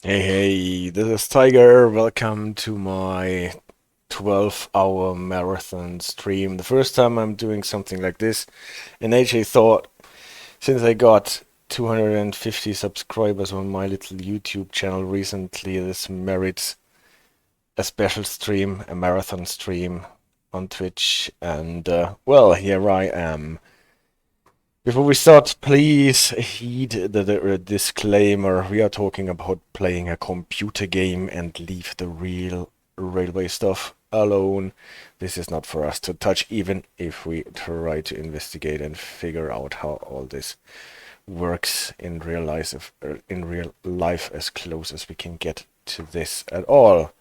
Hey, hey, this is Tiger. Welcome to my 12-hour marathon stream. The first time I'm doing something like this, and AJ thought, since I got 250 subscribers on my little YouTube channel recently, this merits a special stream, a marathon stream on Twitch. And well, here I am. Before we start, please heed the disclaimer. We are talking about playing a computer game and leave the real railway stuff alone. This is not for us to touch, even if we try to investigate and figure out how all this works in real life as close as we can get to this at all.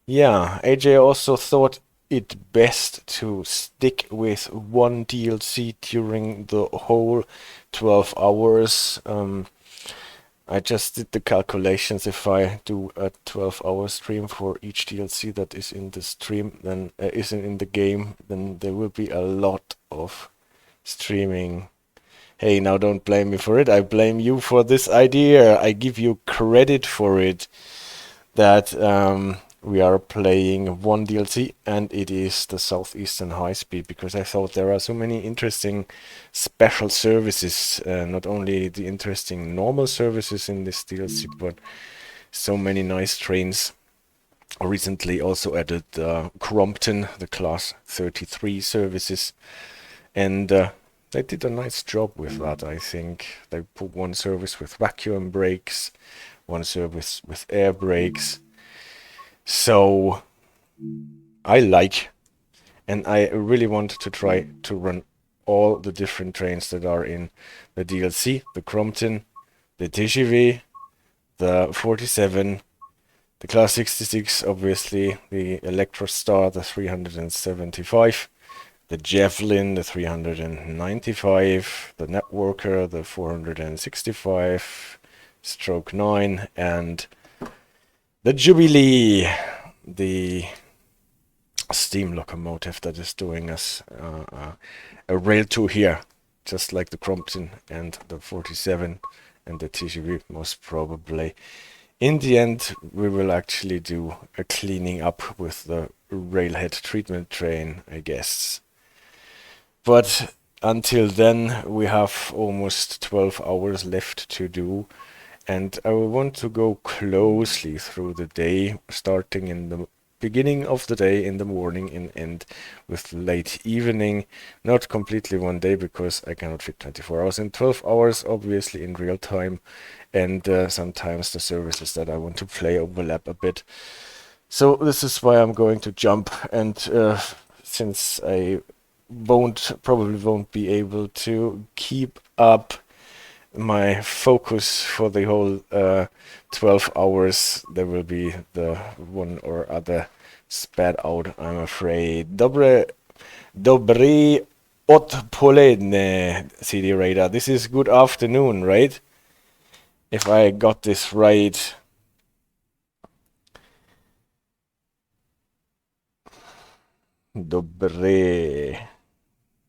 Yeah, AJ also thought it best to stick with one DLC during the whole 12 hours. I just did the calculations. If I do a 12-hour stream for each DLC that is in the stream, then isn't in the game, then there will be a lot of streaming. Hey, now don't blame me for it. I blame you for this idea. I give you credit for it that we are playing one DLC, and it is the Southeastern High Speed, because I thought there are so many interesting special services, not only the interesting normal services in this DLC, but so many nice trains. Recently also added Crompton, the Class 33 services, and they did a nice job with that, I think. They put one service with vacuum brakes, one service with air brakes. So I like, and I really want to try to run all the different trains that are in the DLC, the Crompton, the TGV, the 47, the Class 66, obviously, the Electrostar, the 375, the Javelin, the 395, the Networker, the 465, Stroke 9, and the Jubilee, the steam locomotive that is doing us a rail tour here, just like the Crompton and the 47 and the TGV, most probably. In the end, we will actually do a cleaning up with the railhead treatment train, I guess. But until then, we have almost 12 hours left to do. And I will want to go closely through the day, starting in the beginning of the day in the morning and end with late evening. Not completely one day, because I cannot fit 24 hours in 12 hours, obviously in real time. And sometimes the services that I want to play overlap a bit. So this is why I'm going to jump. And since I probably won't be able to keep up my focus for the whole 12 hours, there will be the one or other spat out, I'm afraid. Dobry odpoledne, CD Radar. This is good afternoon, right? If I got this right. Dobre.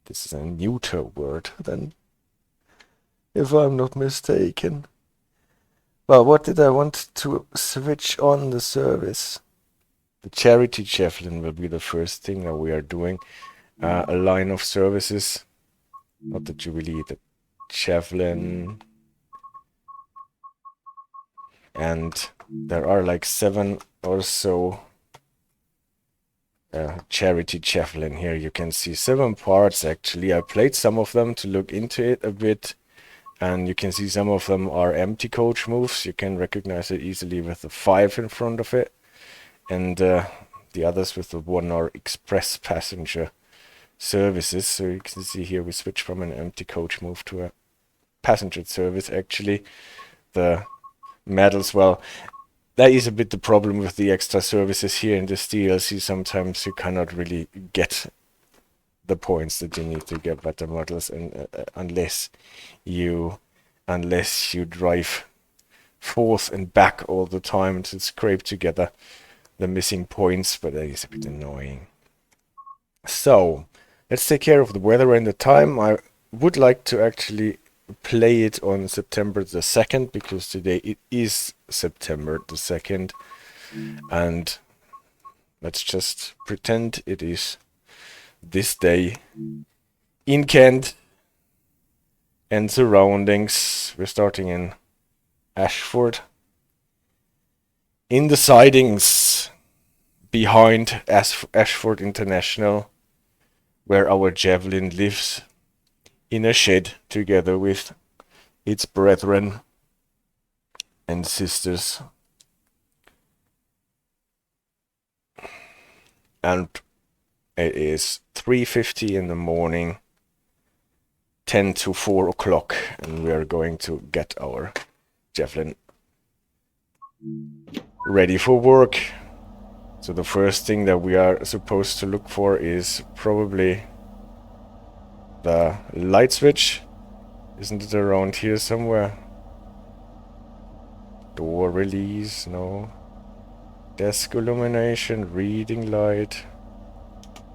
This is a neuter word, then, if I'm not mistaken. Well, what did I want to switch on the service? The charity Javelin will be the first thing that we are doing. A line of services, not the Jubilee, the Javelin. And there are like 7 or so charity Javelin here. You can see 7 parts actually. I played some of them to look into it a bit. And you can see some of them are empty coach moves. You can recognize it easily with the 5 in front of it. And the others with the 1 are express passenger services. So you can see here we switch from an empty coach move to a passenger service, actually. The medals, well, that is a bit the problem with the extra services here in this DLC. Sometimes you cannot really get the points that you need to get better models, and unless you drive forth and back all the time to scrape together the missing points, but that is a bit annoying. So let's take care of the weather and the time. I would like to actually play it on September the 2nd, because today it is September the 2nd, and let's just pretend it is this day in Kent and surroundings. We're starting in Ashford, in the sidings behind Ashford International, where our Javelin lives in a shed together with its brethren and sisters. And it is 3:50 in the morning, 10 to 4 o'clock, and we are going to get our Javelin ready for work. So the first thing that we are supposed to look for is probably the light switch. Isn't it around here somewhere? Door release, no. Desk illumination, reading light.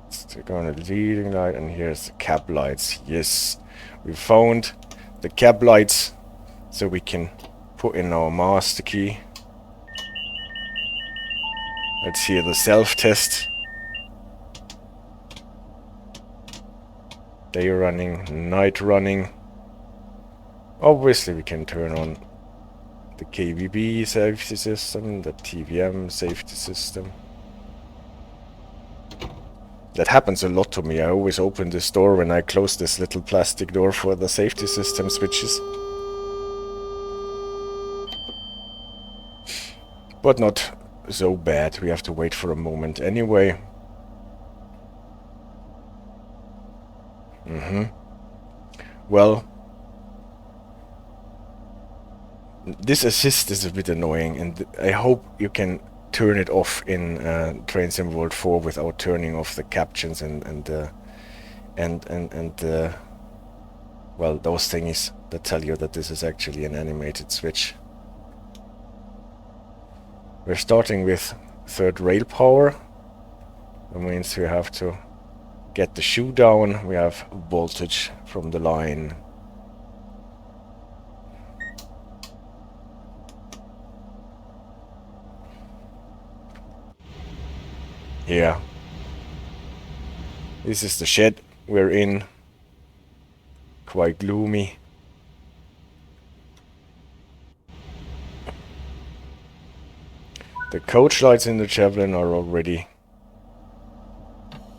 Let's go on a leading light, and here's the cab lights. Yes, we found the cab lights, so we can put in our master key. Let's hear the self-test. Day running, night running. Obviously we can turn on the KBB safety system, the TVM safety system. That happens a lot to me. I always open this door when I close this little plastic door for the safety system switches. But not so bad. We have to wait for a moment anyway. Well, this assist is a bit annoying, and I hope you can turn it off in Train Sim World 4 without turning off the captions and well, those thingies that tell you that this is actually an animated switch. We're starting with third rail power. That means we have to get the shoe down. We have voltage from the line. Here. This is the shed we're in. Quite gloomy. The coach lights in the Javelin are already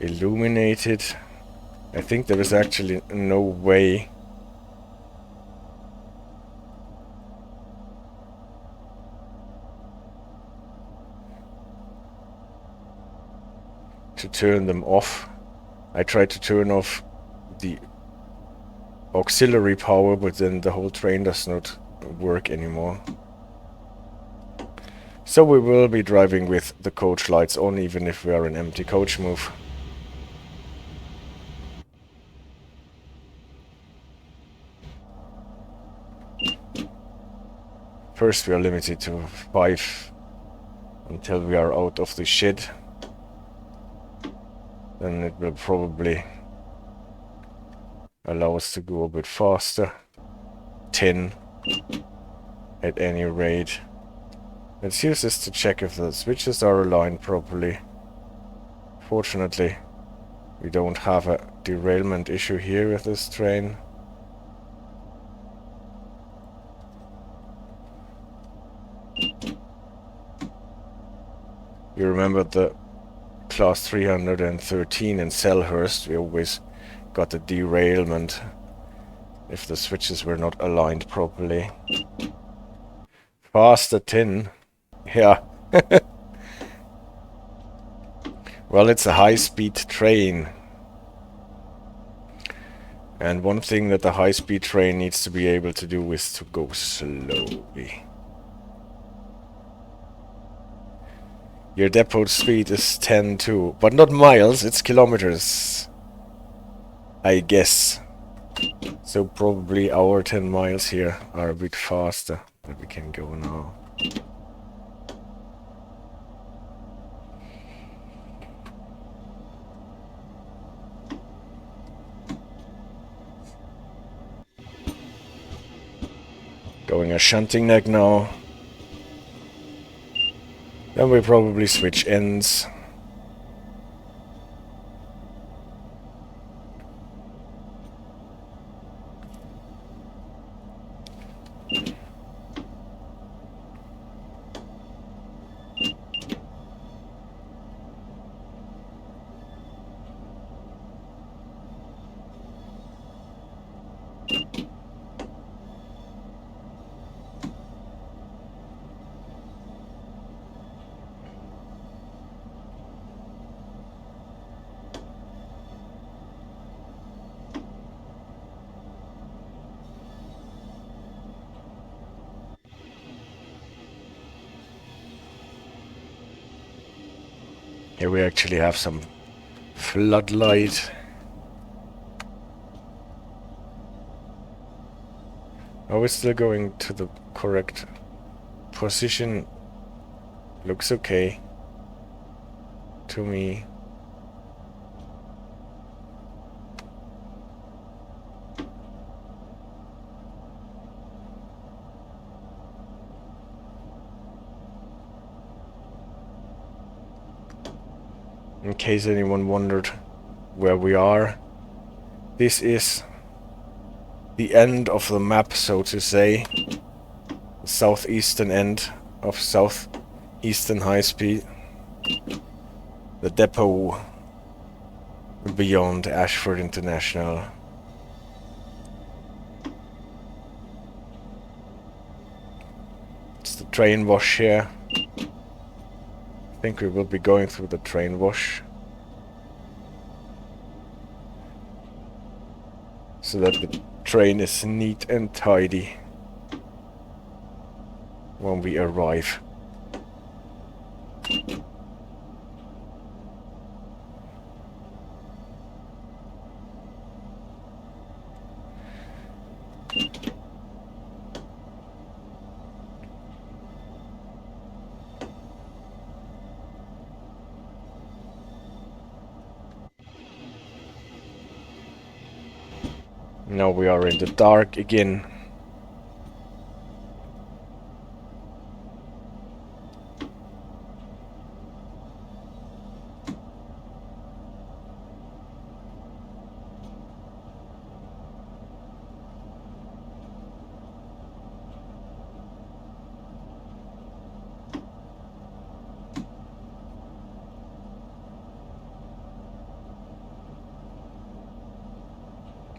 illuminated. I think there is actually no way to turn them off. I tried to turn off the auxiliary power, but then the whole train does not work anymore. So we will be driving with the coach lights on, even if we are an empty coach move. First we are limited to 5 until we are out of the shed. Then it will probably allow us to go a bit faster. 10 at any rate. Let's use this to check if the switches are aligned properly. Fortunately, we don't have a derailment issue here with this train. You remember the class 313 in Selhurst, we always got a derailment if the switches were not aligned properly. Faster 10. Yeah. Well, it's a high-speed train. And one thing that the high-speed train needs to be able to do is to go slowly. Your depot speed is 10 too, but not miles, it's kilometers, I guess. So probably our 10 miles here are a bit faster, but we can go now. Going a shunting neck now. Then we probably switch ends. Here we actually have some floodlight. Are we still going to the correct position? Looks okay to me. In case anyone wondered where we are, this is the end of the map, so to say. The southeastern end of Southeastern High Speed. The depot beyond Ashford International. It's the train wash here. I think we will be going through the train wash. So that the train is neat and tidy when we arrive. Now we are in the dark again.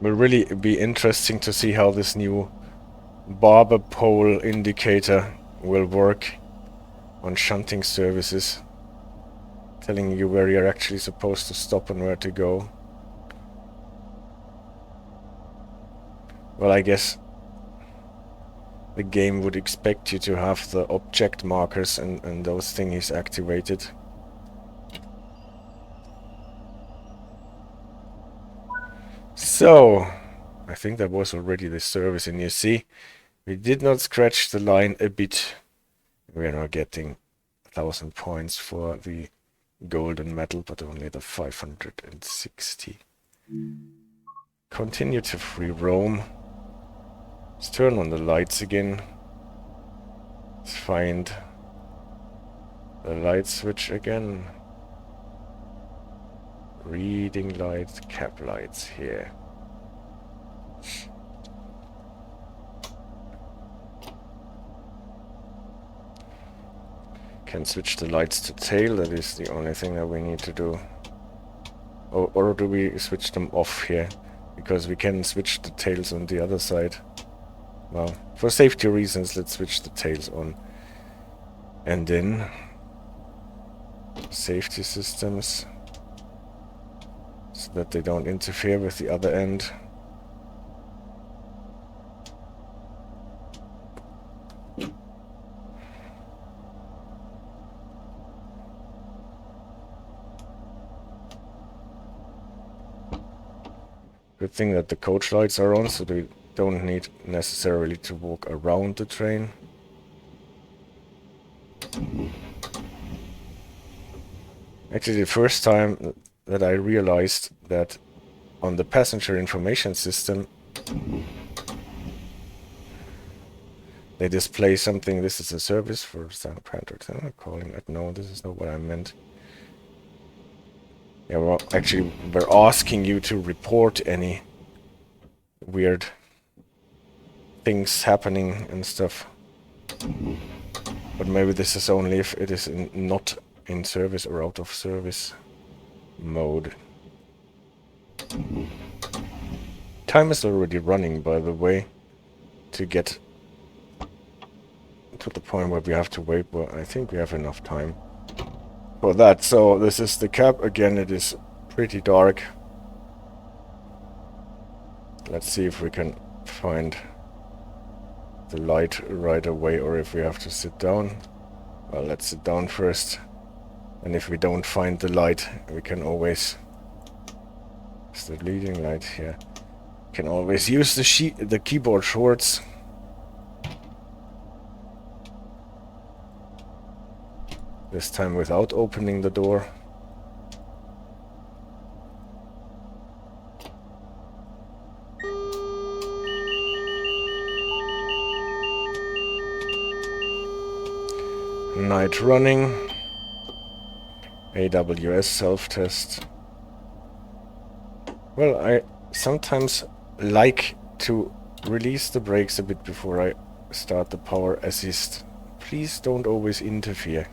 Will really be interesting to see how this new barber pole indicator will work on shunting services, telling you where you're actually supposed to stop and where to go. Well, I guess the game would expect you to have the object markers and those thingies activated. So, I think that was already the service, and you see, we did not scratch the line a bit. We are now getting 1,000 points for the golden medal, but only the 560. Continue to free roam. Let's turn on the lights again. Let's find the light switch again. Reading lights, cap lights here. Can switch the lights to tail, that is the only thing that we need to do. Or do we switch them off here? Because we can switch the tails on the other side. Well, for safety reasons, let's switch the tails on. And then safety systems, so that they don't interfere with the other end. Good thing that the coach lights are on, so they don't need necessarily to walk around the train. Actually, the first time that I realized that on the passenger information system they display something. This is a service for St. Pancras. I'm not calling it. No, this is not what I meant. Yeah, well, actually, we're asking you to report any weird things happening and stuff. But maybe this is only if it is not in service or out of service mode. Time is already running, by the way, to get to the point where we have to wait, but I think we have enough time for that. So this is the cab. Again, it is pretty dark. Let's see if we can find the light right away, or if we have to sit down. Well, let's sit down first. And if we don't find the light, we can always... It's the leading light here. Can always use the keyboard shorts. This time without opening the door. Night running. AWS self-test. Well, I sometimes like to release the brakes a bit before I start the power assist. Please don't always interfere.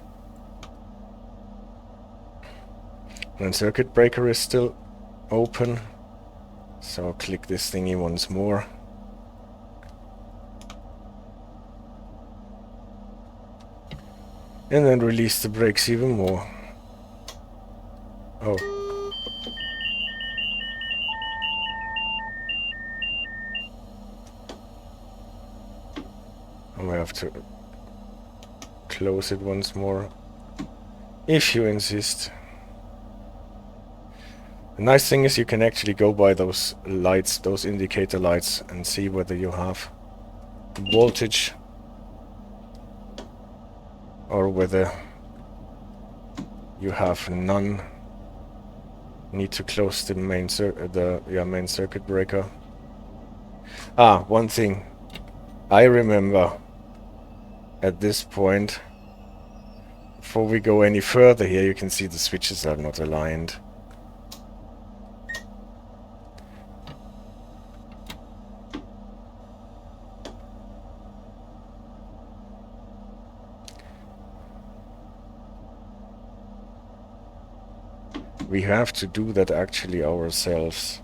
And circuit breaker is still open, so I'll click this thingy once more. And then release the brakes even more. Oh. I might have to close it once more, if you insist. The nice thing is you can actually go by those lights, those indicator lights, and see whether you have voltage or whether you have none. Need to close the main main circuit breaker. Ah, one thing I remember at this point, before we go any further here, you can see the switches are not aligned. We have to do that actually ourselves.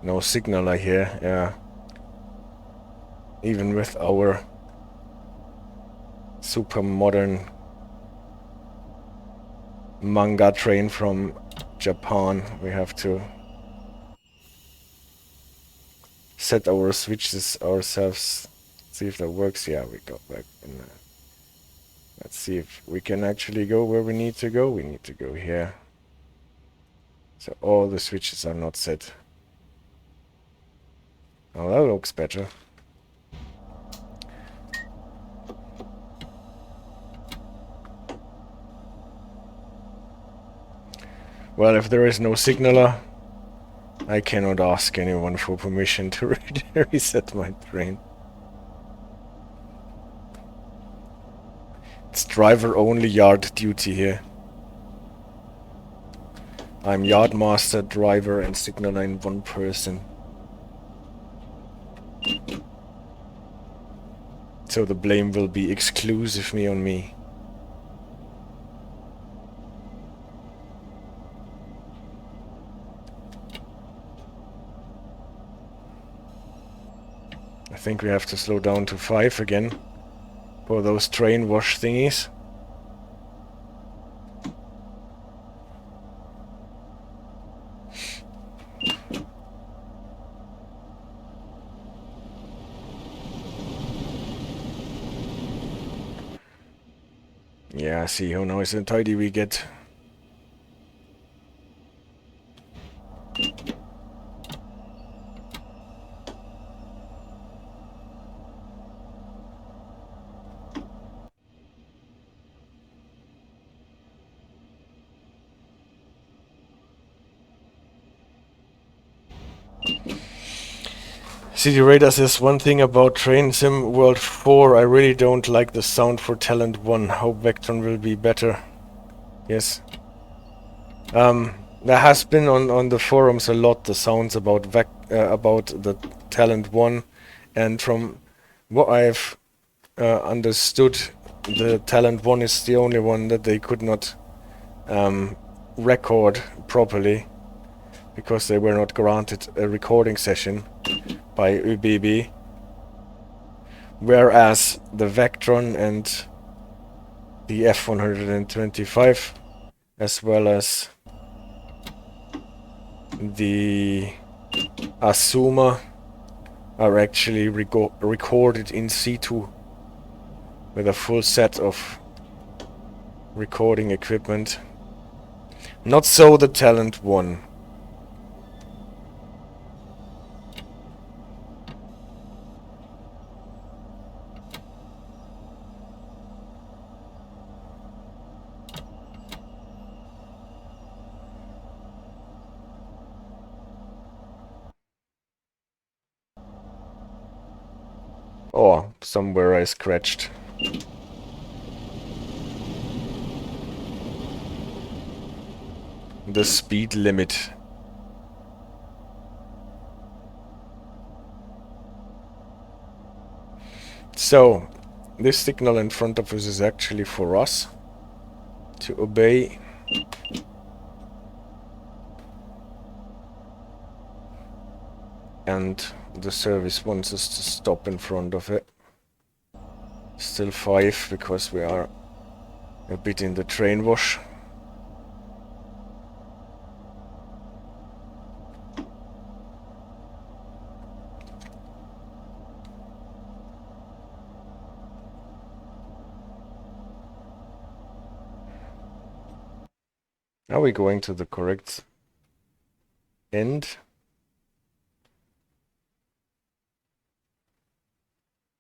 No signaler here, yeah. Even with our super modern manga train from Japan, we have to set our switches ourselves. See if that works. Yeah, we got back in there. Let's see if we can actually go where we need to go. We need to go here. So all the switches are not set. Oh, that looks better. Well, if there is no signaler, I cannot ask anyone for permission to reset my train. It's driver-only yard duty here. I'm yard master, driver, and signaler in one person. So the blame will be exclusively on me. I think we have to slow down to 5 again for those train wash thingies. Yeah, see how nice and tidy we get. CD Radar says one thing about Train Sim World 4. I really don't like the sound for Talent 1. Hope Vectron will be better. Yes. There has been on the forums a lot the sounds about the Talent 1, and from what I've understood, the Talent 1 is the only one that they could not record properly because they were not granted a recording session by ÖBB, whereas the Vectron and the F125 as well as the Asuma are actually recorded in situ with a full set of recording equipment. Not so the Talent 1. Oh, somewhere I scratched. The speed limit. So, this signal in front of us is actually for us to obey. And the service wants us to stop in front of it. Still 5 because we are a bit in the train wash. Are we going to the correct end?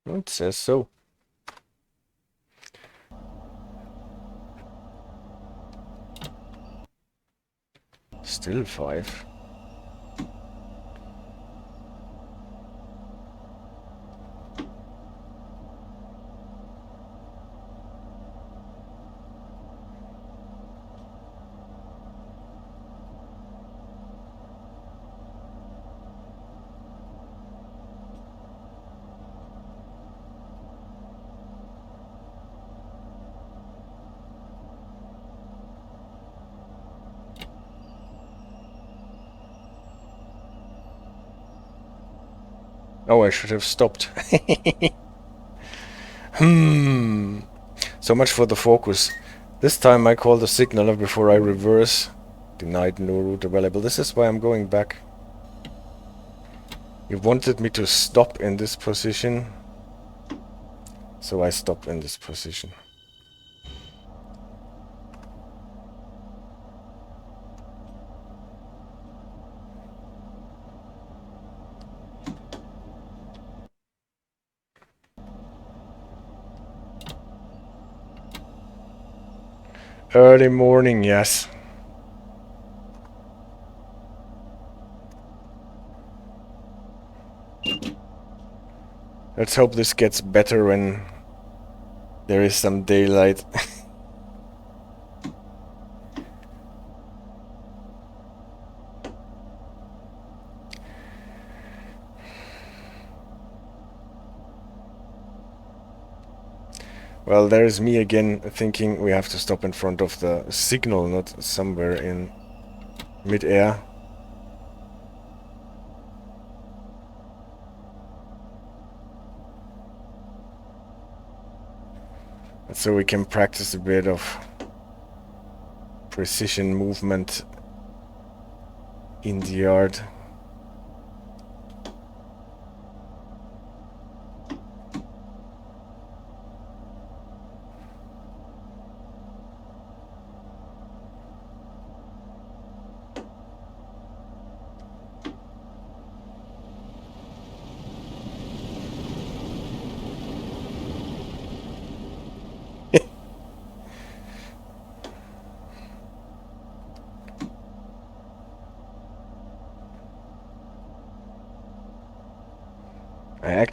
It says so. Still 5. Oh, I should have stopped. So much for the focus. This time I call the signaler before I reverse. Denied, no route available. This is why I'm going back. You wanted me to stop in this position, so I stop in this position. Early morning, yes. Let's hope this gets better when there is some daylight. Well, there's me again thinking we have to stop in front of the signal, not somewhere in mid-air. So we can practice a bit of precision movement in the yard.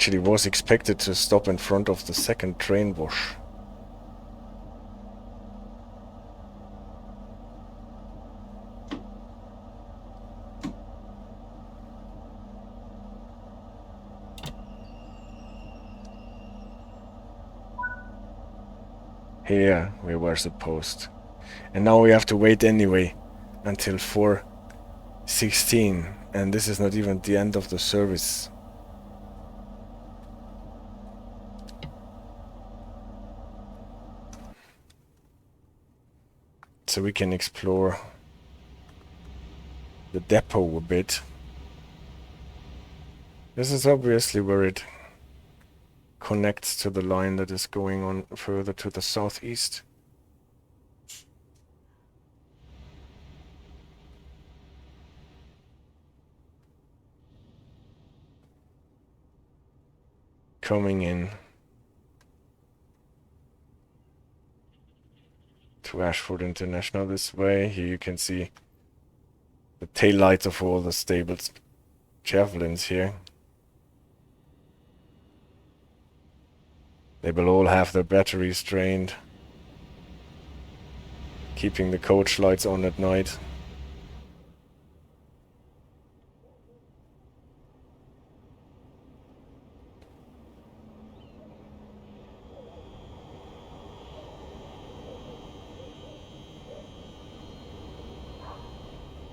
actually was expected to stop in front of the second train wash. Here we were supposed. And now we have to wait anyway until 4:16, and this is not even the end of the service. So we can explore the depot a bit. This is obviously where it connects to the line that is going on further to the southeast. Coming in to Ashford International this way. Here you can see the tail lights of all the stables Javelins here. They will all have their batteries drained, keeping the coach lights on at night.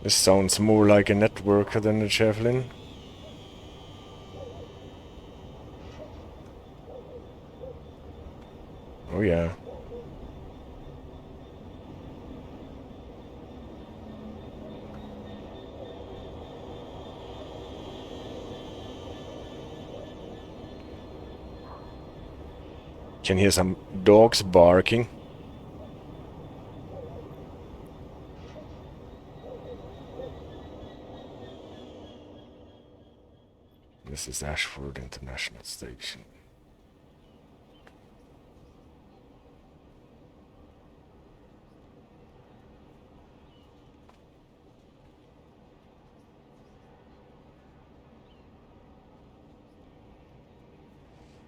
This sounds more like a networker than a Javelin. Oh yeah. Can hear some dogs barking. This is Ashford International Station.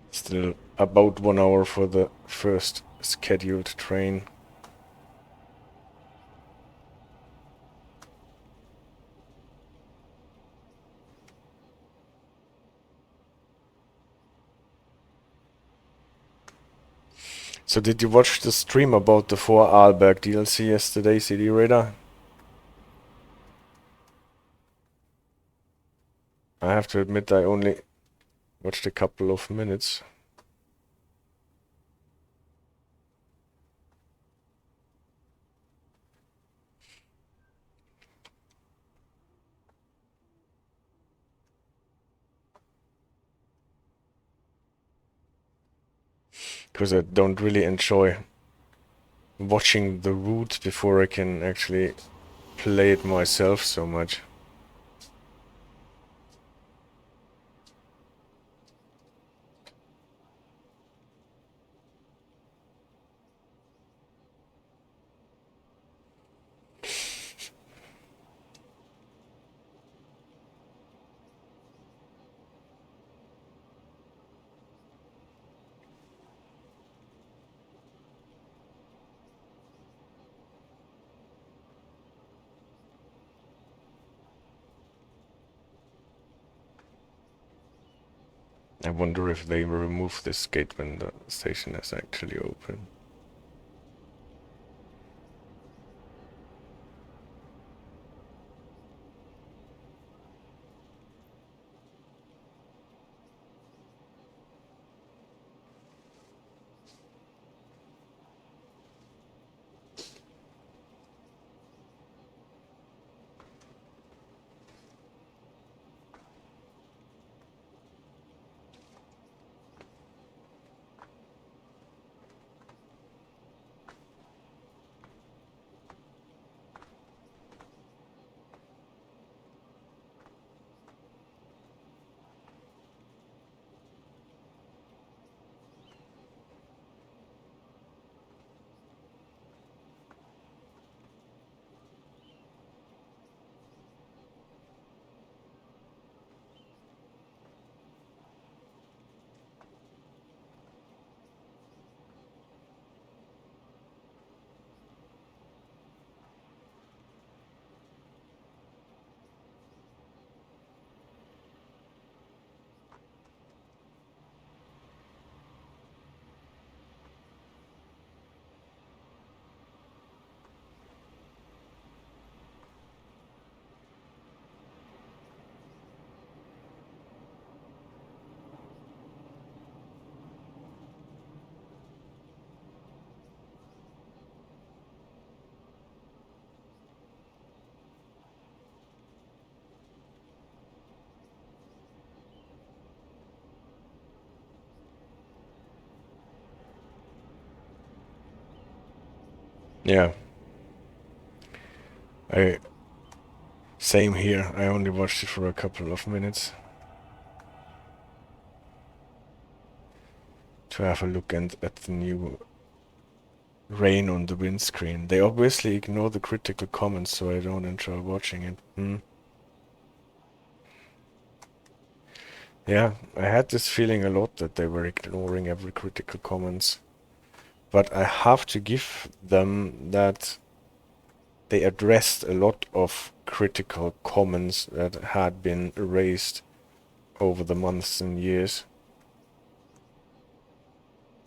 Still about 1 hour for the first scheduled train. So did you watch the stream about the 4 Arlberg DLC yesterday, CD Radar? I have to admit I only watched a couple of minutes. Because I don't really enjoy watching the route before I can actually play it myself so much. I wonder if they remove this gate when the station is actually open. Yeah, I same here. I only watched it for a couple of minutes to have a look at the new rain on the windscreen. They obviously ignore the critical comments, so I don't enjoy watching it. Yeah, I had this feeling a lot that they were ignoring every critical comments. But I have to give them that they addressed a lot of critical comments that had been raised over the months and years.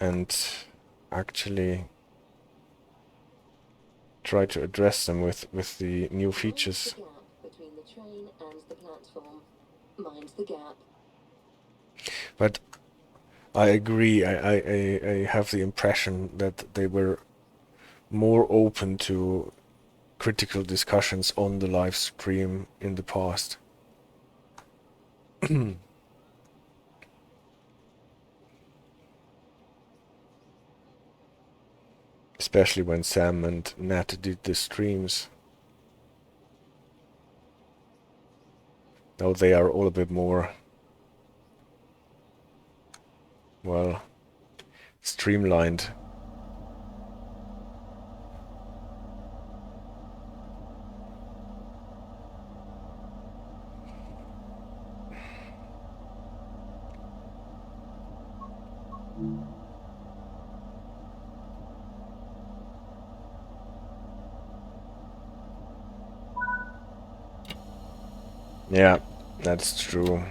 And actually try to address them with the new features. Between the train and the platform. Mind the gap. But I agree. I have the impression that they were more open to critical discussions on the live stream in the past. Especially when Sam and Nat did the streams. Now they are all a bit more, well, streamlined. Yeah, that's true.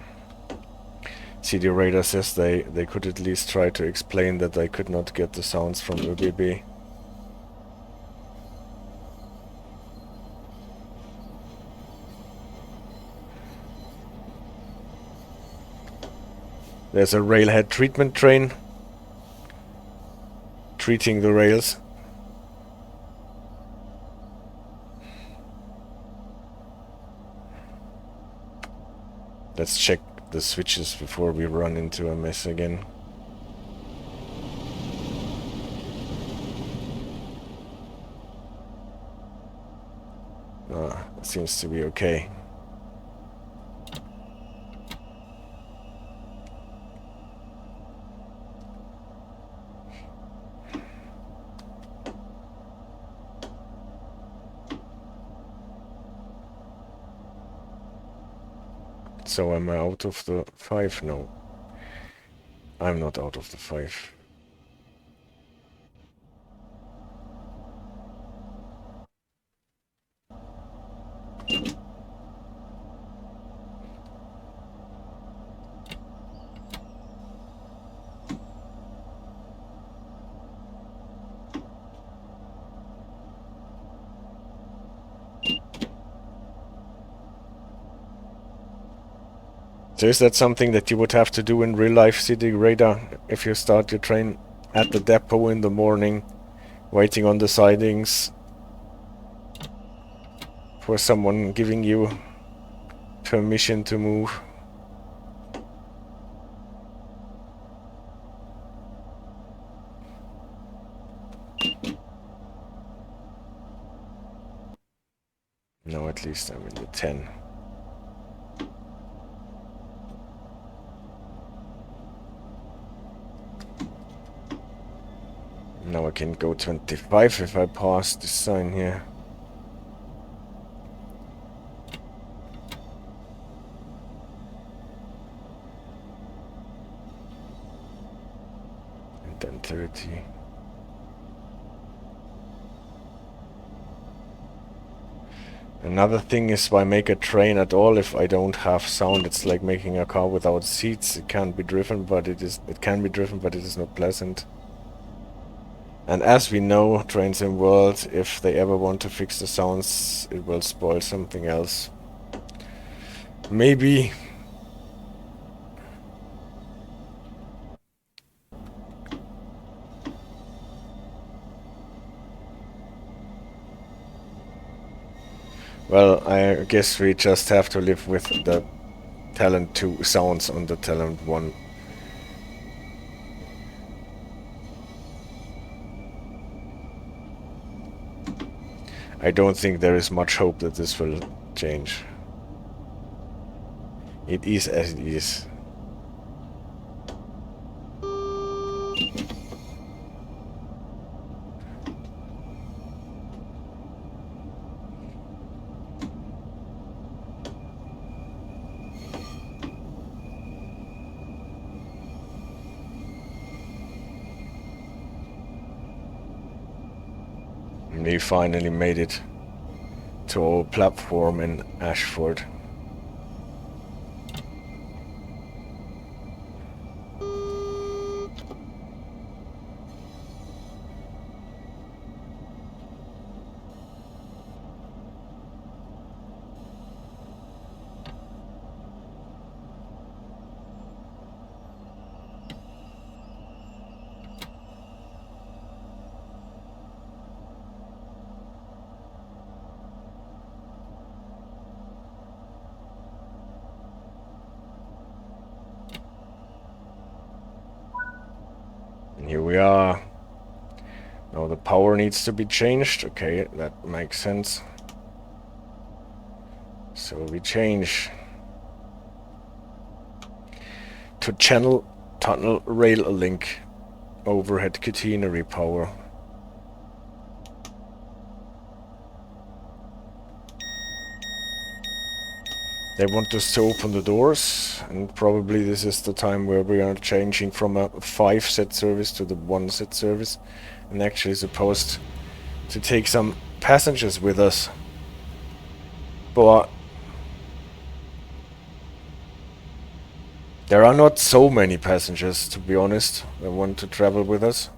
CD Radar says they could at least try to explain that they could not get the sounds from ÖBB. There's a railhead treatment train treating the rails. Let's check the switches before we run into a mess again. Seems to be okay. So am I out of the 5? No. I'm not out of the 5. So is that something that you would have to do in real life, CD Radar, if you start your train at the depot in the morning, waiting on the sidings for someone giving you permission to move? No, at least I'm in the 10. Now I can go 25 if I pass this sign here. And then 30. Another thing is, why make a train at all if I don't have sound? It's like making a car without seats. It can't be driven, but it can be driven, but it is not pleasant. And as we know, Trains in World, if they ever want to fix the sounds, it will spoil something else. Maybe. Well, I guess we just have to live with the Talent 2 sounds on the Talent 1. I don't think there is much hope that this will change. It is as it is. We finally made it to our platform in Ashford. And here we are. Now the power needs to be changed. Okay, that makes sense. So we change to channel tunnel rail link overhead catenary power. They want us to open the doors, and probably this is the time where we are changing from a 5-set service to the 1-set service, and actually supposed to take some passengers with us. But there are not so many passengers, to be honest, that want to travel with us.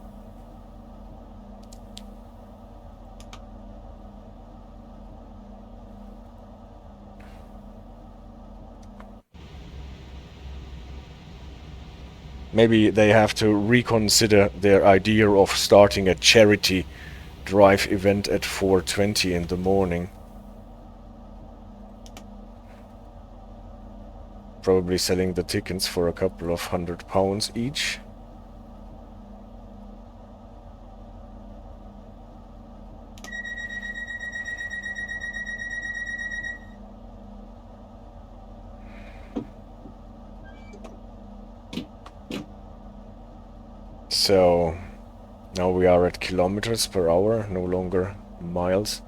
Maybe they have to reconsider their idea of starting a charity drive event at 4:20 in the morning. Probably selling the tickets for a couple of £100 each. So now we are at kilometers per hour, no longer miles.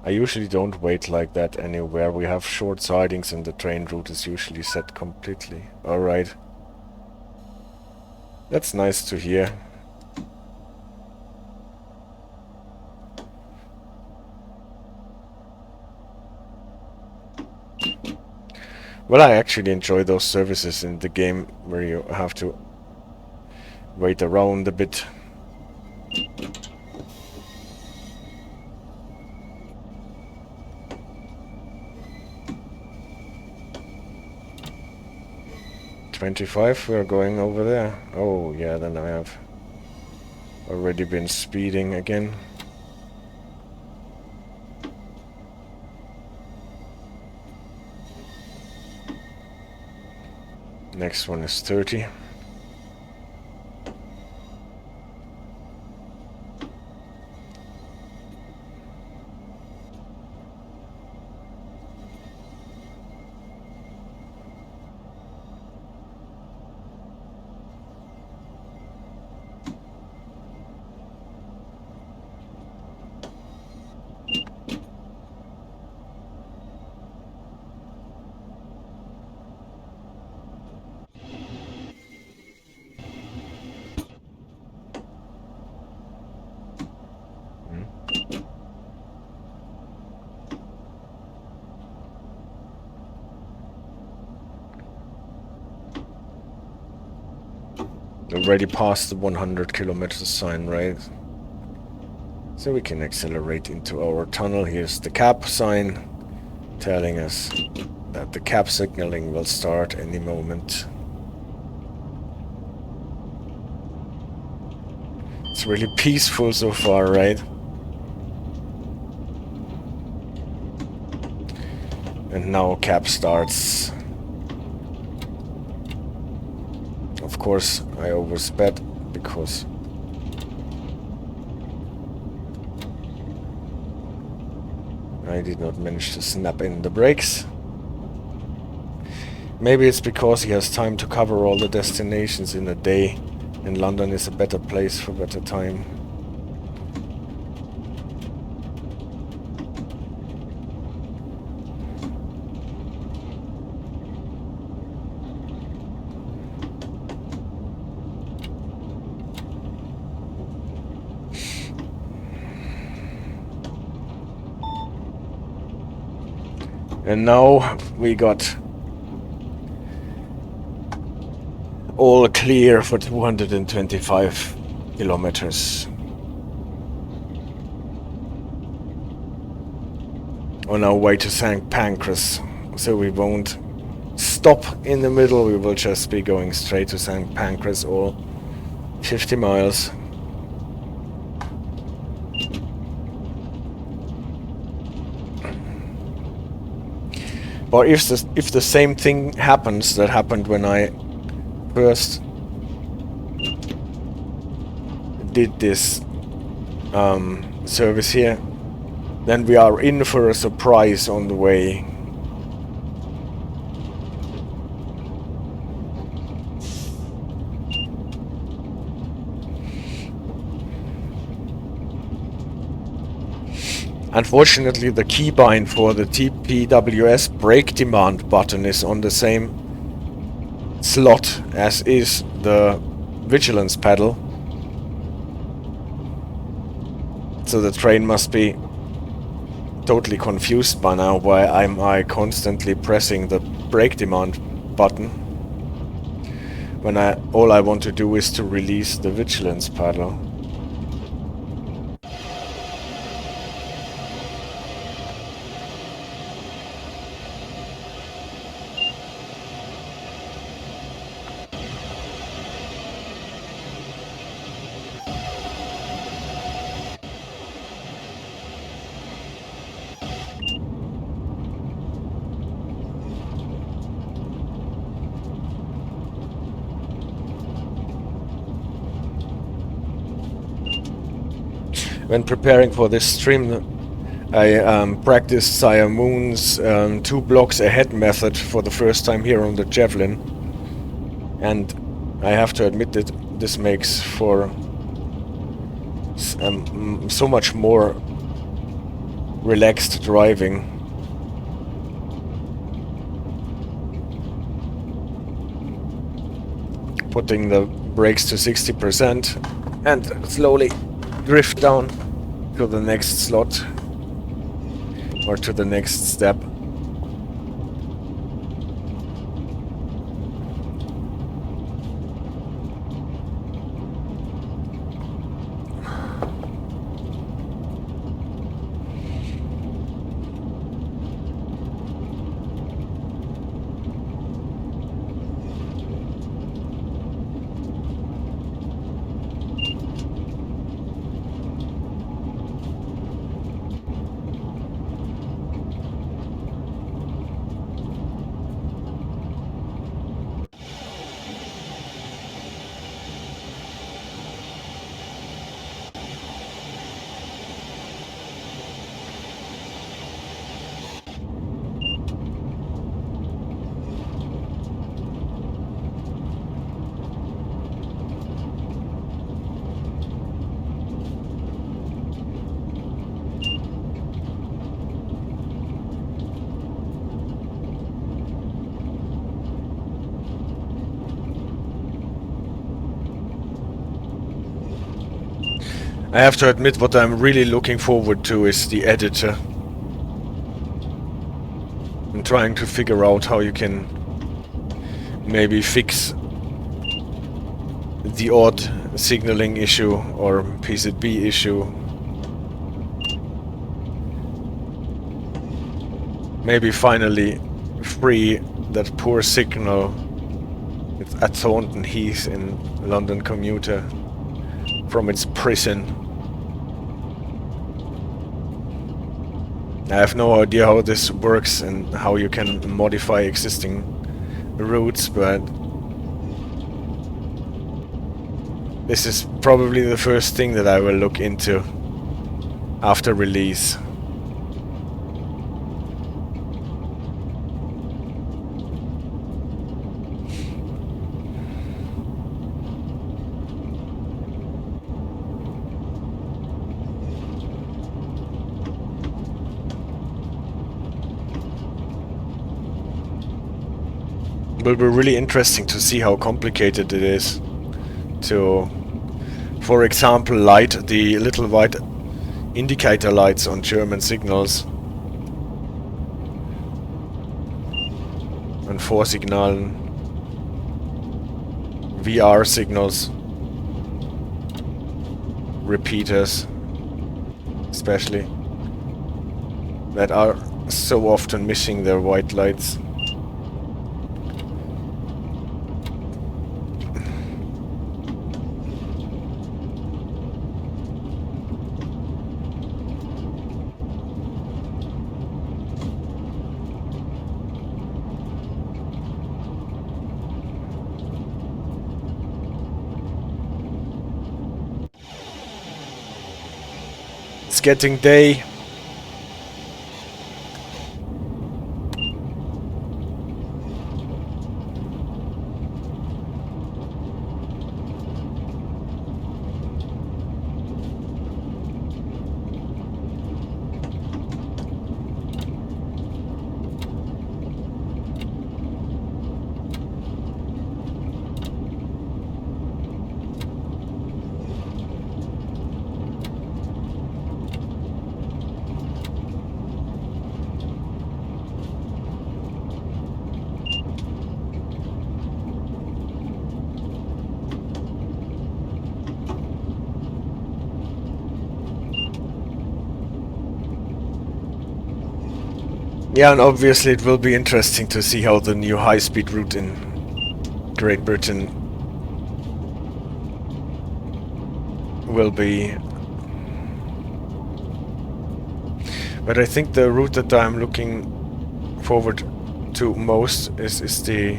I usually don't wait like that anywhere. We have short sidings and the train route is usually set completely. Alright. That's nice to hear. Well, I actually enjoy those services in the game where you have to wait around a bit. $25, we are going over there. Oh yeah, then I have already been speeding again. Next one is 30. Already past the 100 kilometers sign, right? So we can accelerate into our tunnel. Here's the cap sign telling us that the cap signaling will start any moment. It's really peaceful so far, right? And now cap starts. Of course, I oversped because I did not manage to snap in the brakes. Maybe it's because he has time to cover all the destinations in a day, and London is a better place for better time. And now we got all clear for 225 kilometers. On our way to St. Pancras, so we won't stop in the middle, we will just be going straight to St. Pancras, all 50 miles. But if the same thing happens that happened when I first did this service here, then we are in for a surprise on the way. Unfortunately, the keybind for the TPWS brake demand button is on the same slot as is the vigilance pedal. So the train must be totally confused by now why am I constantly pressing the brake demand button when all I want to do is to release the vigilance pedal. When preparing for this stream, I practiced Sire Moon's 2 blocks ahead method for the first time here on the Javelin, and I have to admit that this makes for so much more relaxed driving. Putting the brakes to 60% and slowly drift down to the next slot or to the next step. I have to admit, what I'm really looking forward to is the editor. I'm trying to figure out how you can maybe fix the odd signaling issue or PZB issue. Maybe finally free that poor signal at Thornton Heath in London Commuter from its prison. I have no idea how this works and how you can modify existing routes, but this is probably the first thing that I will look into after release. will be really interesting to see how complicated it is to, for example, light the little white indicator lights on German signals. And Vorsignalen, VR signals, repeaters especially, that are so often missing their white lights. It's getting day. Yeah, and obviously it will be interesting to see how the new high-speed route in Great Britain will be. But I think the route that I'm looking forward to most is the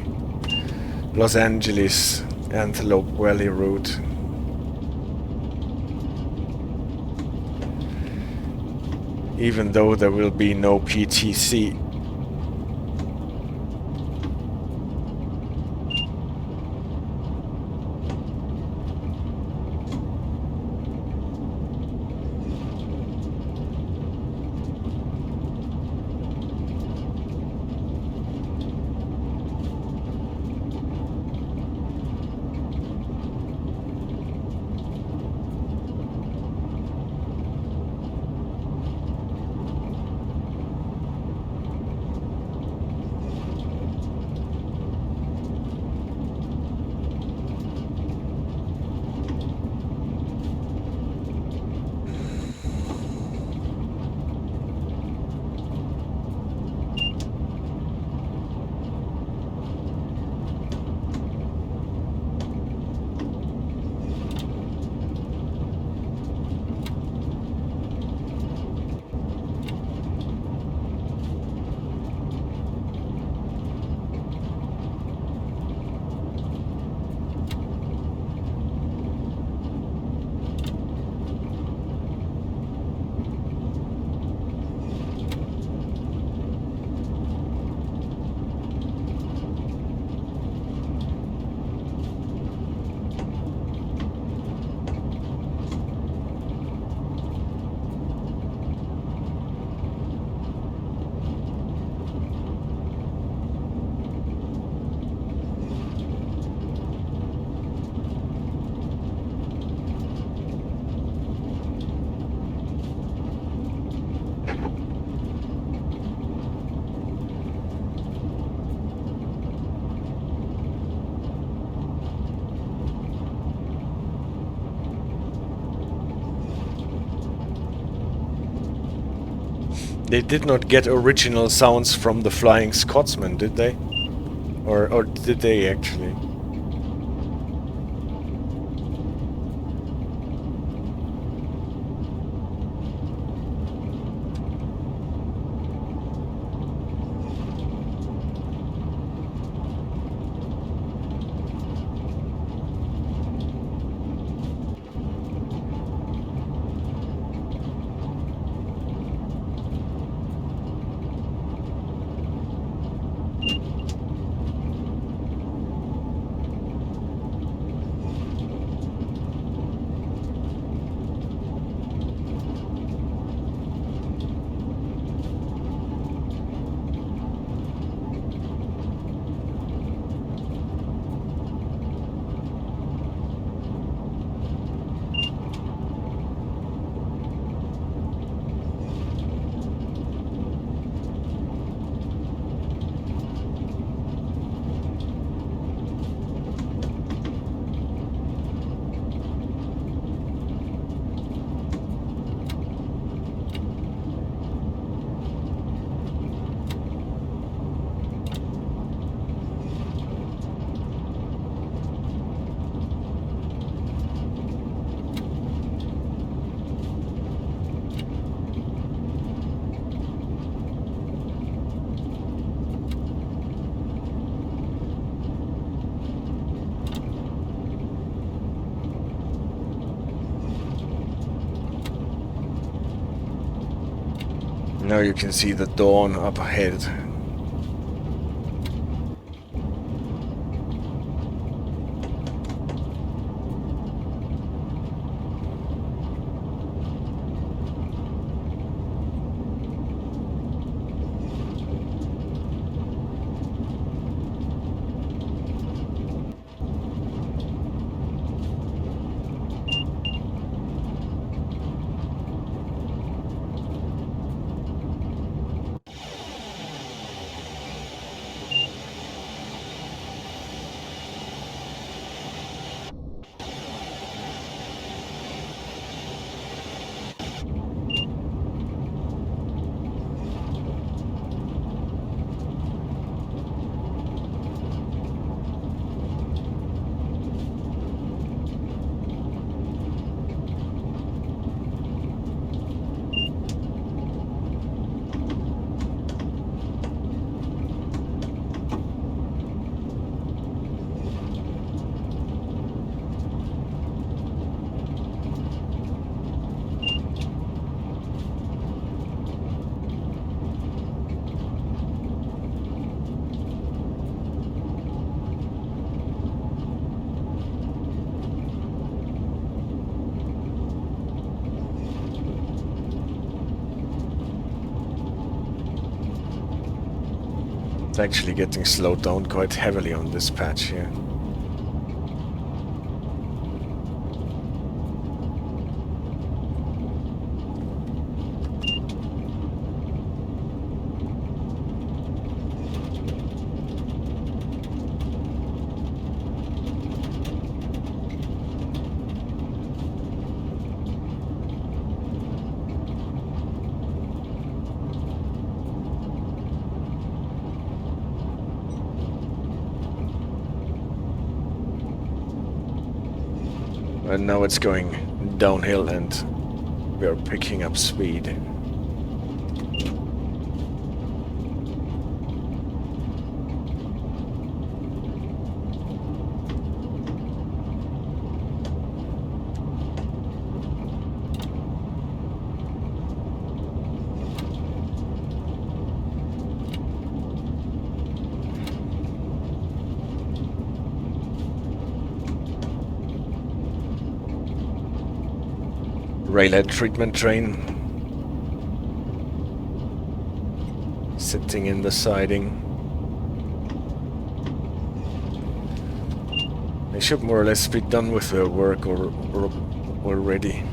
Los Angeles Antelope Valley route. Even though there will be no PTC. They did not get original sounds from the Flying Scotsman, did they? Or did they actually? Now you can see the dawn up ahead. It's actually getting slowed down quite heavily on this patch here. And now it's going downhill and we are picking up speed. Railhead treatment train sitting in the siding. They should more or less be done with their work or already.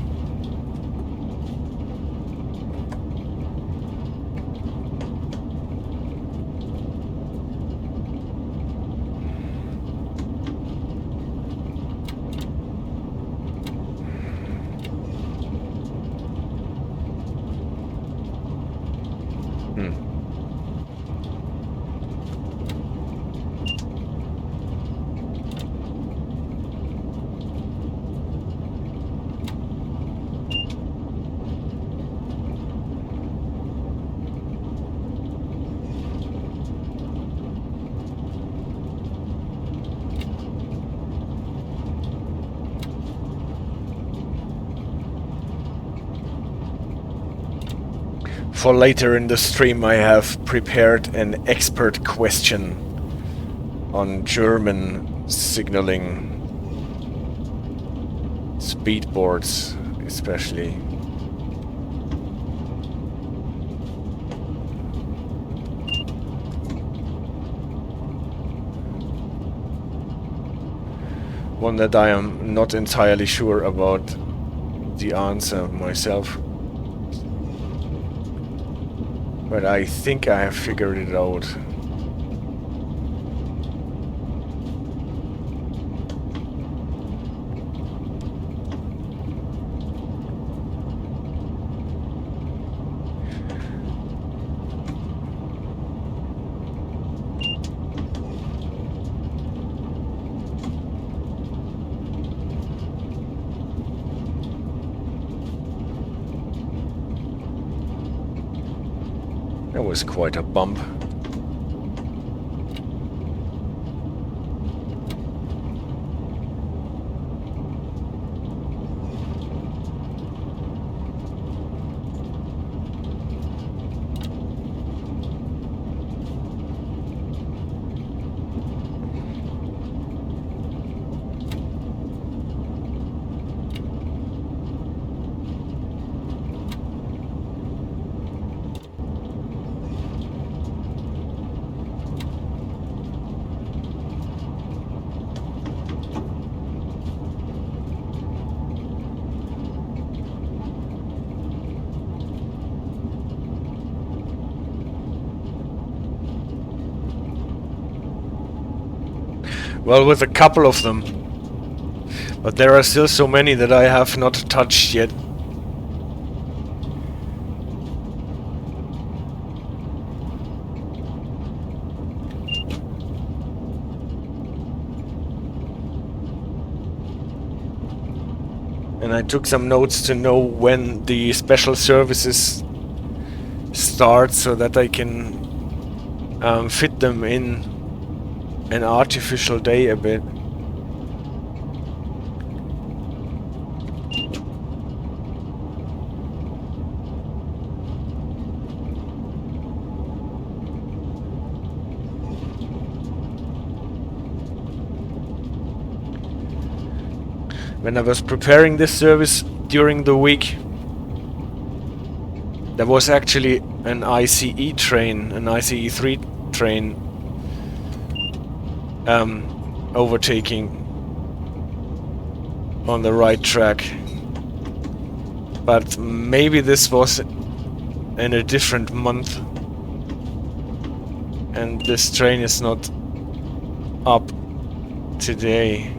For later in the stream I have prepared an expert question on German signaling, speedboards especially. One that I am not entirely sure about the answer myself. But I think I have figured it out. That was quite a bump. Well, with a couple of them. But there are still so many that I have not touched yet. And I took some notes to know when the special services start so that I can fit them in an artificial day a bit. When I was preparing this service during the week, there was actually an ICE train, an ICE 3 train overtaking on the right track. But maybe this was in a different month and this train is not up today.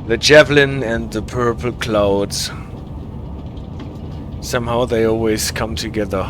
The Javelin and the purple clouds. Somehow they always come together.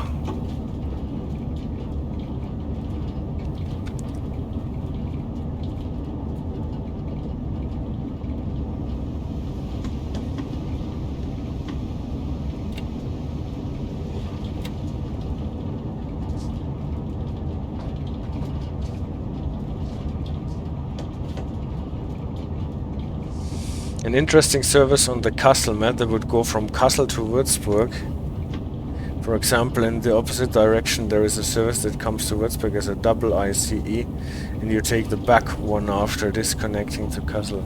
An interesting service on the Kassel map that would go from Kassel to Würzburg. For example, in the opposite direction there is a service that comes to Würzburg as a double ICE, and you take the back one after disconnecting to Kassel.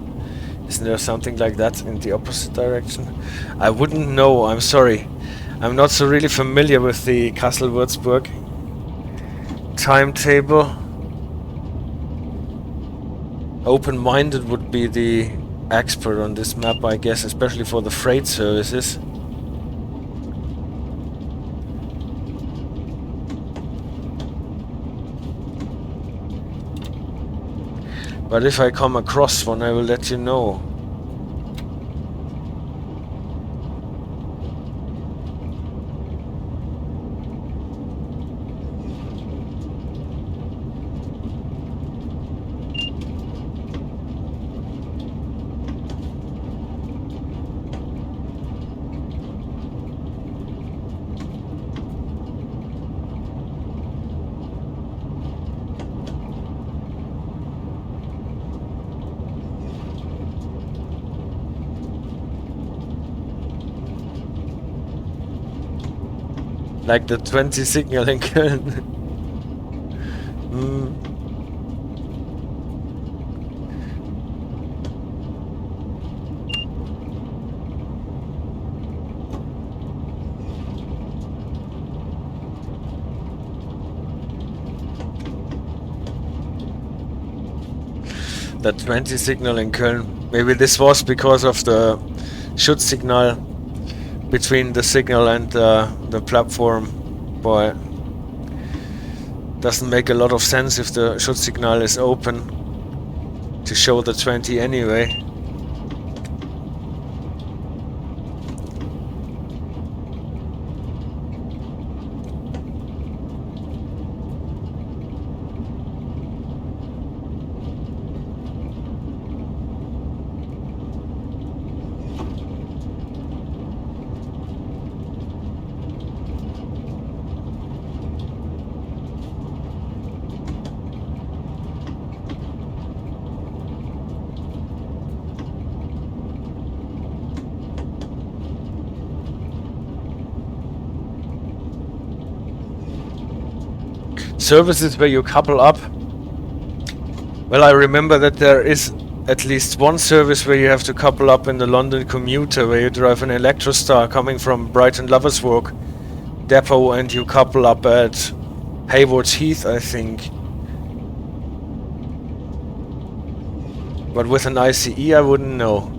Isn't there something like that in the opposite direction? I wouldn't know, I'm sorry. I'm not so really familiar with the Kassel-Würzburg timetable. Open-minded would be the expert on this map, I guess, especially for the freight services. But if I come across one, I will let you know. Like the 20 signal in Köln. The 20 signal in Köln. Maybe this was because of the shoot signal between the signal and the platform, but doesn't make a lot of sense if the shoot signal is open to show the 20 anyway. services where you couple up. Well, I remember that there is at least one service where you have to couple up in the London commuter, where you drive an Electrostar coming from Brighton Lovers Walk depot and you couple up at Haywards Heath, I think. But with an ICE, I wouldn't know.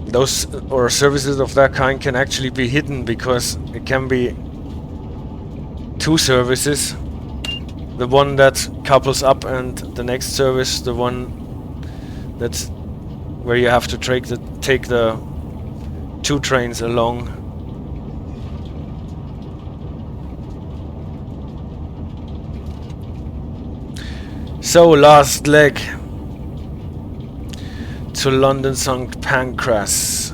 Those or services of that kind can actually be hidden because it can be two services. The one that couples up and the next service, the one that's where you have to take the two trains along. So last leg to London St. Pancras.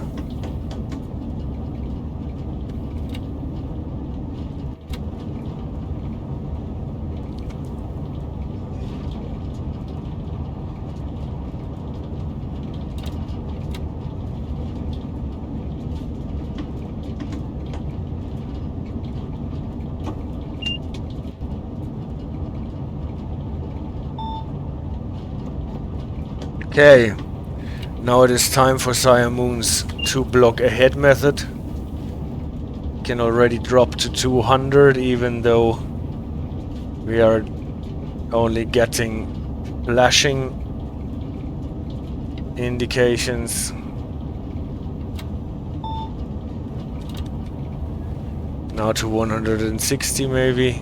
Okay. Now it is time for Sire Moon's 2 block ahead method. Can already drop to 200 even though we are only getting flashing indications. Now to 160 maybe.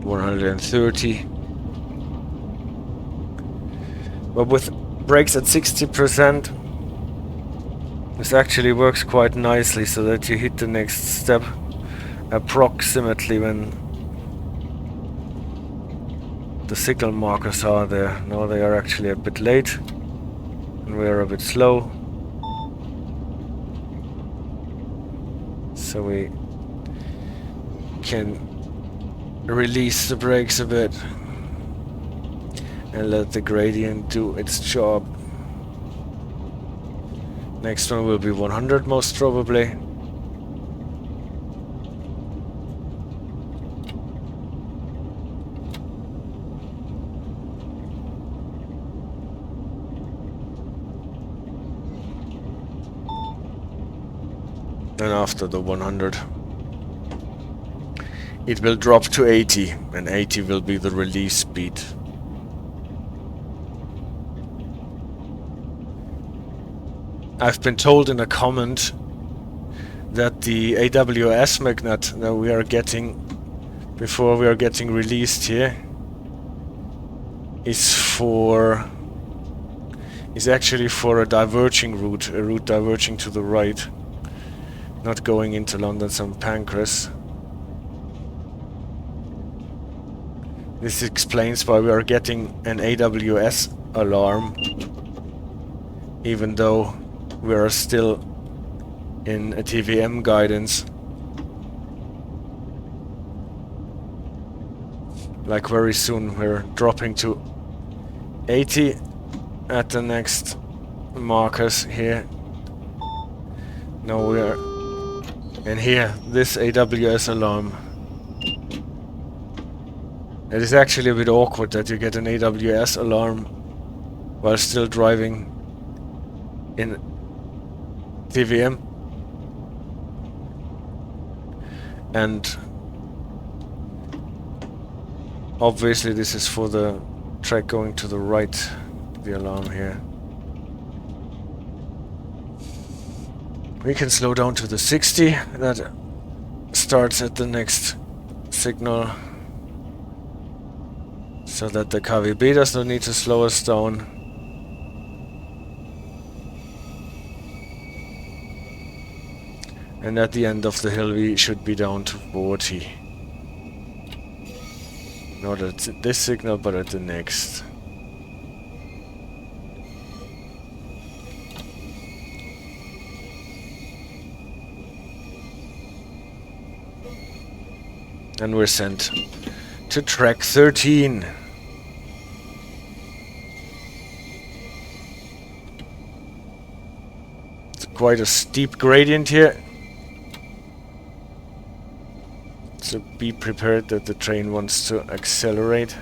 .130. But with brakes at 60%, this actually works quite nicely so that you hit the next step approximately when the signal markers are there. Now they are actually a bit late and we are a bit slow. So we can release the brakes a bit and let the gradient do its job. Next one will be 100 most probably. And after the 100 it will drop to 80 and 80 will be the release speed. I've been told in a comment that the AWS magnet that we are getting before we are getting released here is actually for a diverging route, a route diverging to the right, not going into London St. Pancras. This explains why we are getting an AWS alarm, even though we are still in a TVM guidance. Like very soon we're dropping to 80 at the next markers here. Now we are, and here, this AWS alarm. It is actually a bit awkward that you get an AWS alarm while still driving in TVM. And obviously this is for the track going to the right, the alarm here. We can slow down to the 60, that starts at the next signal, so that the KVB does not need to slow us down. And at the end of the hill we should be down to 40. Not at this signal, but at the next. And we're sent to track 13. It's quite a steep gradient here. So be prepared that the train wants to accelerate.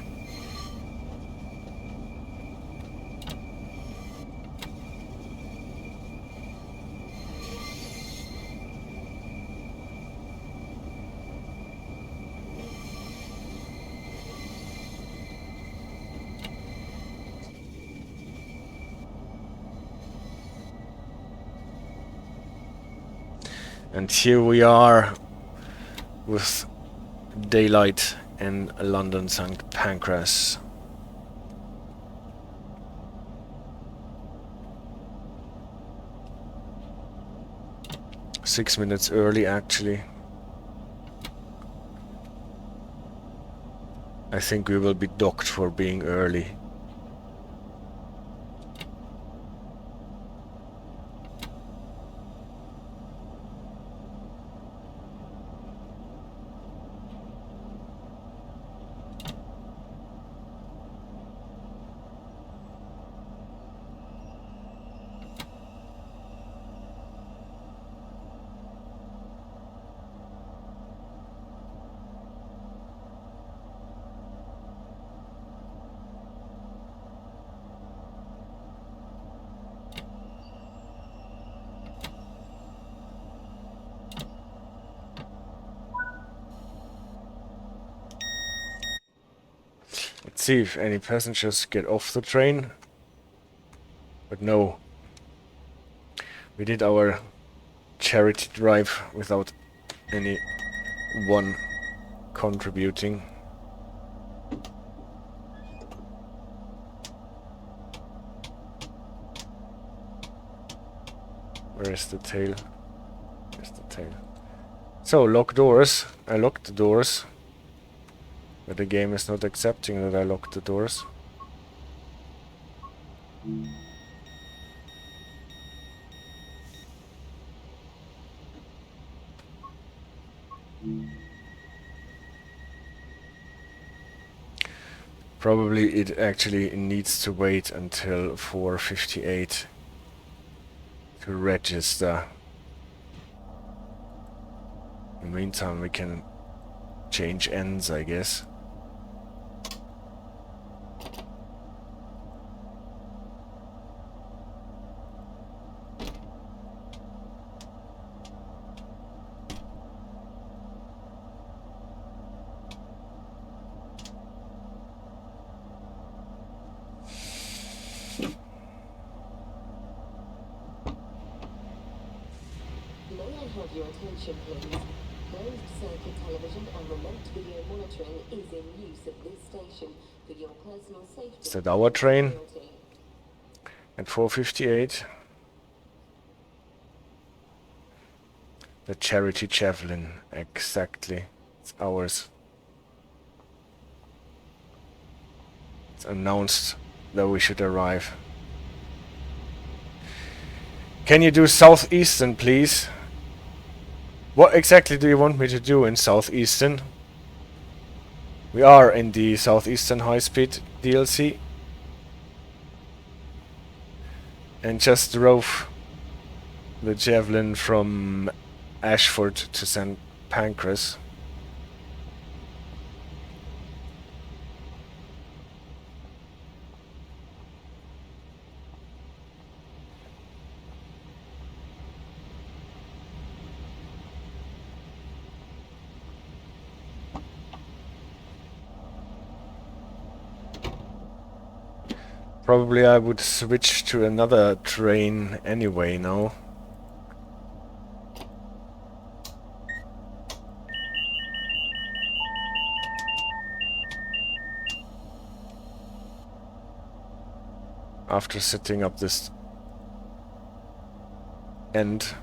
And here we are with daylight in London St. Pancras. Six minutes early, actually. I think we will be docked for being early. Let's see if any passengers get off the train. But no. We did our charity drive without anyone contributing. Where is the tail? Here's the tail. So, lock doors. I locked the doors. But the game is not accepting that I locked the doors. Probably it actually needs to wait until 4:58 to register. In the meantime we can change ends, I guess. May I have your attention, please? Closed circuit television and remote video monitoring is in use at this station for your personal safety. Is that our train? and security. At 4:58. The charity Javelin, exactly. It's ours. It's announced that we should arrive. Can you do Southeastern, please? What exactly do you want me to do in Southeastern? We are in the Southeastern High-Speed DLC. And just drove the Javelin from Ashford to St. Pancras. Probably I would switch to another train anyway now. After setting up this end.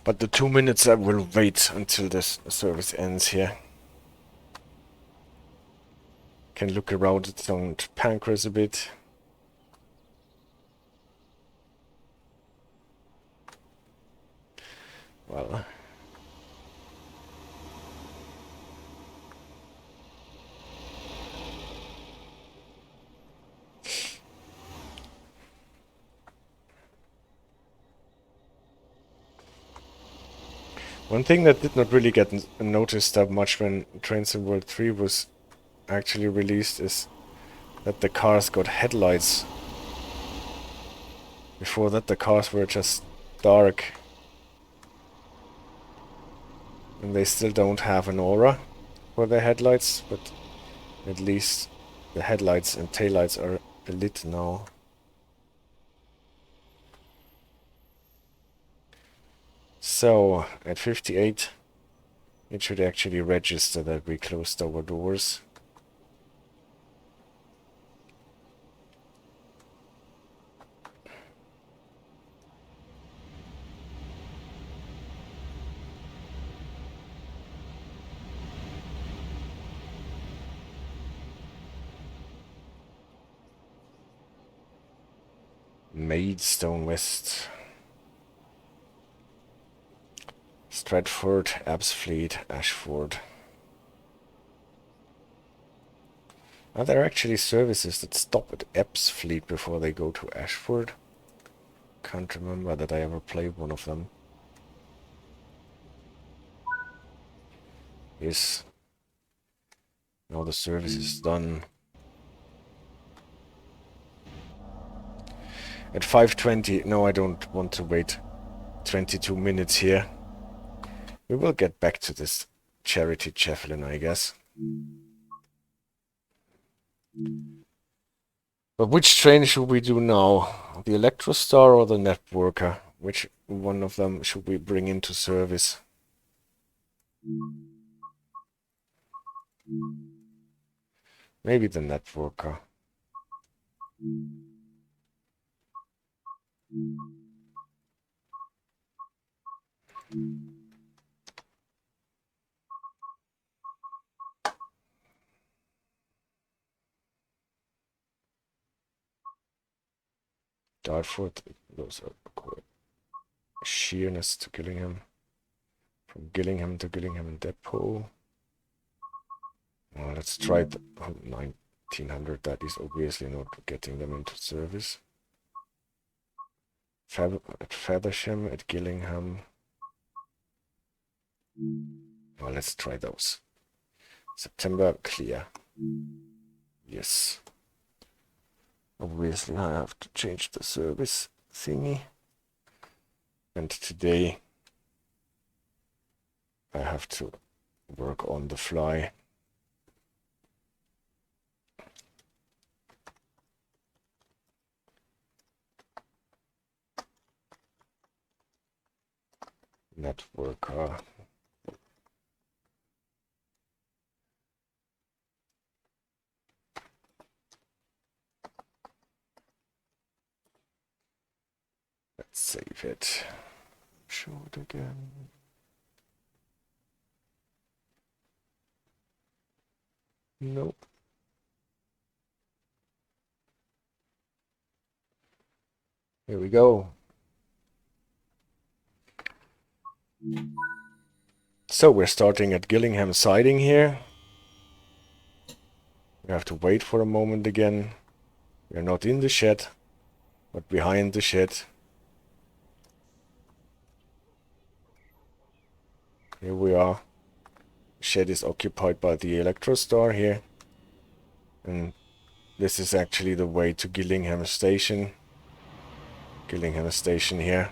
But the 2 minutes I will wait until this service ends here. Can look around at Pancras a bit. Well, one thing that did not really get noticed that much when Trains in World 3 was actually released is that the cars got headlights. Before that the cars were just dark. And they still don't have an aura for their headlights, but at least the headlights and taillights are lit now. So, at 58, it should actually register that we closed our doors. Maidstone West. Stratford, Ebbsfleet, Ashford. Are there actually services that stop at Ebbsfleet before they go to Ashford? Can't remember that I ever played one of them. Yes. Now the service is done. At 5:20, no, I don't want to wait 22 minutes here. We will get back to this charity Javelin, I guess. But which train should we do now? The Electrostar or the Networker? Which one of them should we bring into service? Maybe the Networker. Dartford, those are quite sheerness to Gillingham. From Gillingham to Gillingham Depot. Well, let's try the 1900. That is obviously not getting them into service. At Faversham, at Gillingham. Well, let's try those. September, clear. Yes. Obviously, I have to change the service thingy. And today, I have to work on the fly. Networker. Let's save it. Show it again. Nope. Here we go. So we're starting at Gillingham siding here. We have to wait for a moment again. We're not in the shed, but behind the shed. Here we are. The shed is occupied by the Electrostar here. And this is actually the way to Gillingham Station. Gillingham Station here.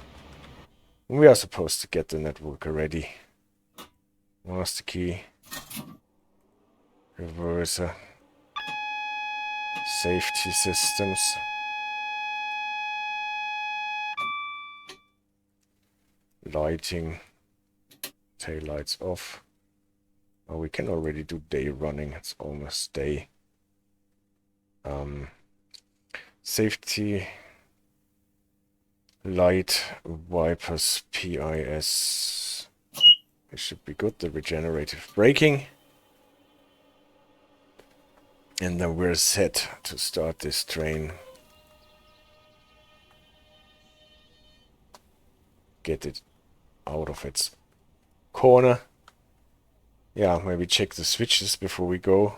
And we are supposed to get the Networker ready. Master key. Reverser. Safety systems. Lighting. Taillights off. Oh, we can already do day running. It's almost day. Safety. Light wipers PIS. It should be good, the regenerative braking. And then we're set to start this train. Get it out of its corner. Yeah, maybe check the switches before we go.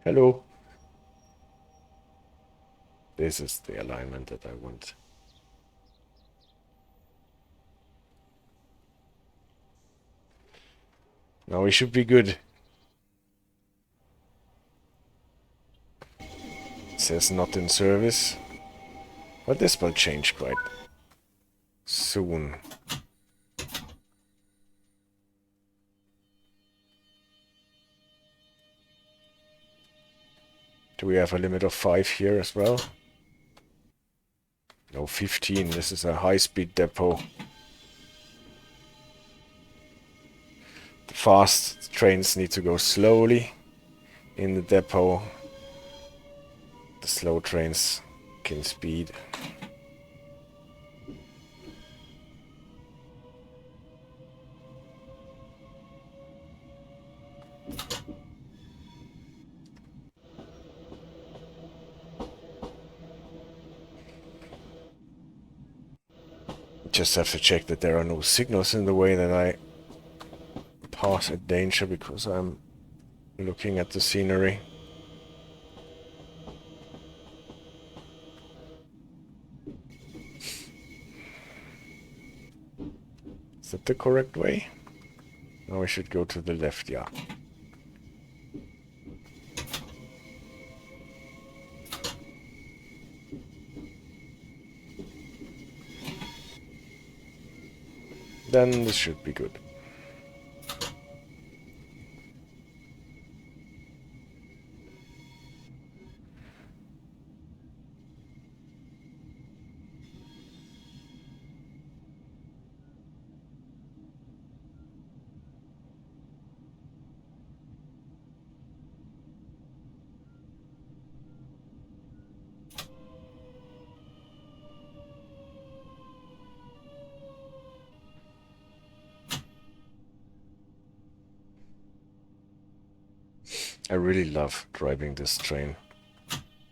Hello. This is the alignment that I want. Now we should be good. It says not in service. But this will change quite soon. Do we have a limit of 5 here as well? No, 15. This is a high-speed depot. The fast trains need to go slowly in the depot. The slow trains can speed. Just have to check that there are no signals in the way that I pass a danger, because I'm looking at the scenery. Is that the correct way? Now we should go to the left, yeah. Then this should be good. I really love driving this train.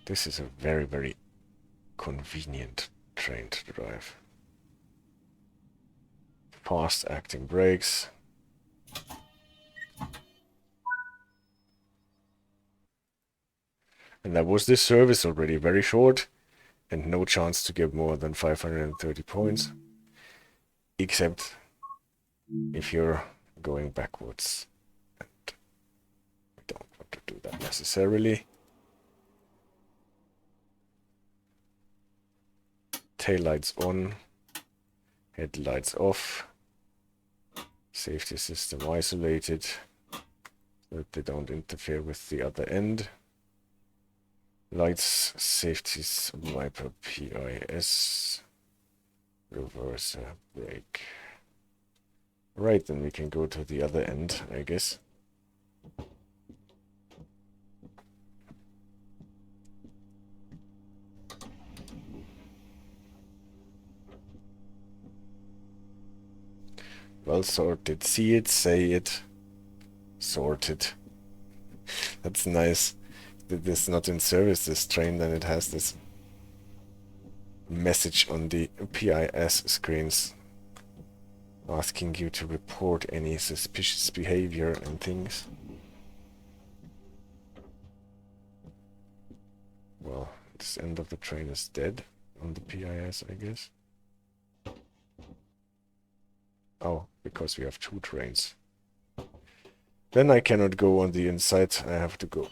This is a very, very convenient train to drive. Fast acting brakes. And that was this service already, very short, and no chance to get more than 530 points. Except if you're going backwards. And we don't want to do that necessarily. Taillights on, headlights off, safety system isolated so that they don't interfere with the other end. Lights, safety wiper PIS, reverser brake. Right, then we can go to the other end, I guess. Well sorted. See it, say it. Sorted. That's nice. This not in service, this train, then it has this message on the PIS screens asking you to report any suspicious behavior and things. Well, this end of the train is dead on the PIS, I guess. Oh, because we have 2 trains. Then I cannot go on the inside, I have to go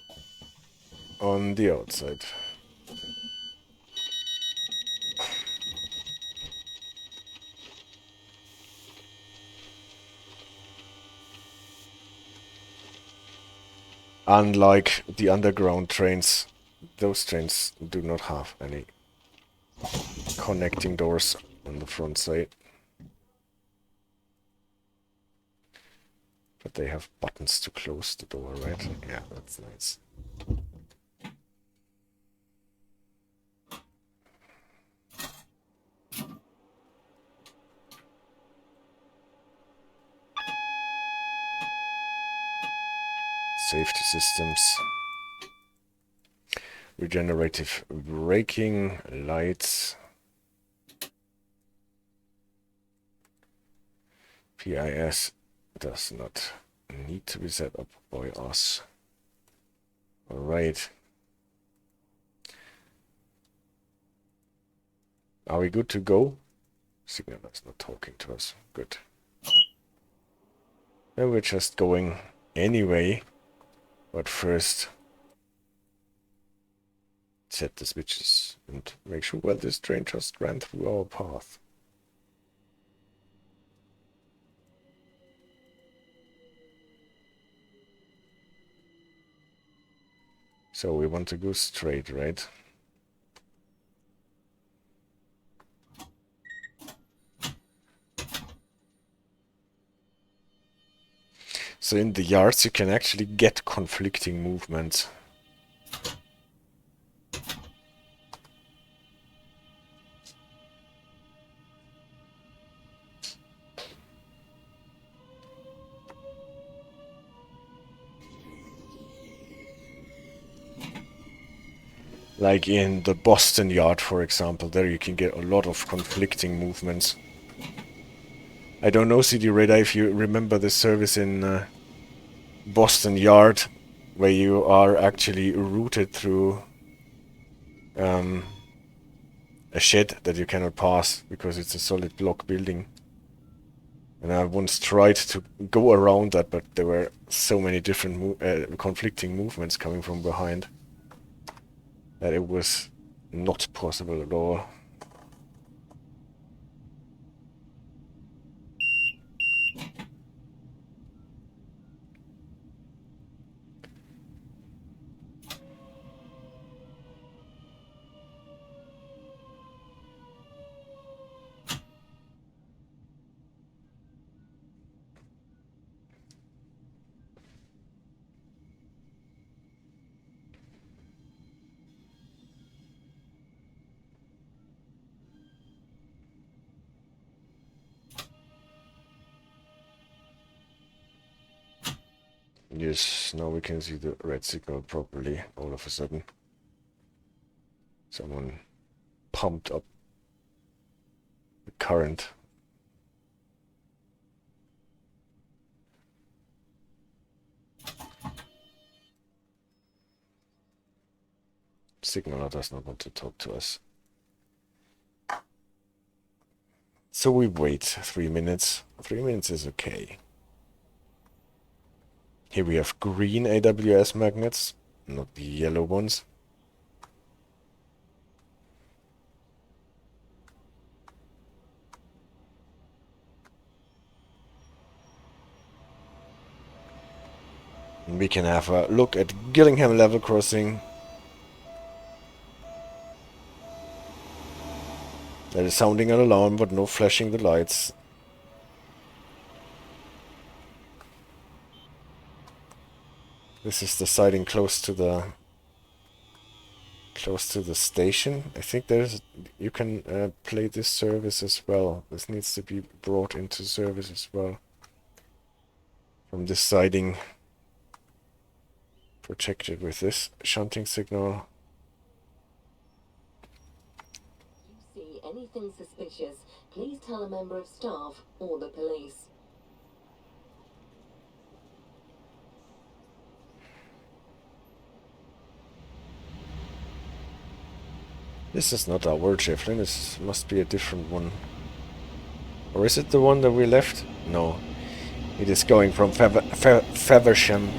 on the outside. Unlike the underground trains, those trains do not have any connecting doors on the front side. But they have buttons to close the door, right? Yeah, that's nice. Safety systems. Regenerative braking, lights. PIS does not need to be set up by us. Alright. Are we good to go? Signal is not talking to us. Good. Then we're just going anyway. But first, set the switches and make sure well this train just ran through our path. So we want to go straight, right? So in the yards you can actually get conflicting movements. Like in the Boston yard, for example, there you can get a lot of conflicting movements. I don't know, CD Radar, if you remember the service in Boston yard, where you are actually routed through a shed that you cannot pass because it's a solid block building. And I once tried to go around that, but there were so many different conflicting movements coming from behind that it was not possible at all. Yes, now we can see the red signal properly all of a sudden. Someone pumped up the current. Signaler does not want to talk to us. So we wait 3 minutes. 3 minutes is okay. Here we have green AWS magnets, not the yellow ones. And we can have a look at Gillingham level crossing. That is sounding an alarm, but no flashing the lights. This is the siding close to the station. I think you can play this service as well. This needs to be brought into service as well. From this siding, protected with this shunting signal. If you see anything suspicious, please tell a member of staff or the police. This is not our Javelin, this must be a different one. Or is it the one that we left? No. It is going from Faversham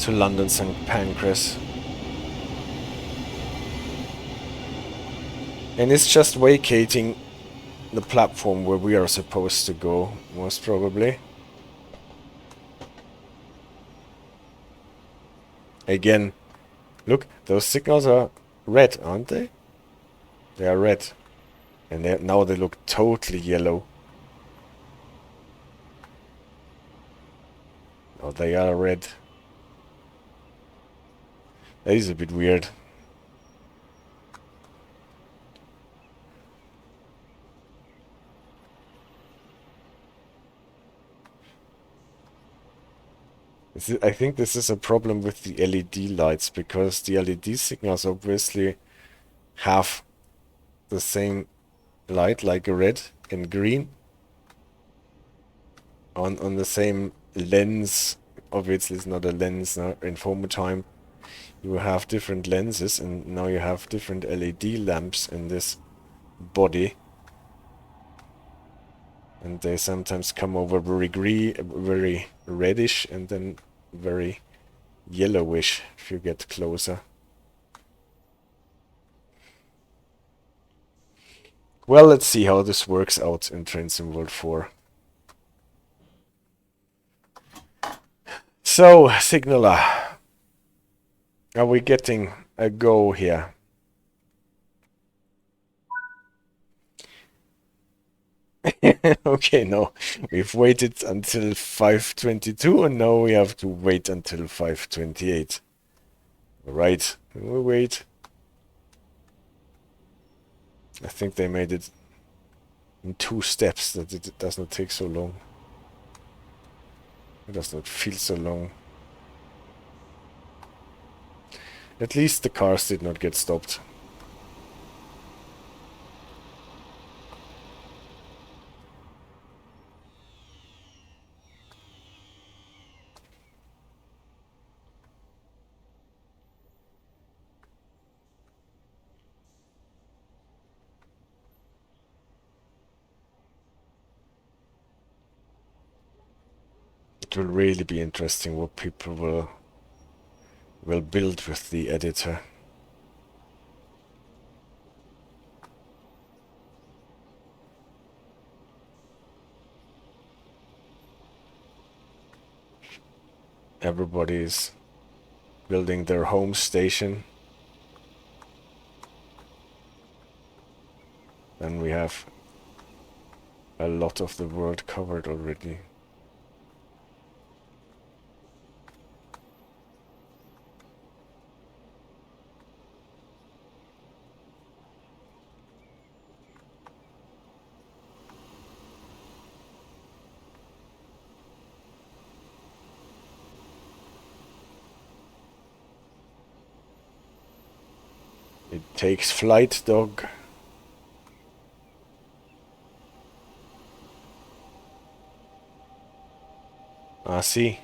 to London St. Pancras. And it's just vacating the platform where we are supposed to go, most probably. Again, Look, those signals are red, aren't they? They are red. And now they look totally yellow. Oh, they are red. That is a bit weird. I think this is a problem with the LED lights, because the LED signals obviously have the same light, like a red and green, on the same lens. Obviously it's not a lens now. In former time you have different lenses, and now you have different LED lamps in this body, and they sometimes come over very reddish, and then very yellowish if you get closer. Well, let's see how this works out in Train Sim World 4. So, Signaler, are we getting a go here? Okay, no. We've waited until 5:22, and now we have to wait until 5:28. Right, we'll wait. I think they made it in 2 steps, that it does not take so long. It does not feel so long. At least the cars did not get stopped. It will really be interesting what people will build with the editor. Everybody's building their home station. And we have a lot of the world covered already. It takes flight, dog. I see.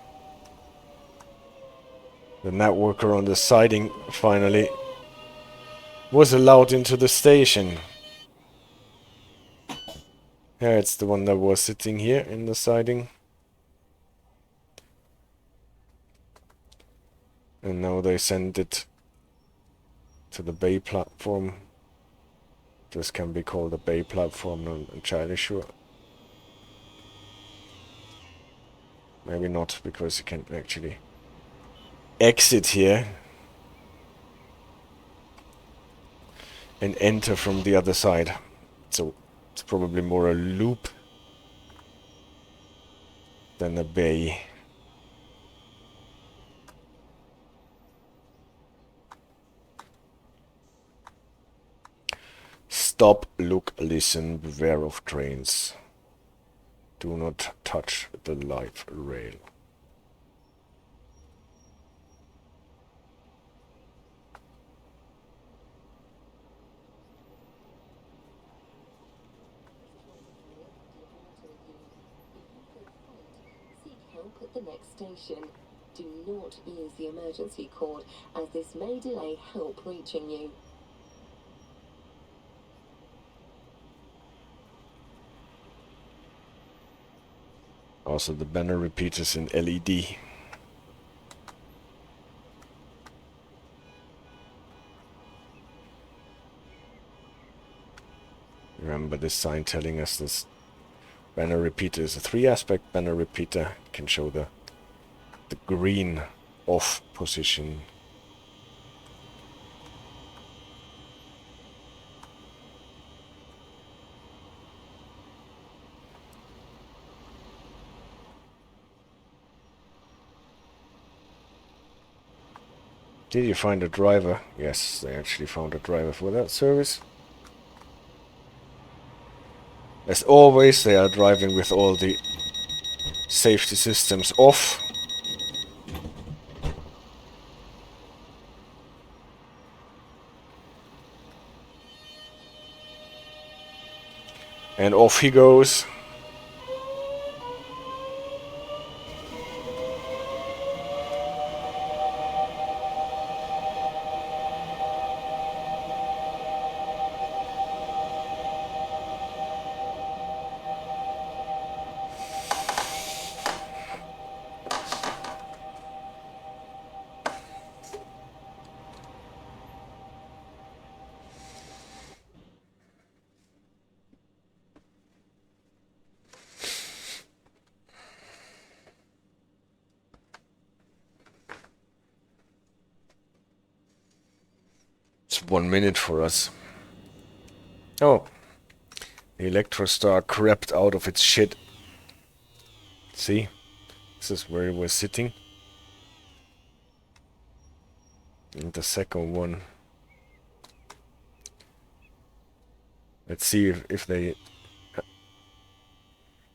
The networker on the siding finally was allowed into the station. Yeah, it's the one that was sitting here in the siding. And now they send it to the bay platform. This can be called a bay platform, I'm entirely sure. Maybe not, because you can't actually exit here and enter from the other side. So it's probably more a loop than a bay. Stop, look, listen, beware of trains. Do not touch the light rail. Seek help at the next station. Do not use the emergency cord, as this may delay help reaching you. Also, the banner repeaters in LED. Remember this sign telling us this banner repeater is a 3-aspect banner repeater. It can show the green off position. Did you find a driver? Yes, they actually found a driver for that service. As always, they are driving with all the safety systems off. And off he goes. It's 1 minute for us. Oh. The Electrostar crept out of its shit. See? This is where it was sitting. And the second one. Let's see if they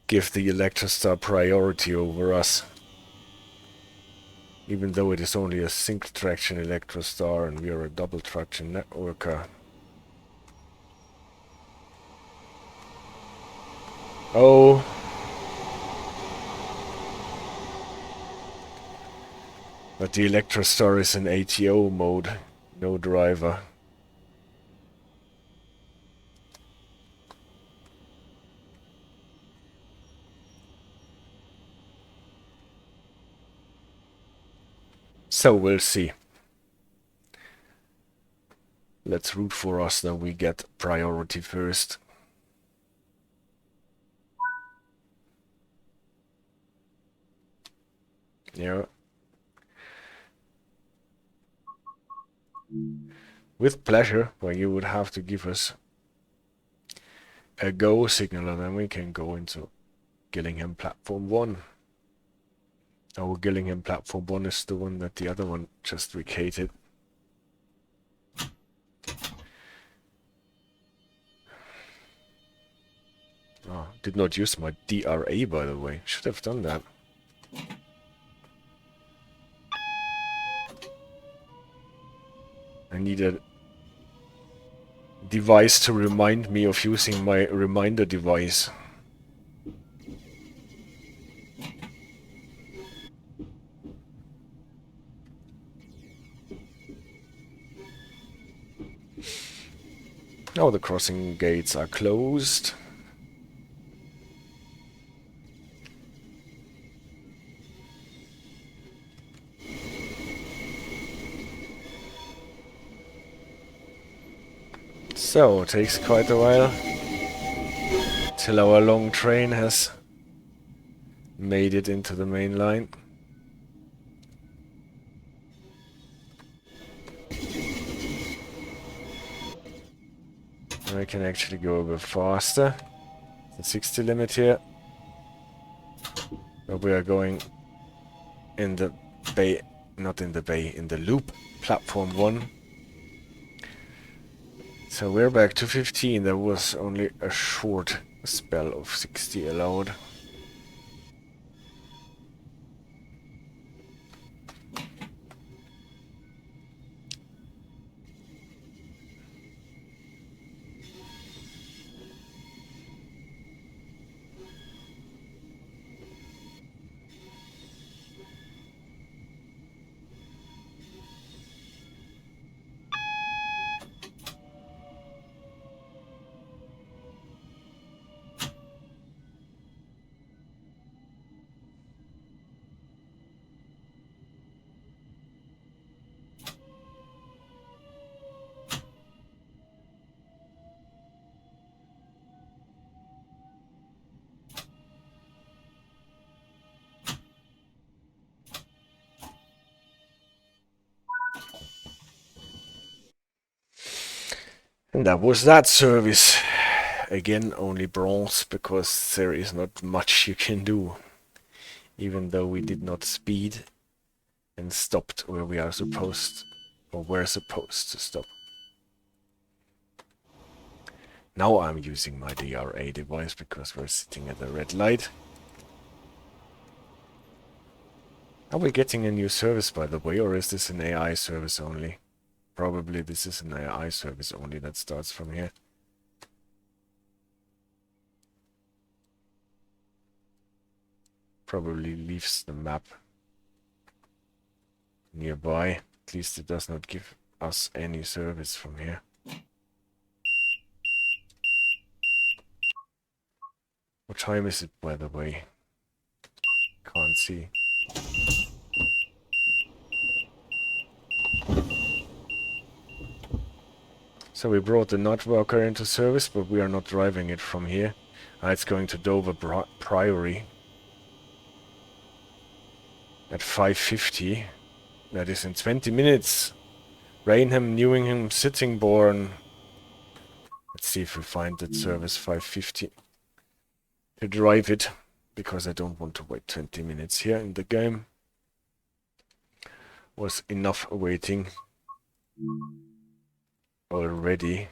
give the Electrostar priority over us. Even though it is only a single traction Electrostar and we are a double traction networker. Oh. But the Electrostar is in ATO mode. No driver. So we'll see. Let's root for us that we get priority first. Yeah. With pleasure, but you would have to give us a go signal and then we can go into Gillingham Platform 1. Our Gillingham Platform 1 is the one that the other one just vacated. Oh, did not use my DRA, by the way. Should have done that. I need a device to remind me of using my reminder device. Now the crossing gates are closed. So, it takes quite a while till our long train has made it into the main line. I can actually go a bit faster. The 60 limit here. But we are going in the bay, not in the bay, in the loop, platform 1. So we're back to 15. There was only a short spell of 60 allowed. And that was that service. Again, only bronze, because there is not much you can do. Even though we did not speed and stopped where we are supposed Or we're supposed to stop. Now I'm using my DRA device because we're sitting at a red light. Are we getting a new service, by the way, or is this an AI service only? Probably this is an AI service only that starts from here. Probably leaves the map nearby. At least it does not give us any service from here. What time is it, by the way? Can't see. So we brought the nut worker into service, but we are not driving it from here. It's going to Dover Priory at 5:50. That is in 20 minutes. Rainham, Newingham, Sittingbourne. Let's see if we find that service 5:50 to drive it, because I don't want to wait 20 minutes here in the game. Was enough waiting already.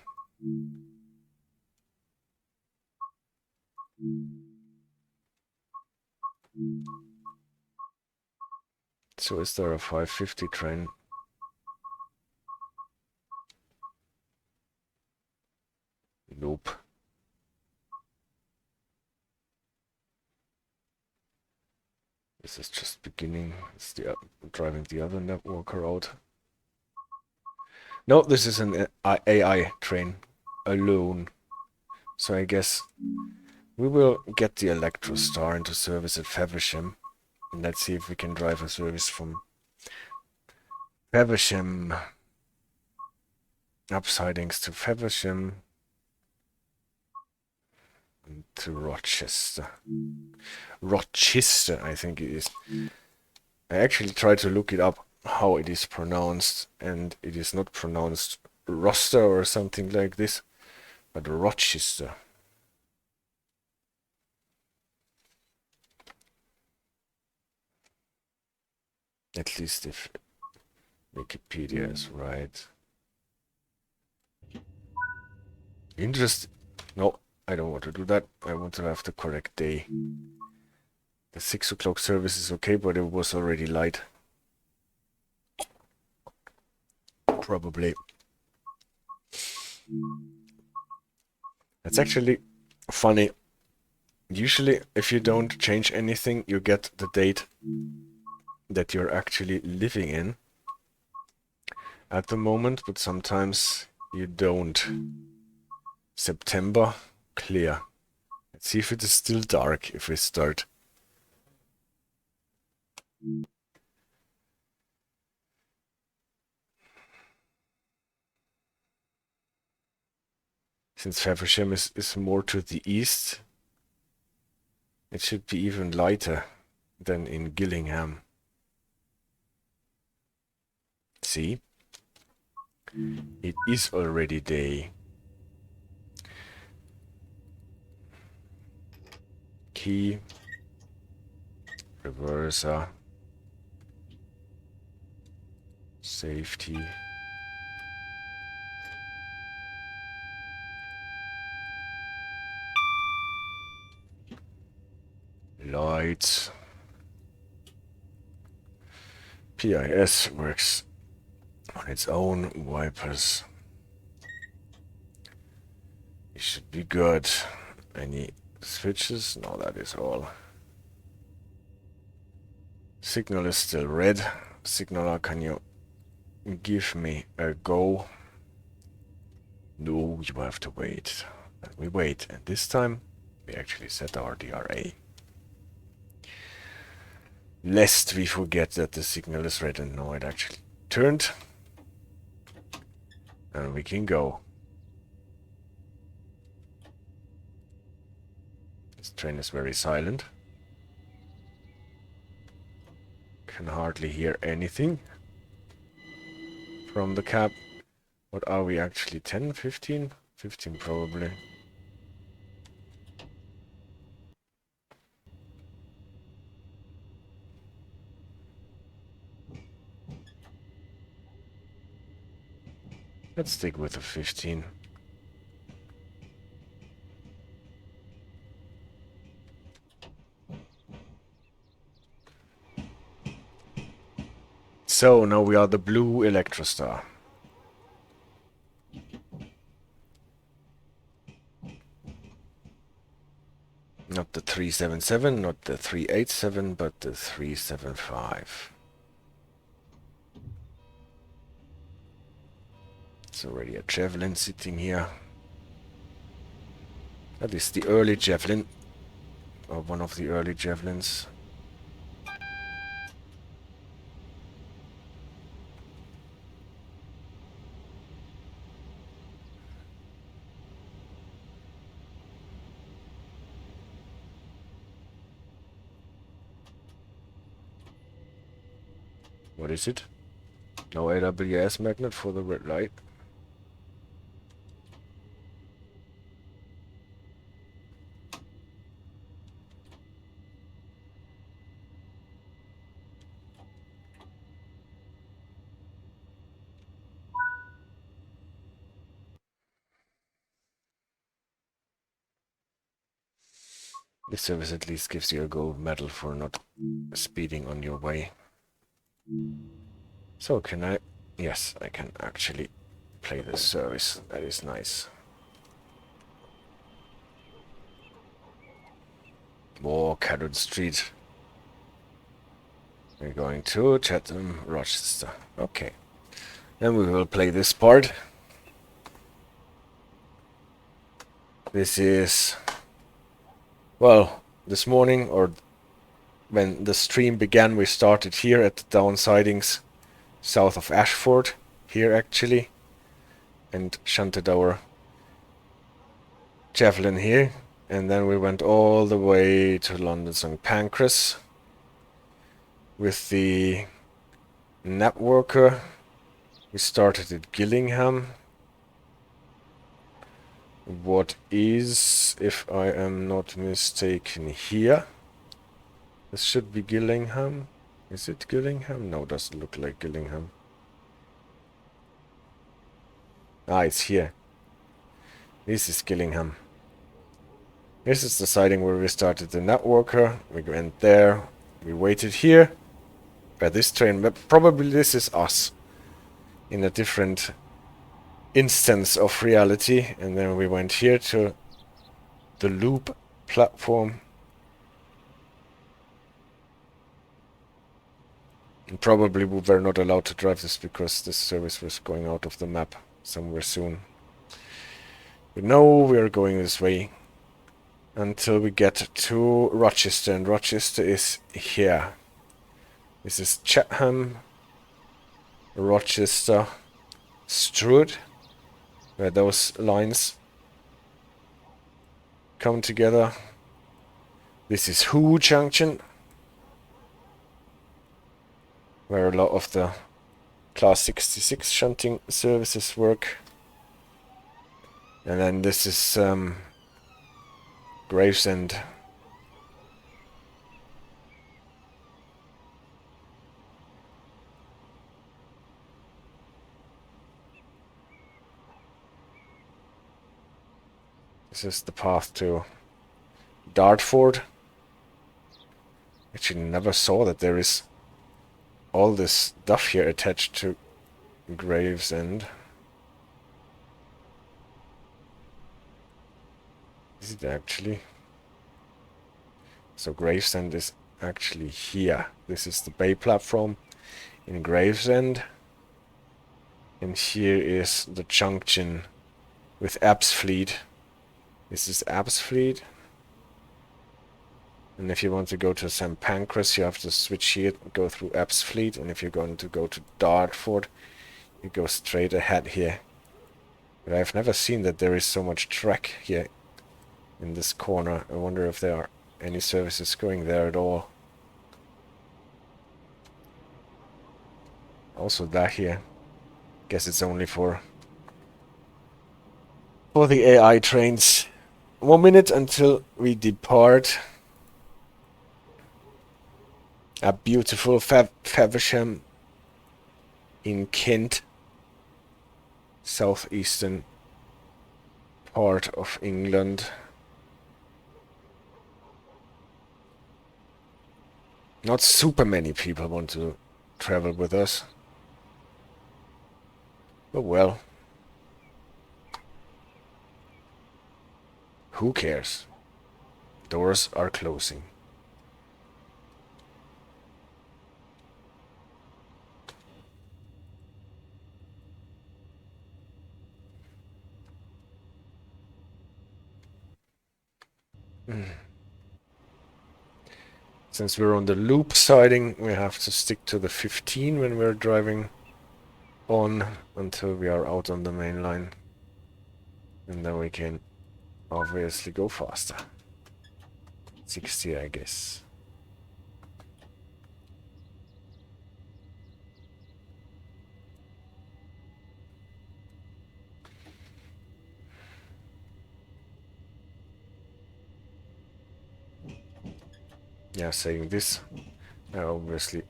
So is there a 5:50 train? Nope. This is just beginning. It's driving the other networker out. No, this is an AI train alone. So I guess we will get the Electrostar into service at Faversham. And let's see if we can drive a service from Faversham up sidings to Faversham and to Rochester. Rochester, I think it is. I actually tried to look it up how it is pronounced, and it is not pronounced Roster or something like this, but Rochester. At least if Wikipedia is right. No, I don't want to do that. I want to have the correct day. The 6 o'clock service is okay, but it was already light. Probably. That's actually funny. Usually, if you don't change anything, you get the date that you're actually living in at the moment, but sometimes you don't. September, clear. Let's see if it is still dark if we start. Since Faversham is more to the east, it should be even lighter than in Gillingham. See? It is already day. Key. Reverser. Safety. Lights. PIS works on its own. Wipers. It should be good. Any switches? No, that is all. Signal is still red. Signaler, can you give me a go? No, you have to wait. And we wait, and this time we actually set our DRA. Lest we forget that the signal is red, and no, it actually turned. And we can go. This train is very silent. Can hardly hear anything from the cab. What are we actually? 10, 15? 15 probably. Let's stick with the 15. So now we are the blue Electrostar. Not the 377, not the 387, but the 375. It's already a Javelin sitting here. That is the early Javelin, or one of the early Javelins. What is it? No AWS magnet for the red light. This service at least gives you a gold medal for not speeding on your way. So can I? Yes, I can actually play this service. That is nice. More Carrot Street. We're going to Chatham, Rochester. Okay. Then we will play this part. This is... Well, this morning, or when the stream began, we started here at the down sidings south of Ashford, here actually, and shunted our Javelin here, and then we went all the way to London's on Pancras with the networker. We started at Gillingham. What is, if I am not mistaken, here? This should be Gillingham. Is it Gillingham? No, doesn't look like Gillingham. Ah, it's here. This is Gillingham. This is the siding where we started the networker. We went there. We waited here. By this train, but probably this is us. In a different instance of reality. And then we went here to the loop platform. And probably we were not allowed to drive this because this service was going out of the map somewhere soon. But now we are going this way until we get to Rochester, and Rochester is here. This is Chatham, Rochester, Strood, where those lines come together. This is Who Junction, where a lot of the Class 66 shunting services work. And then this is Gravesend. This is the path to Dartford. Actually never saw that there is all this stuff here attached to Gravesend. Is it actually? So Gravesend is actually here. This is the bay platform in Gravesend. And here is the junction with Absfleet. This is Absfleet. And if you want to go to St. Pancras, you have to switch here, go through Absfleet. And if you're going to go to Dartford, you go straight ahead here. But I've never seen that there is so much track here in this corner. I wonder if there are any services going there at all. Also that here. Guess it's only for the AI trains. 1 minute until we depart. A beautiful Faversham in Kent. southeastern part of England. Not super many people want to travel with us. But well. Who cares? Doors are closing. Since we're on the loop siding, we have to stick to the 15 when we're driving on until we are out on the main line. And then we can obviously go faster. 60, I guess. Yeah, saying this, I obviously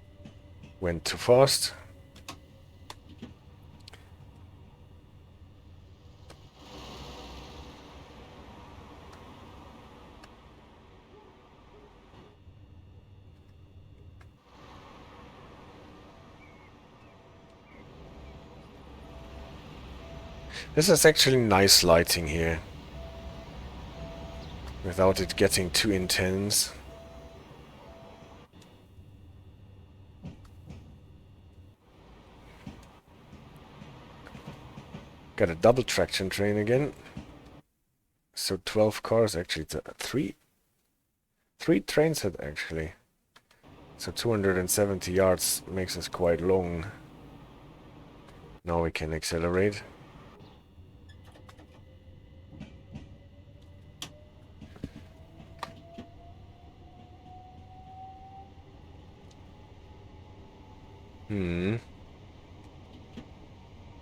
went too fast. This is actually nice lighting here, without it getting too intense. Got a double traction train again. So 12 cars, actually, three trains had actually. So 270 yards makes us quite long. Now we can accelerate.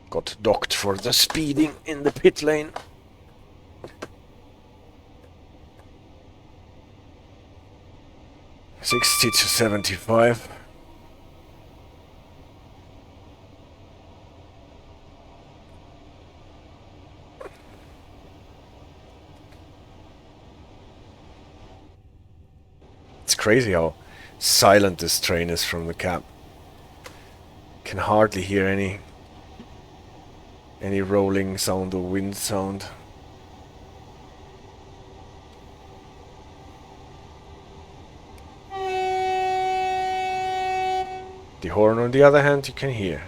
Got docked for the speeding in the pit lane. $60 to $75. It's crazy how silent this train is from the cab. Can hardly hear any rolling sound or wind sound. The horn, on the other hand, you can hear.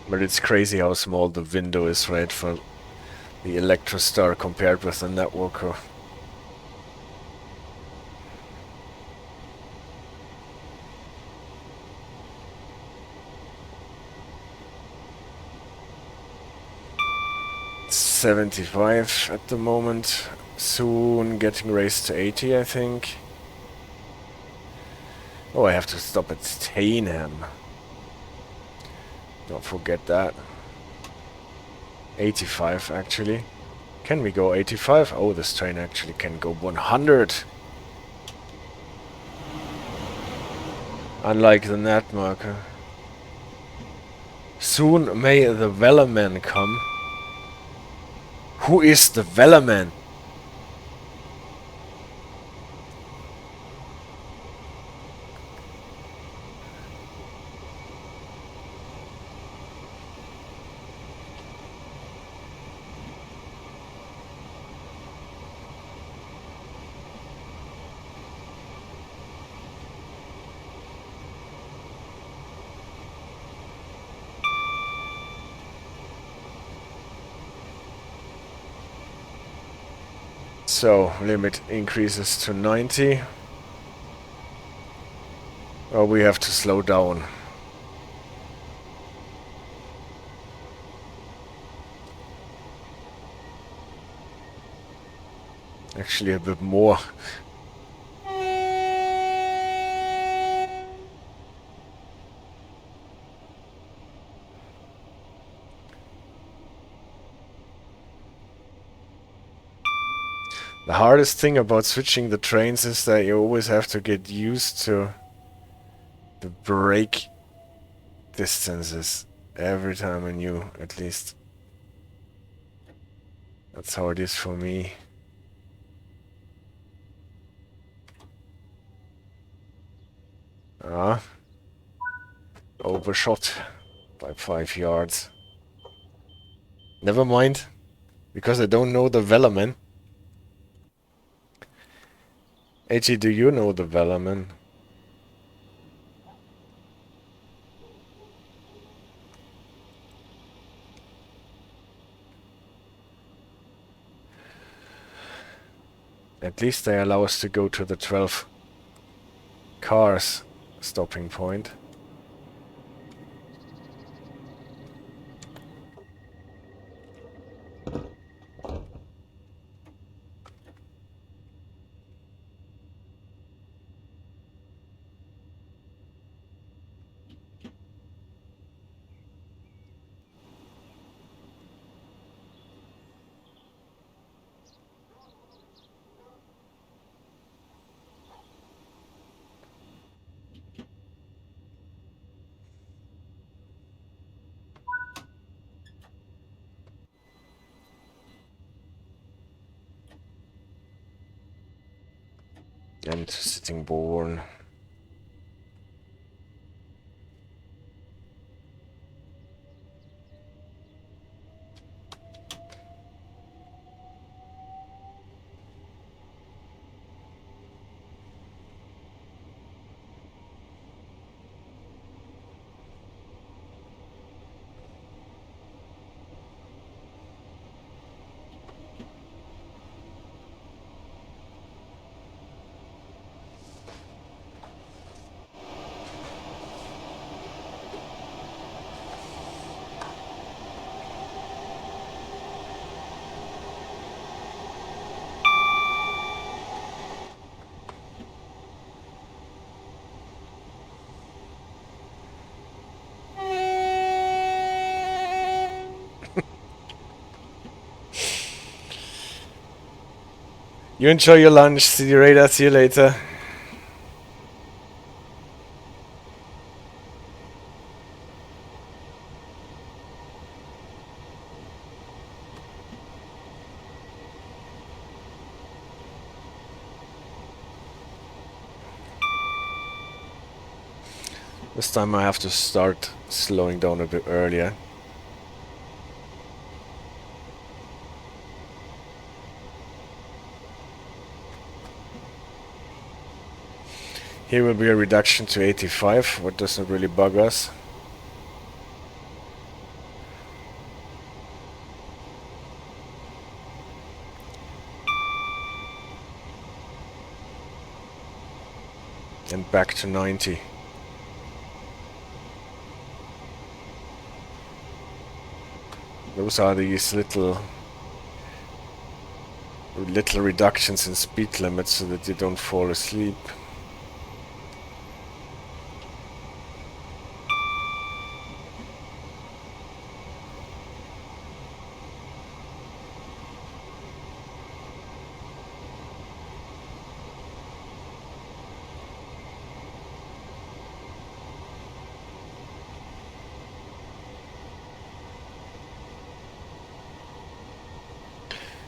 But it's crazy how small the window is, right, for the Electrostar compared with the Networker. $75 at the moment. Soon getting raised to 80, I think. Oh, I have to stop at Stainham. Don't forget that. 85 actually. Can we go 85? Oh, this train actually can go 100. Unlike the net marker. Soon may the Vellerman come. Who is the Vellerman? So, limit increases to 90. Or we have to slow down. Actually a bit more. The hardest thing about switching the trains is that you always have to get used to the brake distances every time anew, at least. That's how it is for me. Ah, overshot by 5 yards. Never mind, because I don't know the Velleman. AJ, do you know the Velleman? At least they allow us to go to the 12 cars stopping point. And Sittingbourne. You enjoy your lunch. See you later. See you later. This time I have to start slowing down a bit earlier. Here will be a reduction to 85, what doesn't really bug us. And back to 90. Those are these little reductions in speed limits so that you don't fall asleep.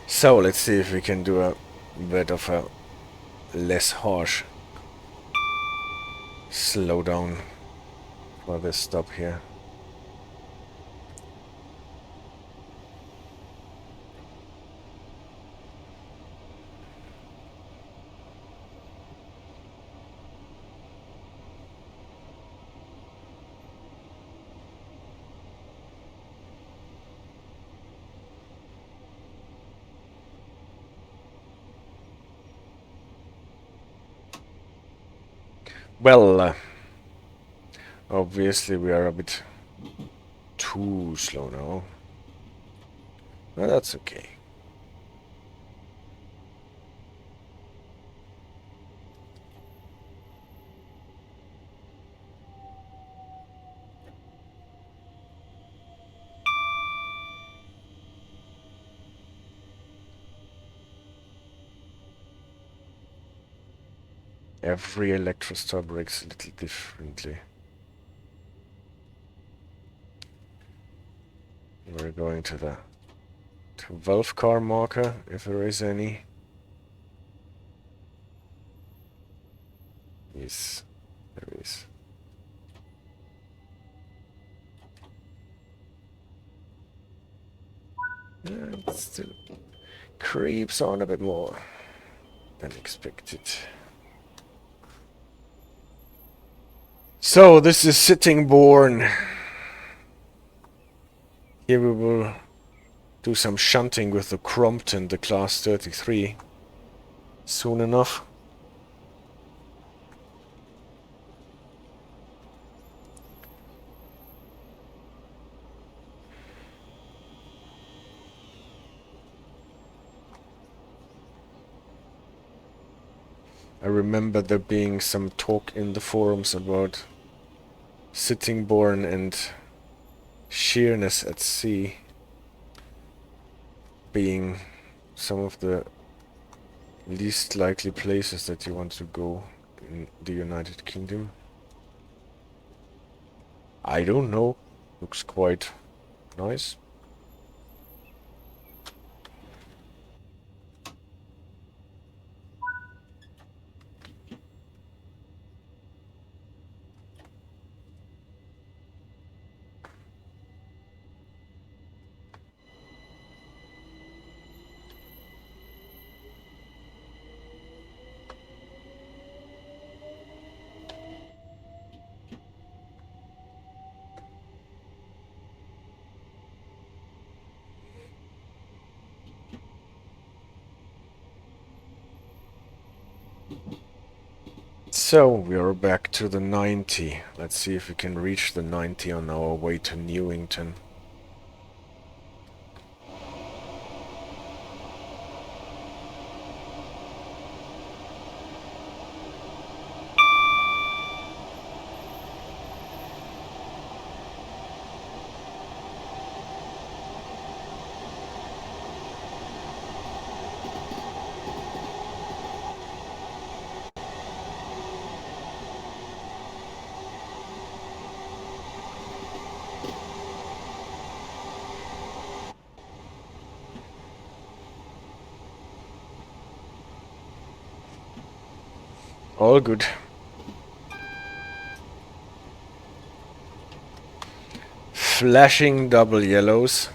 So let's see if we can do a bit of a less harsh slow down for this stop here. Well, obviously we are a bit too slow now. Well, that's okay. Every Electrostar breaks a little differently. We're going to the valve car marker, if there is any. Yes, there is. It still creeps on a bit more than expected. So this is Sittingbourne. Here we will do some shunting with the Crompton, the class 33, soon enough. I remember there being some talk in the forums about Sittingbourne and Sheerness at sea being some of the least likely places that you want to go in the United Kingdom. I don't know. Looks quite nice. So we are back to the 90. Let's see if we can reach the 90 on our way to Newington. All good. Flashing double yellows,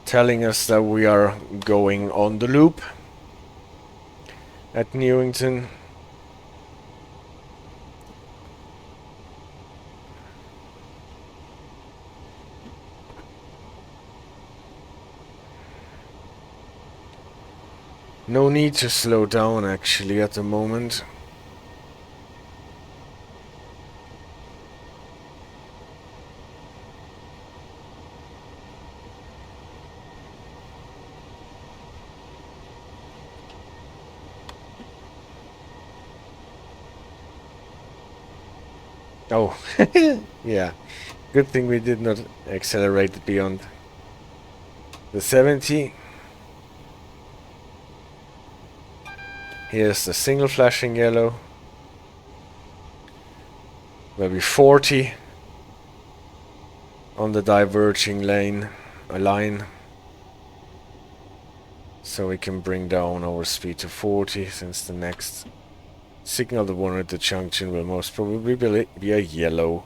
telling us that we are going on the loop at Newington. No need to slow down actually at the moment. Oh, yeah. Good thing we did not accelerate beyond the 70. Here's the single flashing yellow. Maybe 40 on the diverging line, so we can bring down our speed to 40, since the next signal, the one at the junction, will most probably be a yellow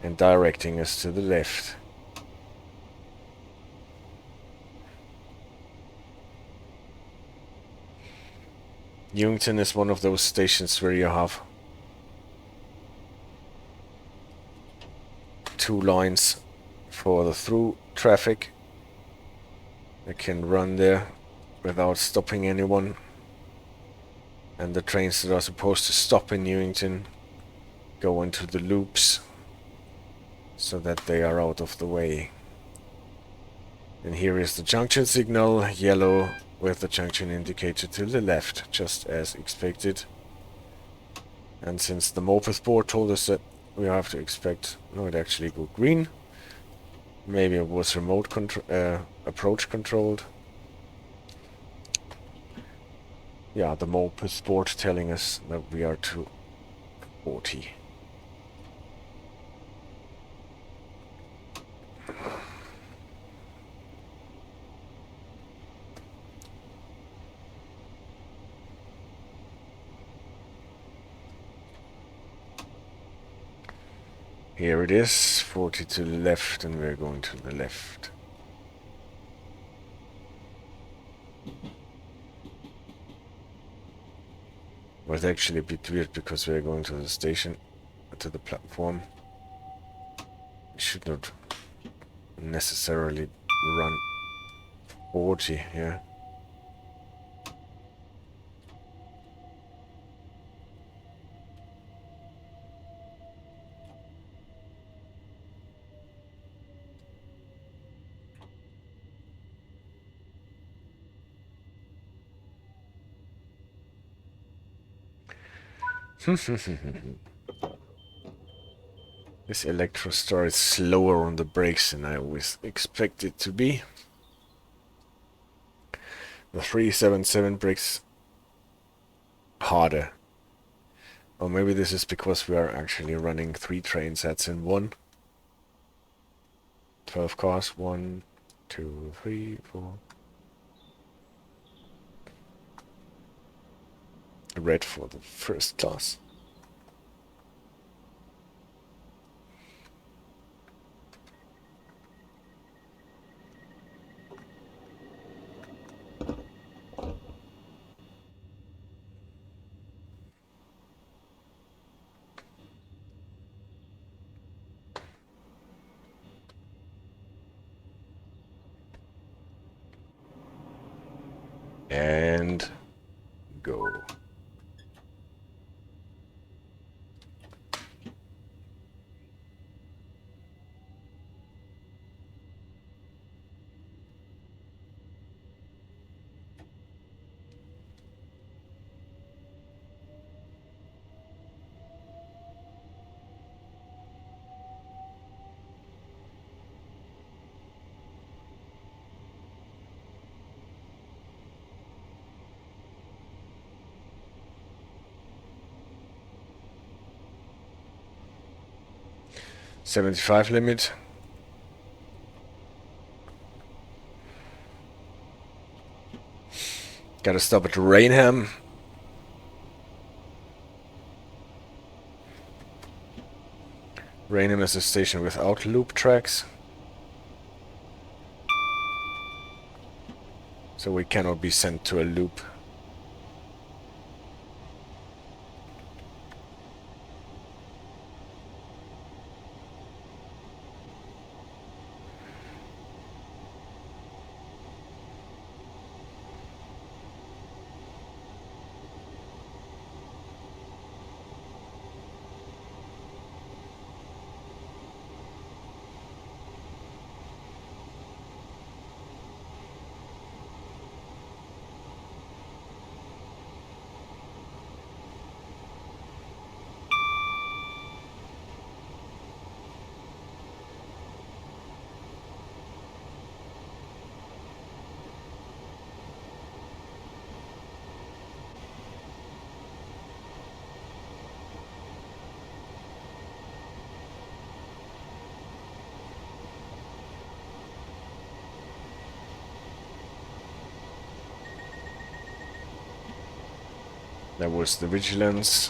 and directing us to the left. Newington is one of those stations where you have two lines for the through traffic. They can run there without stopping anyone. And the trains that are supposed to stop in Newington go into the loops so that they are out of the way. And here is the junction signal, yellow with the junction indicator to the left, just as expected. And since the moped board told us that we have to expect... No, it actually go green. Maybe it was remote approach controlled. Yeah, the moped board telling us that we are to 40. Here it is, 40 to the left, and we're going to the left. Well, it's actually a bit weird because we're going to the station, to the platform. We should not necessarily run 40 here. This Electrostar is slower on the brakes than I always expect it to be. The 377 brakes harder. Or maybe this is because we are actually running 3 train sets in one. 12 cars, 1, 2, 3, 4. Red for the first class. And go. .75 limit. Gotta stop at Rainham. Rainham is a station without loop tracks. So we cannot be sent to a loop. That was the vigilance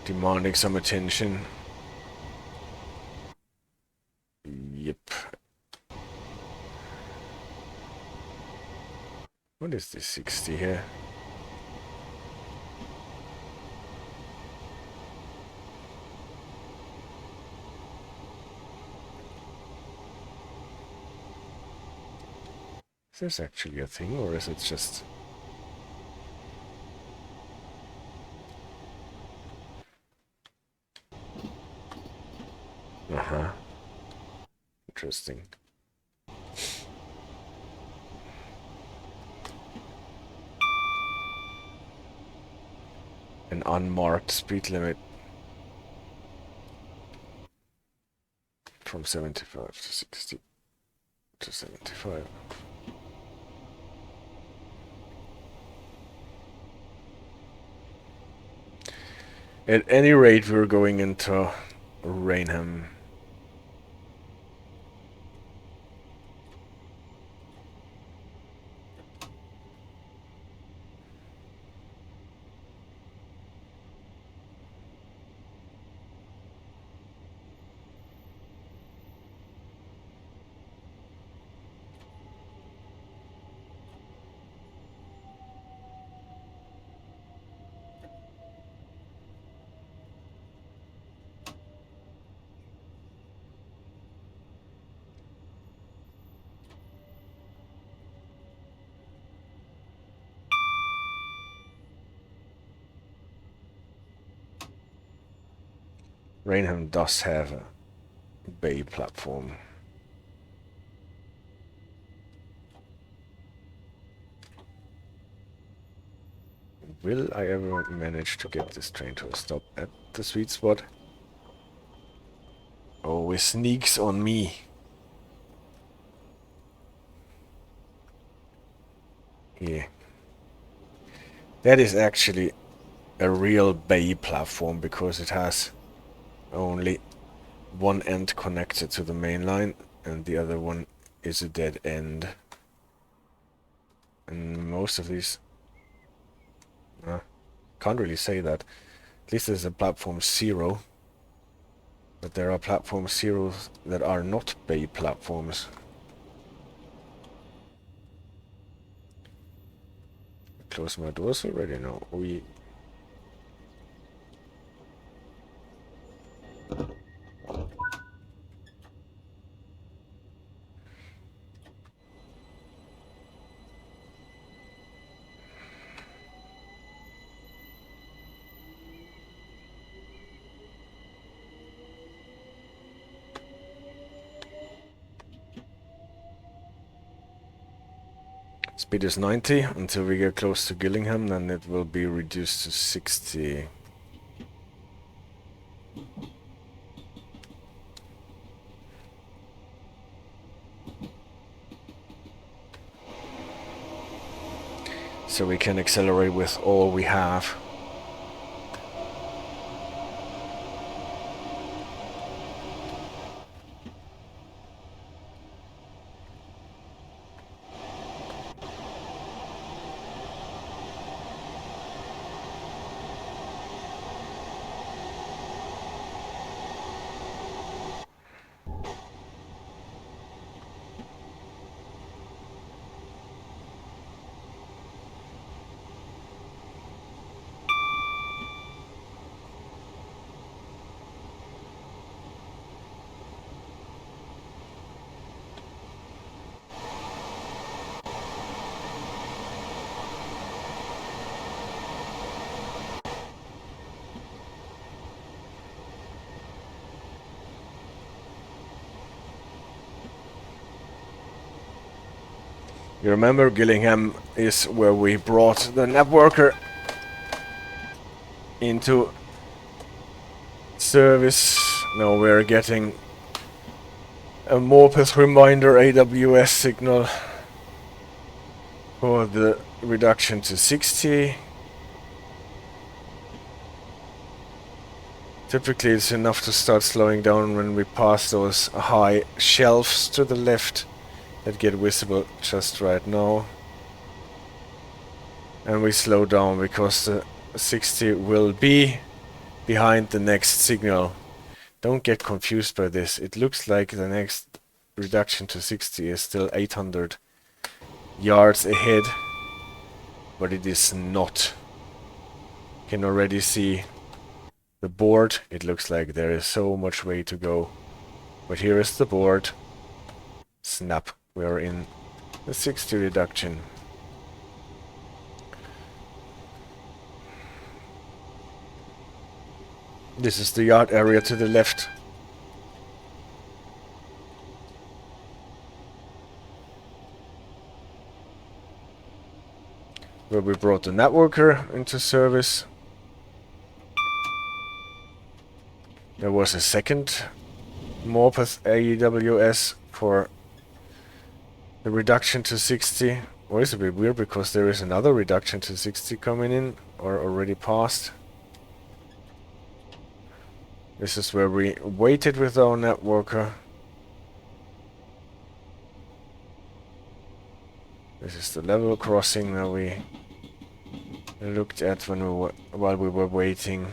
demanding some attention. Yep. What is this 60 here? Is this actually a thing, or is it just... Uh-huh. Interesting. An unmarked speed limit from 75 to 60 to 75. At any rate, we're going into Rainham. Rainham does have a bay platform. Will I ever manage to get this train to a stop at the sweet spot? Oh, it sneaks on me. Yeah. That is actually a real bay platform because it has only one end connected to the main line and the other one is a dead end. And most of these... can't really say that. At least there's a platform 0. But there are platform 0s that are not bay platforms. Close my doors already? No. We... Speed is 90 until we get close to Gillingham, then it will be reduced to 60. So we can accelerate with all we have. You remember Gillingham is where we brought the nav worker into service. Now we're getting a Morpeth reminder AWS signal for the reduction to 60. Typically it's enough to start slowing down when we pass those high shelves to the left that get visible just right now. And we slow down because the 60 will be behind the next signal. Don't get confused by this. It looks like the next reduction to 60 is still 800 yards ahead, but it is not. You can already see the board. It looks like there is so much way to go. But here is the board. Snap. We are in the 60 reduction. This is the yard area to the left. where we brought the networker into service. There was a second Morpeth AEWS for the reduction to 60. Or it's a bit weird because there is another reduction to 60 coming in, or already passed. This is where we waited with our networker. This is the level crossing that we looked at while we were waiting.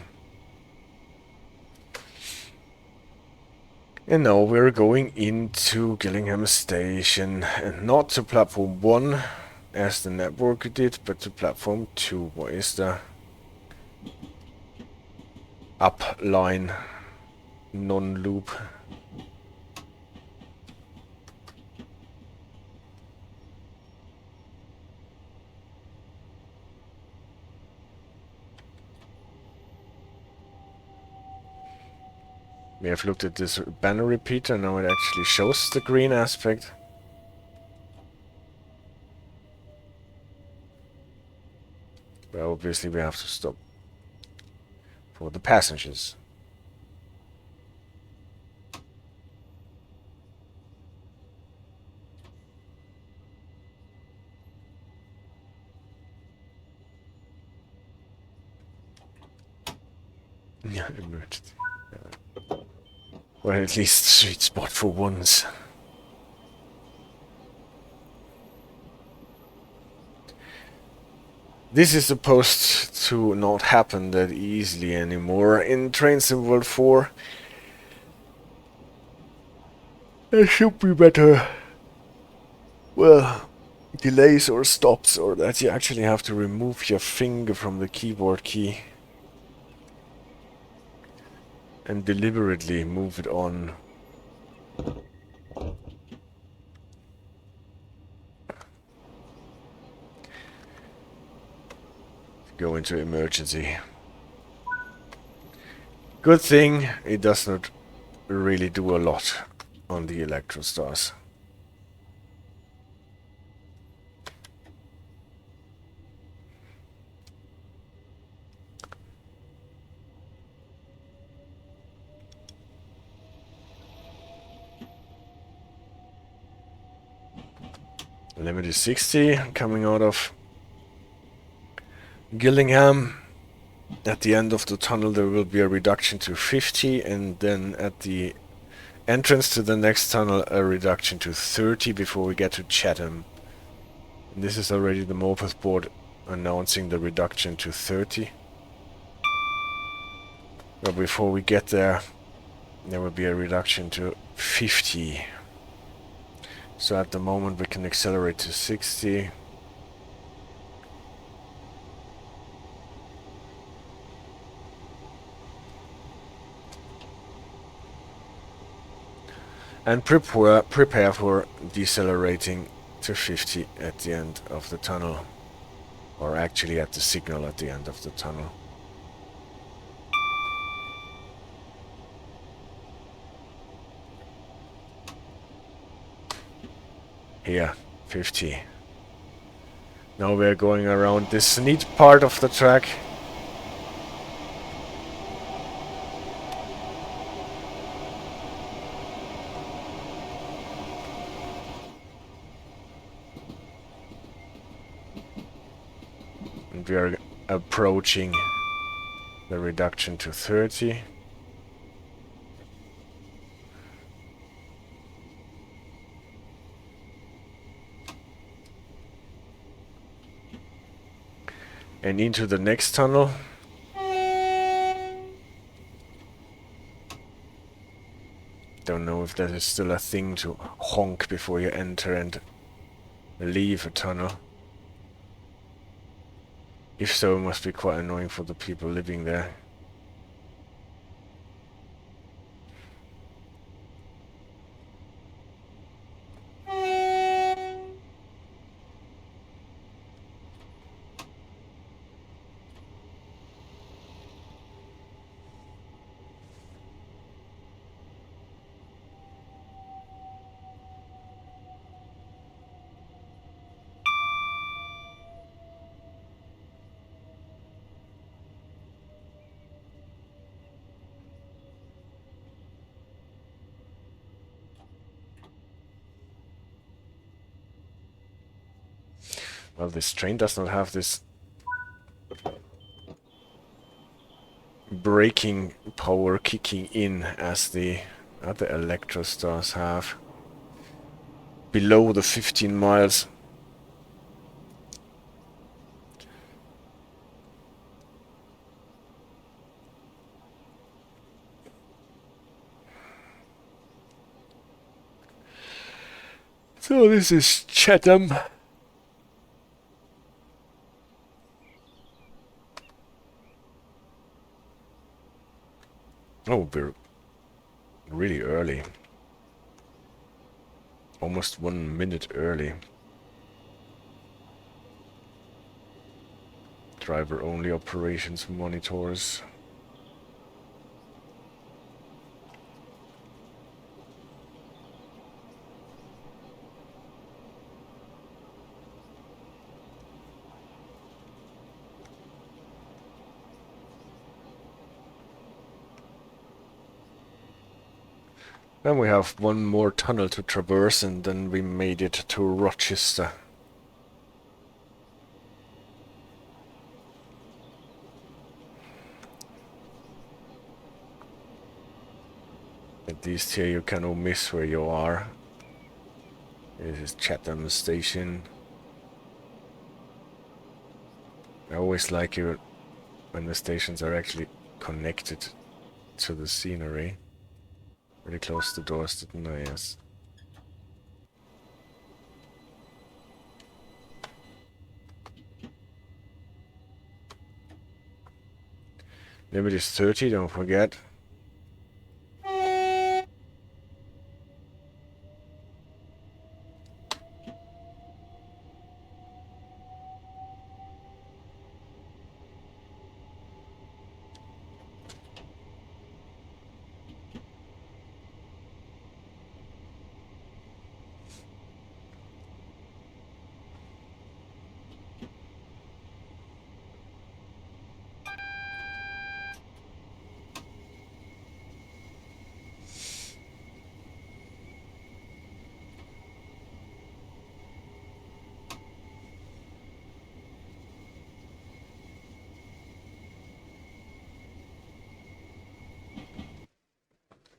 And now we're going into Gillingham Station, and not to platform 1 as the networker did, but to platform 2. What is the up line non-loop? We have looked at this banner repeater, now it actually shows the green aspect. But obviously we have to stop for the passengers. Yeah, emergency. Well, at least sweet spot for once. This is supposed to not happen that easily anymore in Trains in World 4. There should be better, well, delays or stops, or that you actually have to remove your finger from the keyboard key and deliberately move it on. Go into emergency. Good thing it does not really do a lot on the Electrostars. Limit is 60, coming out of Gillingham. At the end of the tunnel there will be a reduction to 50, and then at the entrance to the next tunnel a reduction to 30 before we get to Chatham. And this is already the Morpeth board announcing the reduction to 30. But before we get there, there will be a reduction to 50. So at the moment we can accelerate to 60. And prepare for decelerating to 50 at the end of the tunnel. Or actually at the signal at the end of the tunnel. Here, 50. Now we're going around this neat part of the track. And we are approaching the reduction to 30. And into the next tunnel. Don't know if that is still a thing to honk before you enter and leave a tunnel. If so, it must be quite annoying for the people living there. Well, this train does not have this braking power kicking in as the other Electrostars have. Below the 15 miles. So this is Chatham. Oh, we're really early. Almost 1 minute early. Driver only operations monitors. Then we have one more tunnel to traverse and then we made it to Rochester. At least here you cannot miss where you are. This is Chatham Station. I always like it when the stations are actually connected to the scenery. Really close the doors, didn't I? Yes. Limit is 30, don't forget.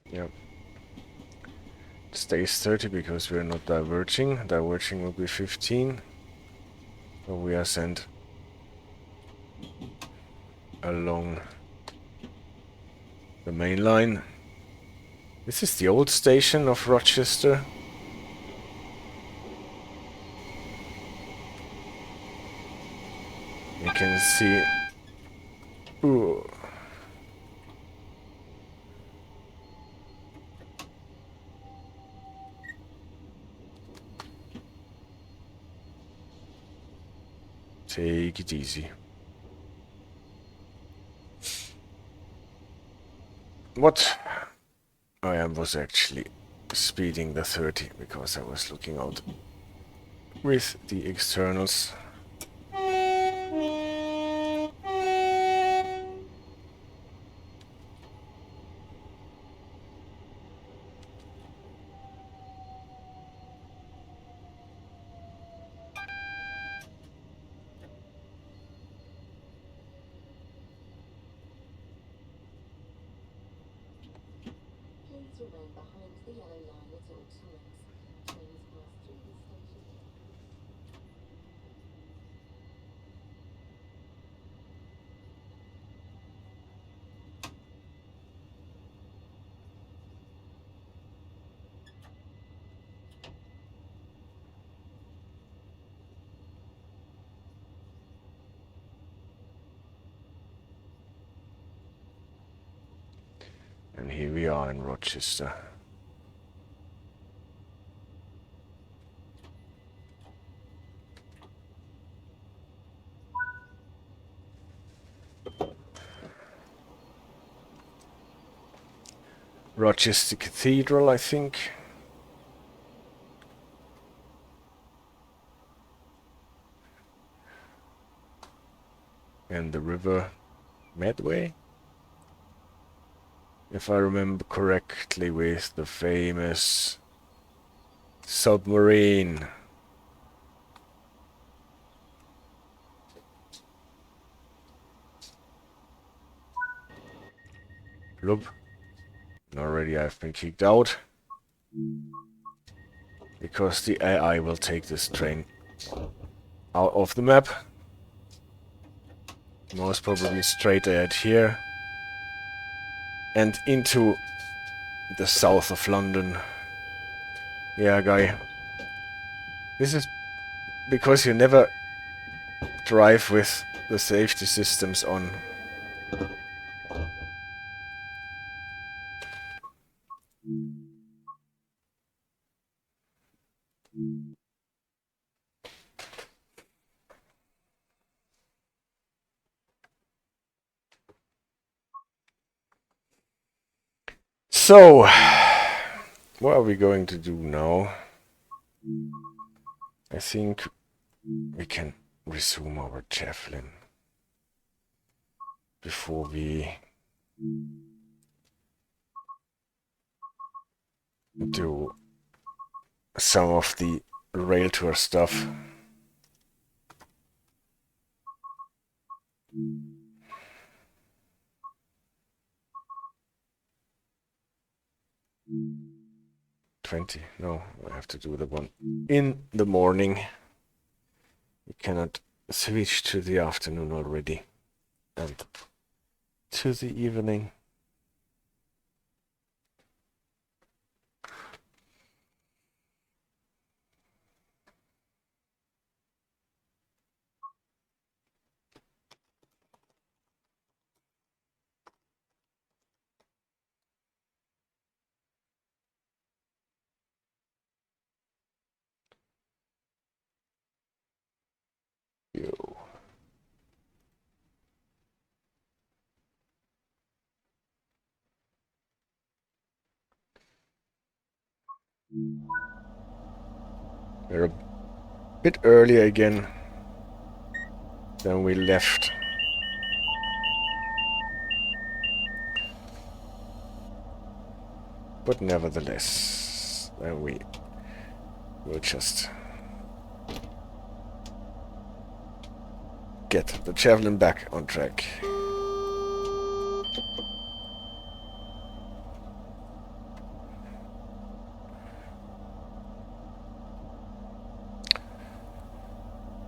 Yep. Stays 30 because we're not diverging. Diverging will be 15. So we are sent along the main line. This is the old station of Rochester. You can see... Ooh. Take it easy. What? I was actually speeding the 30 because I was looking out with the externals. Please remain behind the yellow line at all times. Trains pass through this station. And here we are in Rochester. Rochester Cathedral, I think. And the river Medway, if I remember correctly, with the famous submarine. Look. Already I've been kicked out. Because the AI will take this train out of the map. Most probably straight ahead here. And into the south of London. Yeah, guy. This is because you never drive with the safety systems on. So, what are we going to do now? I think we can resume our Javelin before we do some of the rail tour stuff. No, I have to do the one in the morning. We cannot switch to the afternoon already. And to the evening. Yo. We're a bit early again than we left. But nevertheless, then we will just get the Javelin back on track.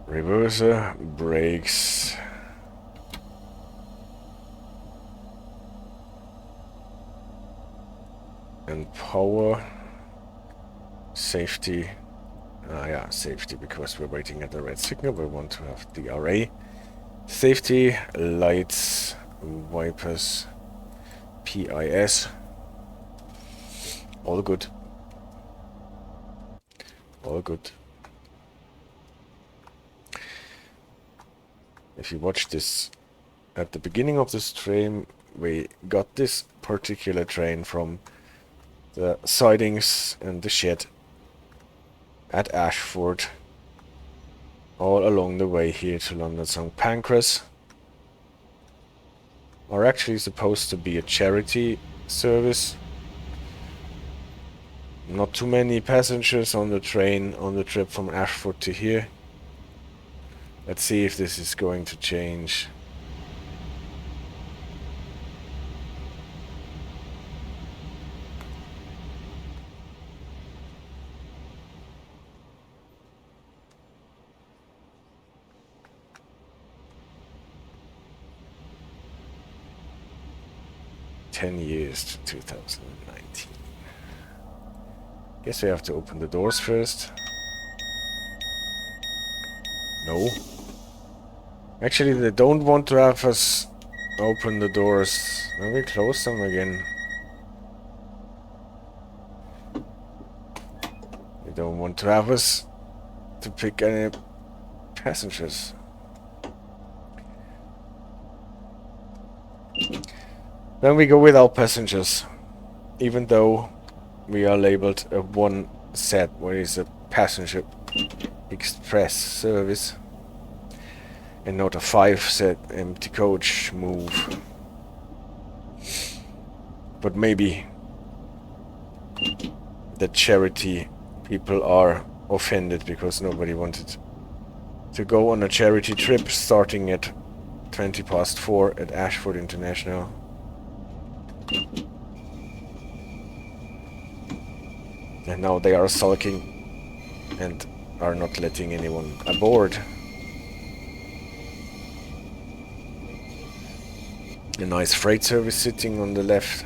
Reverser, brakes. And power. Safety. Yeah, safety, because we're waiting at the red signal. We want to have the RA. Safety, lights, wipers, PIS. All good. All good. If you watch this at the beginning of the stream, we got this particular train from the sidings and the shed at Ashford all along the way here to London. Some Pancras are actually supposed to be a charity service. Not too many passengers on the train on the trip from Ashford to here. Let's see if this is going to change. Years to 2019. Guess we have to open the doors first. No. Actually, they don't want to have us open the doors. Then we close them again. They don't want to have us to pick any passengers. Then we go without passengers, even though we are labeled a one set, where is a passenger express service, and not a 5 set empty coach move. But maybe the charity people are offended because nobody wanted to go on a charity trip starting at 4:20 at Ashford International. And now they are sulking and are not letting anyone aboard. A nice freight service sitting on the left.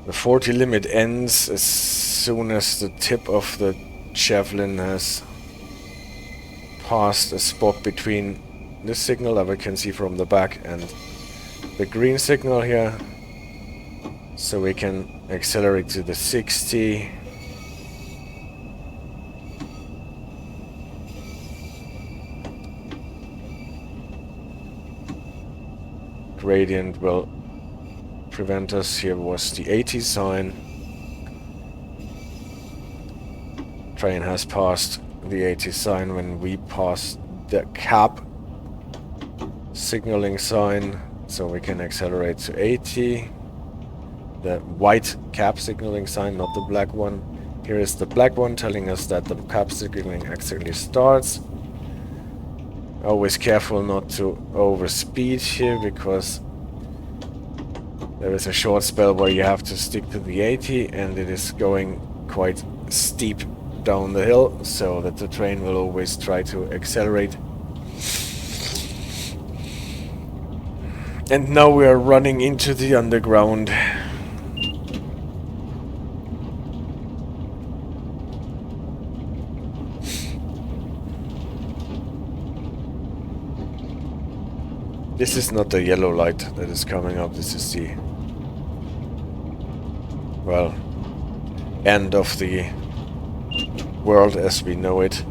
The 40 limit ends as soon as the tip of the Javelin has passed a spot between this signal that we can see from the back and the green signal here. So we can accelerate to the 60. Gradient will prevent us. Here was the 80 sign. Train has passed the 80 sign when we passed the cap signaling sign, so we can accelerate to 80. The white cap signaling sign, not the black one. Here is the black one telling us that the cap signaling actually starts. Always careful not to overspeed here, because there is a short spell where you have to stick to the 80 and it is going quite steep down the hill, so that the train will always try to accelerate. And now we are running into the underground. This is not the yellow light that is coming up, this is the, well, end of the world as we know it.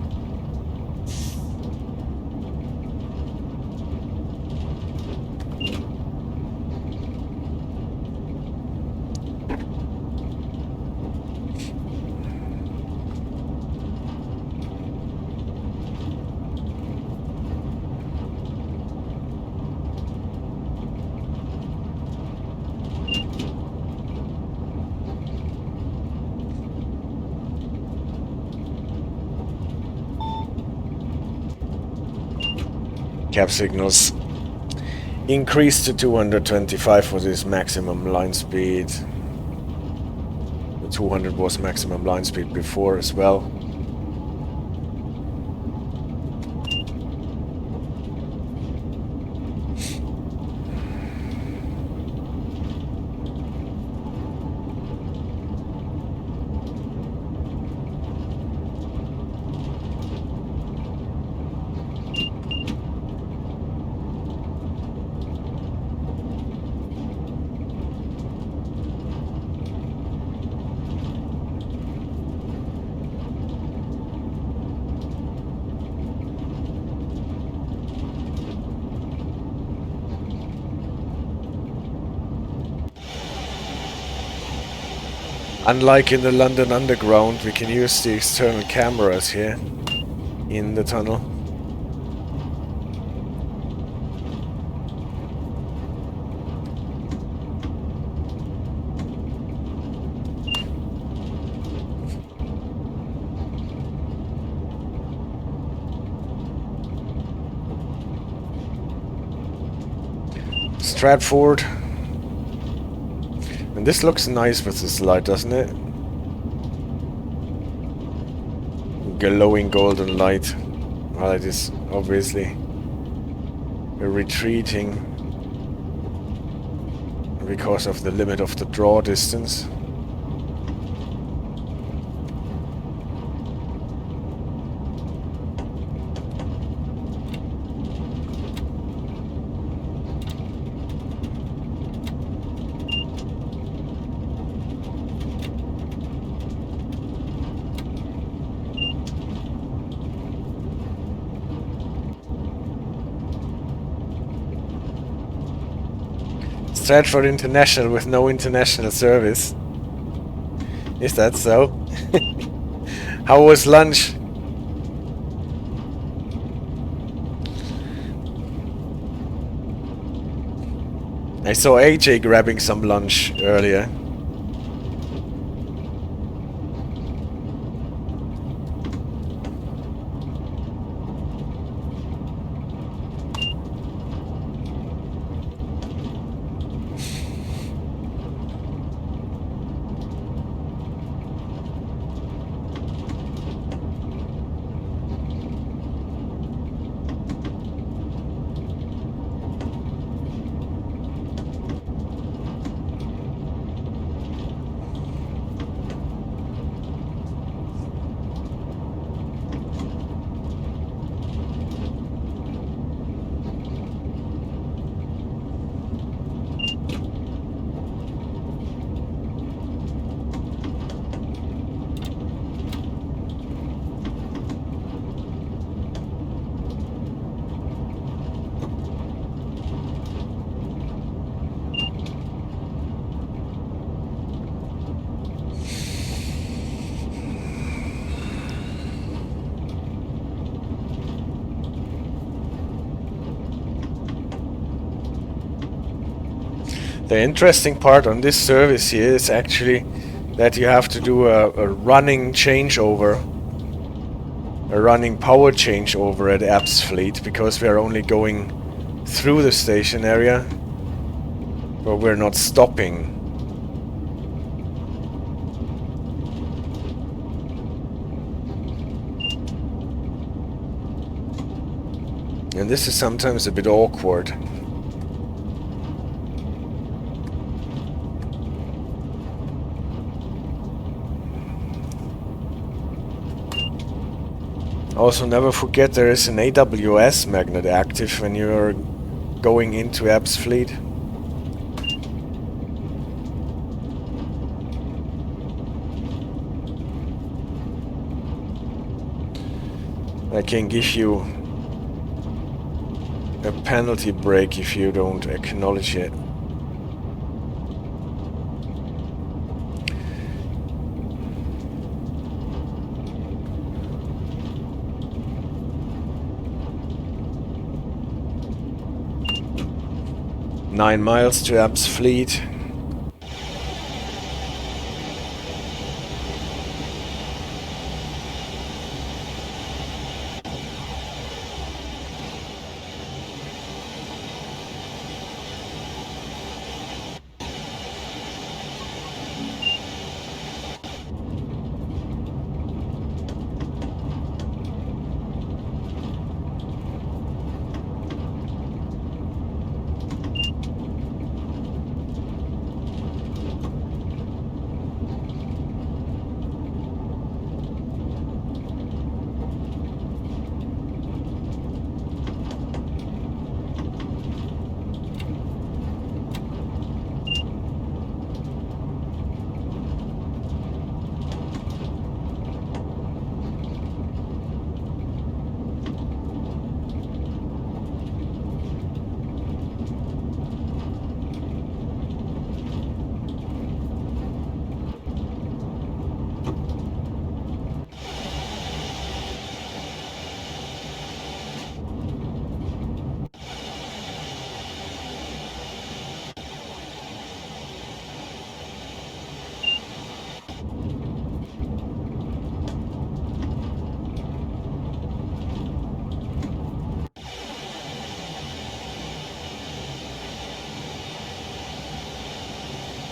Cap signals increased to 225 for this maximum line speed. The 200 was maximum line speed before as well. Unlike in the London Underground, we can use the external cameras here in the tunnel. Stratford. And this looks nice with this light, doesn't it? Glowing golden light. Well, it is obviously retreating because of the limit of the draw distance. Stratford International with no international service. Is that so? How was lunch? I saw AJ grabbing some lunch earlier. The interesting part on this service here is actually that you have to do a running changeover, a running power changeover at Ebbsfleet, because we are only going through the station area, but we're not stopping. And this is sometimes a bit awkward. Also, never forget there is an AWS magnet active when you're going into Ebbsfleet. I can give you a penalty break if you don't acknowledge it. Nine miles to Ebbsfleet.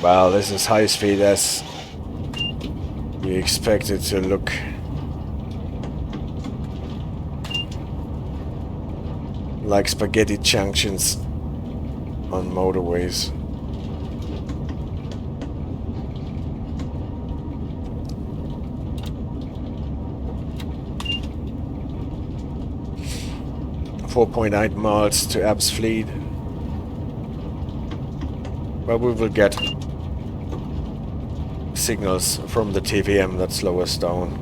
Well, this is high speed as you expect it to look. Like spaghetti junctions on motorways. .8 miles to Ebbsfleet. But we will get signals from the TVM that slow us down.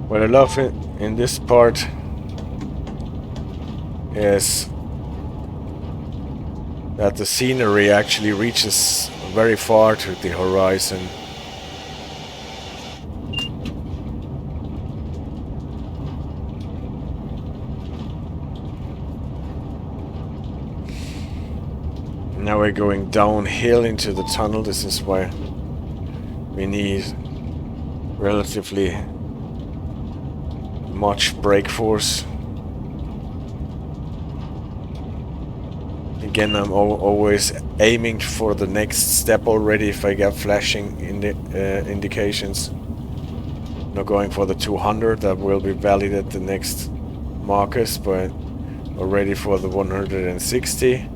What I love in this part is that the scenery actually reaches very far to the horizon. Now we're going downhill into the tunnel. This is why we need relatively much brake force. Again, I'm always aiming for the next step already if I get flashing indications. Not going for the 200, that will be valid at the next markers, but already for the 160.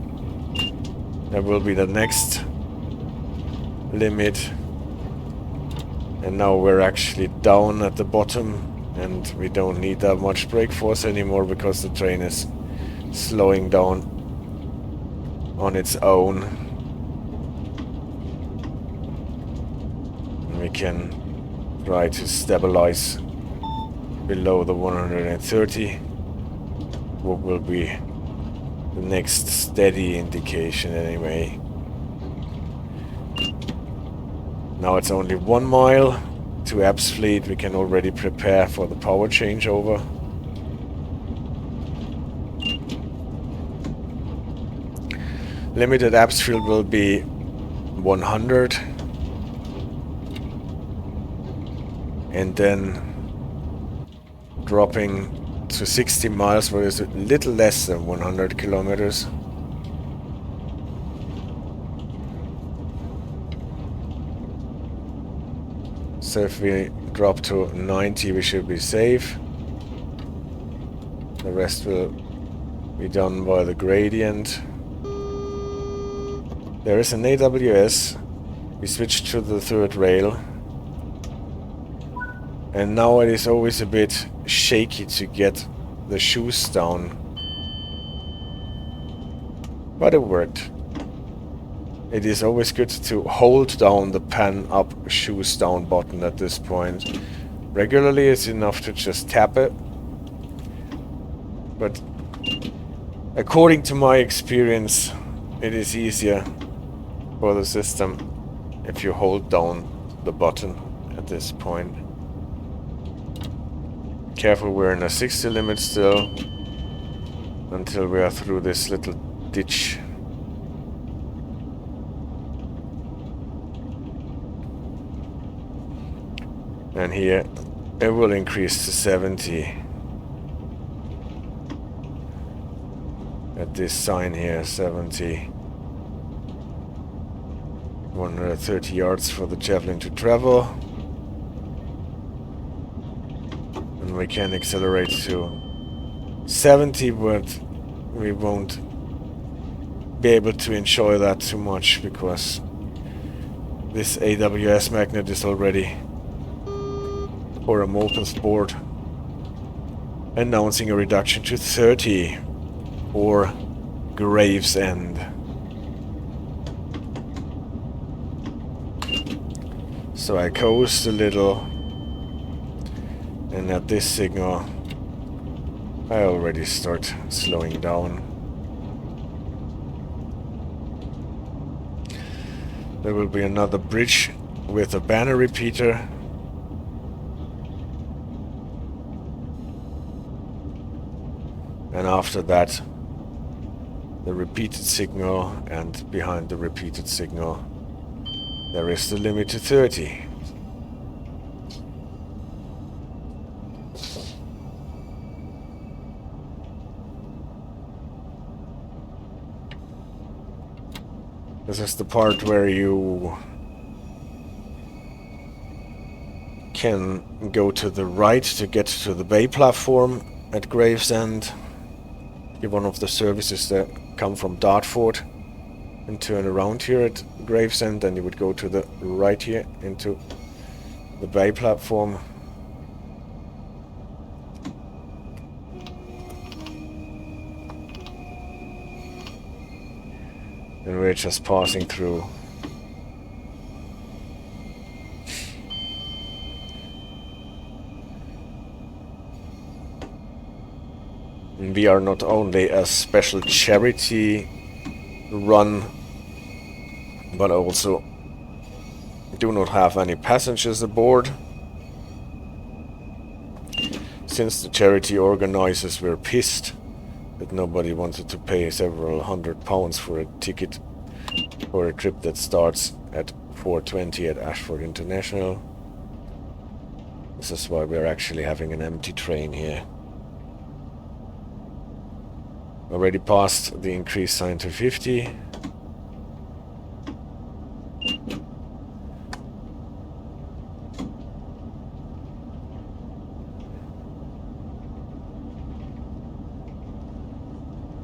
That will be the next limit. And now we're actually down at the bottom. And we don't need that much brake force anymore because the train is slowing down on its own. And we can try to stabilize below the 130. What will be the next steady indication anyway. Now it's only 1 mile to Absfleet. We can already prepare for the power changeover. Limited Absfield will be 100. And then dropping to 60 miles, where it's a little less than 100 kilometers. So if we drop to 90, we should be safe. The rest will be done by the gradient. There is an AWS. We switched to the third rail. And now it is always a bit shaky to get the shoes down. But it worked. It is always good to hold down the pan up, shoes down button at this point. Regularly it's enough to just tap it. But according to my experience, it is easier for the system if you hold down the button at this point. Careful, we're in a 60 limit still until we are through this little ditch. And here it will increase to 70. At this sign here, 70. 130 yards for the Javelin to travel. And we can accelerate to 70, but we won't be able to enjoy that too much because this AWS magnet is already for a Mopeth board announcing a reduction to 30 for Gravesend. So I coast a little, and at this signal I already start slowing down. There will be another bridge with a banner repeater. And after that, the repeated signal, and behind the repeated signal, there is the limit to 30. This is the part where you can go to the right to get to the bay platform at Gravesend. You're one of the services that come from Dartford and turn around here at Gravesend, and you would go to the right here into the bay platform. And we're just passing through. And we are not only a special charity run, but also do not have any passengers aboard. Since the charity organizers were pissed that nobody wanted to pay several £100 for a ticket for a trip that starts at 4:20 at Ashford International. This is why we're actually having an empty train here. Already passed the increase sign to 50.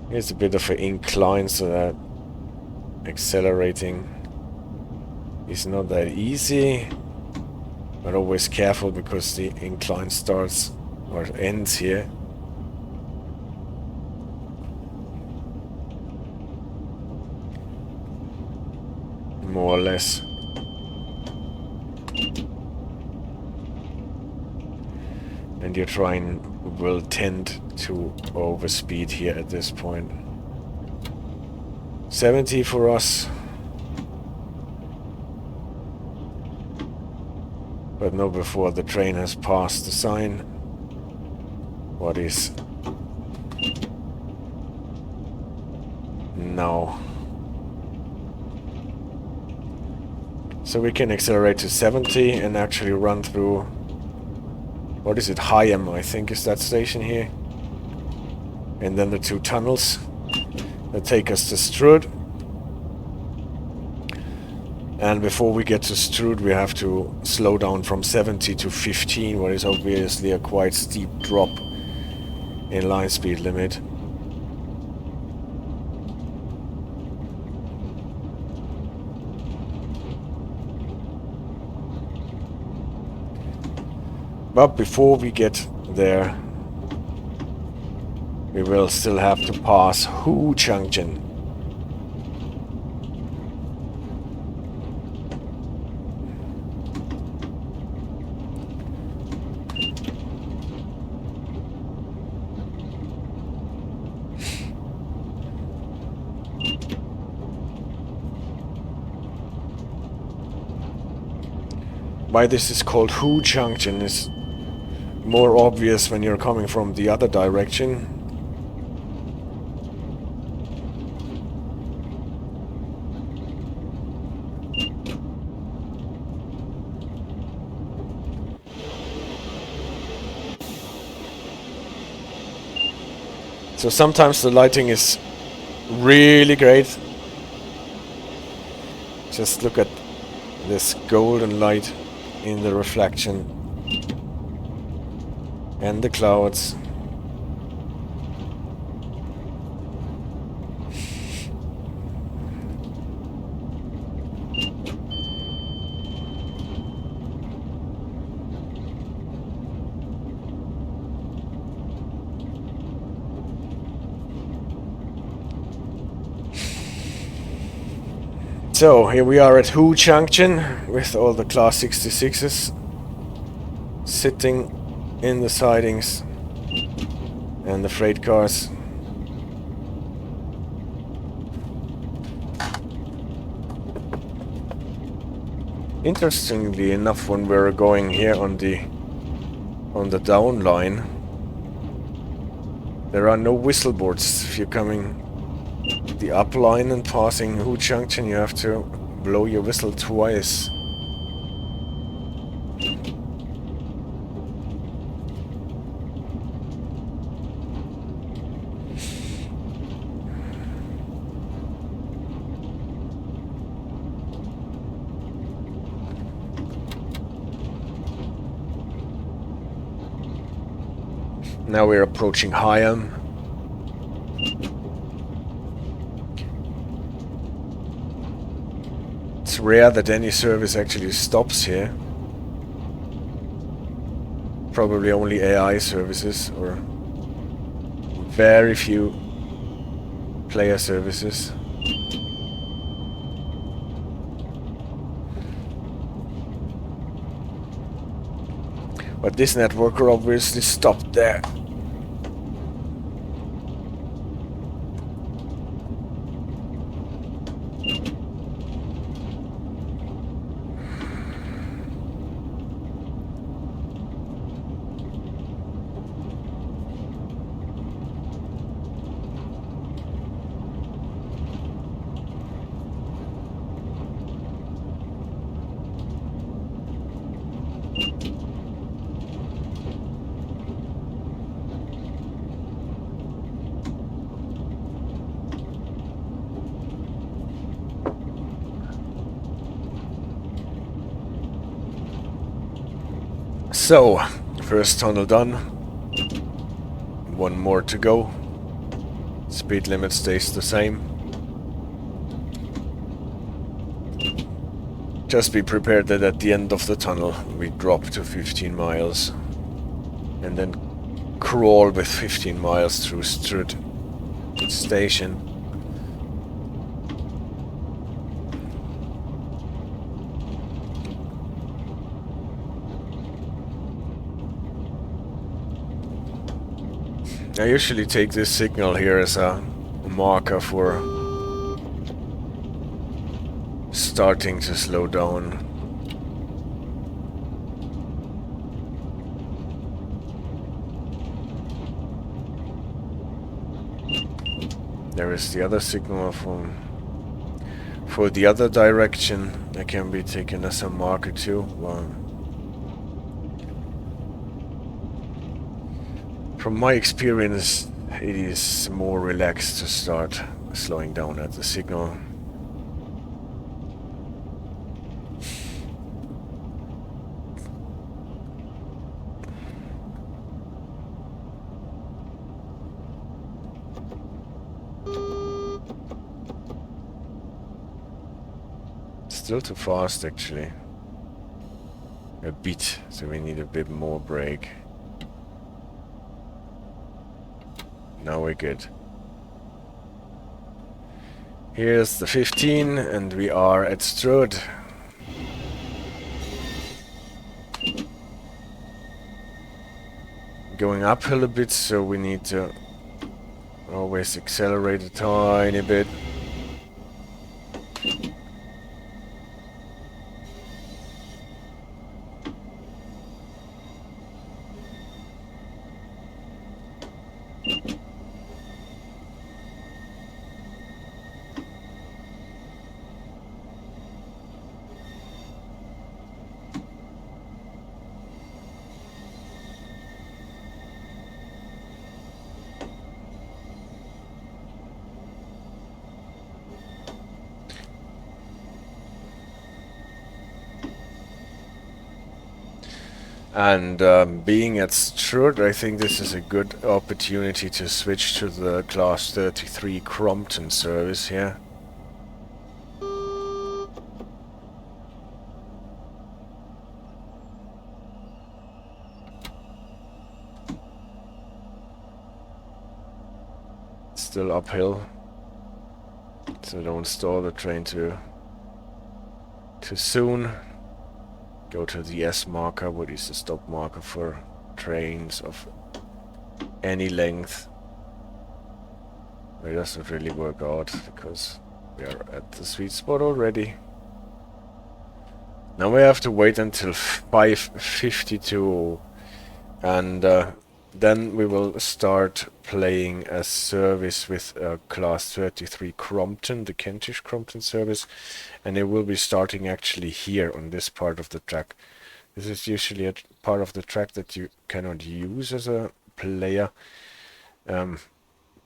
Here's a bit of an incline, so that accelerating is not that easy. But always careful because the incline starts or ends here. More or less. and your train will tend to overspeed here at this point. 70 for us. But no before the train has passed the sign. What is... No. So we can accelerate to 70 and actually run through... What is it? Hyam, I think, is that station here. And then the two tunnels that take us to Strood. And before we get to Strood, we have to slow down from 70 to 15, what is obviously a quite steep drop in line speed limit. But before we get there, we will still have to pass Hoo Junction. Why this is called Hoo Junction is more obvious when you're coming from the other direction. So sometimes the lighting is really great. Just look at this golden light in the reflection and the clouds. So here we are at Hoo Junction with all the Class 66s sitting in the sidings and the freight cars. Interestingly enough, when we're going here on the down line, there are no whistle boards. If you're coming the up line and passing Hoo Junction, you have to blow your whistle twice. Now we're approaching Hyam. It's rare that any service actually stops here. Probably only AI services or very few player services. But this networker obviously stopped there. So, first tunnel done. One more to go. Speed limit stays the same. Just be prepared that at the end of the tunnel we drop to 15 miles. And then crawl with 15 miles through Strood station. I usually take this signal here as a marker for starting to slow down. There is the other signal for the other direction. That can be taken as a marker too. Well, from my experience, it is more relaxed to start slowing down at the signal. Still too fast, actually. A bit, so we need a bit more brake. Now we're good. Here's the 15, and we are at Strood. Going uphill a bit, so we need to always accelerate a tiny bit. And being at Strood, I think this is a good opportunity to switch to the Class 33 Crompton service here. Still uphill, so don't stall the train too soon. Go to the S marker, what is the stop marker for trains of any length. It doesn't really work out because we are at the sweet spot already. Now we have to wait until 5:52, and then we will start playing a service with Class 33 Crompton, the Kentish Crompton service, and it will be starting actually here on this part of the track. This is usually a part of the track that you cannot use as a player,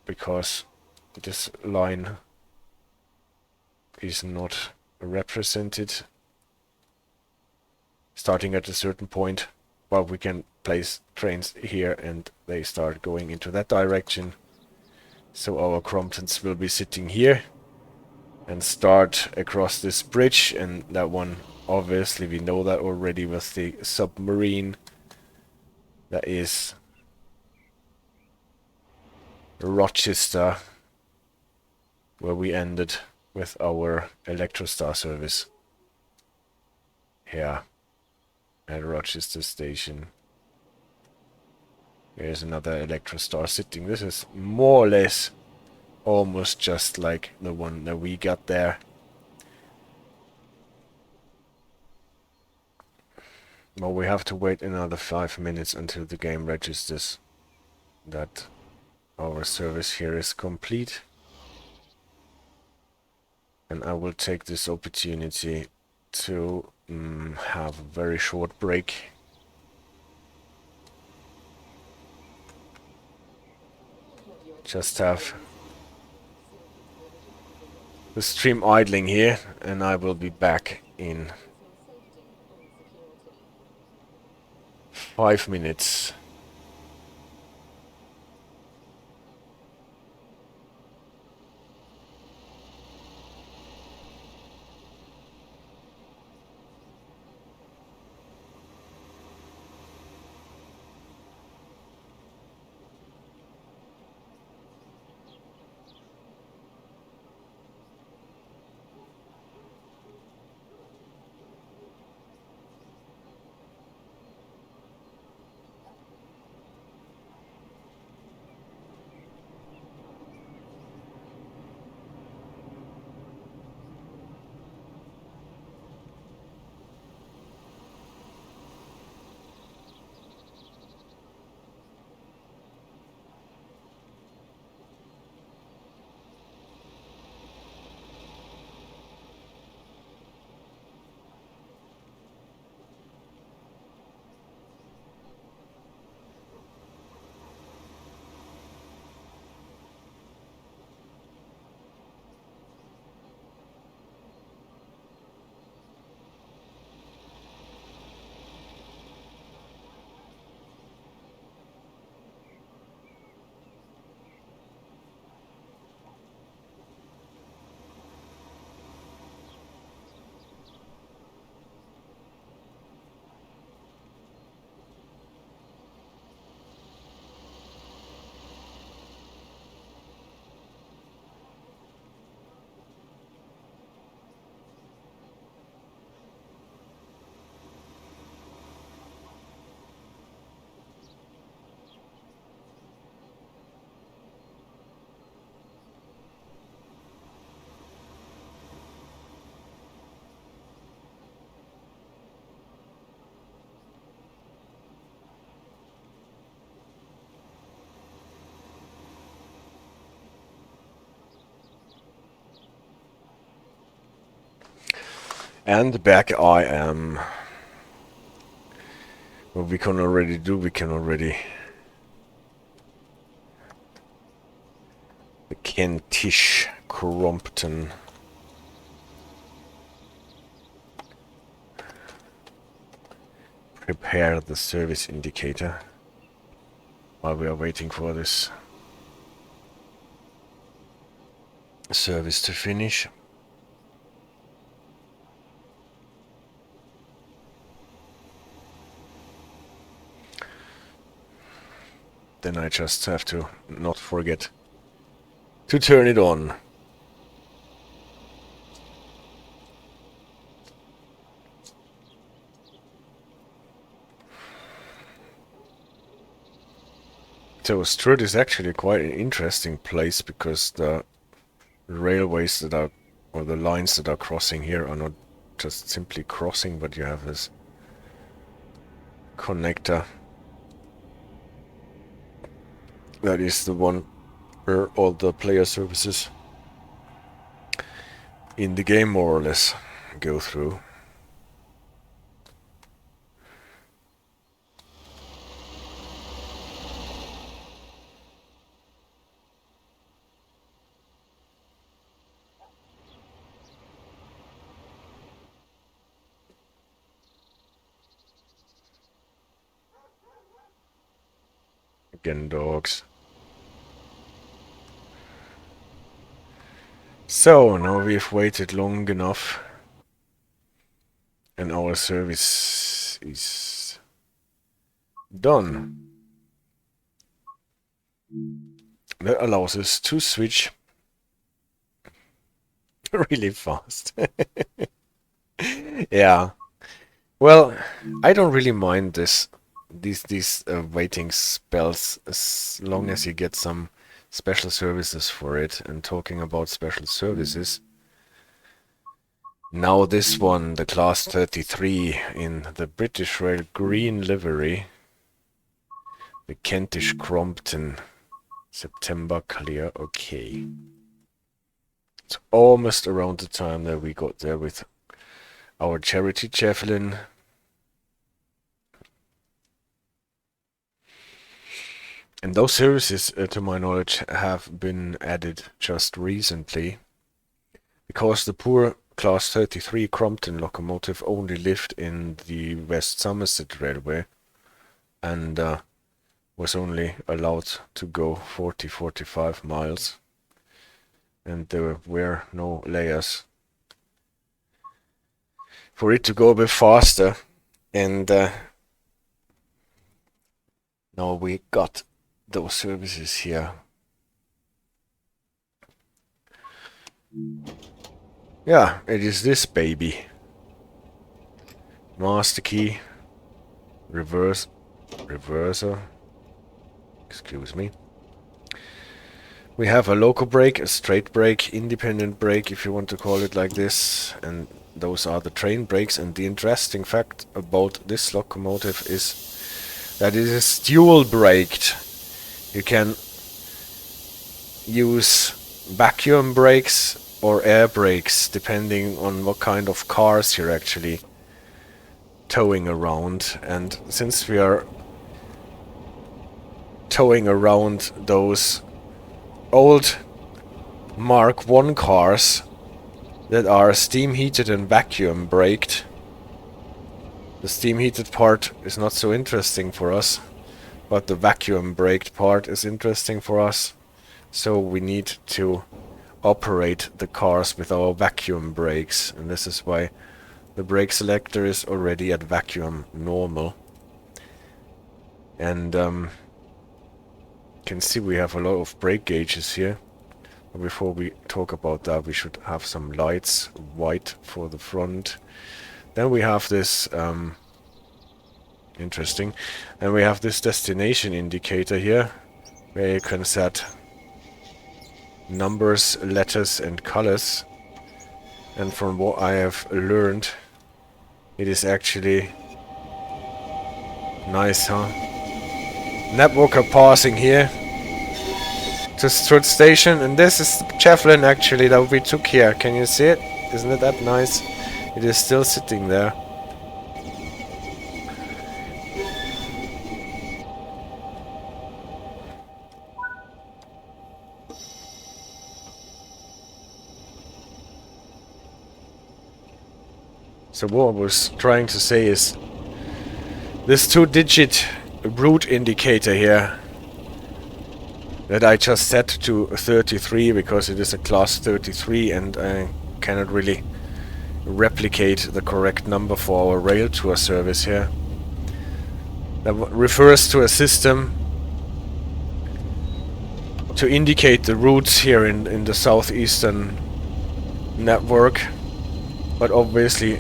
because this line is not represented starting at a certain point. Well, we can place trains here and they start going into that direction. So our Cromptons will be sitting here and start across this bridge, and that one, obviously we know that already, with the submarine. That is Rochester, where we ended with our Electrostar service. Here at Rochester station. There's another Electrostar sitting. This is more or less almost just like the one that we got there. Well, we have to wait another 5 minutes until the game registers that our service here is complete. And I will take this opportunity to have a very short break. Just have the stream idling here, and I will be back in 5 minutes. And back I am. What we can already do, we can already... The Kentish, Crompton. Prepare the service indicator while we are waiting for this service to finish. Then I just have to not forget to turn it on. So Strood is actually quite an interesting place because the railways that are, or the lines that are crossing here are not just simply crossing, but you have this connector. That is the one where all the player services in the game more or less go through. Again, dogs. So, now we've waited long enough and our service is done. That allows us to switch really fast. Yeah. Well, I don't really mind these waiting spells as long as you get some special services for it. And talking about special services, now this one, the Class 33 in the British Rail green livery, the Kentish Crompton, September clear, okay. It's almost around the time that we got there with our charity Javelin. And those services, to my knowledge, have been added just recently, because the poor Class 33 Crompton locomotive only lived in the West Somerset Railway and was only allowed to go 40-45 miles, and there were no layers for it to go a bit faster. And now we got those services here. Yeah, it is this baby. Master key, reverser, excuse me. We have a local brake, a straight brake, independent brake, if you want to call it like this, and those are the train brakes. And the interesting fact about this locomotive is that it is dual braked. You can use vacuum brakes or air brakes depending on what kind of cars you're actually towing around. And since we are towing around those old Mark I cars that are steam heated and vacuum braked, the steam heated part is not so interesting for us, but the vacuum braked part is interesting for us. So we need to operate the cars with our vacuum brakes, and this is why the brake selector is already at vacuum normal. And you can see we have a lot of brake gauges here. But before we talk about that, we should have some lights, white for the front. Then we have this interesting, and we have this destination indicator here, where you can set numbers, letters and colors. And from what I have learned, it is actually nice, huh? Networker passing here to Strood station, and this is the Javelin actually that we took here. Can you see it? Isn't it that nice? It is still sitting there. So what I was trying to say is this 2-digit route indicator here that I just set to 33 because it is a class 33 and I cannot really replicate the correct number for our rail tour service here. That refers to a system to indicate the routes here in the Southeastern network, but obviously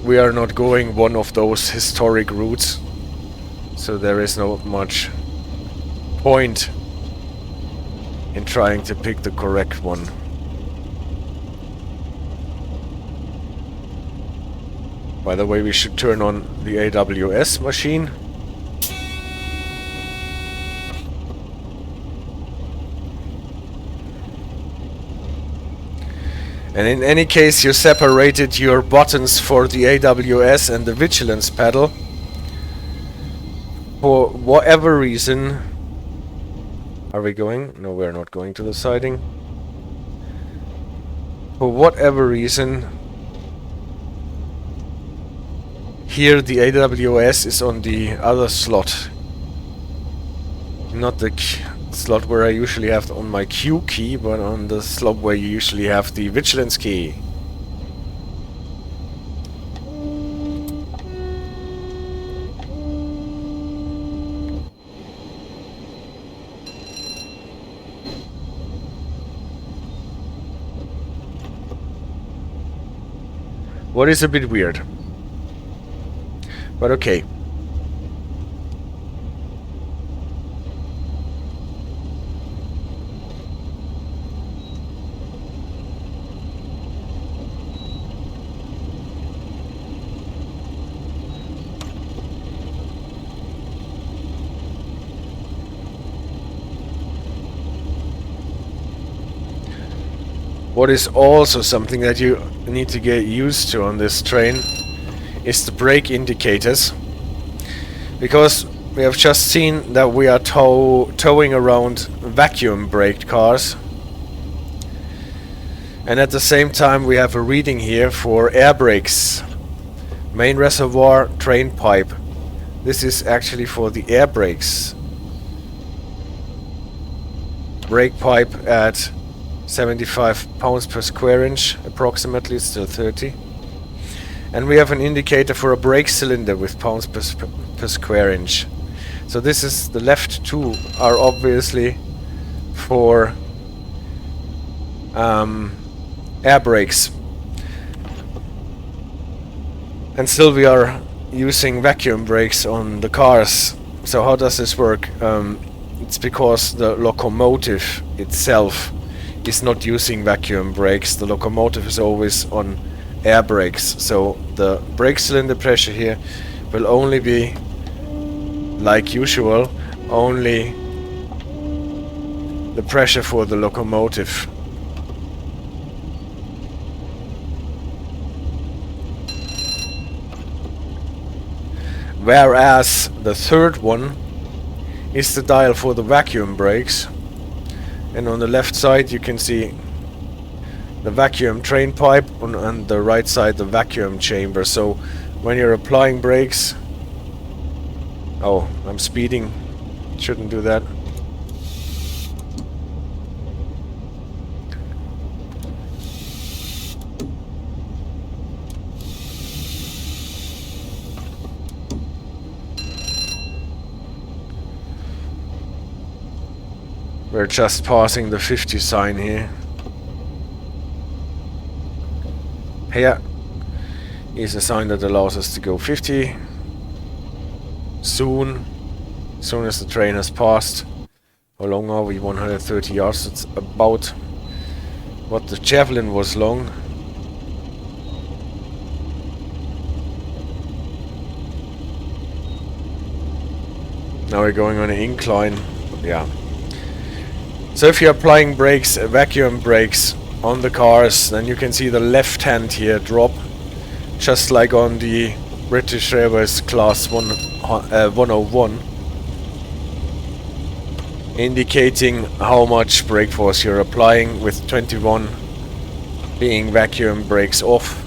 we are not going one of those historic routes, so there is not much point in trying to pick the correct one. By the way, we should turn on the AWS machine. And in any case, you separated your buttons for the AWS and the vigilance pedal. For whatever reason... Are we going? No, we're not going to the siding. For whatever reason... Here the AWS is on the other slot. Not the slot where I usually have on my Q key, but on the slot where you usually have the vigilance key. What is a bit weird. But okay. What is also something that you need to get used to on this train is the brake indicators, because we have just seen that we are towing around vacuum braked cars, and at the same time we have a reading here for air brakes, main reservoir, train pipe. This is actually for the air brakes. Brake pipe at 75 pounds per square inch, approximately, it's still 30. And we have an indicator for a brake cylinder with pounds per square inch. So this is, the left two are obviously for air brakes. And still we are using vacuum brakes on the cars. So how does this work? It's because the locomotive itself is not using vacuum brakes. The locomotive is always on air brakes, so the brake cylinder pressure here will only be, like usual, only the pressure for the locomotive. Whereas the third one is the dial for the vacuum brakes, and on the left side you can see the vacuum train pipe, on the right side the vacuum chamber. So when you're applying brakes... Oh, I'm speeding. Shouldn't do that. We're just passing the 50 sign here. Here is a sign that allows us to go 50. Soon as the train has passed. How long are we? 130 yards. It's about what the Javelin was long. Now we're going on an incline. Yeah. So if you're applying brakes, vacuum brakes, on the cars, then you can see the left hand here drop, just like on the British Railways Class 101, indicating how much brake force you're applying, with 21 being vacuum brakes off,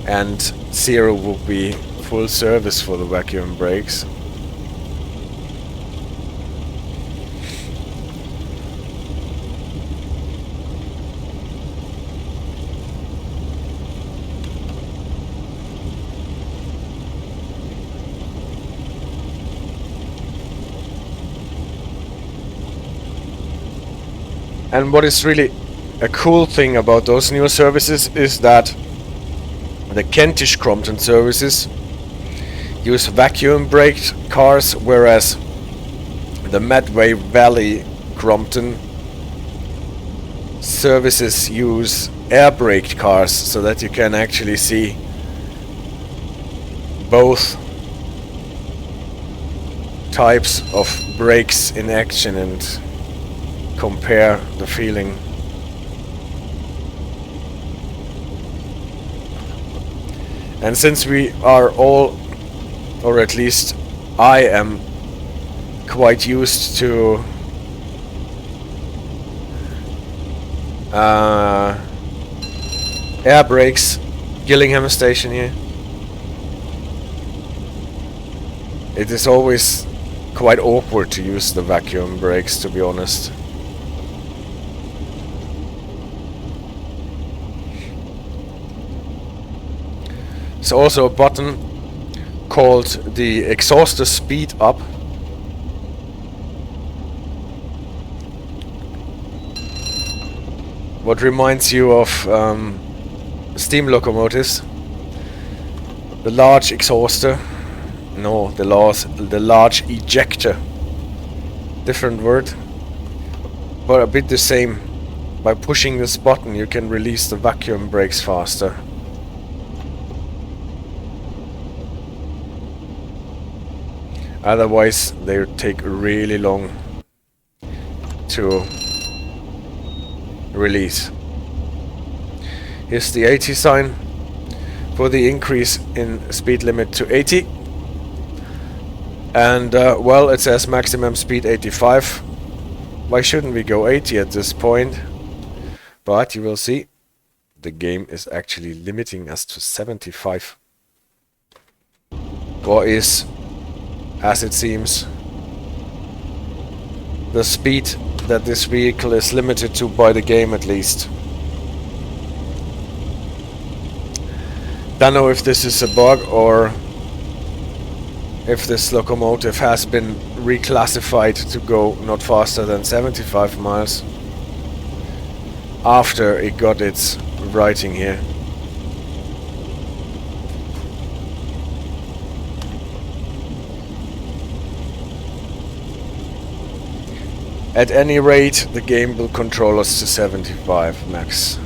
and 0 will be full service for the vacuum brakes. And what is really a cool thing about those new services is that the Kentish Crompton services use vacuum braked cars, whereas the Medway Valley Crompton services use air braked cars, so that you can actually see both types of brakes in action and compare the feeling. And since we are all, or at least I am, quite used to air brakes, Gillingham station here, it is always quite awkward to use the vacuum brakes, to be honest. There's also a button called the Exhauster Speed Up. What reminds you of steam locomotives. The large exhauster. No, the large ejector. Different word, but a bit the same. By pushing this button you can release the vacuum brakes faster. Otherwise they take really long to release. Here's the 80 sign for the increase in speed limit to 80. And well, it says maximum speed 85. Why shouldn't we go 80 at this point? But you will see the game is actually limiting us to 75. Or is, as it seems, the speed that this vehicle is limited to by the game, at least. Don't know if this is a bug or if this locomotive has been reclassified to go not faster than 75 miles after it got its writing here. At any rate, the game will control us to 75 max.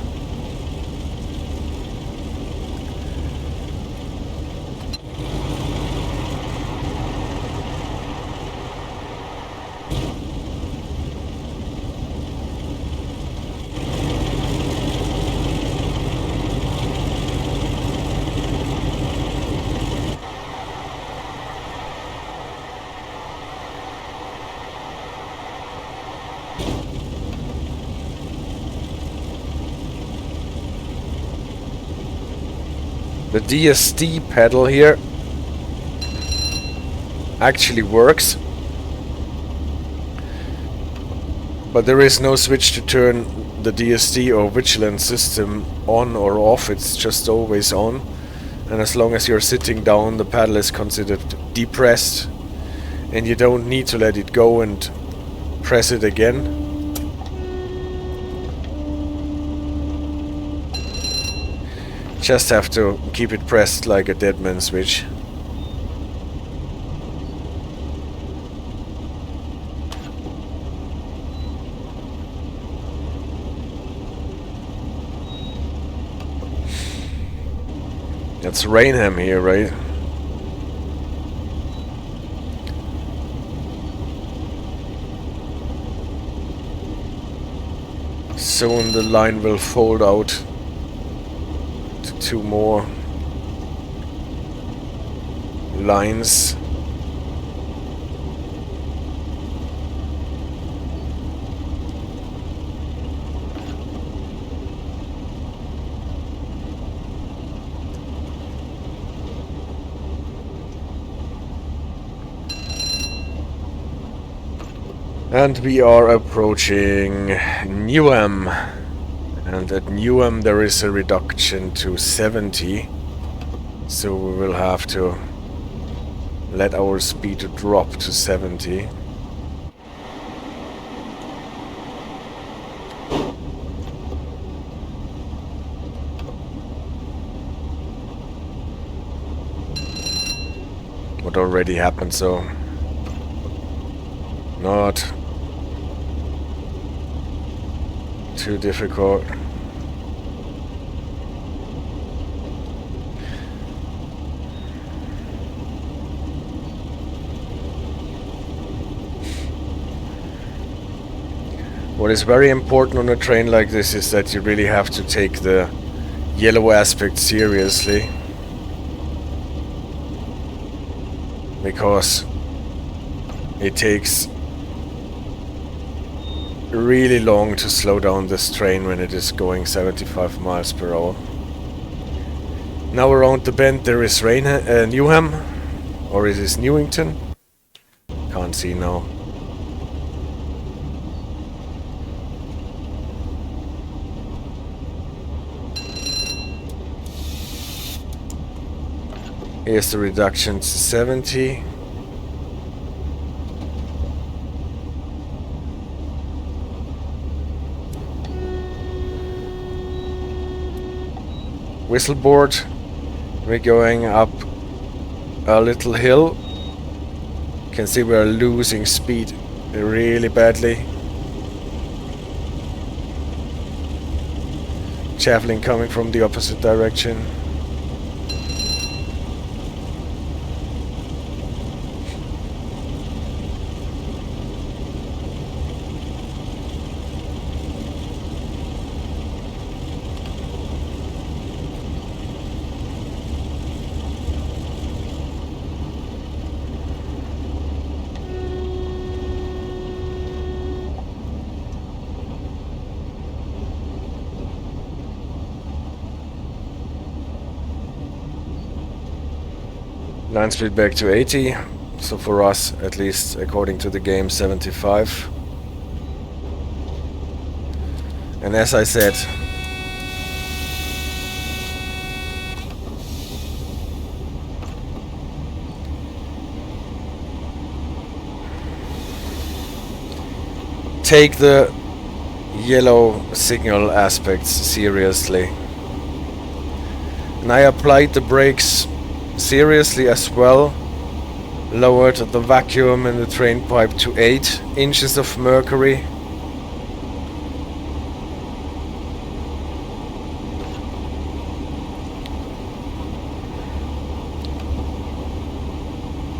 The DSD pedal here actually works, but there is no switch to turn the DSD or vigilance system on or off. It's just always on, and as long as you're sitting down the pedal is considered depressed and you don't need to let it go and press it again. Just have to keep it pressed like a dead man switch. That's Rainham here, right? soon the line will fold out to 2 more lines. And we are approaching Newham, and at Newham there is a reduction to 70, so we will have to let our speed drop to 70. What already happened, so not too difficult. What is very important on a train like this is that you really have to take the yellow aspect seriously, because it takes really long to slow down this train when it is going 75 miles per hour. Now around the bend there is Newham, or is this Newington? Can't see now. Here's the reduction to 70. Whistleboard, we're going up a little hill. You can see we're losing speed really badly. Javelin coming from the opposite direction. Line speed back to 80, so for us, at least according to the game, 75. And as I said, take the yellow signal aspects seriously. And I applied the brakes seriously as well, lowered the vacuum in the train pipe to 8 inches of mercury.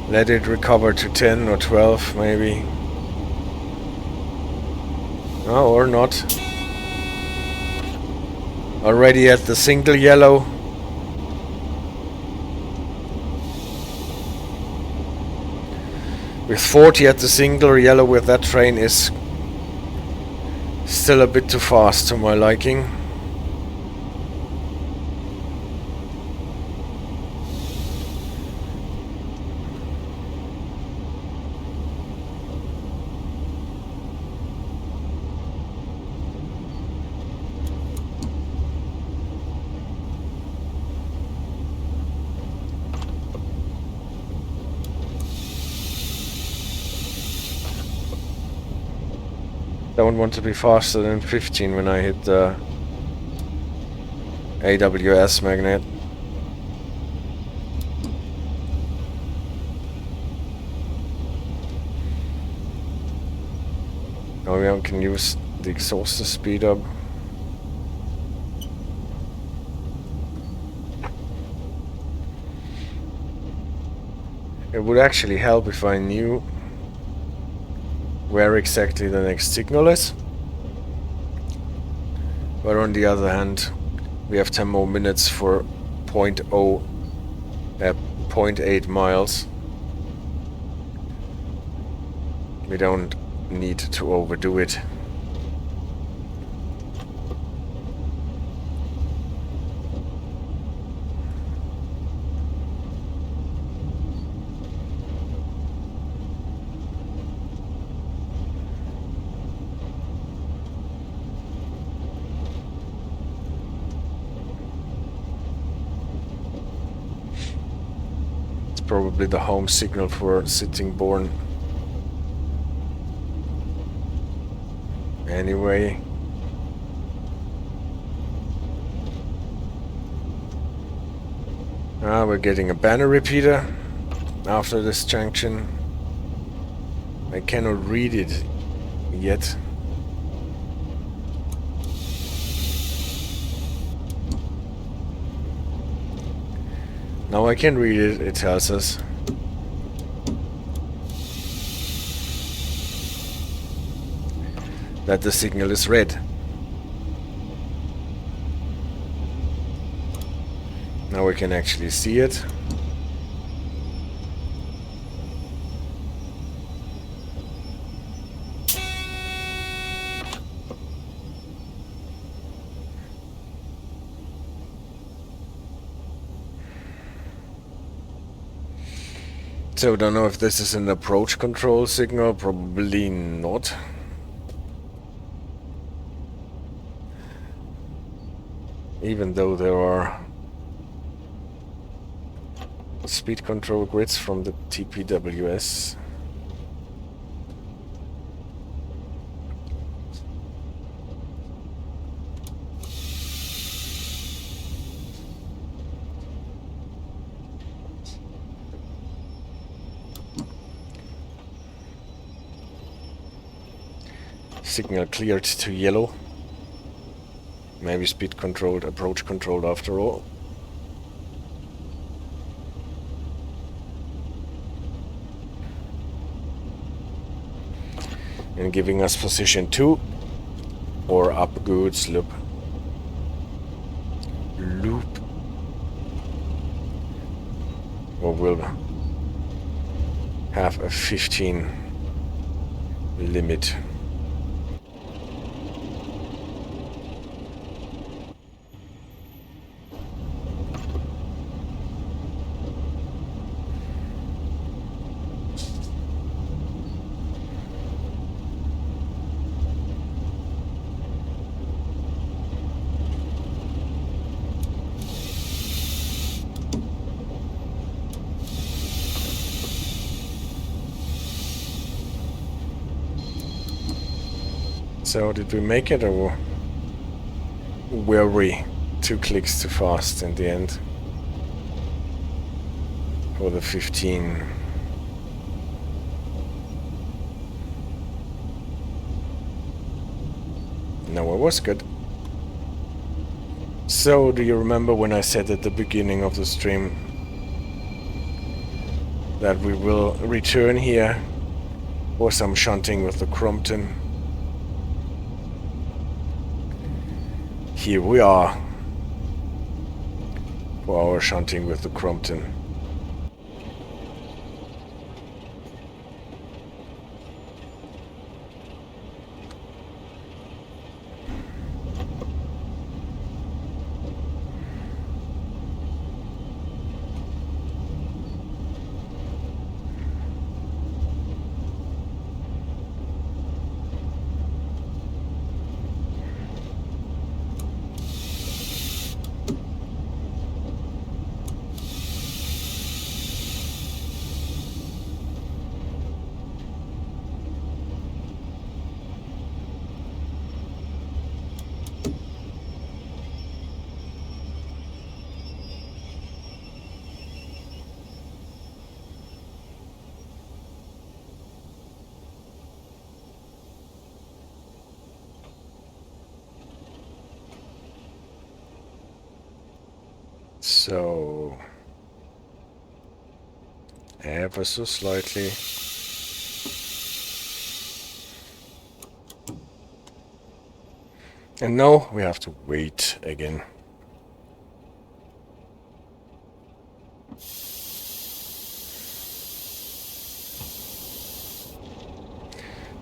Let it recover to 10 or 12 maybe. Oh, or not. Already at the single yellow. With 40 at the single yellow with that train is still a bit too fast to my liking. Don't want to be faster than 15 when I hit the AWS magnet. Now we can use the exhaust to speed up. It would actually help if I knew where exactly the next signal is. But on the other hand, we have 10 more minutes for 0.8 miles. We don't need to overdo it. Probably the home signal for Sittingbourne. Anyway. We're getting a banner repeater after this junction. I cannot read it yet. Now I can read it, it tells us. That the signal is red. Now we can actually see it. So I don't know if this is an approach control signal, probably not. Even though there are speed control grids from the TPWS. Signal cleared to yellow. Maybe speed controlled, approach controlled after all. And giving us position 2 or up goods loop. Or we'll have a 15 limit. So did we make it, or were we 2 clicks too fast in the end for the 15? No, it was good. So do you remember when I said at the beginning of the stream that we will return here for some shunting with the Crompton? Here we are for our shunting with the Crompton. So, ever so slightly. And now we have to wait again.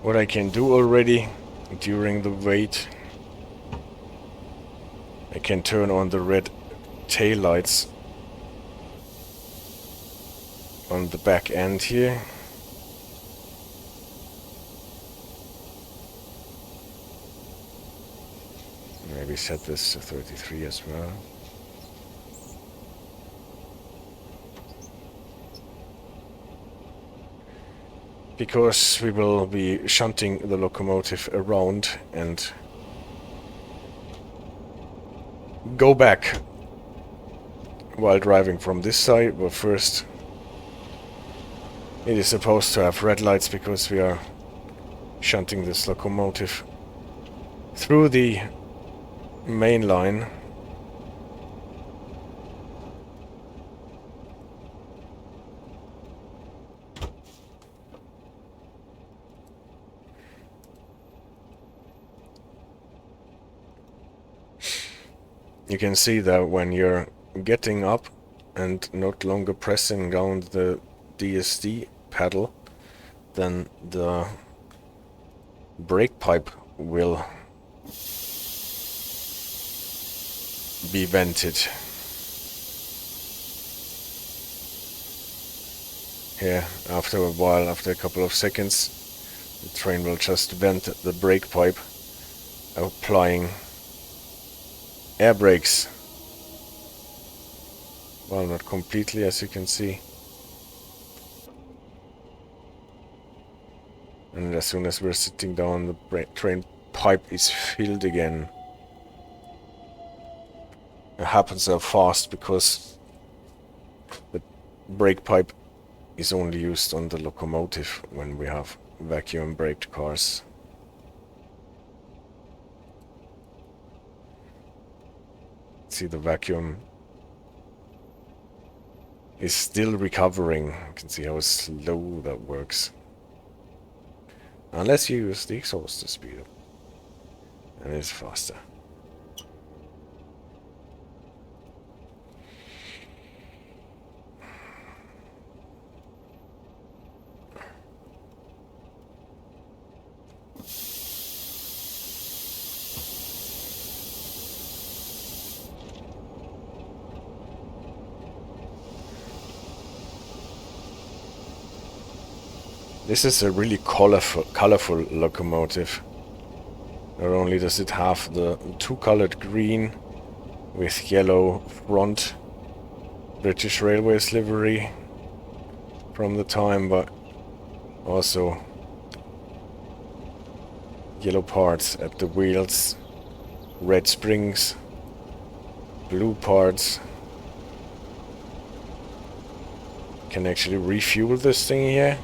What I can do already during the wait, I can turn on the red tail lights on the back end here. Maybe set this to 33 as well. Because we will be shunting the locomotive around and go back while driving from this side. But first, it is supposed to have red lights because we are shunting this locomotive through the main line. You can see that when you're getting up and not longer pressing down the DSD pedal, then the brake pipe will be vented. Here, after a while, after a couple of seconds, the train will just vent the brake pipe, applying air brakes. Well, not completely, as you can see. And as soon as we're sitting down, the train pipe is filled again. It happens so fast because the brake pipe is only used on the locomotive when we have vacuum braked cars. See, the vacuum is still recovering. You can see how slow that works. Unless you use the exhaust to speed up. And it's faster. This is a really colorful locomotive. Not only does it have the two-colored green with yellow front British Railways livery from the time, but also yellow parts at the wheels, red springs, blue parts. Can actually refuel this thing here.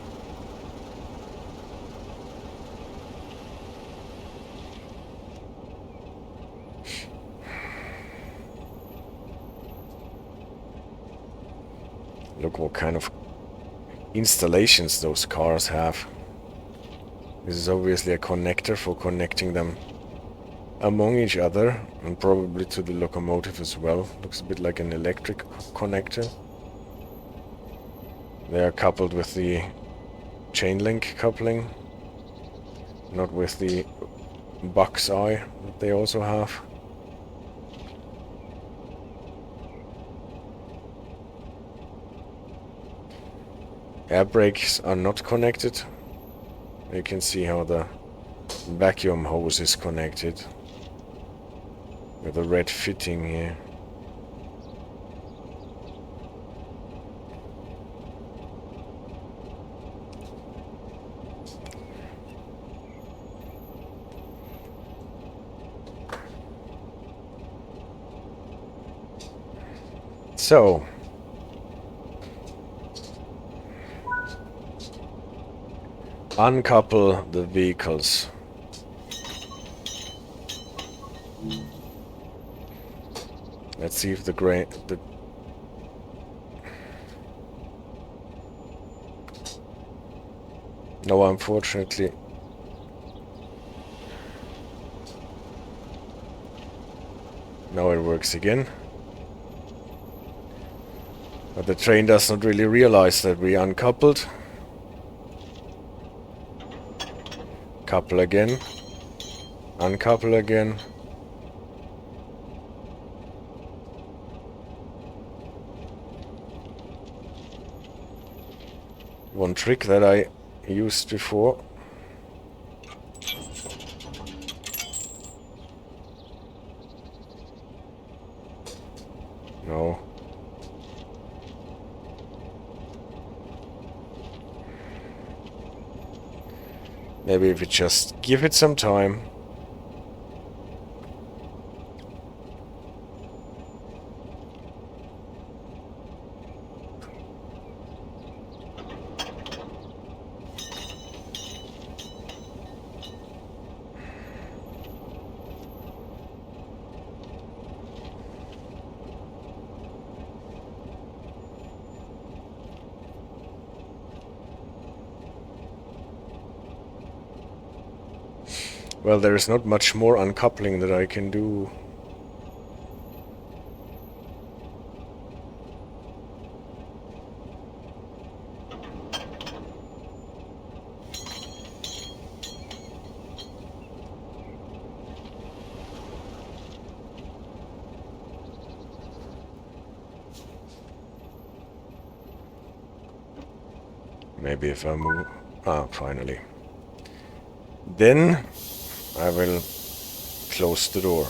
Look what kind of installations those cars have. This is obviously a connector for connecting them among each other and probably to the locomotive as well. Looks a bit like an electric connector. They are coupled with the chain link coupling, not with the buck's eye that they also have. Air brakes are not connected. You can see how the vacuum hose is connected with a red fitting here. So, uncouple the vehicles. Let's see if no, unfortunately Now it works again. But the train does not really realize that we uncoupled. Couple again. Uncouple again. One trick that I used before. No. Maybe if we just give it some time. Well, there is not much more uncoupling that I can do. Maybe if I move... Ah, finally. Then I will close the door.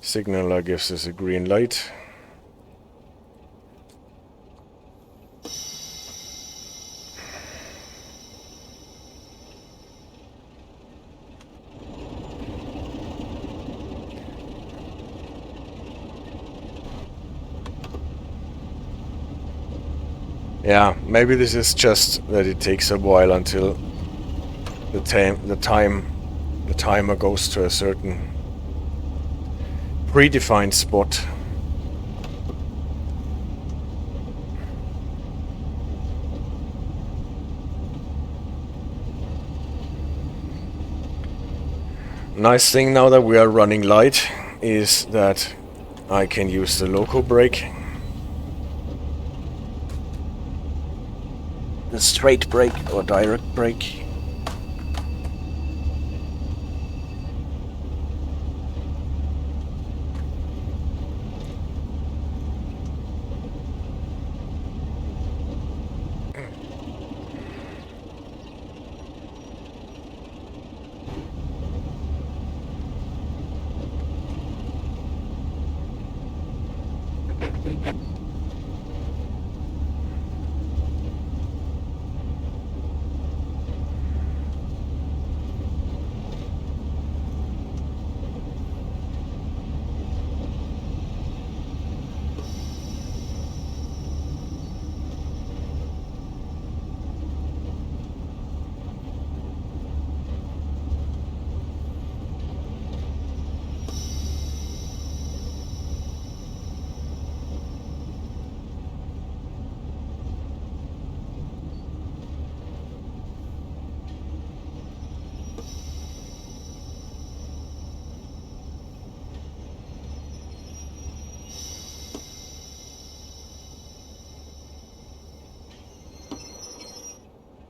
Signaler gives us a green light. Yeah, maybe this is just that it takes a while until the timer goes to a certain predefined spot. Nice thing now that we are running light is that I can use the loco brake. The straight brake or direct brake.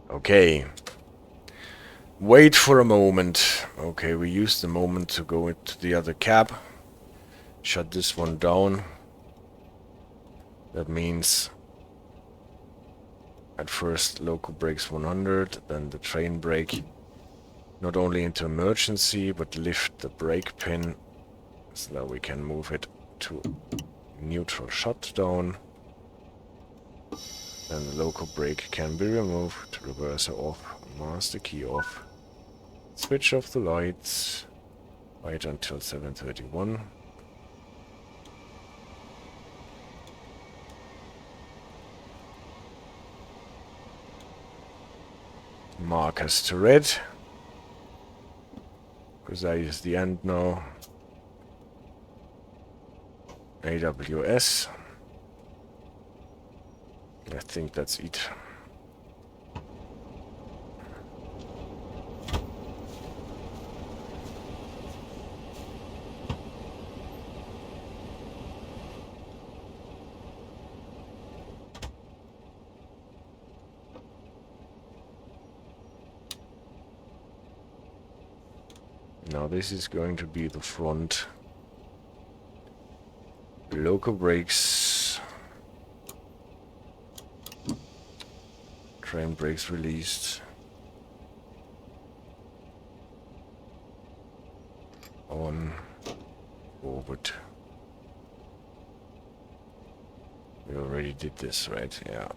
Okay. Wait for a moment. Okay, we use the moment to go into the other cab. Shut this one down. That means at first local brakes 100, then the train brake. Not only into emergency, but lift the brake pin so that we can move it to neutral shutdown. Then the local brake can be removed, reverser off, master key off. Switch off the lights. Wait until 7:31. Markers to red. Because that is the end now. AWS. I think that's it. Now this is going to be the front. Local brakes. Train brakes released. On. Forward. We already did this, right? Yeah.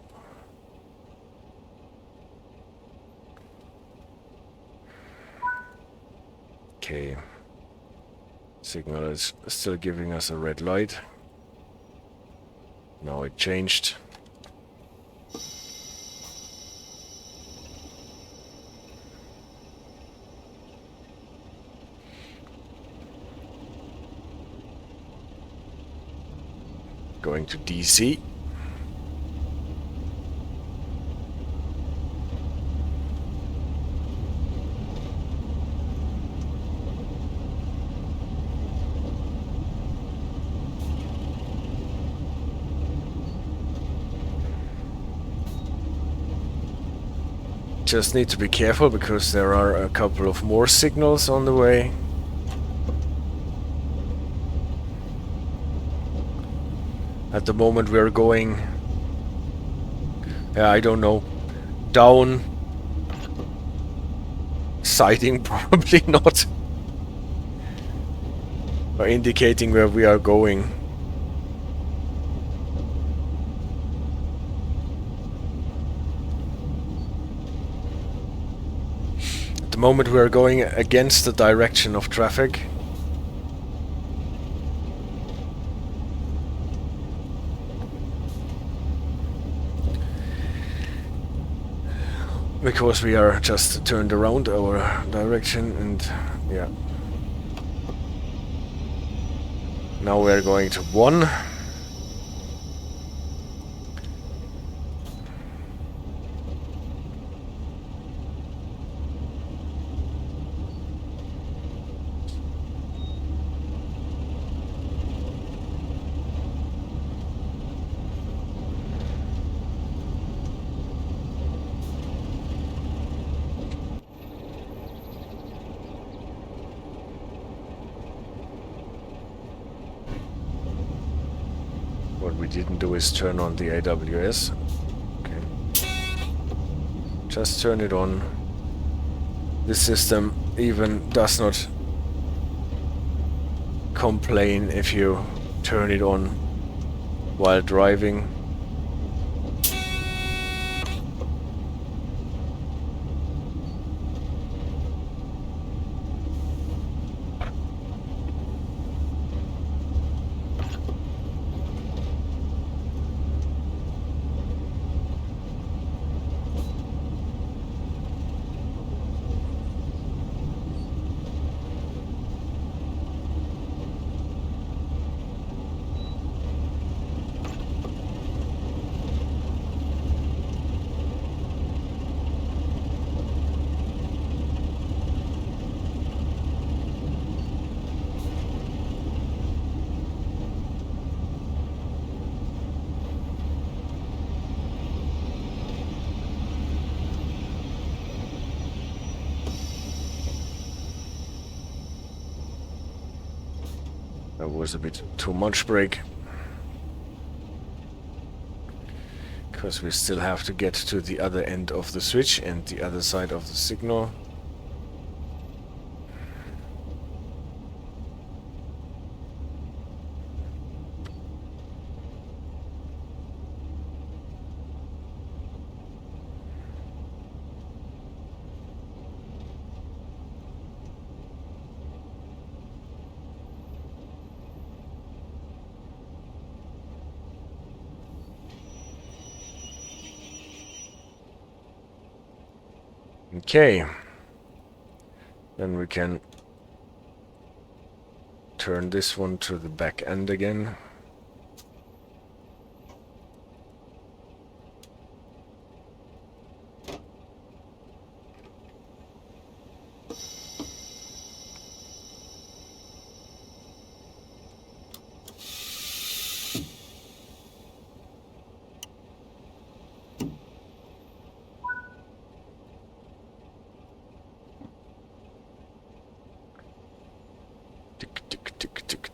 Okay. Signal is still giving us a red light. Now it changed. Going to DC. Just need to be careful because there are a couple of more signals on the way. At the moment we're going, I don't know, down, sighting probably not, or indicating where we are going. At the moment we are going against the direction of traffic. Because we are just turned around our direction and yeah. Now we're going to 1. What we didn't do is turn on the AWS. Okay. Just turn it on. This system even does not complain if you turn it on while driving. That was a bit too much brake. Because we still have to get to the other end of the switch and the other side of the signal. Okay, then we can turn this one to the back end again.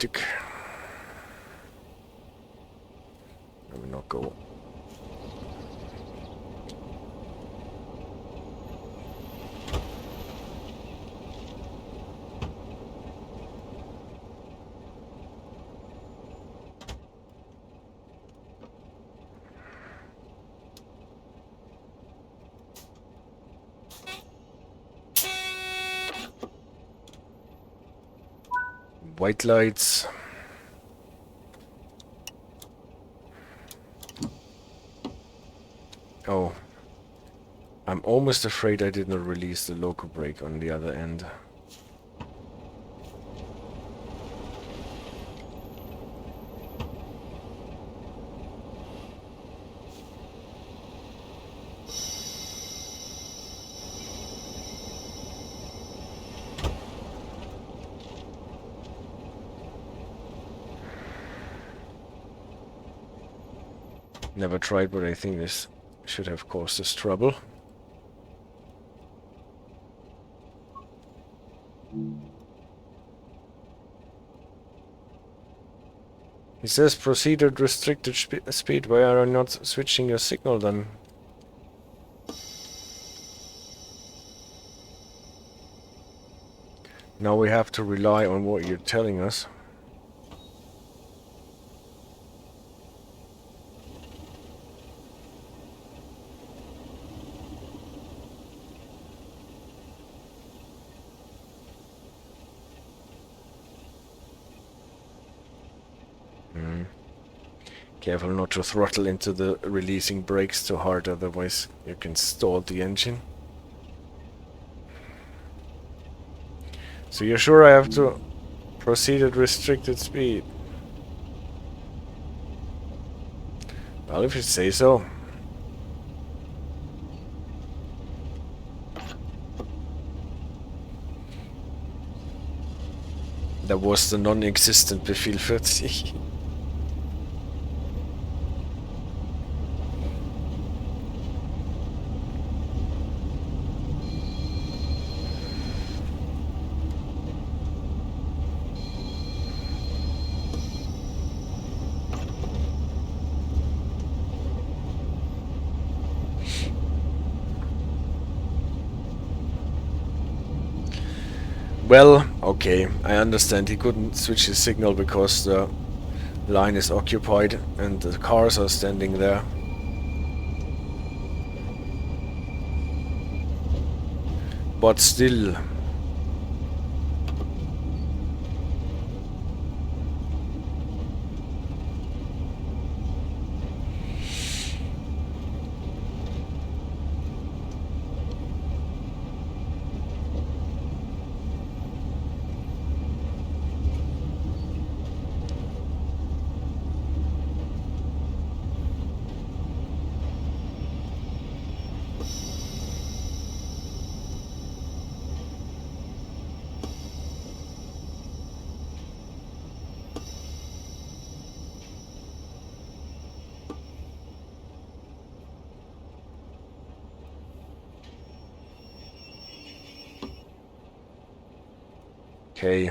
automatic. Let me not go. White lights. Oh. I'm almost afraid I did not release the local brake on the other end. Never tried, but I think this should have caused us trouble. It says proceed at restricted speed. Why are you not switching your signal then? Now we have to rely on what you're telling us. Careful not to throttle into the releasing brakes too hard, otherwise you can stall the engine. So you're sure I have to proceed at restricted speed? Well, if you say so. That was the non-existent Befehl 40. Well, okay, I understand he couldn't switch his signal because the line is occupied and the cars are standing there. But still... Okay.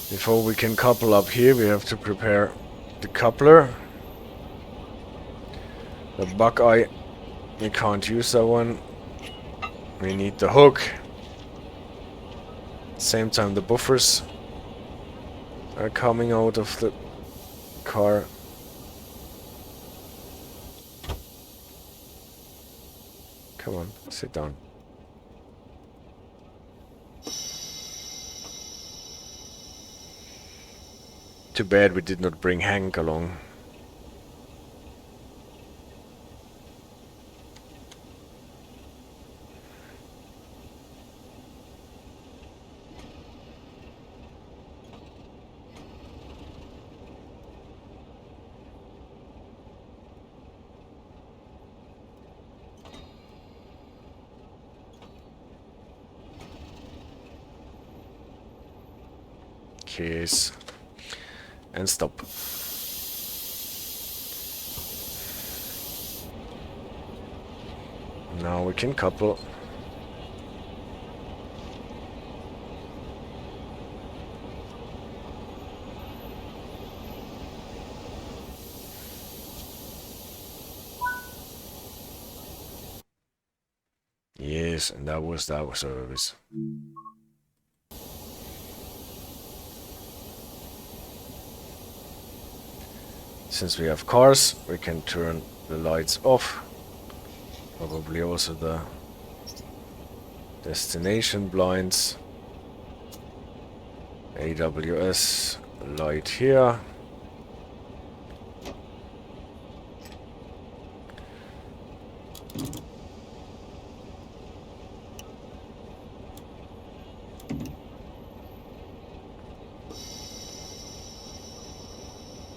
Before we can couple up here, we have to prepare the coupler. The Buckeye, we can't use that one. We need the hook. Same time the buffers are coming out of the car. Come on, sit down. Too bad we did not bring Hank along. Case. And stop. Now we can couple. service, and that was that service. Since we have cars, we can turn the lights off. Probably also the destination blinds. AWS light here.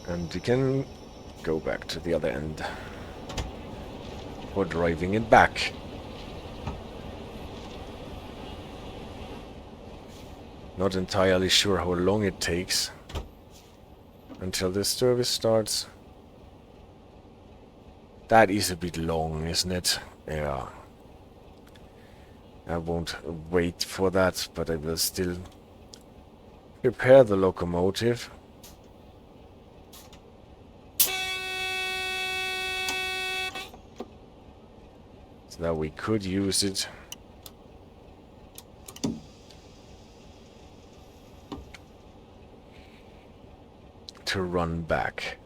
And we can go back to the other end for driving it back. Not entirely sure how long it takes until this service starts. That is a bit long, isn't it? Yeah. I won't wait for that, but I will still prepare the locomotive. So that we could use it to run back.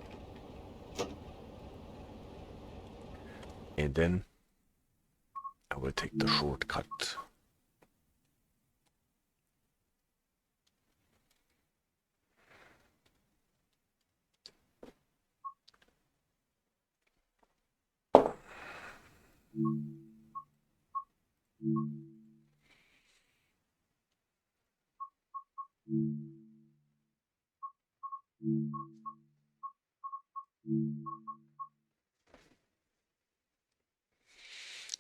And then I will take the shortcut.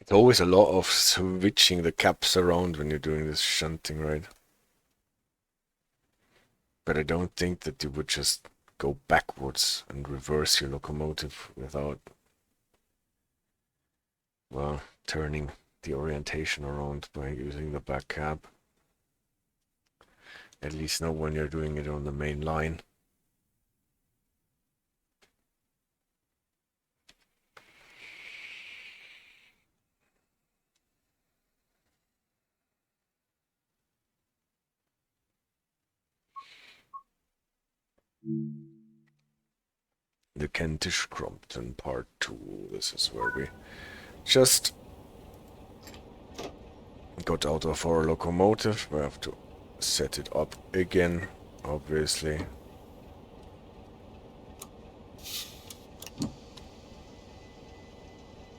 It's always a lot of switching the caps around when you're doing this shunting, right? But I don't think that you would just go backwards and reverse your locomotive without, well, turning the orientation around by using the back cab. At least not when you're doing it on the main line. The Kentish Crompton Part 2. This is where we just got out of our locomotive. We have to set it up again, obviously.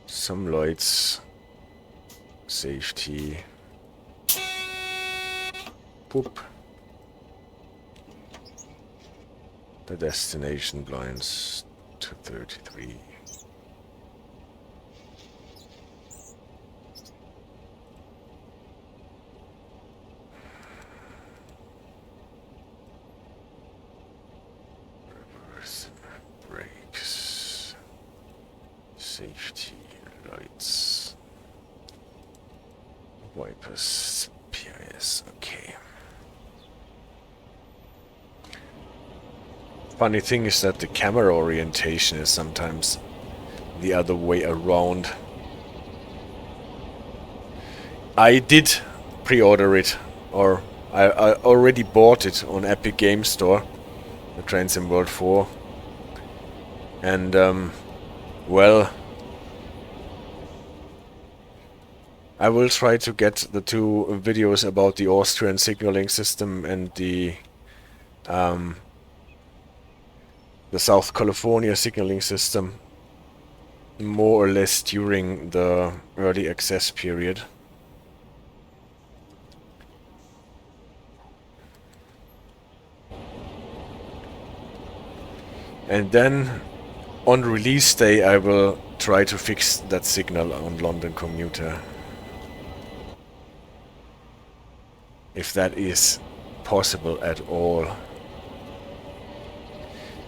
Some lights. Safety. Poop. The destination blinds to 33. Reverse brakes. Safety lights. Wipers. PIS. Okay. Funny thing is that the camera orientation is sometimes the other way around. I did pre-order it, or I already bought it on Epic Game Store, the Train Sim World 4. And, well, I will try to get the two videos about the Austrian signaling system and the South California signaling system more or less during the early access period. And then on release day I will try to fix that signal on London Commuter. If that is possible at all.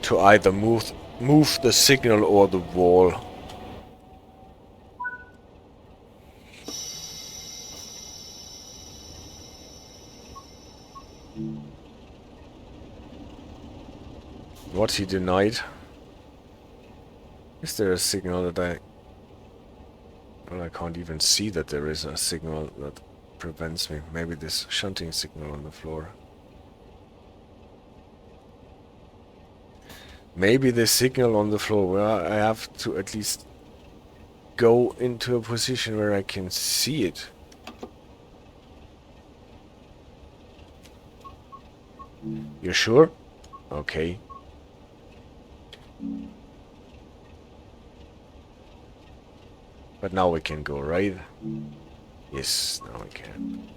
To either move the signal or the wall. What he denied? Is there a signal that I... Well, I can't even see that there is a signal that prevents me. Maybe this shunting signal on the floor. Maybe the signal on the floor where I have to at least go into a position where I can see it. You sure? Okay. But now we can go, right? Yes, now we can.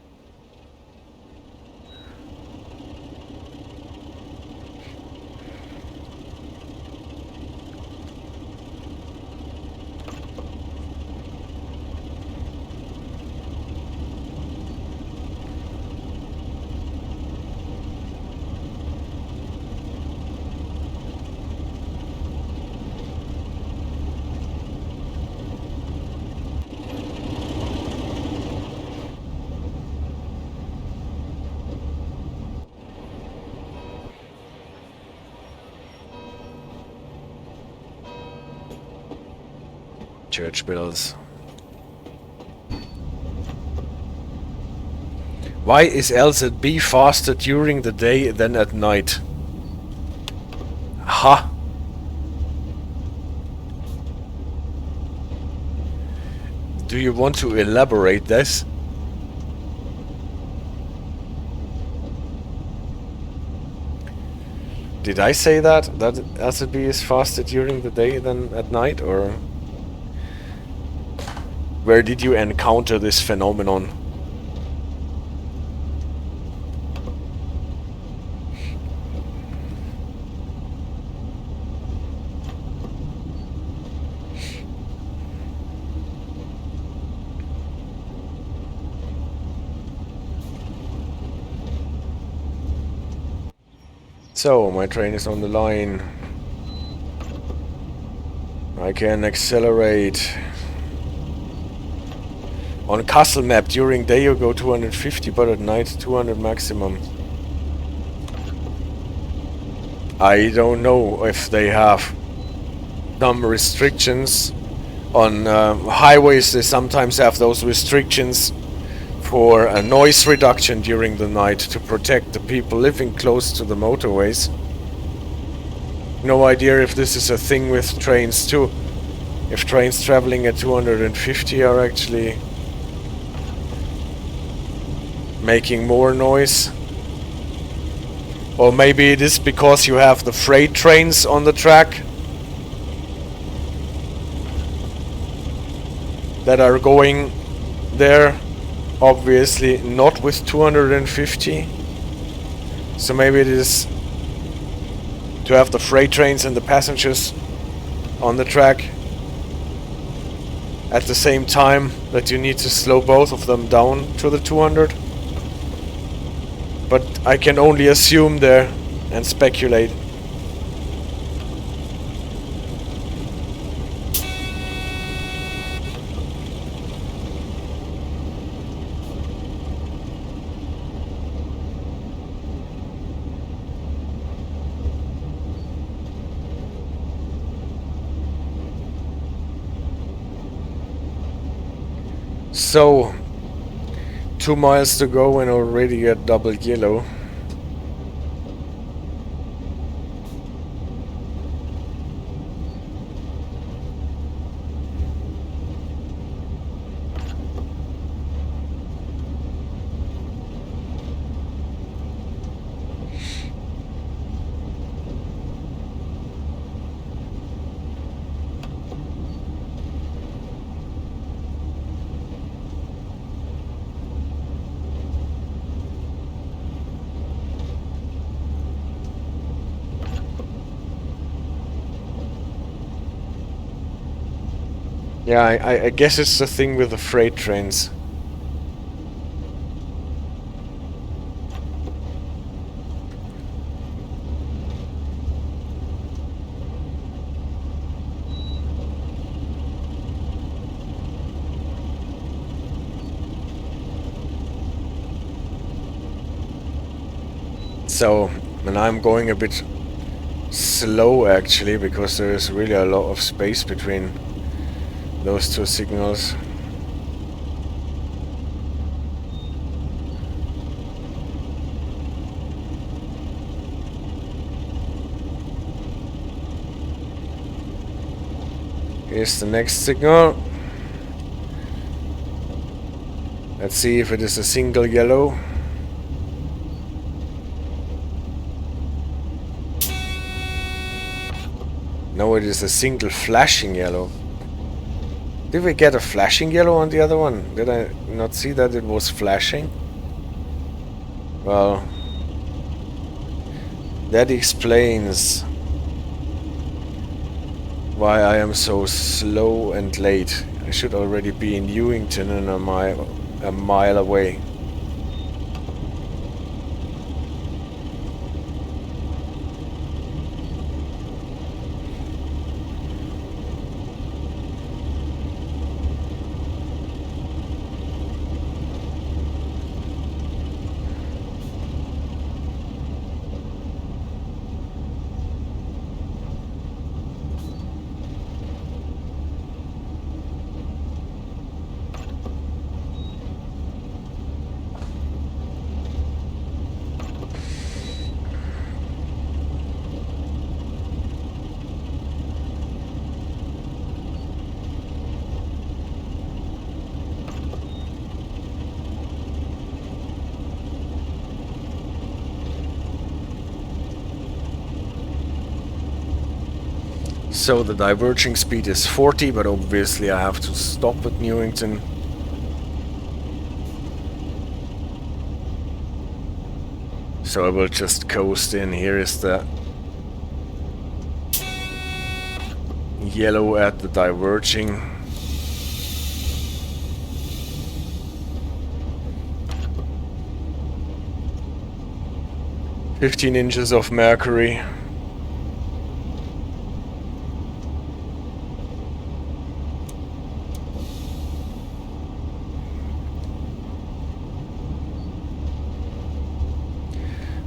Church bells. Why is LZB faster during the day than at night? Ha! Do you want to elaborate this? Did I say that LZB is faster during the day than at night, or where did you encounter this phenomenon? So, my train is on the line. I can accelerate. On castle map, during day you go 250, but at night 200 maximum. I don't know if they have some restrictions. On highways they sometimes have those restrictions for a noise reduction during the night to protect the people living close to the motorways. No idea if this is a thing with trains too. If trains traveling at 250 are actually making more noise. Or maybe it is because you have the freight trains on the track that are going there, obviously not with 250. So maybe it is to have the freight trains and the passengers on the track at the same time that you need to slow both of them down to the 200. But I can only assume there and speculate. So, 2 miles to go and already at double yellow. Yeah, I guess it's the thing with the freight trains. So, and I'm going a bit slow actually, because there is really a lot of space between those two signals. Here's the next signal. Let's see if it is a single yellow. No, it is a single flashing yellow. Did we get a flashing yellow on the other one? Did I not see that it was flashing? Well, that explains why I am so slow and late. I should already be in Newington and a mile away. So the diverging speed is 40, but obviously I have to stop at Newington. So I will just coast in. Here is the yellow at the diverging. "15 inches of mercury."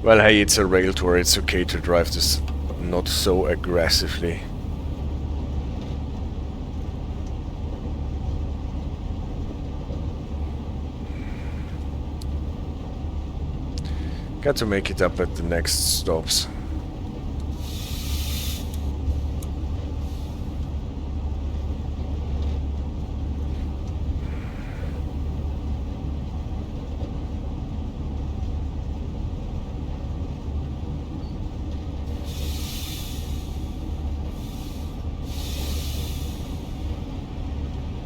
Well, hey, it's a rail tour, it's okay to drive this not so aggressively. Got to make it up at the next stops.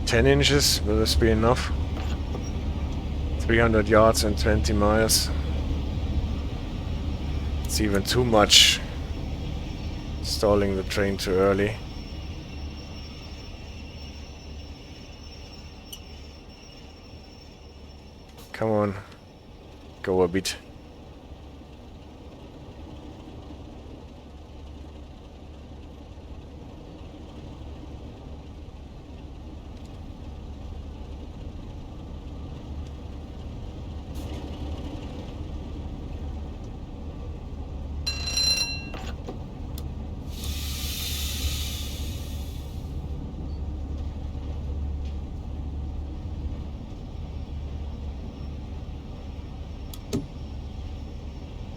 "10 inches, will this be enough? 300 yards and 20 miles. It's even too much. Stalling the train too early. Come on, go a bit.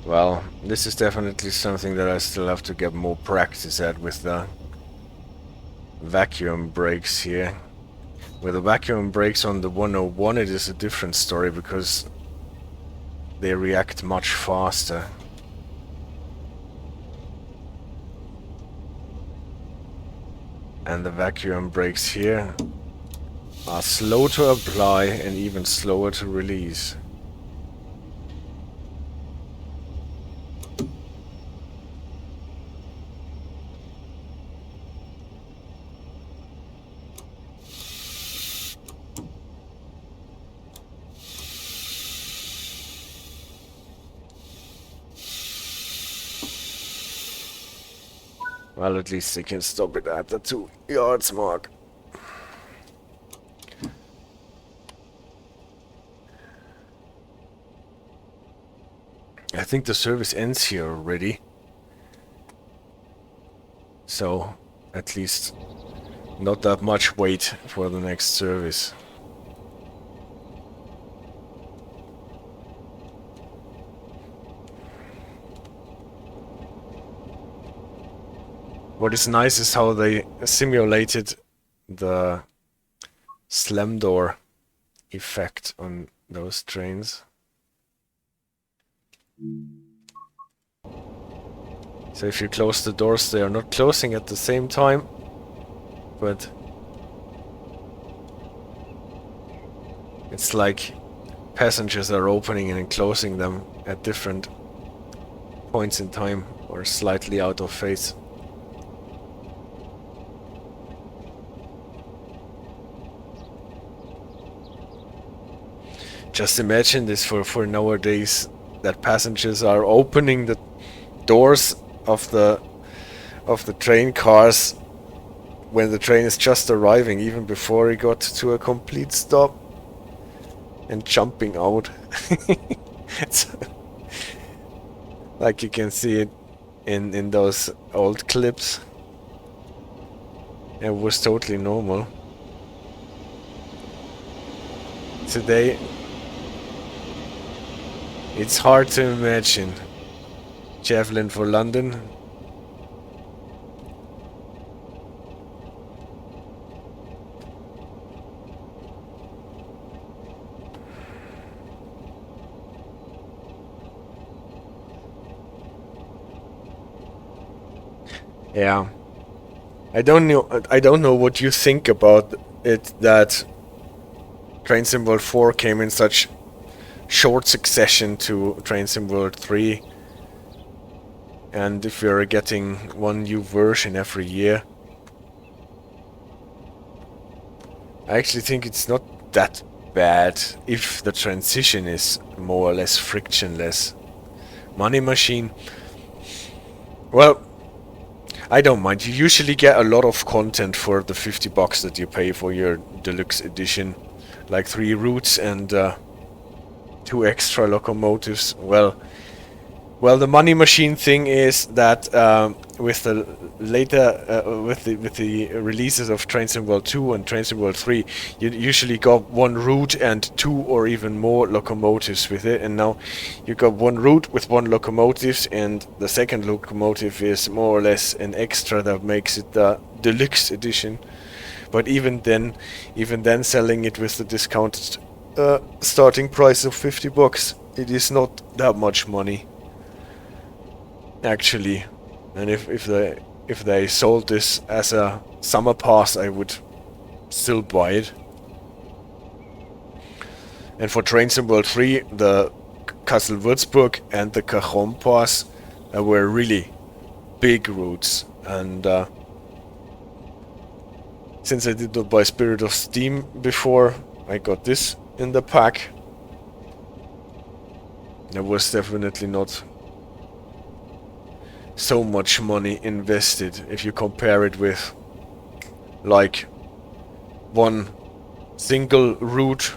Well, this is definitely something that I still have to get more practice at with the vacuum brakes here. With the vacuum brakes on the 101 it is a different story because they react much faster. And the vacuum brakes here are slow to apply and even slower to release. Well, at least they can stop it at the 2 yards mark. I think the service ends here already. So, at least not that much wait for the next service. What is nice is how they simulated the slam door effect on those trains. So if you close the doors, they are not closing at the same time, but it's like passengers are opening and closing them at different points in time or slightly out of phase. Just imagine this for nowadays, that passengers are opening the doors of the train cars when the train is just arriving, even before it got to a complete stop, and jumping out. It's like you can see it in those old clips. It was totally normal. Today, it's hard to imagine. Javelin for London. Yeah. I don't know what you think about it, that Train Sim World 4 came in such short succession to Train Sim World 3, and if you're getting one new version every year. I actually think it's not that bad if the transition is more or less frictionless. Money Machine, well, I don't mind. You usually get a lot of content for the 50 bucks that you pay for your deluxe edition, like 3 routes and 2 extra locomotives. Well, the Money Machine thing is that with the later with the releases of Train Sim World 2 and Train Sim World 3, you usually got 1 route and 2 or even more locomotives with it, and now you got 1 route with 1 locomotive, and the second locomotive is more or less an extra that makes it the deluxe edition. But even then selling it with the discounted starting price of 50 bucks, it is not that much money. Actually, and if they sold this as a summer pass, I would still buy it. And for Train Sim World 3, the Kassel Würzburg and the Cajon pass were really big routes, and since I did not buy Spirit of Steam before, I got this in the pack. There was definitely not so much money invested if you compare it with like one single route,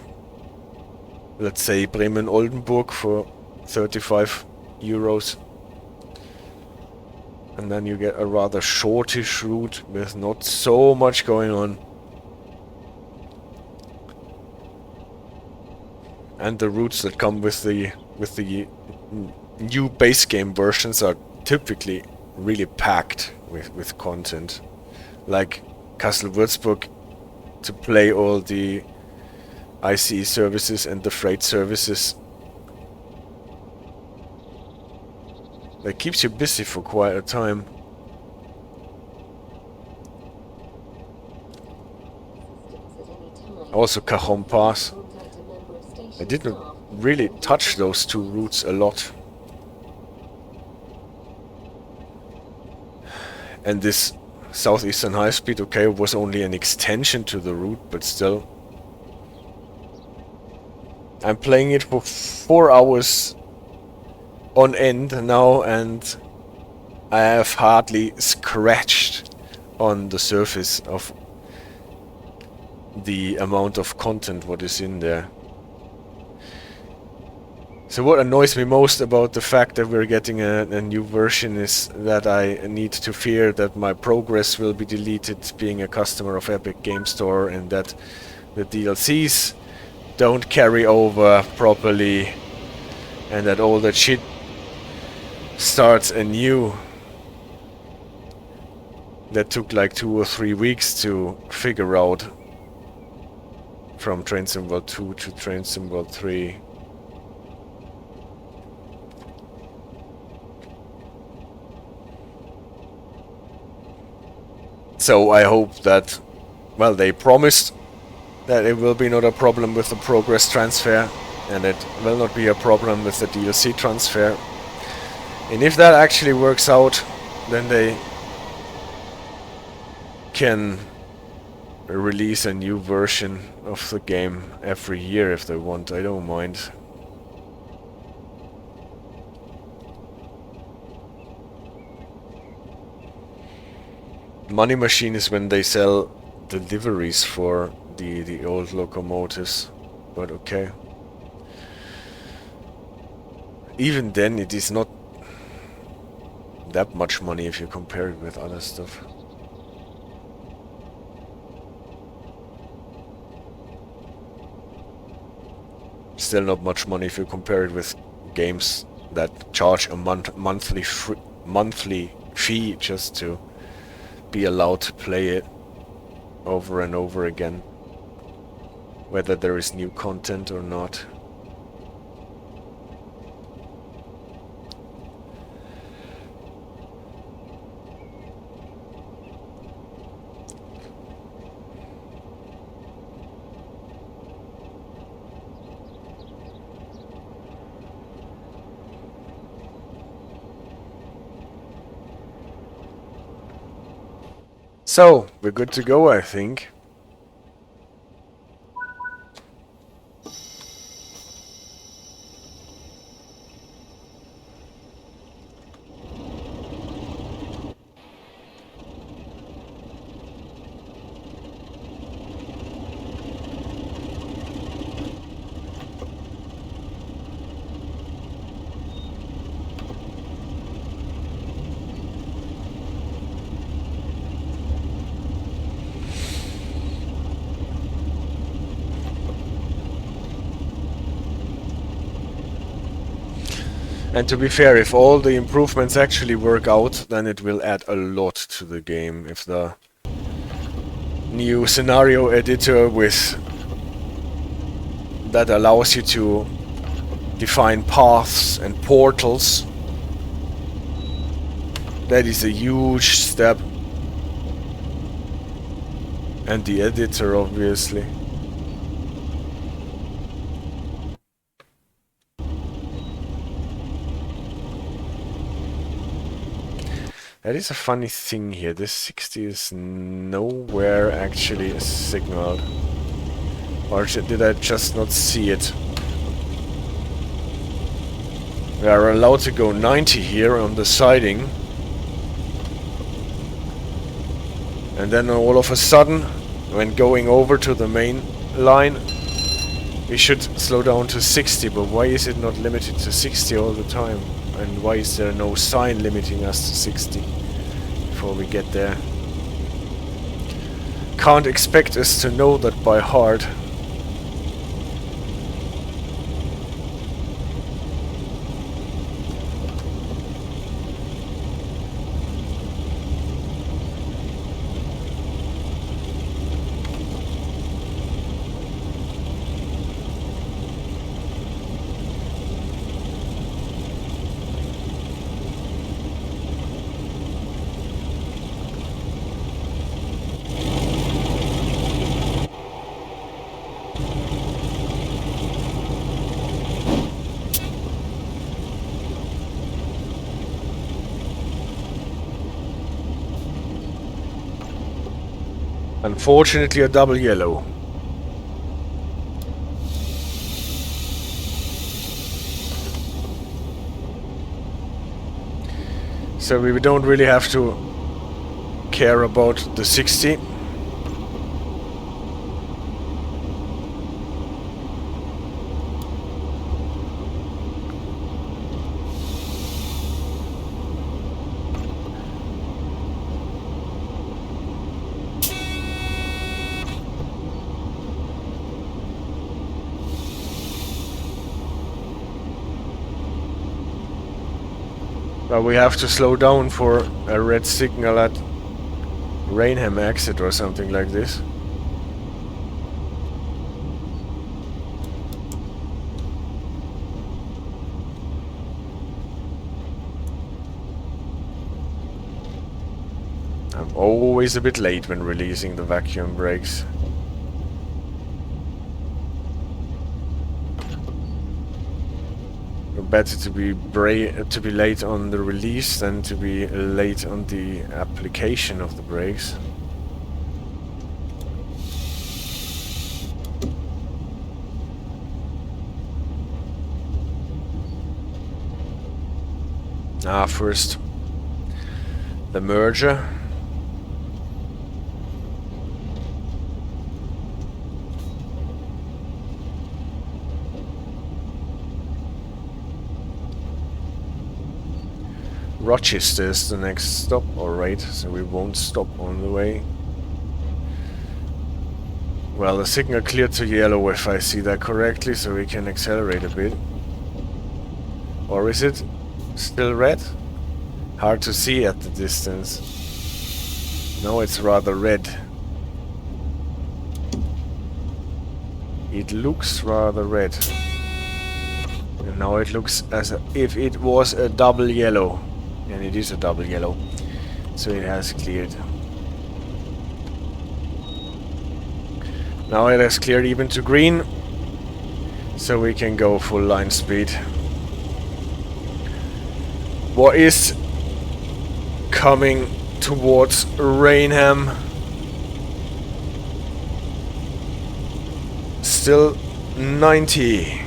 let's say Bremen-Oldenburg for 35 euros, and then you get a rather shortish route with not so much going on. And the routes that come with the new base game versions are typically really packed with content, like Kassel Würzburg, to play all the ICE services and the freight services. That keeps you busy for quite a time. Also Cajon Pass. I did not really touch those 2 routes a lot. And this Southeastern High Speed, okay, was only an extension to the route, but still. I'm playing it for 4 hours on end now, and I have hardly scratched on the surface of the amount of content what is in there. So what annoys me most about the fact that we're getting a new version is that I need to fear that my progress will be deleted being a customer of Epic Game Store, and that the DLCs don't carry over properly, and that all that shit starts anew. that took like 2 or 3 weeks to figure out from Train Sim World 2 to Train Sim World 3. So I hope that, well, they promised that it will be not a problem with the progress transfer, and it will not be a problem with the DLC transfer. And if that actually works out, then they can release a new version of the game every year if they want. I don't mind. Money machine is when they sell deliveries for the old locomotives, but okay. Even then, it is not that much money if you compare it with other stuff. Still not much money if you compare it with games that charge a monthly fee just to be allowed to play it over and over again, whether there is new content or not. So, we're good to go, I think. And to be fair, if all the improvements actually work out, then it will add a lot to the game. If the new scenario editor that allows you to define paths and portals, that is a huge step. And the editor, obviously. That is a funny thing here. This 60 is nowhere actually signaled. Or did I just not see it? We are allowed to go 90 here on the siding. And then all of a sudden, when going over to the main line, we should slow down to 60. But why is it not limited to 60 all the time? And why is there no sign limiting us to 60 before we get there? Can't expect us to know that by heart. Unfortunately, a double yellow. So we don't really have to care about the 60. But we have to slow down for a red signal at Rainham exit or something like this. I'm always a bit late when releasing the vacuum brakes. Better to be late on the release than to be late on the application of the brakes. First the merger. Rochester is the next stop, alright, so we won't stop on the way. Well, the signal cleared to yellow if I see that correctly, so we can accelerate a bit. Or is it still red? Hard to see at the distance. No, it's rather red. It looks rather red. And now it looks as if it was a double yellow. And it is a double yellow. So it has cleared. Now it has cleared even to green. So we can go full line speed. What is coming towards Rainham? Still 90.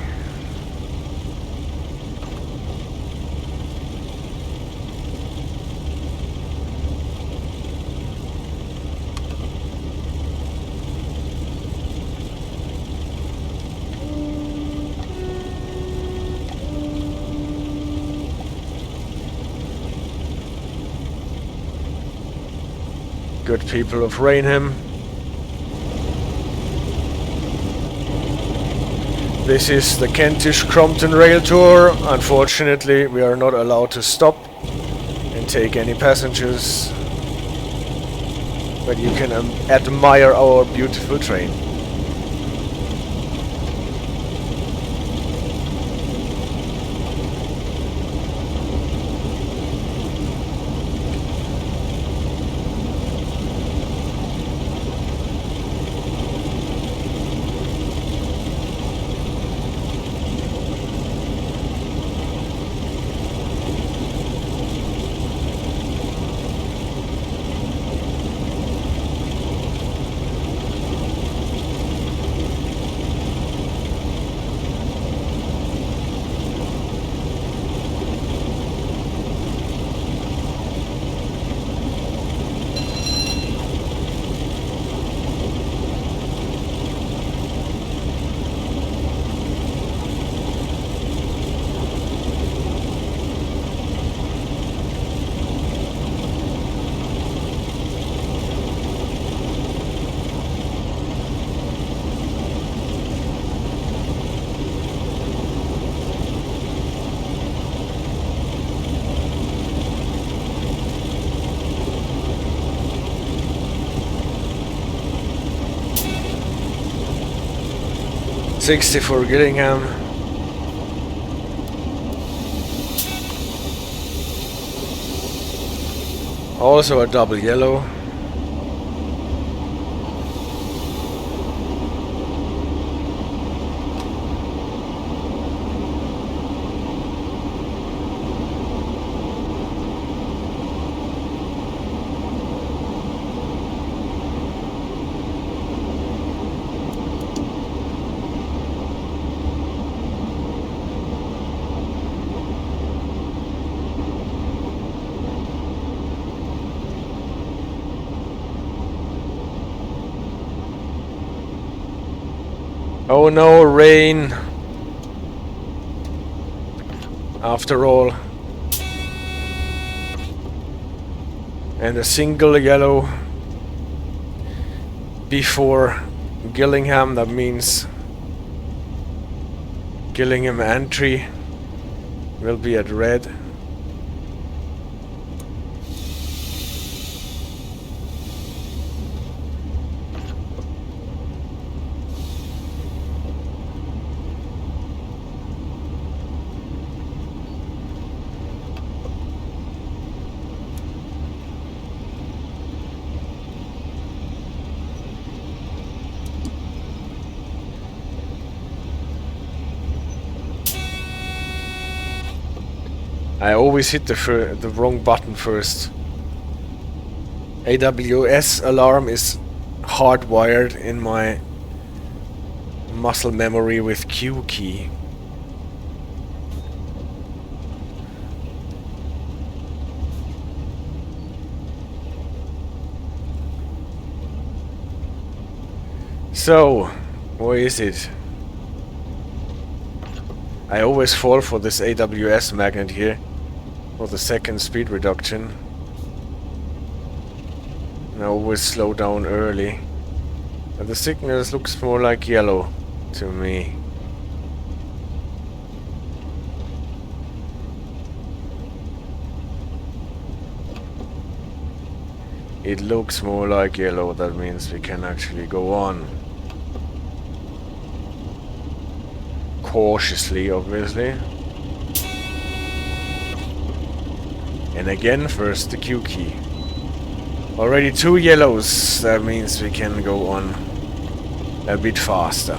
Good people of Rainham. This is the Kentish Crompton rail tour. Unfortunately, we are not allowed to stop and take any passengers. But you can admire our beautiful train. '60 for Gillingham. Also a double yellow. Oh no, rain. After all. And a single yellow before Gillingham. That means Gillingham entry will be at red. I always hit the wrong button first. AWS alarm is hardwired in my muscle memory with Q key. So, where is it? I always fall for this AWS magnet here for the second speed reduction. And I always slow down early. But the signals looks more like yellow to me. It looks more like yellow, that means we can actually go on. Cautiously, obviously. And again, first the Q key. Already 2 yellows, that means we can go on a bit faster.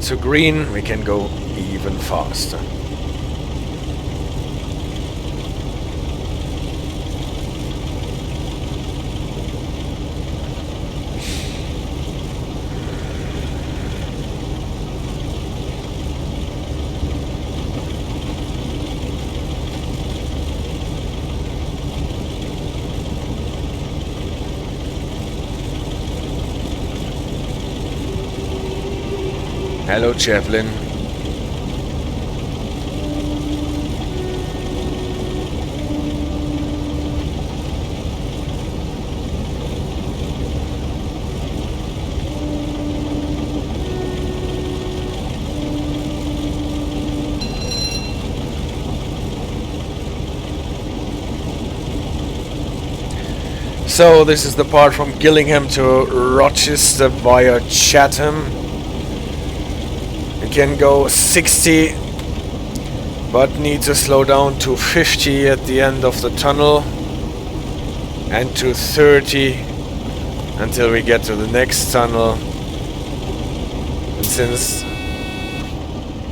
To green, we can go even faster. Hello, Javelin. So this is the part from Gillingham to Rochester via Chatham. We can go 60, but need to slow down to 50 at the end of the tunnel and to 30 until we get to the next tunnel. And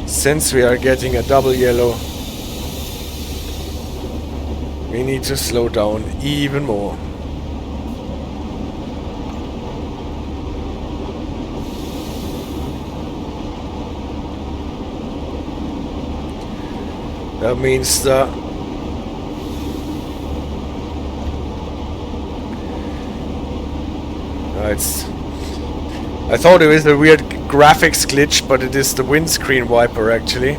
since we are getting a double yellow, we need to slow down even more. That means that I thought it was a weird graphics glitch, but it is the windscreen wiper actually.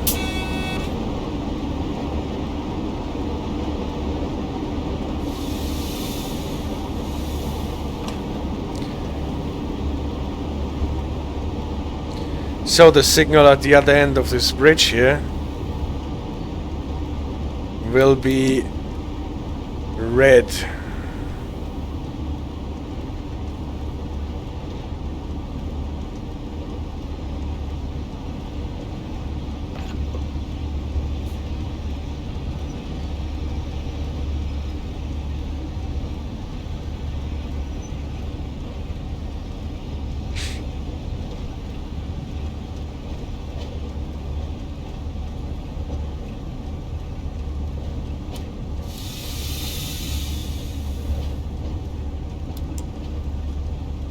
So the signal at the other end of this bridge here will be red.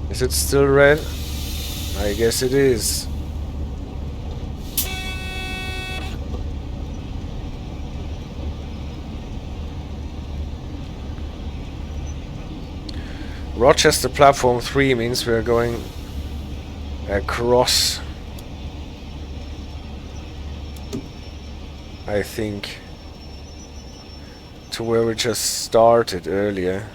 Is it still red? I guess it is. Rochester platform 3 means we're going across, I think, to where we just started earlier.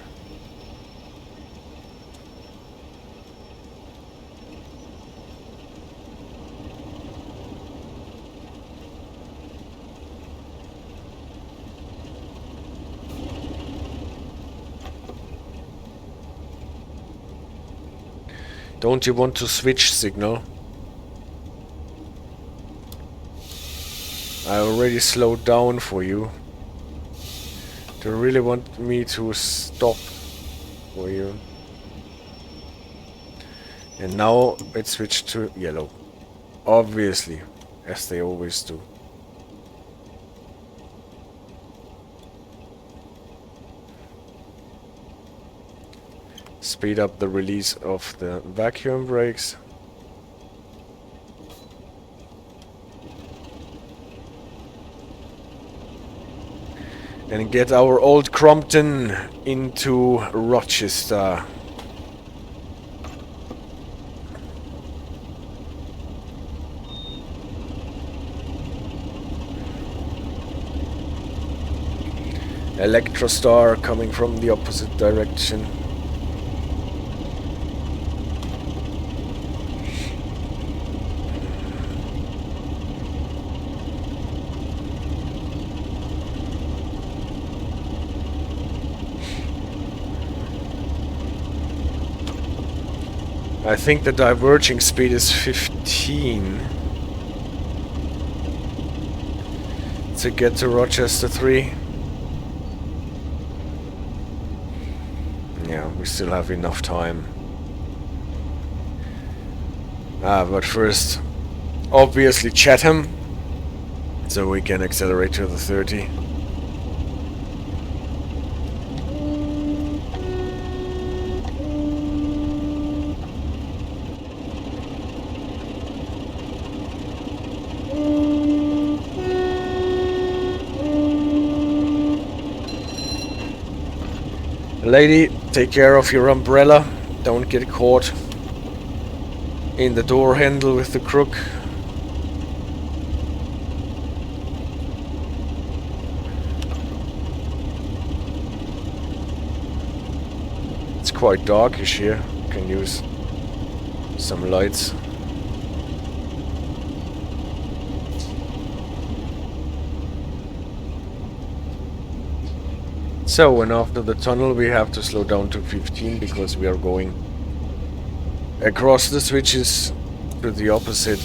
Don't you want to switch signal? I already slowed down for you. Do you really want me to stop for you? And now it switched to yellow. Obviously, as they always do. Speed up the release of the vacuum brakes. And get our old Crompton into Rochester. Electrostar coming from the opposite direction. I think the diverging speed is 15 to get to Rochester 3. Yeah, we still have enough time. But first, obviously Chatham, so we can accelerate to the 30. Lady, take care of your umbrella. Don't get caught in the door handle with the crook. It's quite darkish here. Can use some lights. So, and after the tunnel we have to slow down to 15 because we are going across the switches to the opposite.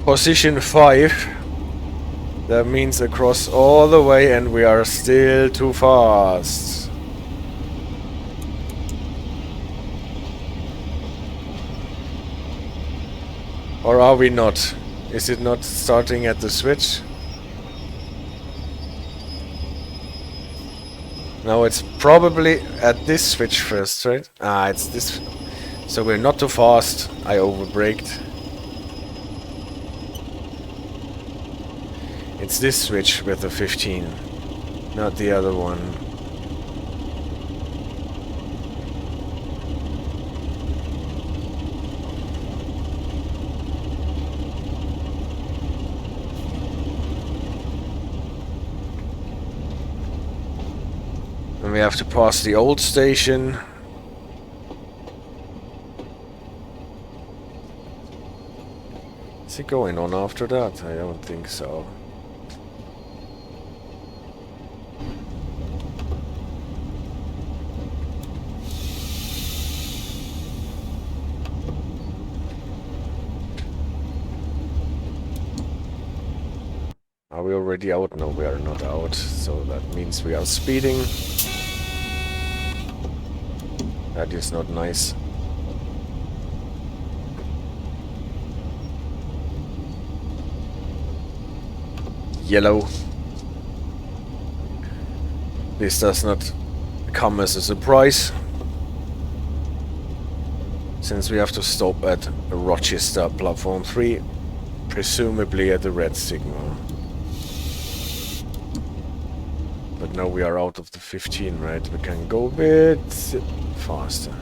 Position 5. That means across all the way, and we are still too fast. Or are we not? Is it not starting at the switch? No, it's probably at this switch first, right? Ah, it's this. So we're not too fast. I overbraked. It's this switch with the 15, not the other one. And we have to pass the old station. Is it going on after that? I don't think so. Are we already out? No, we are not out. So that means we are speeding. That is not nice. Yellow. This does not come as a surprise, since we have to stop at Rochester platform 3, presumably at the red signal. But now we are out of the 15, right? We can go a bit faster.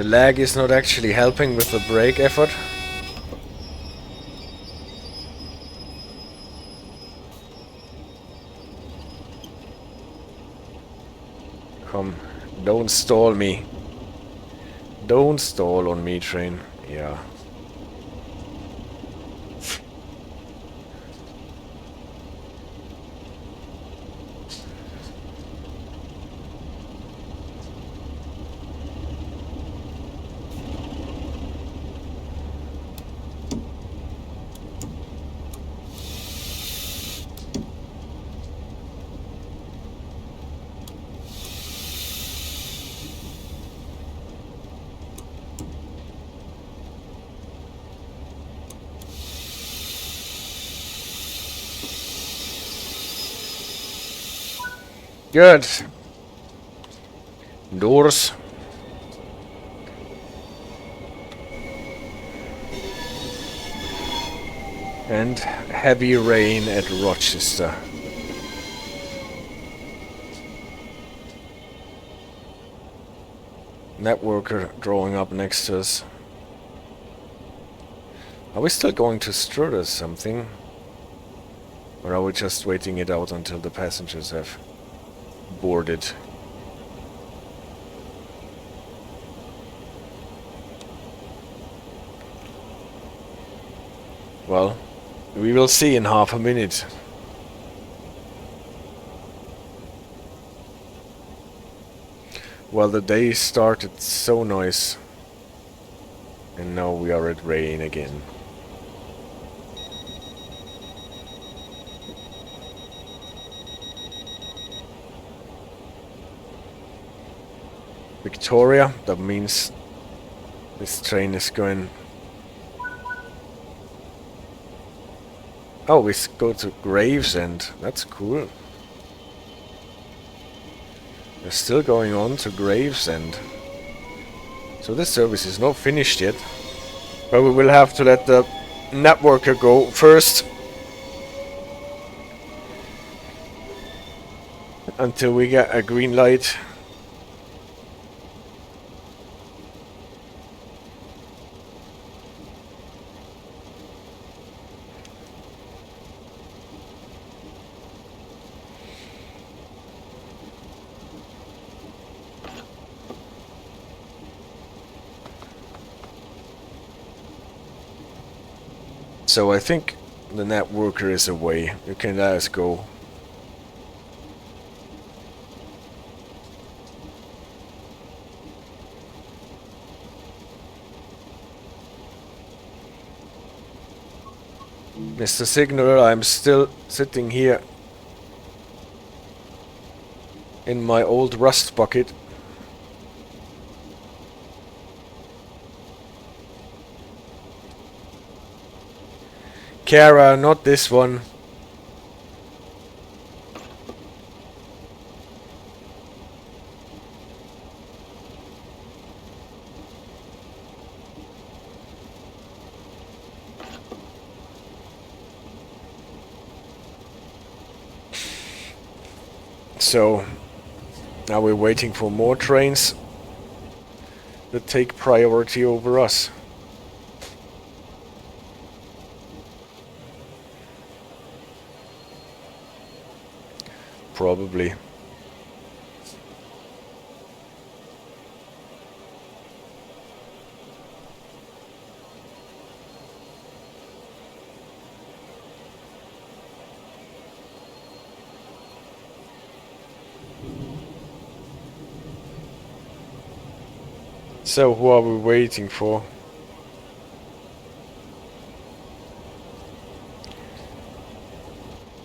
The lag is not actually helping with the brake effort. Come, don't stall me. Don't stall on me, train. Yeah. Good. Doors. And heavy rain at Rochester. Networker drawing up next to us. Are we still going to Strood or something? Or are we just waiting it out until the passengers have boarded? Well, we will see in half a minute. Well, the day started so nice. And now we are at rain again. Victoria, that means this train is going... Oh, we go to Gravesend. That's cool. We're still going on to Gravesend. So this service is not finished yet. But we will have to let the networker go first. Until we get a green light. So I think the networker is away. You can let us go. Mr. Signaler, I'm still sitting here in my old rust bucket. Kara, not this one. So, now we're waiting for more trains that take priority over us. Probably. So who are we waiting for?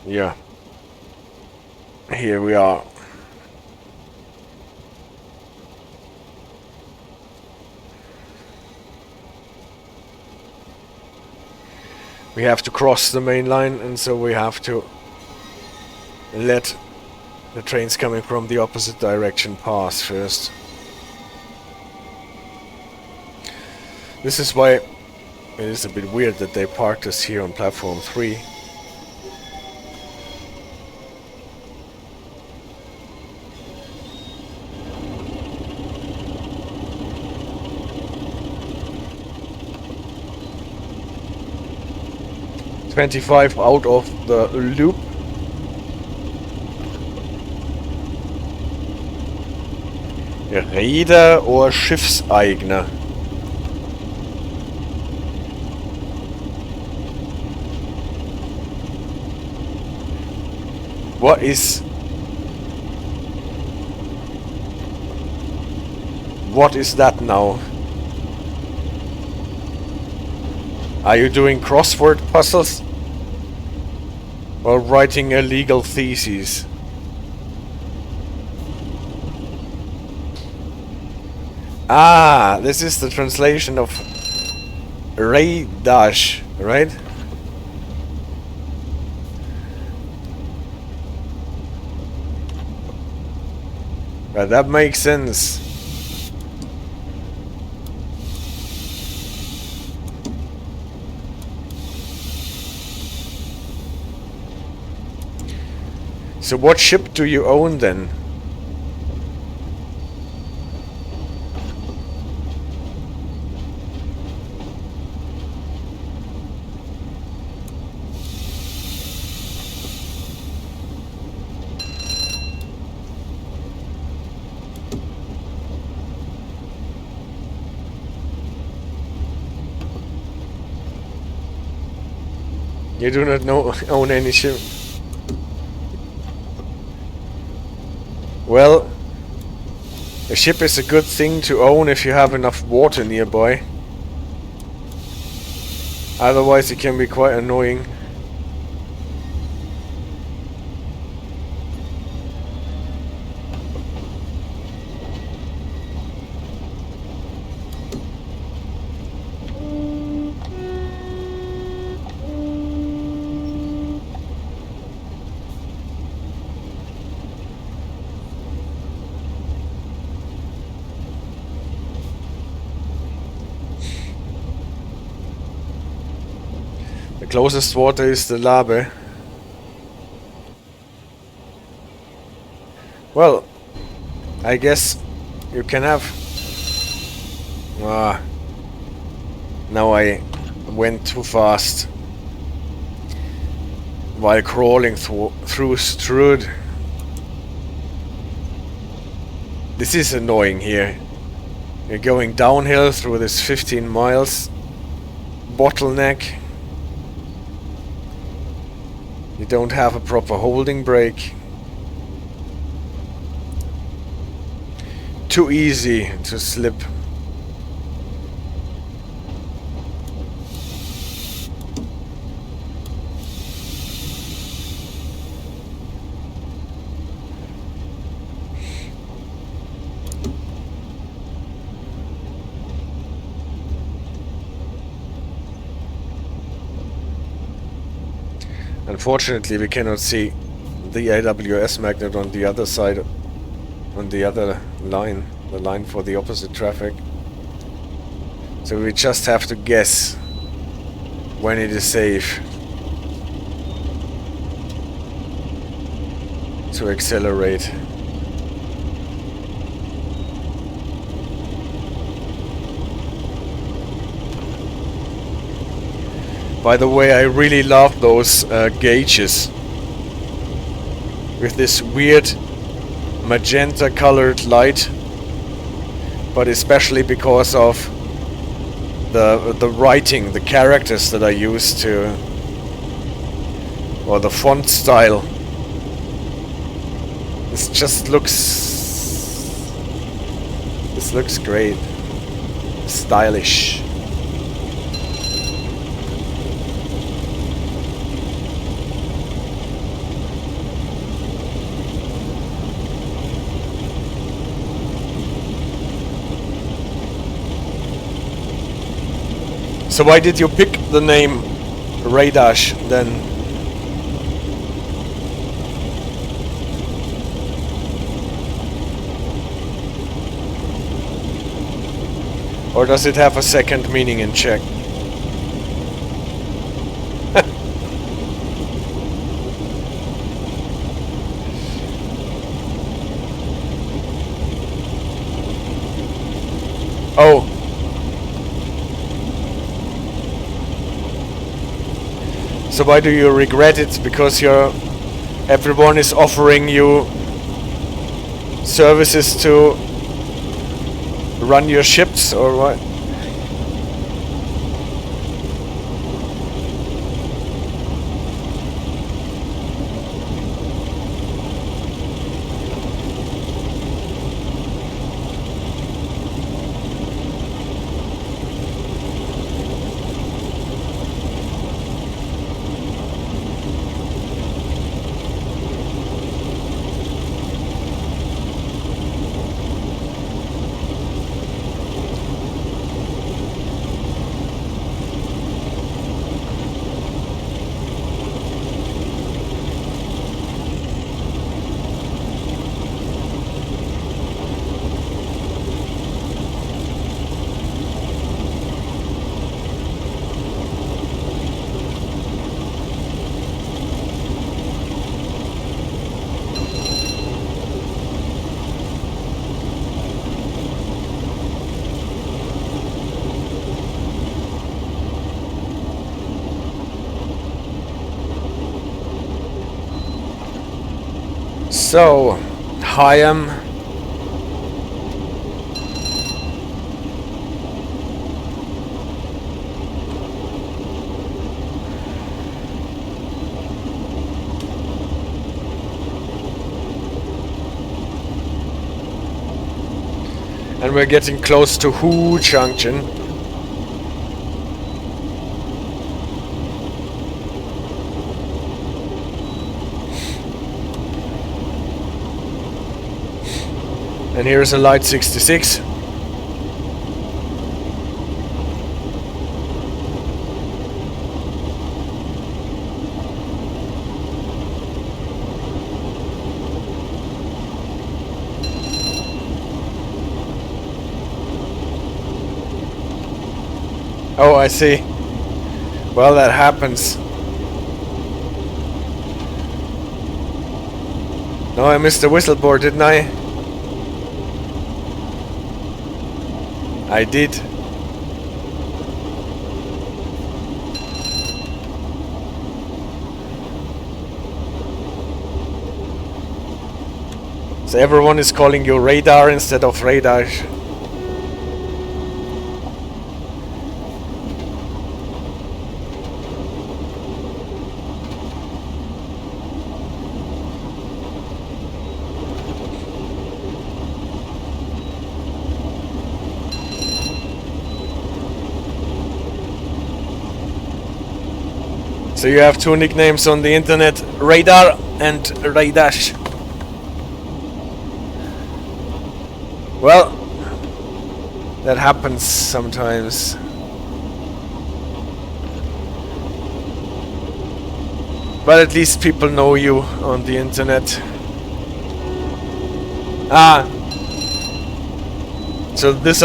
Yeah. Here we are. We have to cross the main line, and so we have to let the trains coming from the opposite direction pass first. This is why it is a bit weird that they parked us here on platform 3. 25 out of the loop. Reeder or Schiffseigner? What is that now? Are you doing crossword puzzles? Or writing a legal thesis? Ah, this is the translation of Ray-dash, right? That makes sense. So what ship do you own then? You do not own any ship. Well, a ship is a good thing to own if you have enough water nearby. Otherwise it can be quite annoying. The closest water is the Labe. Well, I guess you can have... Ah, now I went too fast while crawling through Strood. This is annoying here. You're going downhill through this 15 miles bottleneck. You don't have a proper holding brake. Too easy to slip. Unfortunately, we cannot see the AWS magnet on the other side, on the other line, the line for the opposite traffic. So we just have to guess when it is safe to accelerate. By the way, I really love those gauges with this weird magenta colored light, but especially because of the writing, the characters that I use to, or the font style. This just looks great, stylish. So why did you pick the name Ray-dash then? Or does it have a second meaning in Czech? Oh. So why do you regret it? Because everyone is offering you services to run your ships, or what? So, Hyam. And we're getting close to Hoo Junction. And here's a light 66. Oh, I see. Well, that happens. No, I missed the whistleboard, didn't I? I did. So everyone is calling you radar instead of radar. So you have two nicknames on the internet, Radar and Radash. Well, that happens sometimes. But at least people know you on the internet. So these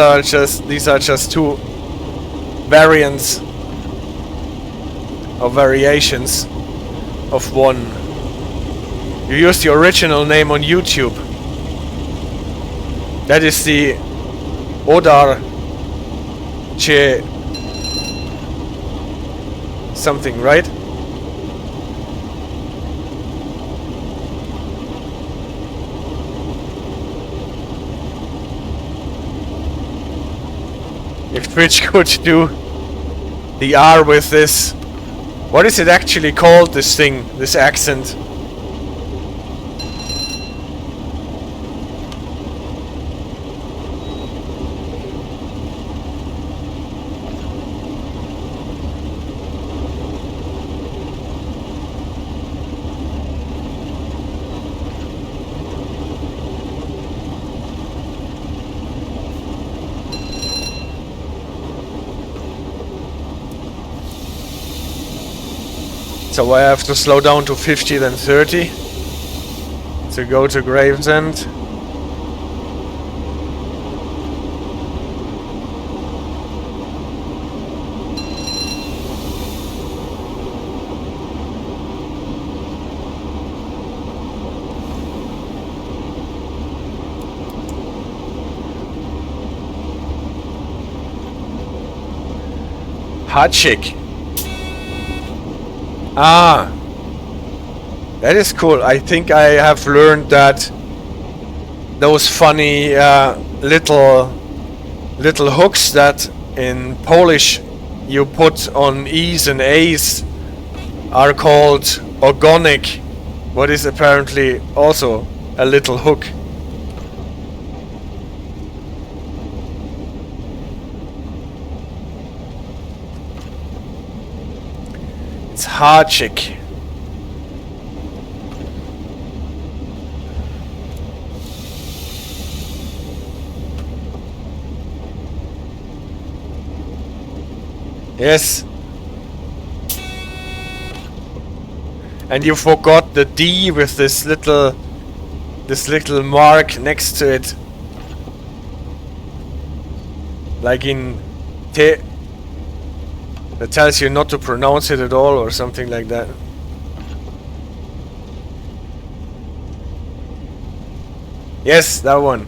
are just two variants or variations of one. You use the original name on YouTube. That is the Odar Che something, right? If Twitch could do the R with this. What is it actually called, this thing, this accent? So I have to slow down to 50 then 30 to go to Gravesend. Hot chick. Ah, that is cool. I think I have learned that those funny little hooks that in Polish you put on E's and A's are called ogonic, what is apparently also a little hook. It's Hachik. Yes. And you forgot the D with this little mark next to it. Like in T. That tells you not to pronounce it at all or something like that. Yes, that one.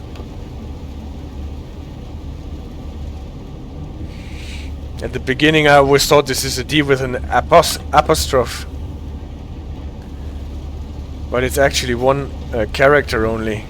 At the beginning I always thought this is a D with an apostrophe. But it's actually one character only.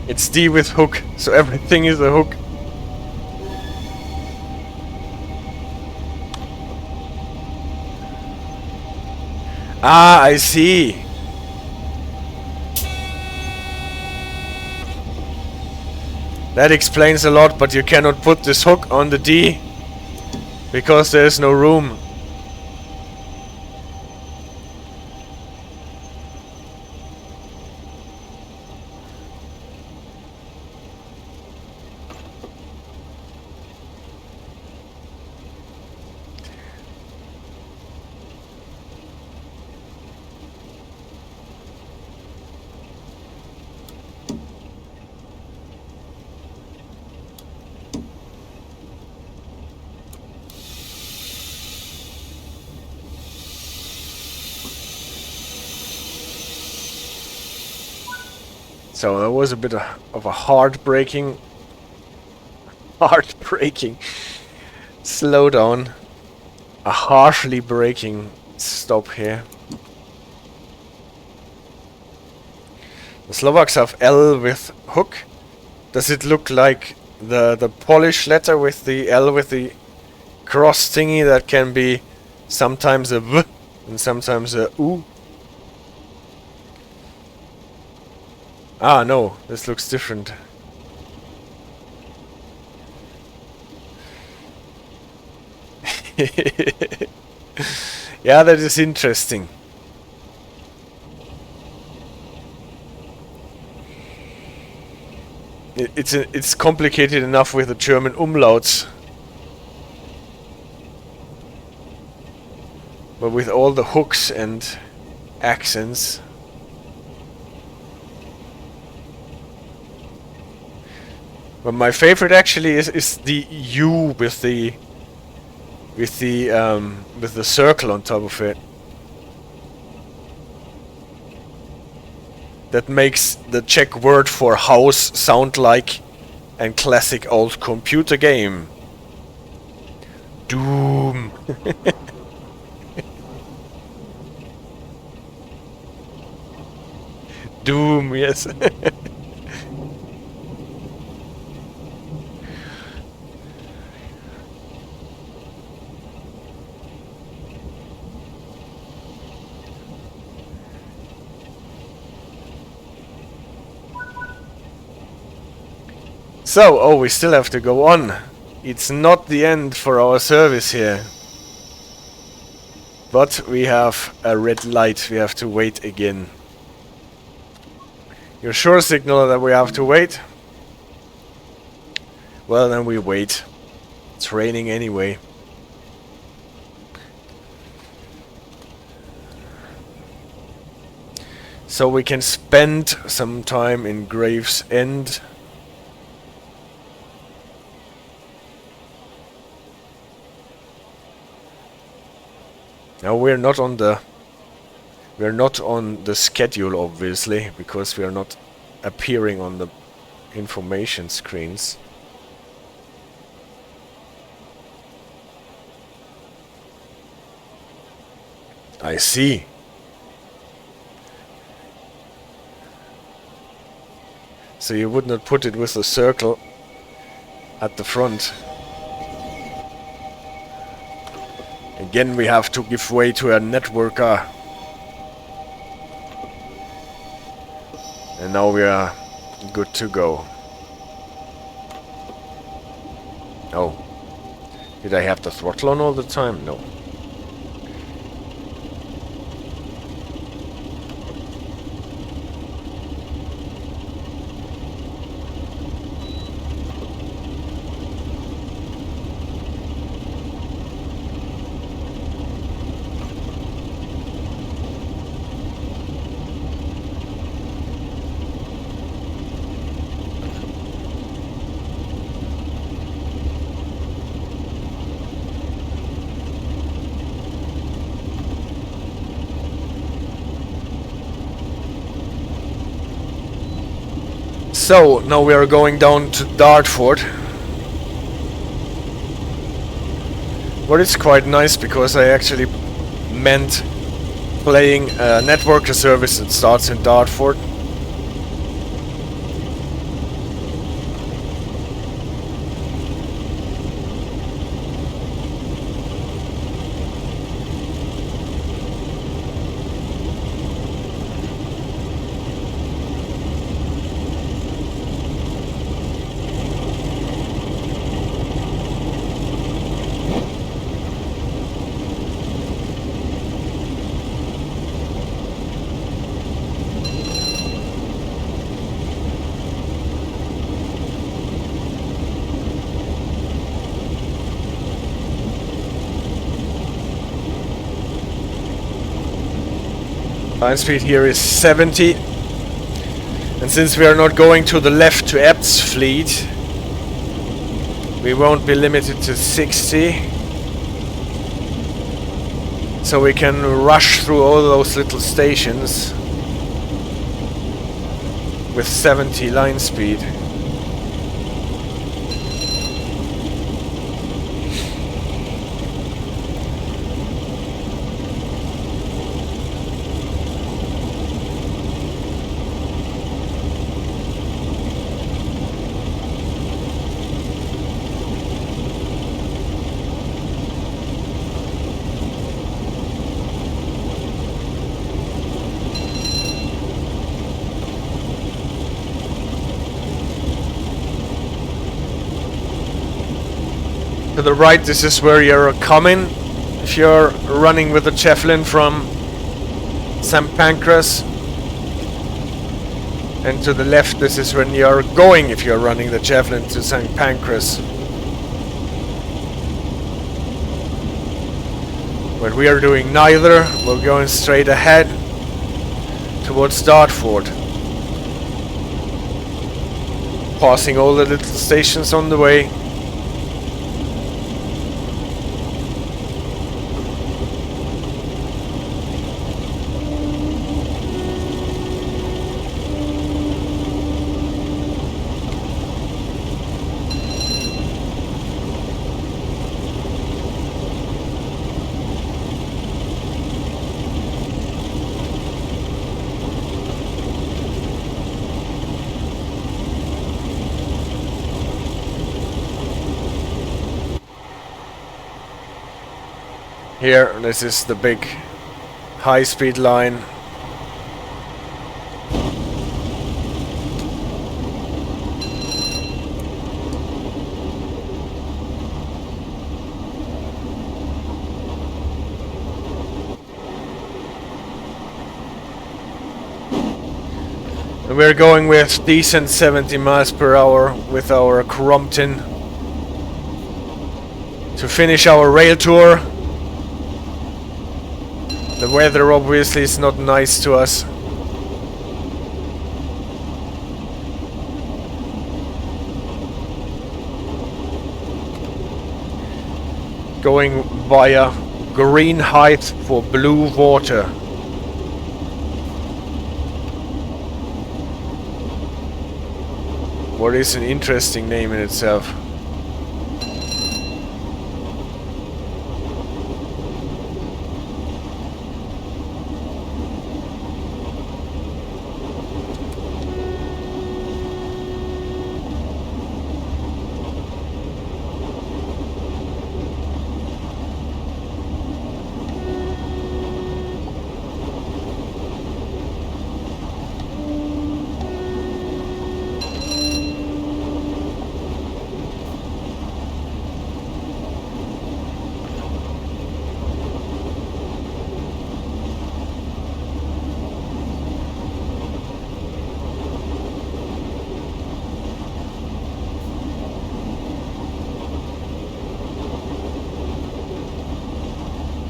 It's D with hook, so everything is a hook. Ah, I see. That explains a lot, but you cannot put this hook on the D because there is no room. So that was a bit of a heartbreaking slow down, a harshly breaking stop here. The Slovaks have L with hook. Does it look like the Polish letter with the L with the cross thingy that can be sometimes a V and sometimes a U? Ah, no, this looks different. Yeah, that is interesting. It's complicated enough with the German umlauts. But with all the hooks and accents. But my favorite actually is the U with the circle on top of it. That makes the Czech word for house sound like a classic old computer game. Doom. Doom, yes. So, oh, we still have to go on. It's not the end for our service here. But we have a red light, we have to wait again. You're sure, Signal, that we have to wait? Well, then we wait. It's raining anyway. So we can spend some time in Gravesend. Now we're not on the schedule, obviously, because we are not appearing on the information screens. I see. So you would not put it with a circle at the front. Again, we have to give way to a networker. And now we are good to go. Oh. Did I have the throttle on all the time? No. So, now we are going down to Dartford. But it's quite nice because I actually meant playing a networker service that starts in Dartford. Line speed here is 70, and since we are not going to the left to Fleet, we won't be limited to 60, so we can rush through all those little stations with 70 line speed. To the right, this is where you're coming if you're running with the Javelin from St. Pancras, and to the left, this is when you're going if you're running the Javelin to St. Pancras. But we are doing neither. We're going straight ahead towards Dartford, passing all the little stations on the way. Here, this is the big high-speed line. And we're going with decent 70 miles per hour with our Crompton to finish our rail tour. The weather obviously is not nice to us. Going via green height for blue water. What is an interesting name in itself.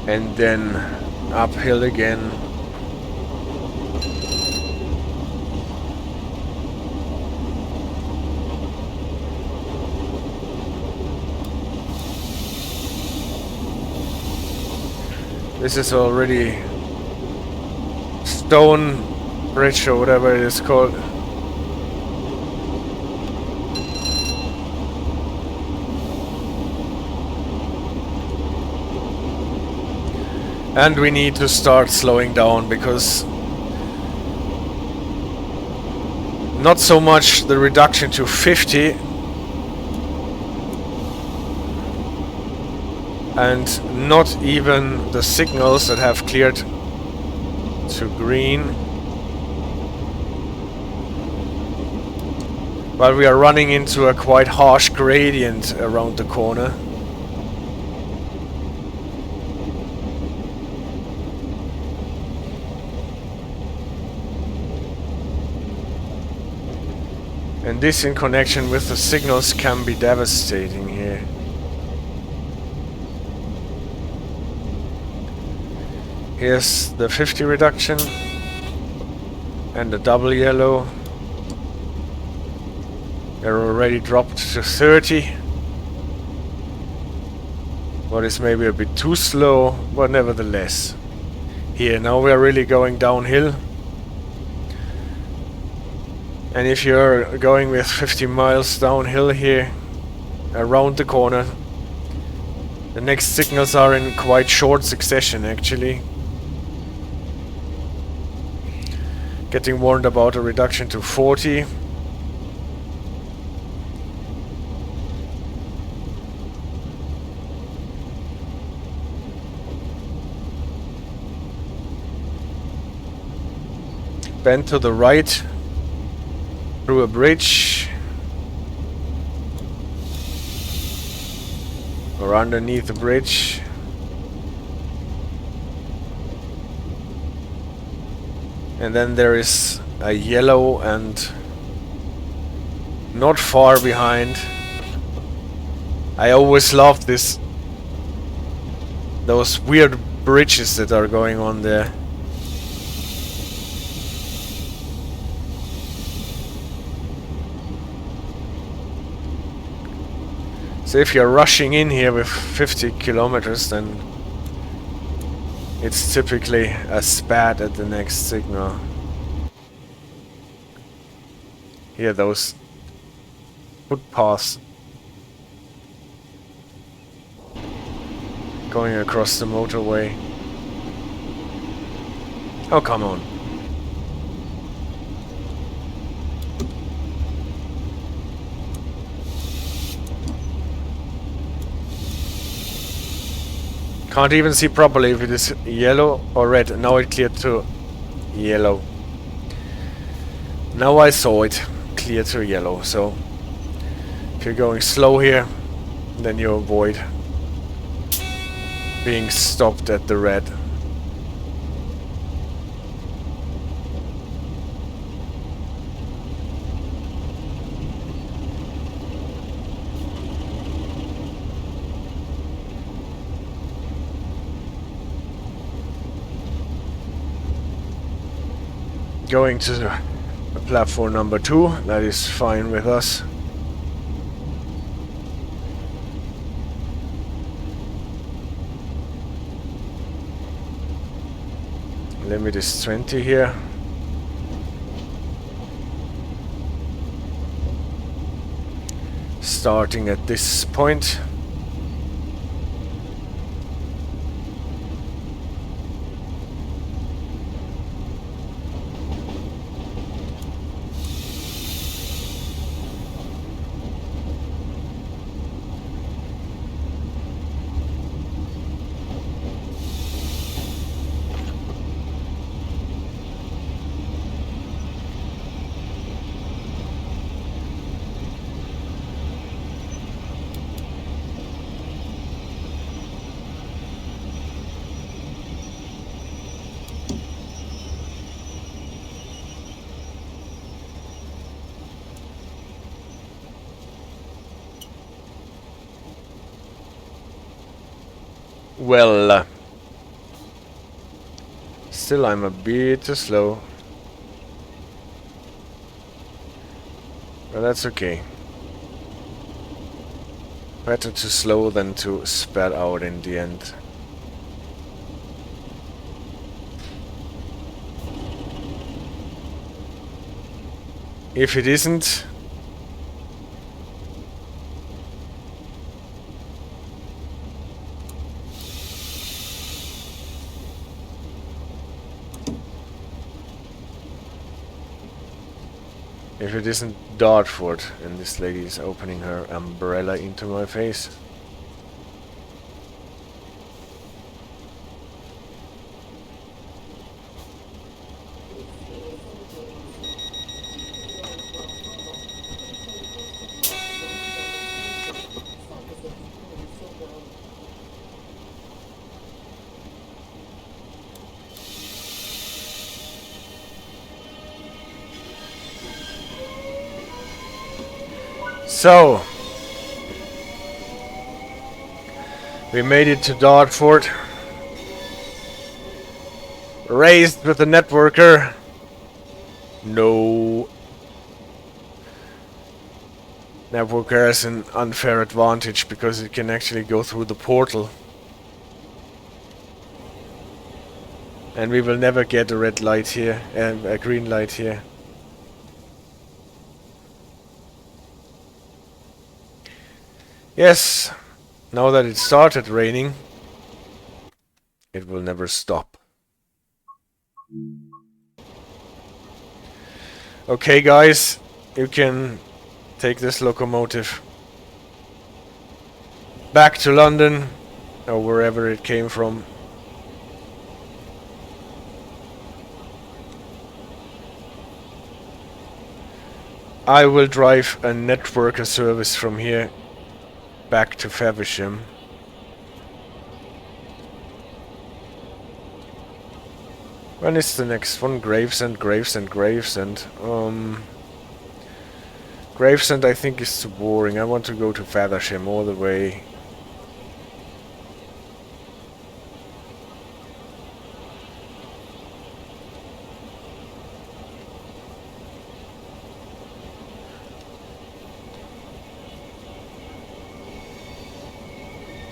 And then uphill again. This is already Stone Bridge or whatever it is called. And we need to start slowing down, because not so much the reduction to 50 and not even the signals that have cleared to green, but we are running into a quite harsh gradient around the corner. And this in connection with the signals can be devastating here. Here's the 50 reduction and the double yellow. They're already dropped to 30. What is maybe a bit too slow, but nevertheless. Here, now we are really going downhill. And if you're going with 50 miles downhill here, around the corner, the next signals are in quite short succession actually. Getting warned about a reduction to 40. Bend to the right. Through a bridge or underneath the bridge, and then there is a yellow and not far behind. I always loved those weird bridges that are going on there. So if you're rushing in here with 50 kilometers, then it's typically a spat at the next signal. Here, those footpaths going across the motorway. Oh, come on. Can't even see properly if it is yellow or red. Now it cleared to yellow. Now I saw it clear to yellow. So if you're going slow here, then you avoid being stopped at the red. Going to platform number 2, that is fine with us. Limit is 20 here. Starting at this point. Well, still I'm a bit too slow. But that's okay. Better to slow than to sped out in the end. If it isn't, Dartford, and this lady is opening her umbrella into my face. So, we made it to Dartford. Raised with the networker. No. Networker has an unfair advantage because it can actually go through the portal. And we will never get a red light here, and a green light here. Yes, now that it started raining, it will never stop. Okay guys, you can take this locomotive back to London, or wherever it came from. I will drive a networker service from here back to Faversham. When is the next one? Gravesend. Gravesend I think is too boring. I want to go to Faversham all the way.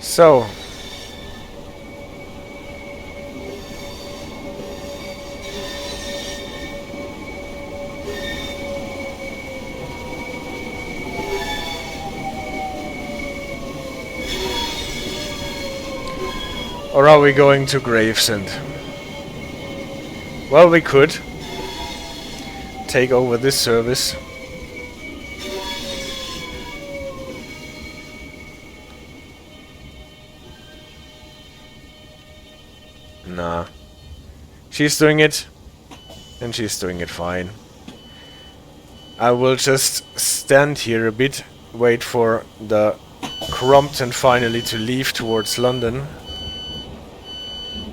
So, or are we going to Gravesend? Well, we could take over this service. Nah. She's doing it, and she's doing it fine. I will just stand here a bit, wait for the Crompton finally to leave towards London,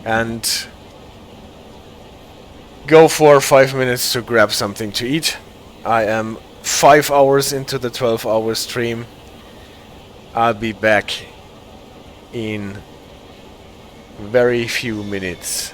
and go for 5 minutes to grab something to eat. I am 5 hours into the 12-hour stream. I'll be back in very few minutes.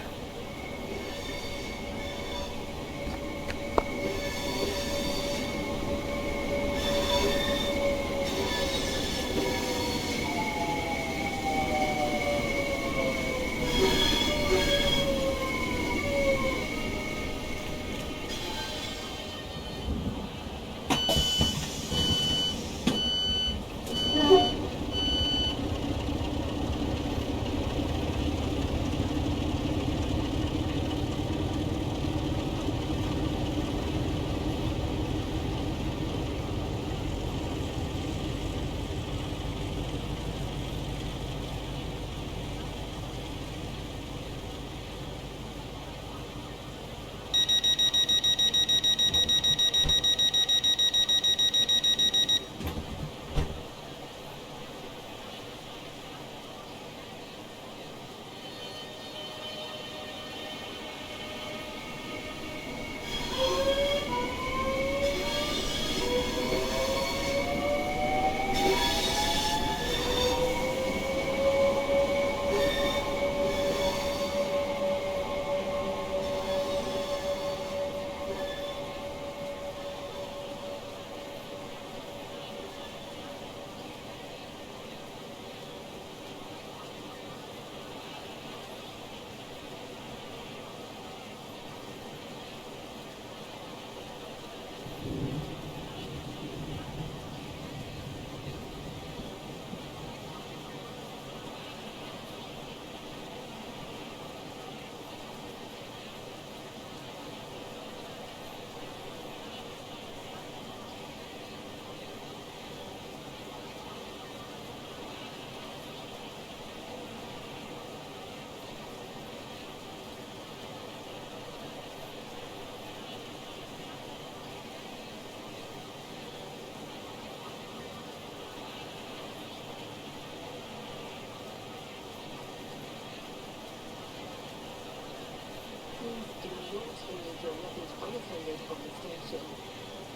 station.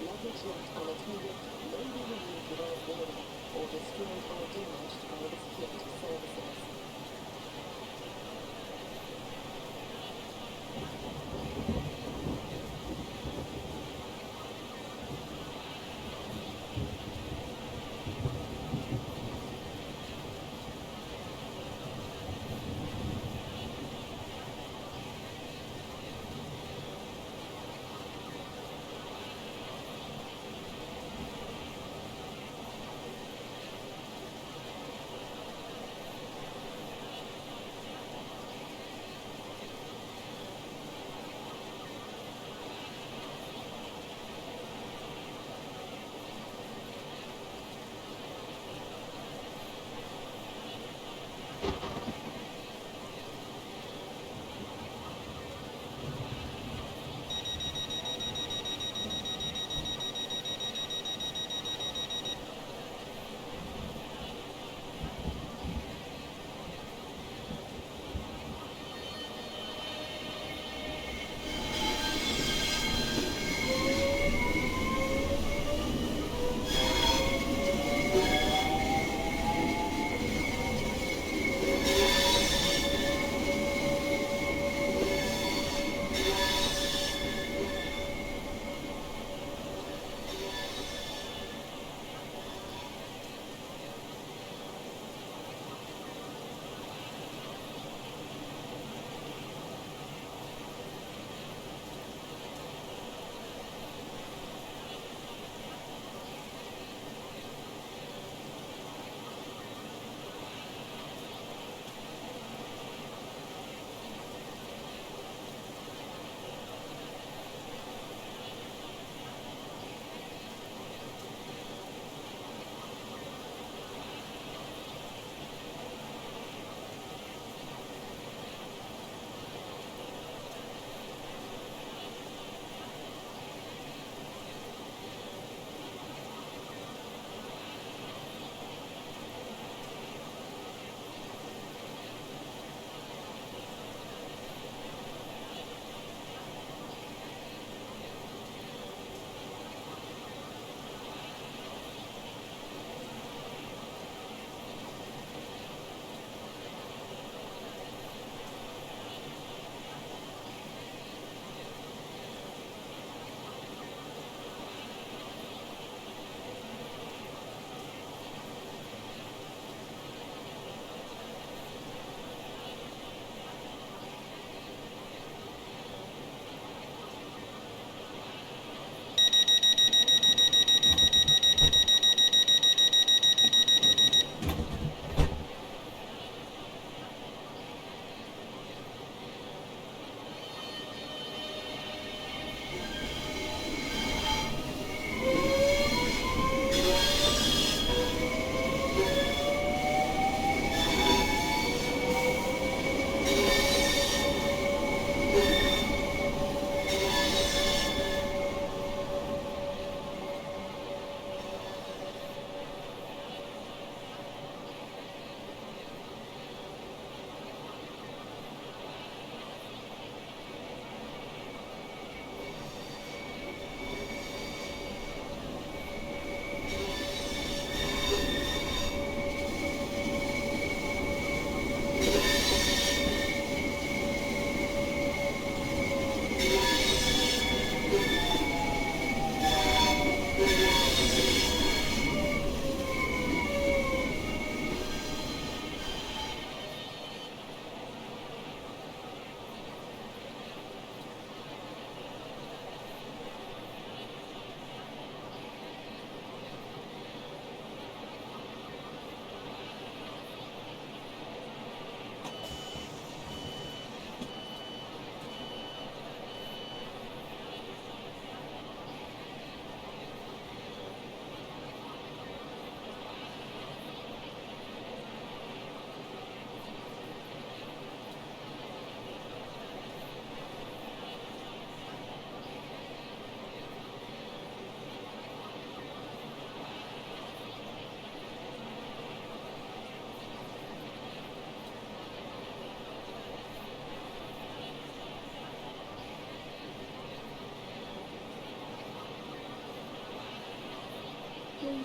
Luggage left unattended may be removed without warning or destroyed or damaged by the security services.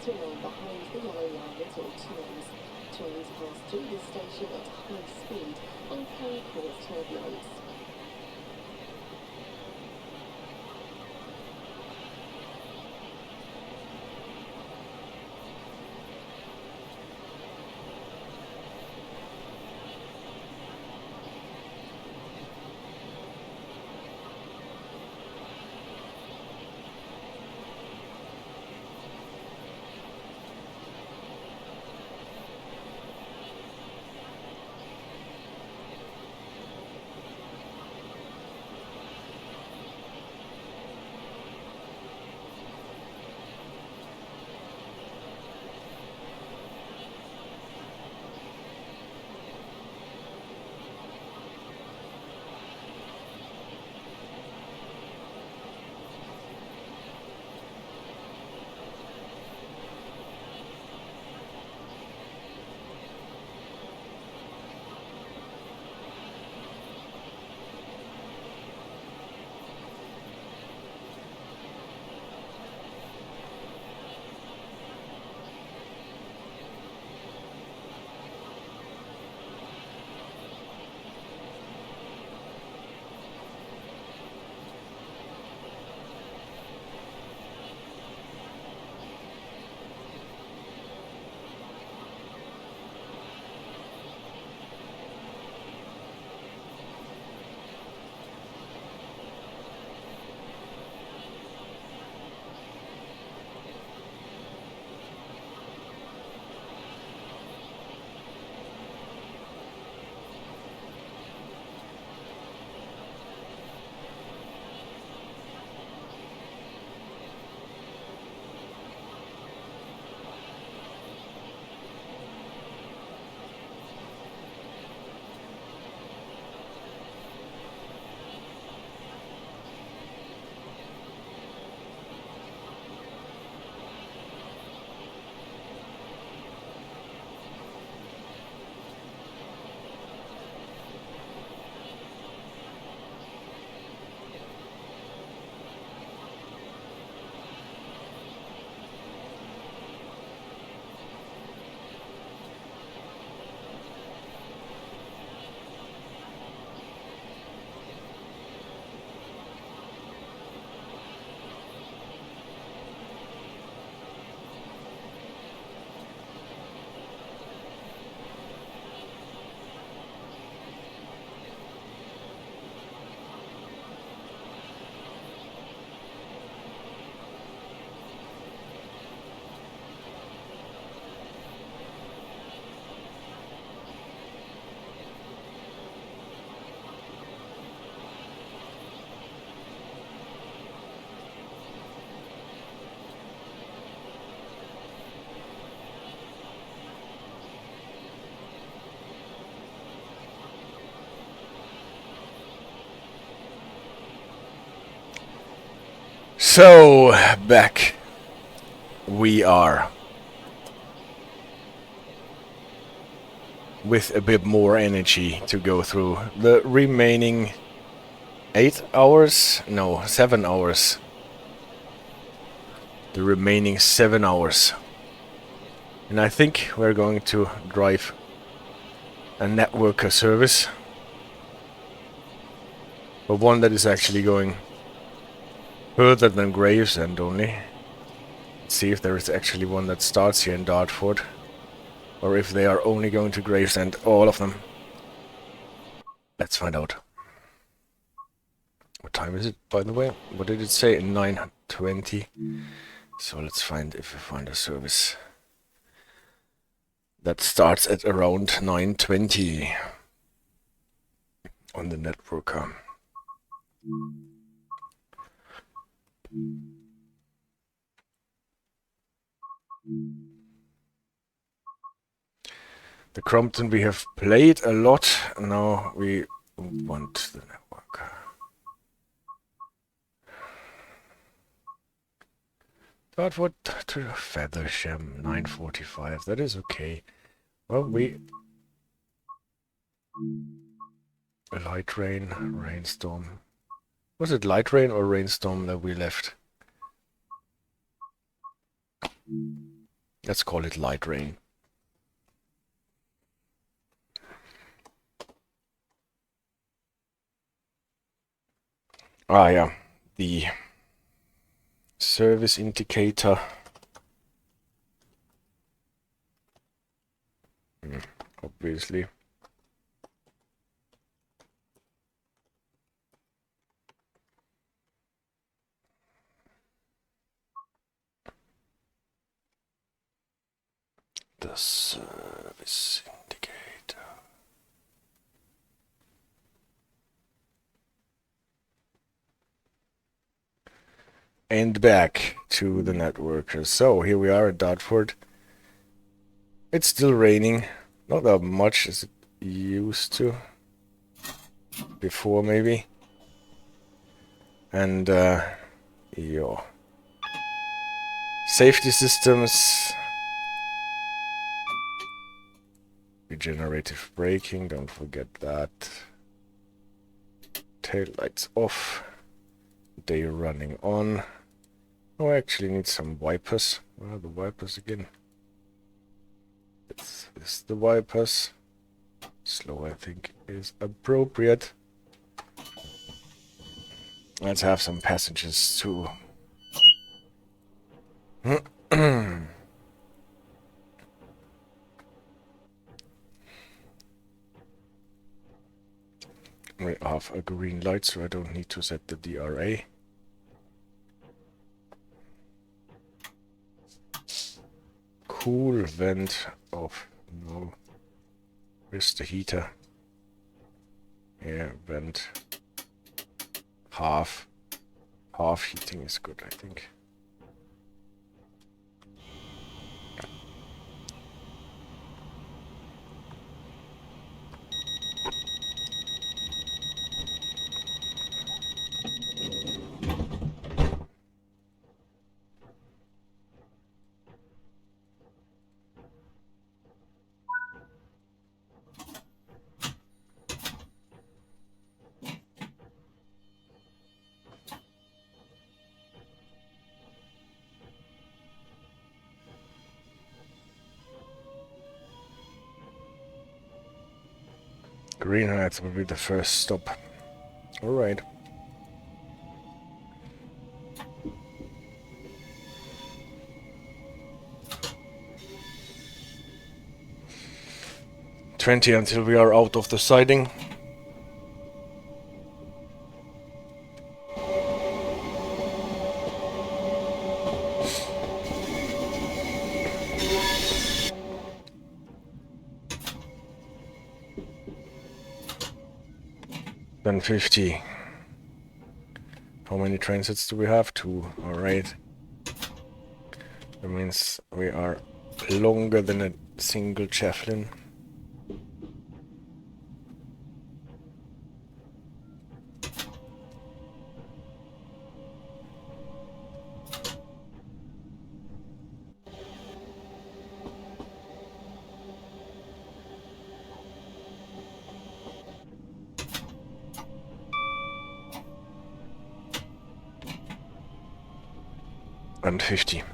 Please remain behind the yellow line at all times. Trains pass through this station at high speed and can cause turbulence. So, back we are with a bit more energy to go through the remaining 8 hours? No, 7 hours. The remaining 7 hours. And I think we're going to drive a networker service. But one that is actually going further than Gravesend only. Let's see if there is actually one that starts here in Dartford. Or if they are only going to Gravesend, all of them. Let's find out. What time is it, by the way? What did it say? 9:20. So let's find if we find a service that starts at around 9:20 on the networker. The Crompton we have played a lot. Now we want the networker. Dartford to Faversham, 9:45. That is okay. Well, a light rain, rainstorm. Was it light rain or rainstorm that we left? Let's call it light rain. Ah, yeah, the service indicator. Obviously. The service indicator. And back to the networkers. So here we are at Dartford. It's still raining. Not that much as it used to. Before maybe. And yo. Safety systems. Regenerative braking, don't forget that. Tail lights off. Day running on. Oh, I actually need some wipers. Where are the wipers again? This is the wipers. Slow, I think, is appropriate. Let's have some passengers too. We have a green light, so I don't need to set the DRA. Cool vent off. No. Where's the heater? Yeah, vent. Half. Half heating is good, I think. Green lights will be the first stop. Alright. $20 until we are out of the siding. Then 50. How many transits do we have? 2. Alright. That means we are longer than a single Javelin. And 50.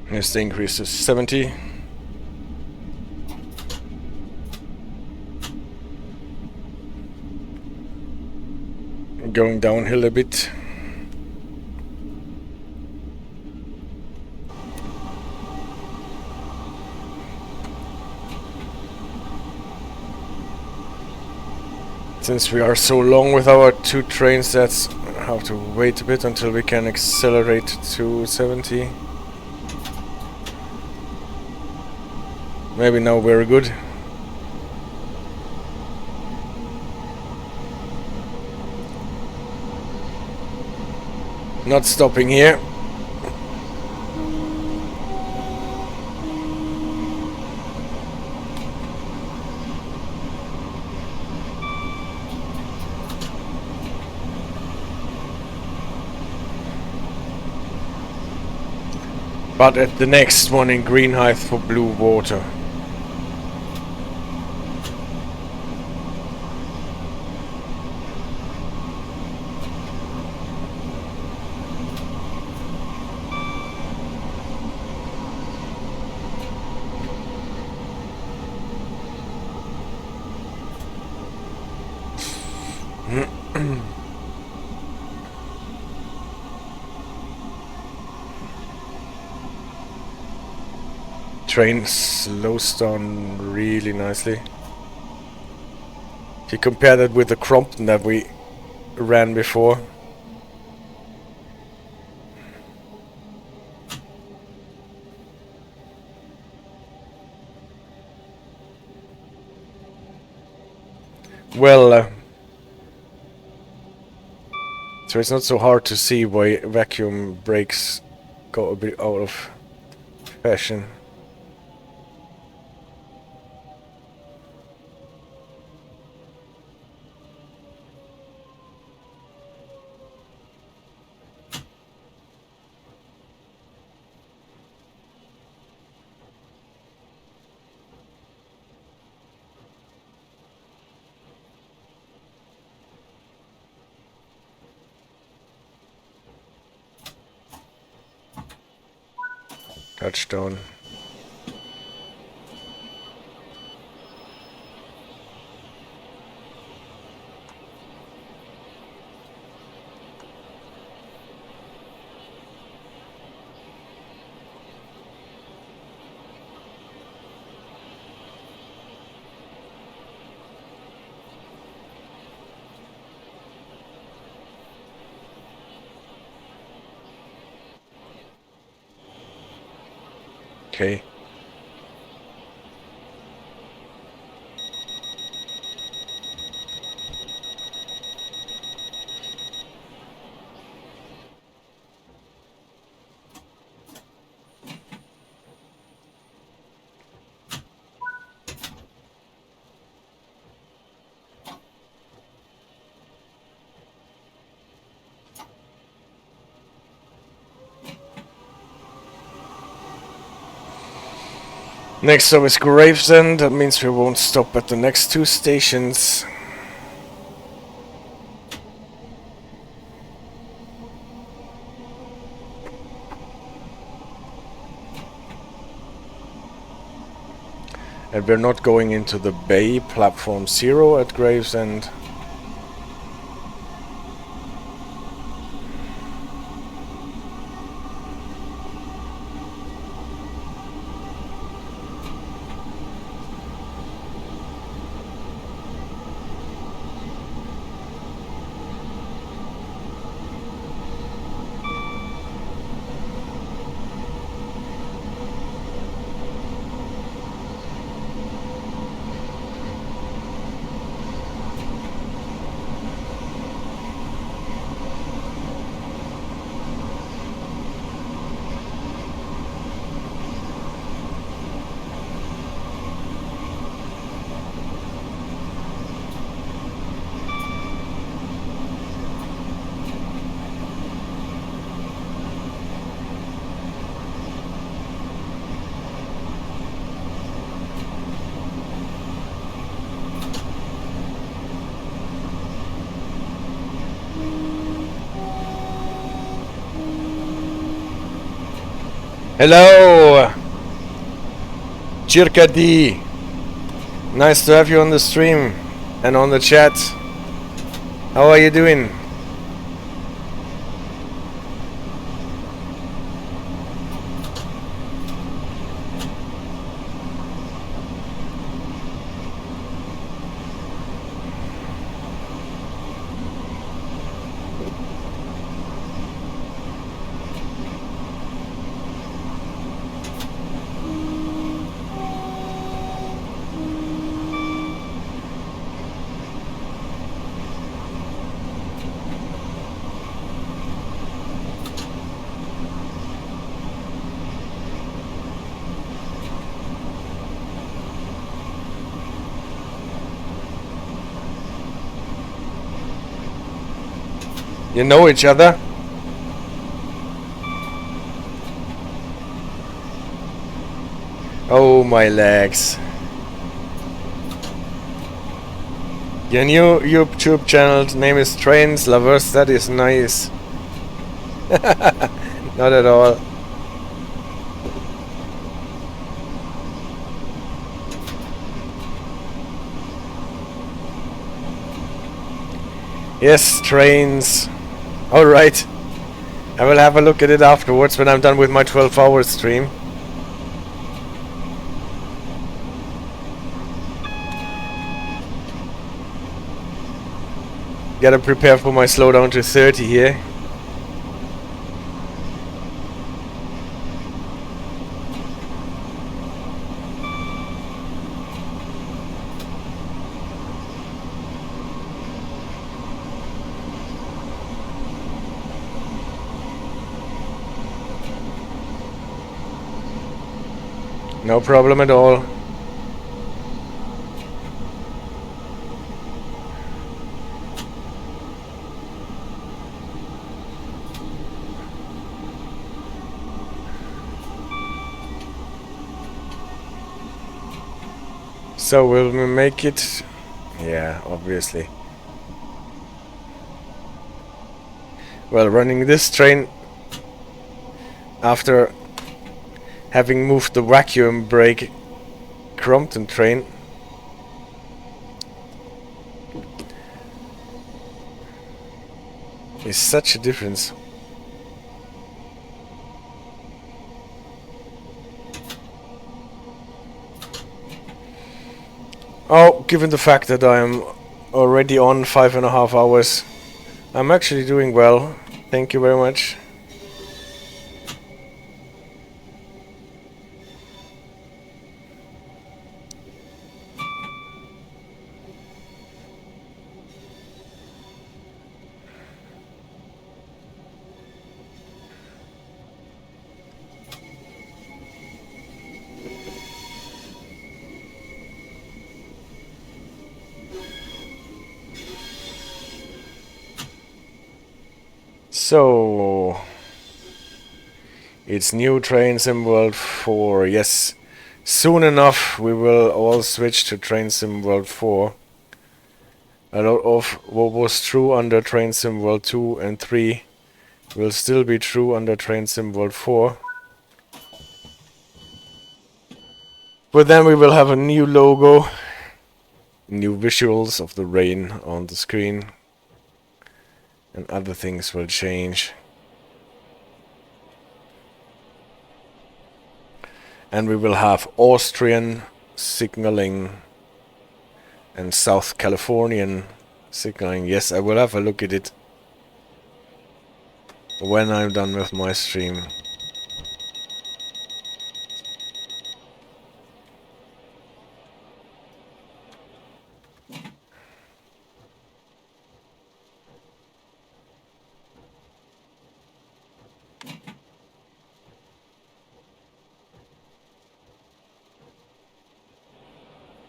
Here's the increase to 70. Going downhill a bit. Since we are so long with our 2 train sets, I have to wait a bit until we can accelerate to 70. Maybe now we're good. Not stopping here. But at the next one in Greenhithe for blue water. Train slows down really nicely. If you compare that with the Crompton that we ran before. Well, so it's not so hard to see why vacuum brakes got a bit out of fashion. Touchdown. Okay. Next stop is Gravesend. That means we won't stop at the next 2 stations. And we're not going into the bay, platform 0 at Gravesend. Hello! Circa D! Nice to have you on the stream and on the chat. How are you doing? You know each other? Oh, my legs. Your new YouTube channel name is Trains Lovers. That is nice. Not at all. Yes, trains. Alright. I will have a look at it afterwards when I'm done with my 12-hour stream. Gotta prepare for my slowdown to 30 here. No problem at all. So will we make it? Yeah, obviously. Well, running this train after having moved the vacuum brake Crompton train is such a difference. Oh, given the fact that I am already on 5.5 hours, I'm actually doing well. Thank you very much. So, it's new Train Sim World 4. Yes, soon enough we will all switch to Train Sim World 4. A lot of what was true under Train Sim World 2 and 3 will still be true under Train Sim World 4. But then we will have a new logo, new visuals of the rain on the screen, and other things will change. And we will have Austrian signaling and South Californian signaling. Yes, I will have a look at it when I'm done with my stream.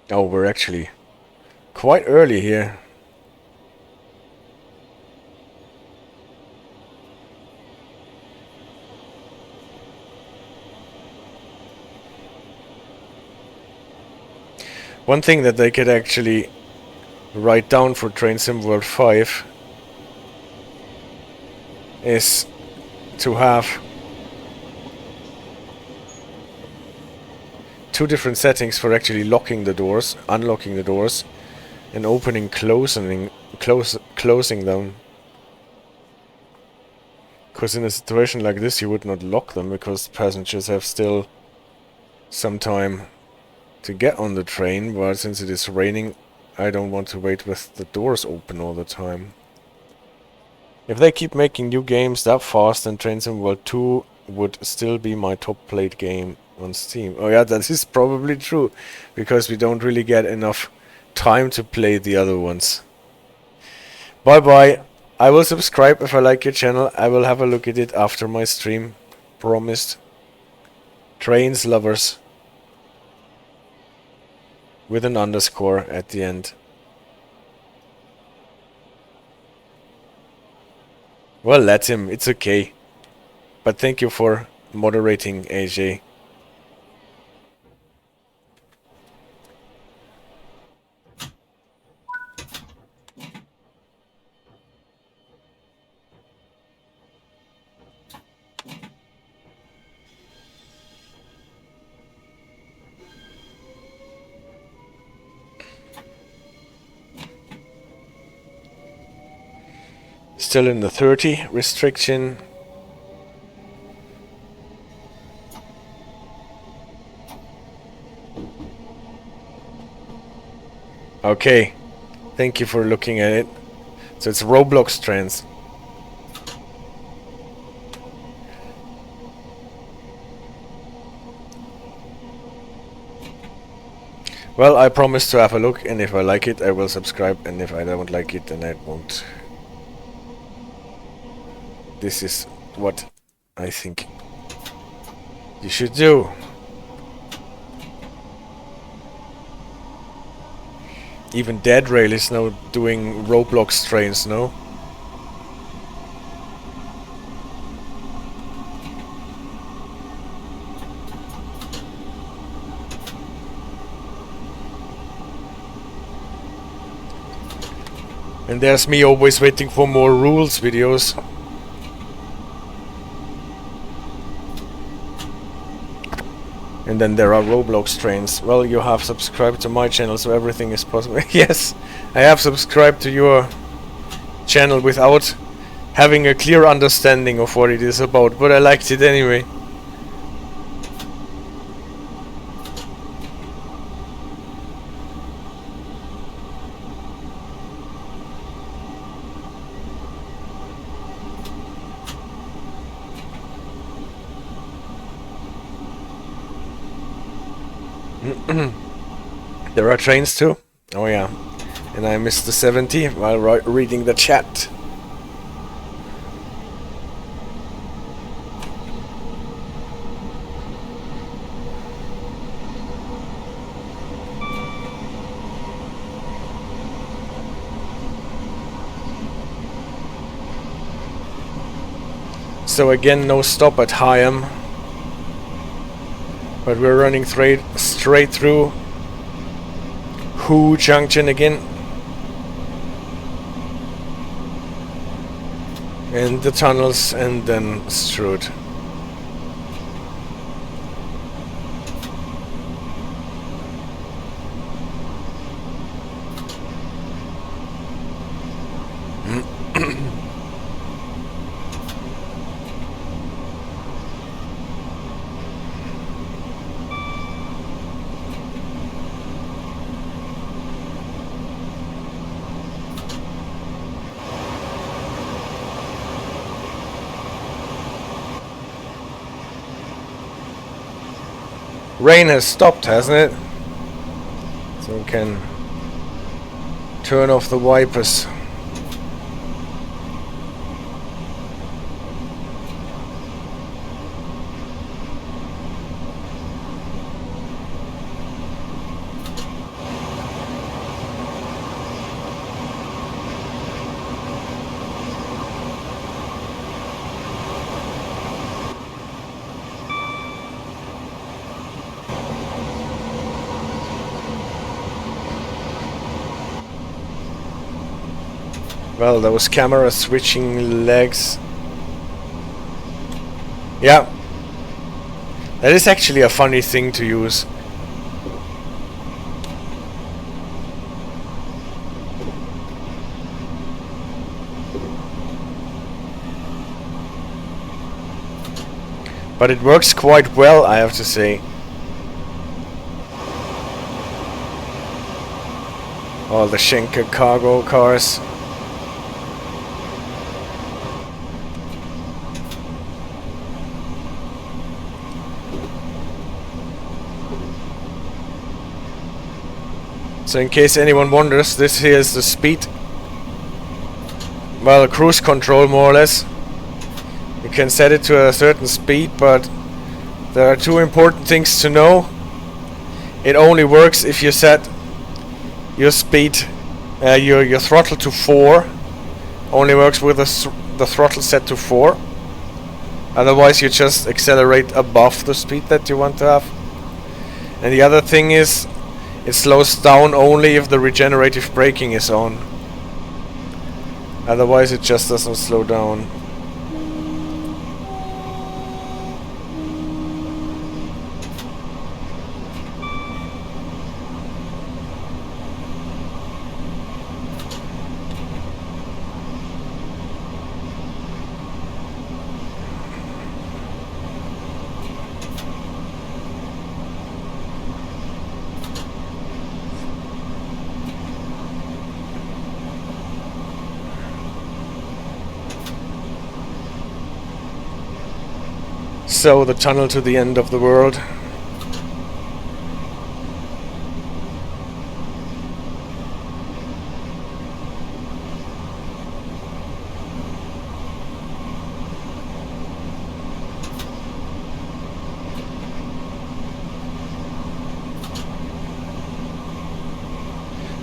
Oh, we're actually quite early here. One thing that they could actually write down for Train Sim World 5 is to have two different settings for actually locking the doors, unlocking the doors, and opening, closing them. Because in a situation like this you would not lock them because passengers have still some time to get on the train, but since it is raining I don't want to wait with the doors open all the time. If they keep making new games that fast, then Train Sim World 2 would still be my top played game on Steam. Oh yeah, that is probably true, because we don't really get enough time to play the other ones. Bye bye. I will subscribe if I like your channel. I will have a look at it after my stream. Promised. Trains Lovers. With an underscore at the end. Well, let him. It's okay. But thank you for moderating, AJ. Still in the 30 restriction. Okay, thank you for looking at it. So it's Roblox trends. Well, I promise to have a look, and if I like it, I will subscribe, and if I don't like it, then I won't. This is what I think you should do. Even Dead Rail is now doing Roblox trains, no? And there's me always waiting for more rules videos. And then there are Roblox trains. Well, you have subscribed to my channel, so everything is possible. Yes, I have subscribed to your channel without having a clear understanding of what it is about, but I liked it anyway. There are trains too? Oh yeah. And I missed the 70 while reading the chat. So again, no stop at Higham. But we're running straight through Who Junction again. And the tunnels, and then Strood. Rain has stopped, hasn't it? So we can turn off the wipers. Well, those camera switching legs. Yeah. That is actually a funny thing to use. But it works quite well, I have to say. All the Schenker cargo cars. So in case anyone wonders, this here is the speed. Well, cruise control more or less. You can set it to a certain speed, but there are two important things to know. It only works if you set your speed, your throttle to 4. Only works with a the throttle set to 4. Otherwise you just accelerate above the speed that you want to have. And the other thing is, it slows down only if the regenerative braking is on. Otherwise it just doesn't slow down. So, the tunnel to the end of the world.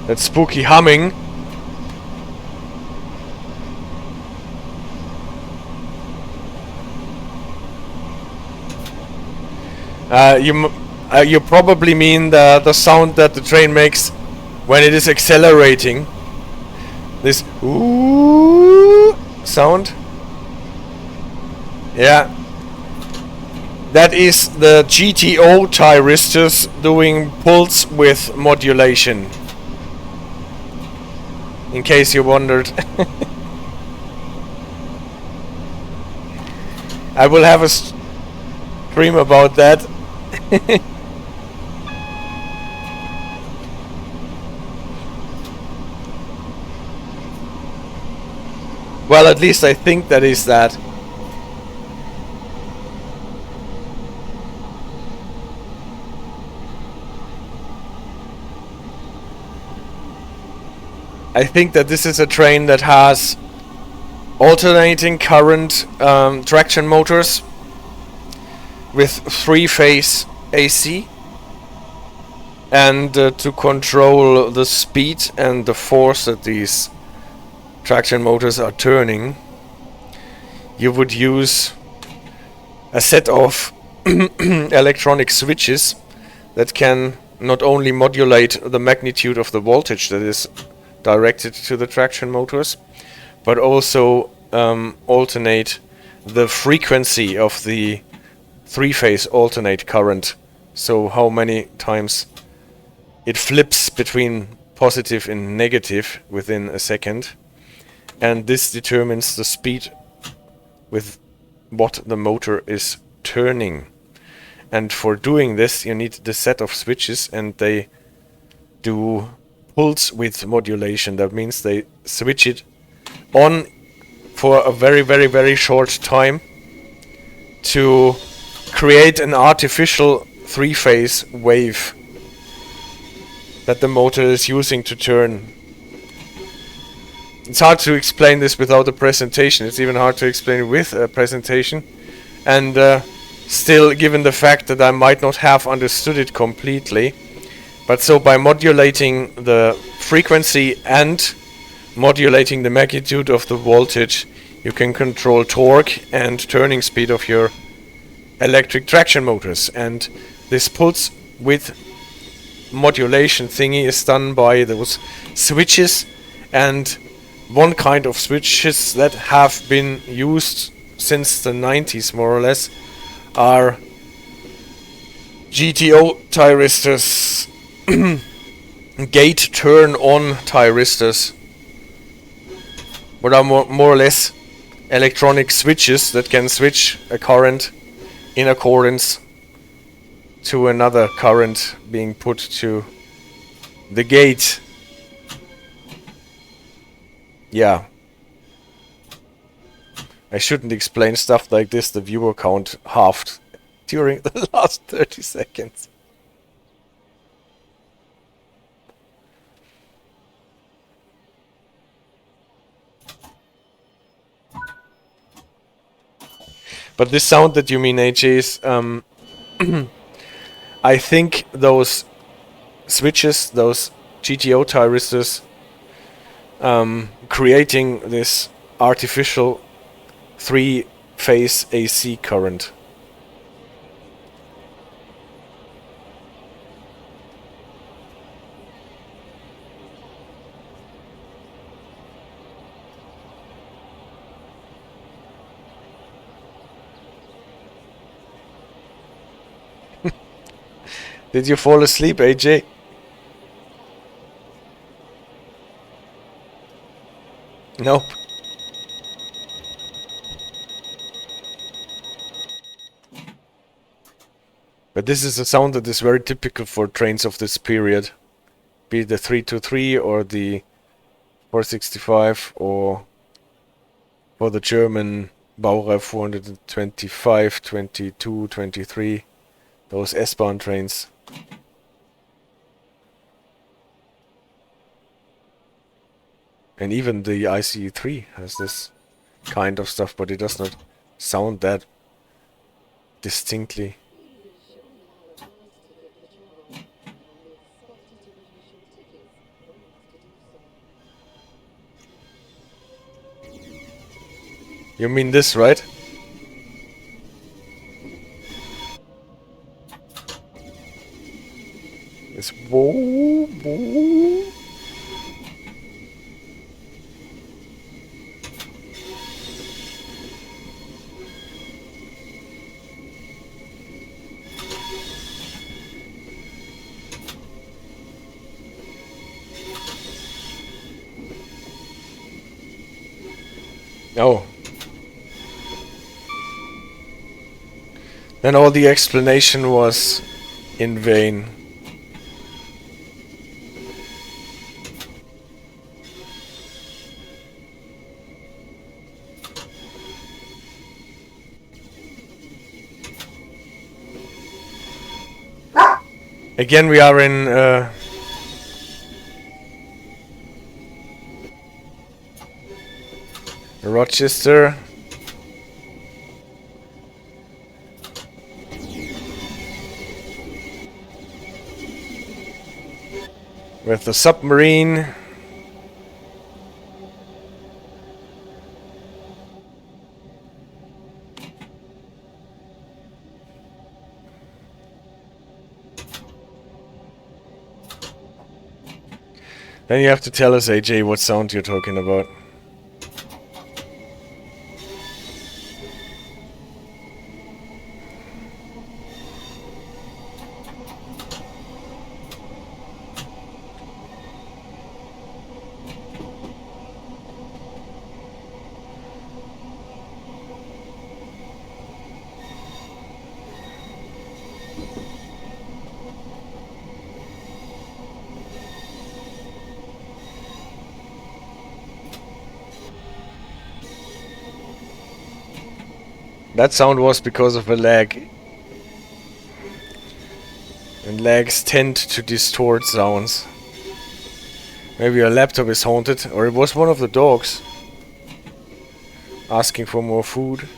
That spooky humming. You probably mean the sound that the train makes when it is accelerating. This ooh sound. Yeah. That is the GTO thyristors doing pulse width modulation. In case you wondered. I will have a stream about that. Well, at least I think that is that. I think that this is a train that has alternating current traction motors with 3-phase AC, and to control the speed and the force that these traction motors are turning, you would use a set of electronic switches that can not only modulate the magnitude of the voltage that is directed to the traction motors, but also alternate the frequency of the 3-phase alternate current, so how many times it flips between positive and negative within a second, and this determines the speed with what the motor is turning. And for doing this you need the set of switches, and they do pulse width modulation. That means they switch it on for a very short time to create an artificial 3-phase wave that the motor is using to turn. It's hard to explain this without a presentation. It's even hard to explain with a presentation. And still, given the fact that I might not have understood it completely, but so by modulating the frequency and modulating the magnitude of the voltage, you can control torque and turning speed of your electric traction motors. And this pulse width modulation thingy is done by those switches, and one kind of switches that have been used since the 90s more or less are GTO thyristors, gate turn on thyristors, what are more or less electronic switches that can switch a current in accordance to another current being put to the gate. Yeah. I shouldn't explain stuff like this. The viewer count halved during the last 30 seconds. But this sound that you mean, AJ, is I think those switches, those GTO thyristors, creating this artificial 3-phase AC current. Did you fall asleep, AJ? Nope. But this is a sound that is very typical for trains of this period. Be it the 323 or the 465 or for the German Baureihe 425, 22, 23. Those S-Bahn trains. And even the ICE3 has this kind of stuff, but it does not sound that distinctly. You mean this, right? This whoa, whoa. Oh. Then all the explanation was in vain. Again, we are in Rochester. With the submarine. Then you have to tell us, AJ, what sound you're talking about. That sound was because of a lag. And lags tend to distort sounds. Maybe your laptop is haunted, or it was one of the dogs asking for more food.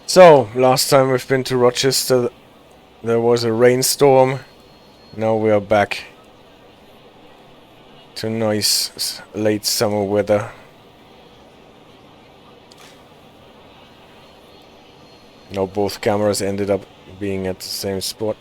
So, last time we've been to Rochester, there was a rainstorm. Now we are back to nice late summer weather. Now both cameras ended up being at the same spot.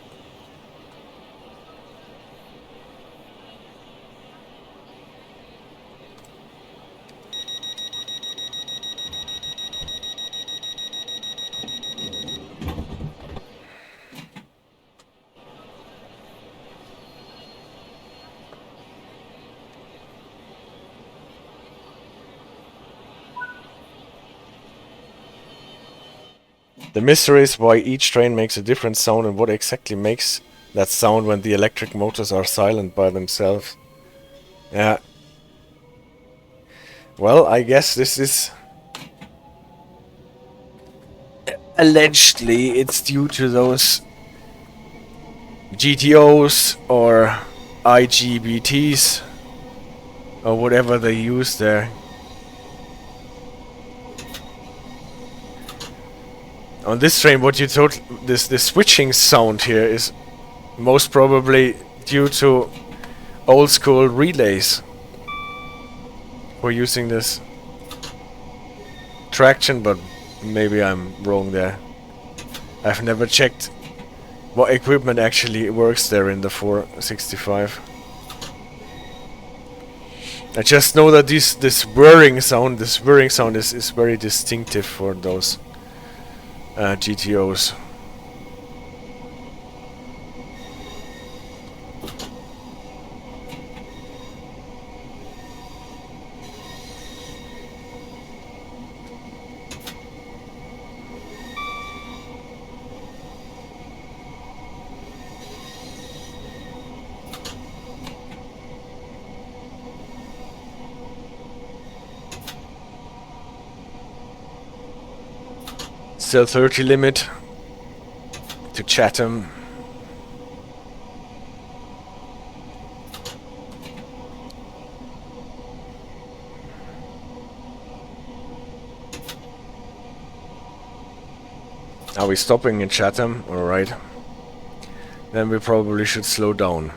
The mystery is why each train makes a different sound and what exactly makes that sound when the electric motors are silent by themselves. Yeah. Well, I guess this is... allegedly, it's due to those GTOs or IGBTs or whatever they use there. On this train, what you told, this switching sound here is most probably due to old school relays. We're using this traction, but maybe I'm wrong there. I've never checked what equipment actually works there in the 465. I just know that this whirring sound is very distinctive for those GTOs. Still 30 limit to Chatham. Are we stopping in Chatham? Alright. Then we probably should slow down.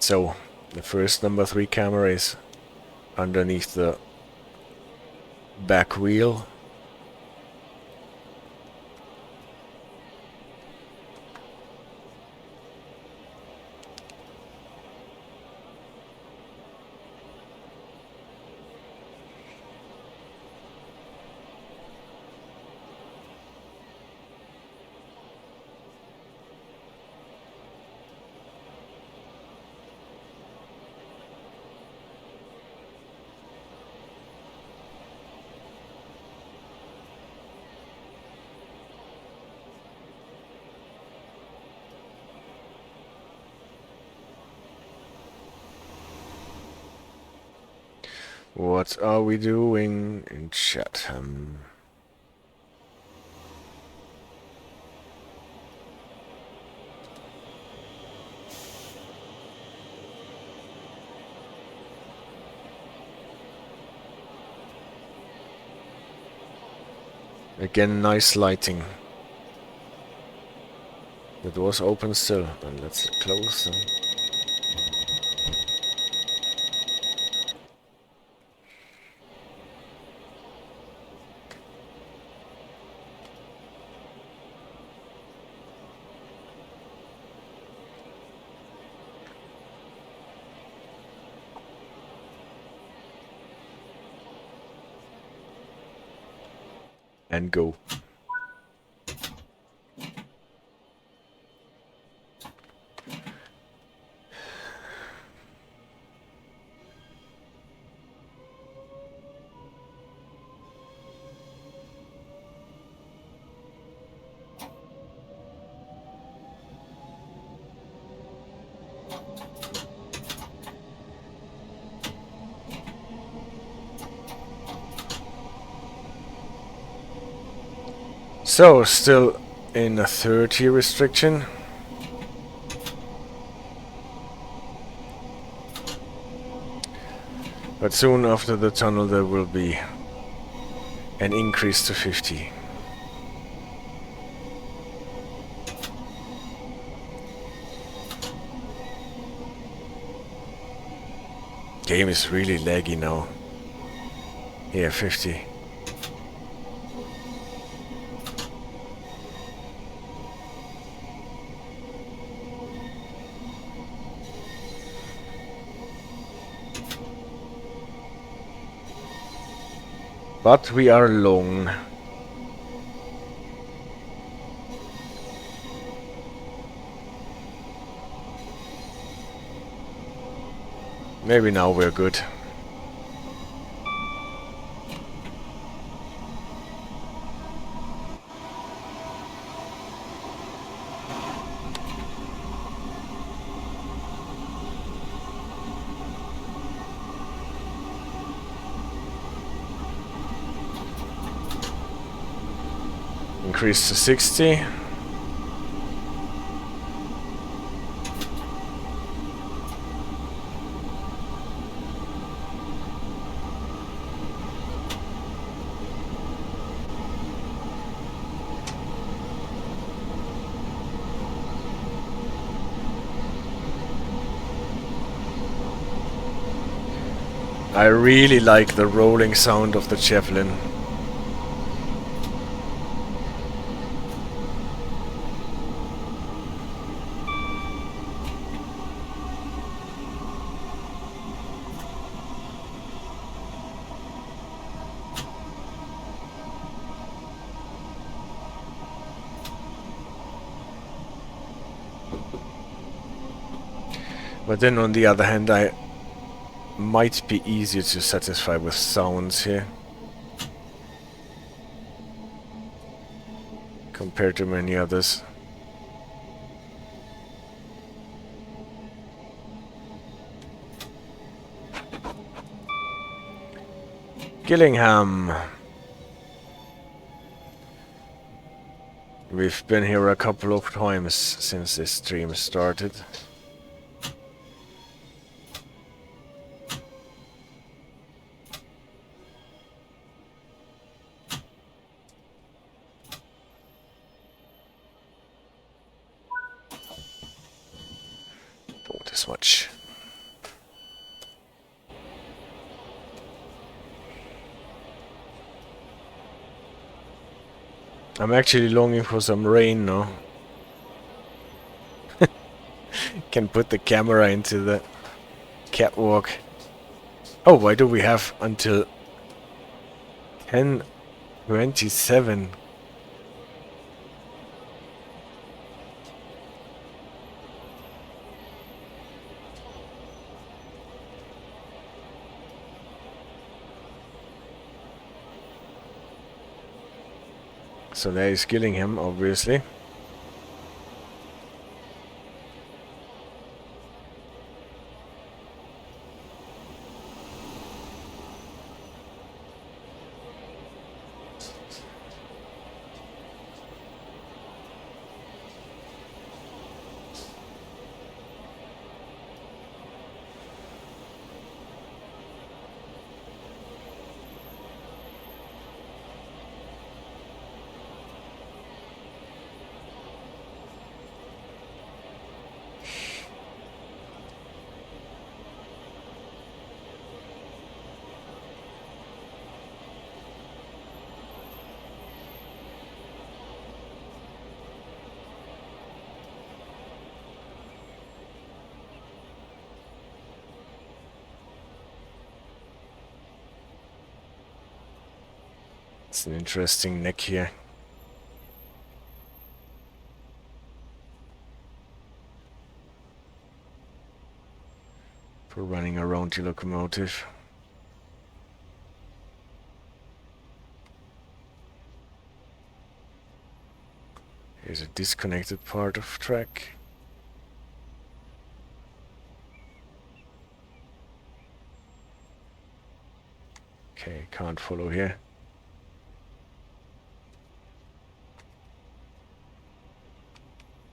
So, the first number 3 camera is underneath the back wheel. What are we doing in Chatham? Again, nice lighting. The door's open still, and let's close them. And go. So, still in a 30 restriction. But soon after the tunnel there will be an increase to 50. Game is really laggy now. Yeah, 50. But we are long. Maybe now we're good. Increase to 60. I really like the rolling sound of the Javelin. But then on the other hand, I might be easier to satisfy with sounds here compared to many others. Gillingham. We've been here a couple of times since this stream started. Don't this much. I'm actually longing for some rain now. Can put the camera into the catwalk. Oh, why do we have until 10:27? So there is Gillingham, obviously. It's an interesting neck here. For running around the locomotive. Here's a disconnected part of track. Okay, can't follow here.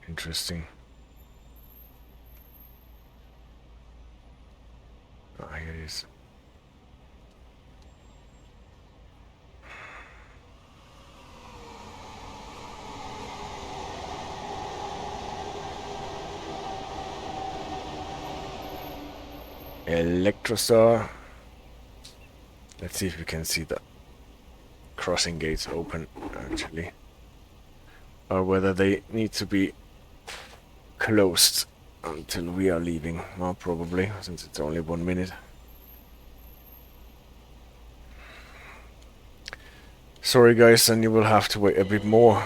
Interesting. Ah, here it is. Electrostar. Let's see if we can see the crossing gates open, actually. Or whether they need to be closed until we are leaving. Well, probably, since it's only 1 minute. Sorry guys, then you will have to wait a bit more.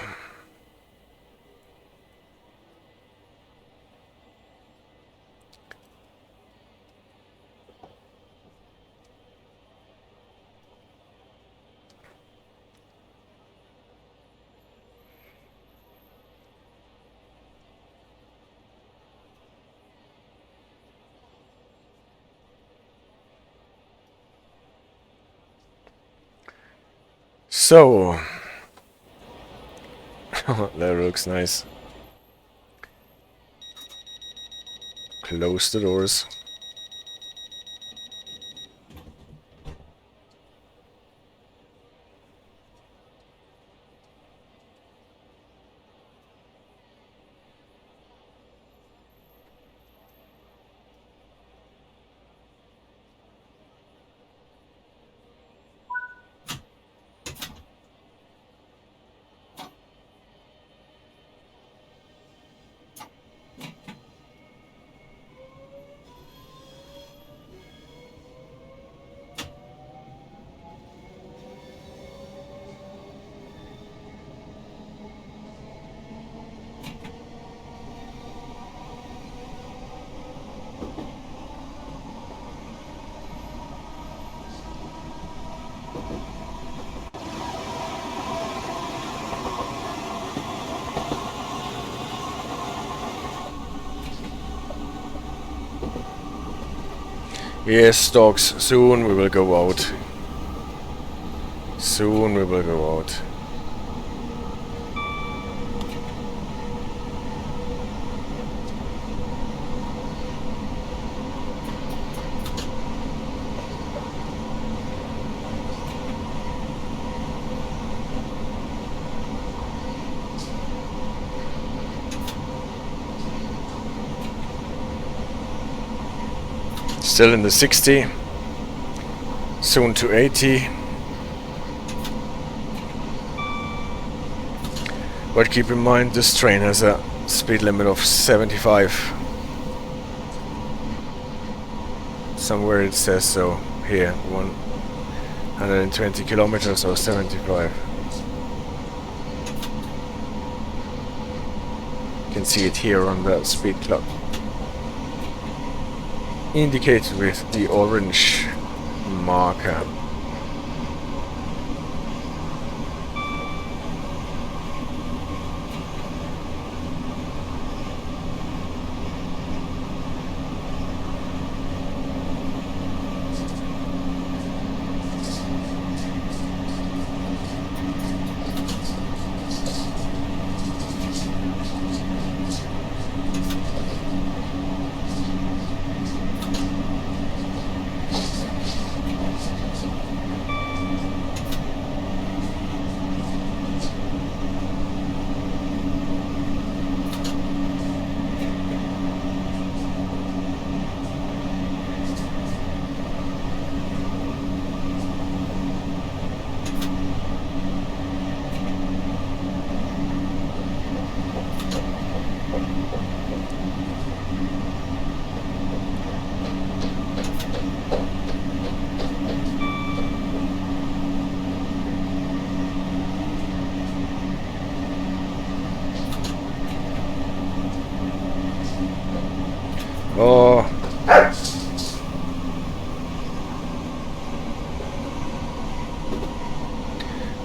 So, that looks nice. Close the doors. Yes, dogs, soon we will go out. Soon we will go out. Still in the 60, soon to 80. But keep in mind this train has a speed limit of 75. Somewhere it says so. Here, 120 kilometers or 75. You can see it here on the speed clock. Indicated with the orange marker. Oh.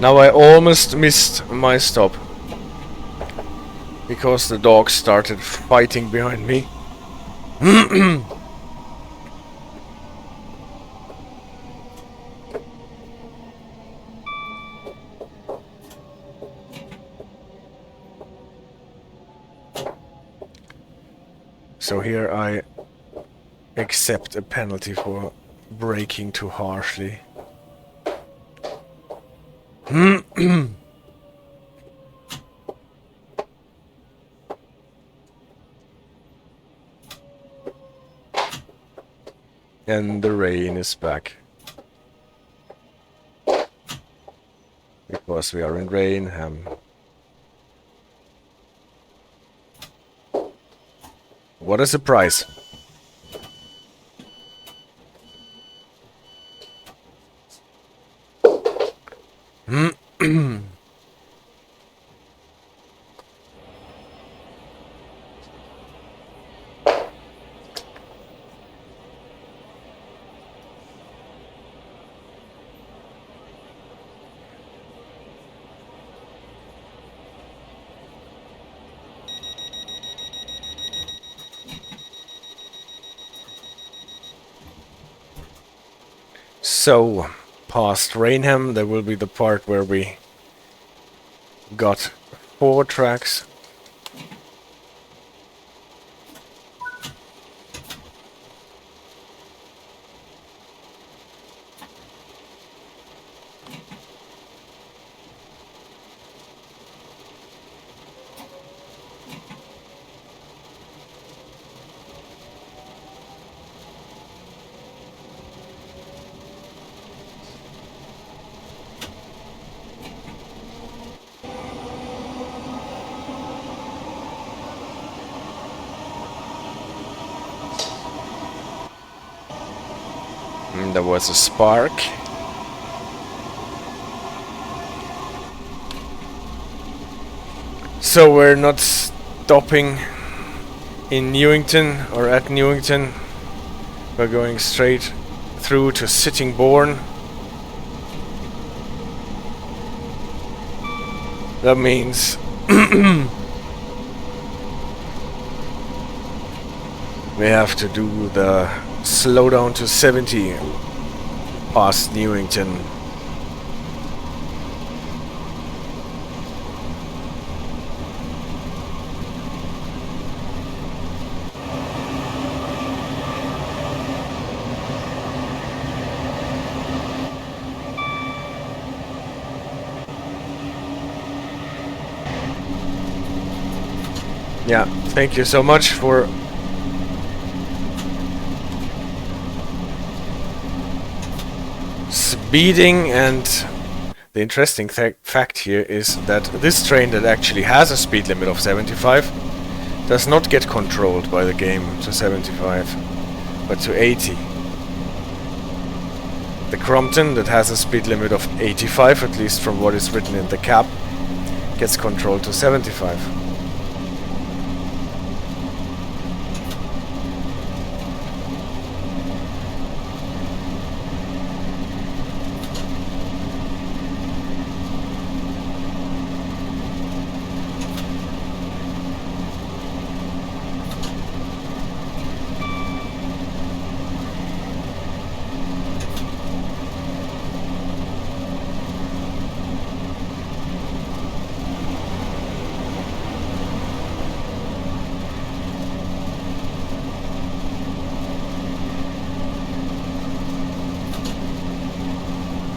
Now I almost missed my stop. Because the dogs started fighting behind me. So here I accept a penalty for braking too harshly. And the rain is back. Because we are in Rainham. What a surprise. So, past Rainham, there will be the part where we got 4 tracks. There was a spark. So we're not stopping in Newington or at Newington. We're going straight through to Sittingbourne. That means we have to do the slow down to 70 past Newington. Yeah, thank you so much for speeding. And the interesting fact here is that this train that actually has a speed limit of 75 does not get controlled by the game to 75, but to 80. The Crompton that has a speed limit of 85, at least from what is written in the cap, gets controlled to 75.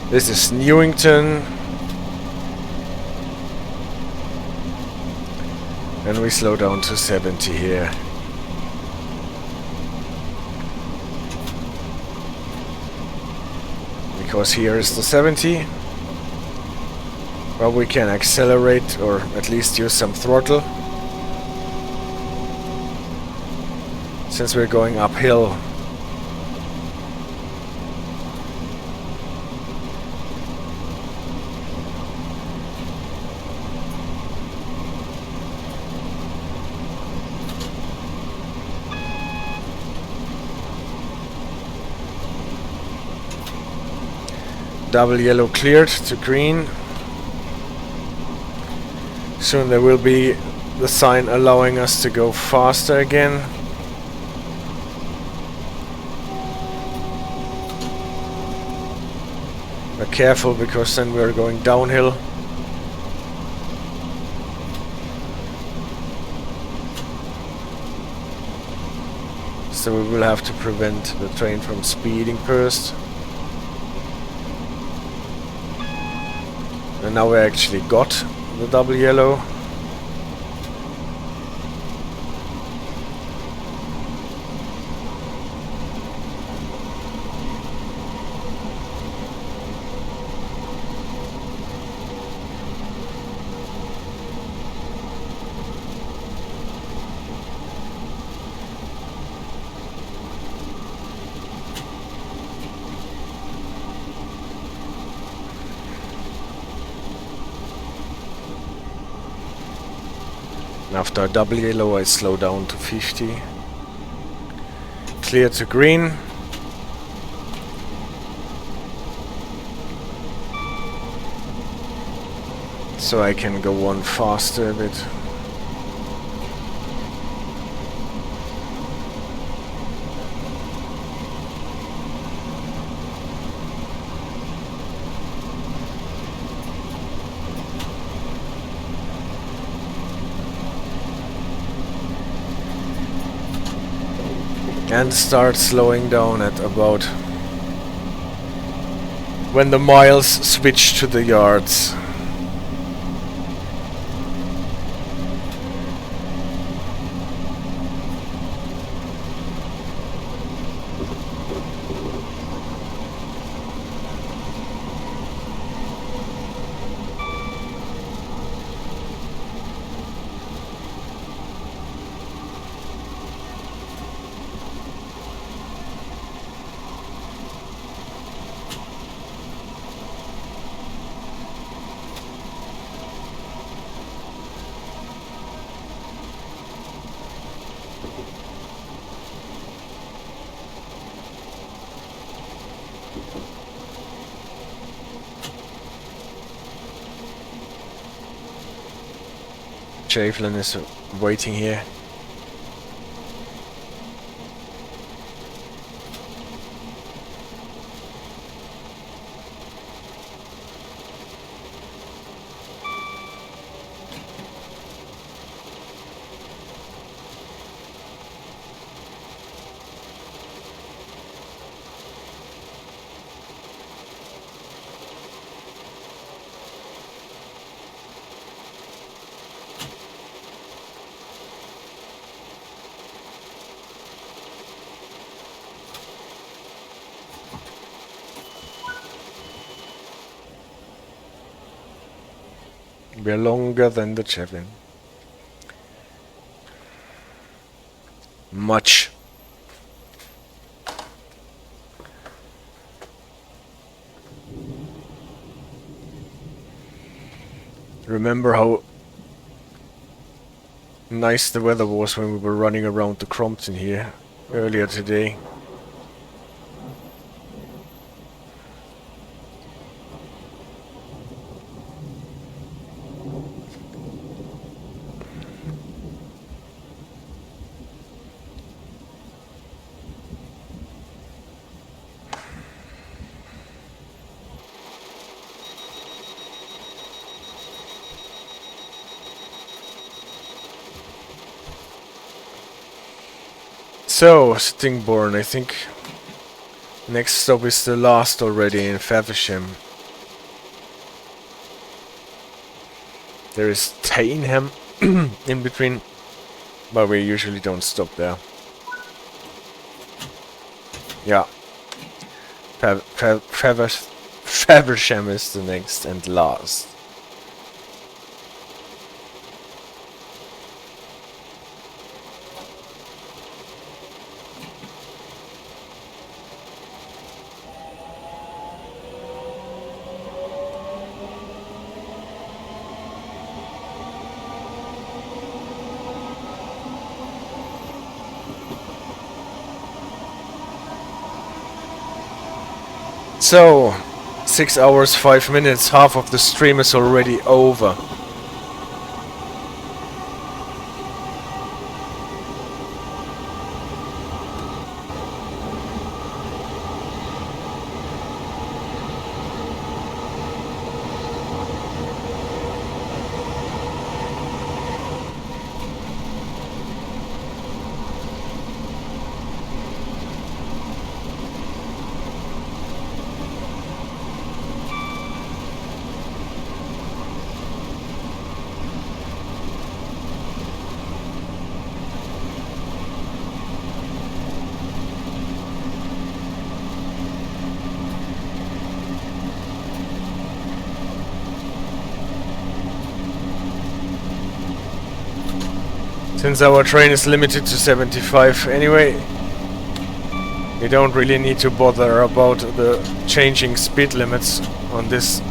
This is Newington. And we slow down to 70 here. Because here is the 70. Well, we can accelerate or at least use some throttle. Since we're going uphill. Double yellow cleared to green. Soon there will be the sign allowing us to go faster again. But careful, because then we're going downhill. So we will have to prevent the train from speeding first. And now we actually got the double yellow. After a double yellow, I slow down to 50. Clear to green. So I can go one faster a bit. and start slowing down at about when the miles switch to the yards. Javelin is waiting here. We're longer than the Javelin. Much. Remember how nice the weather was when we were running around the Crompton here earlier today. So, Stingborn, I think next stop is the last already in Faversham. There is Tainham in between, but we usually don't stop there. Yeah, Faversham is the next and last. So, 6 hours, 5 minutes, half of the stream is already over. Since our train is limited to 75 anyway, we don't really need to bother about the changing speed limits on this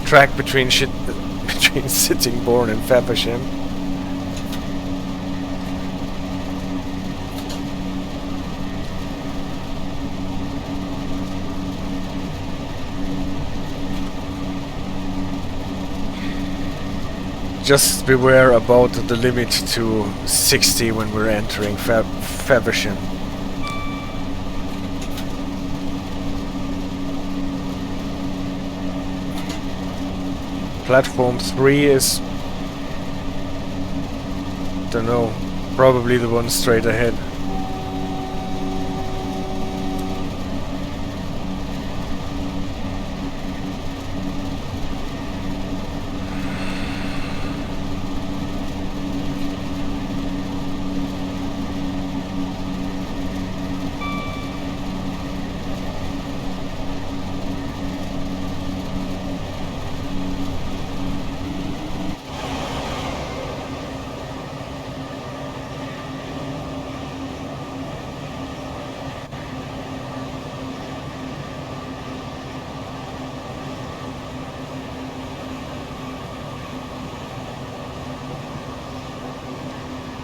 track between Sittingbourne and Faversham. Just beware about the limit to 60 when we're entering Faversham. Platform 3 is, don't know, probably the one straight ahead.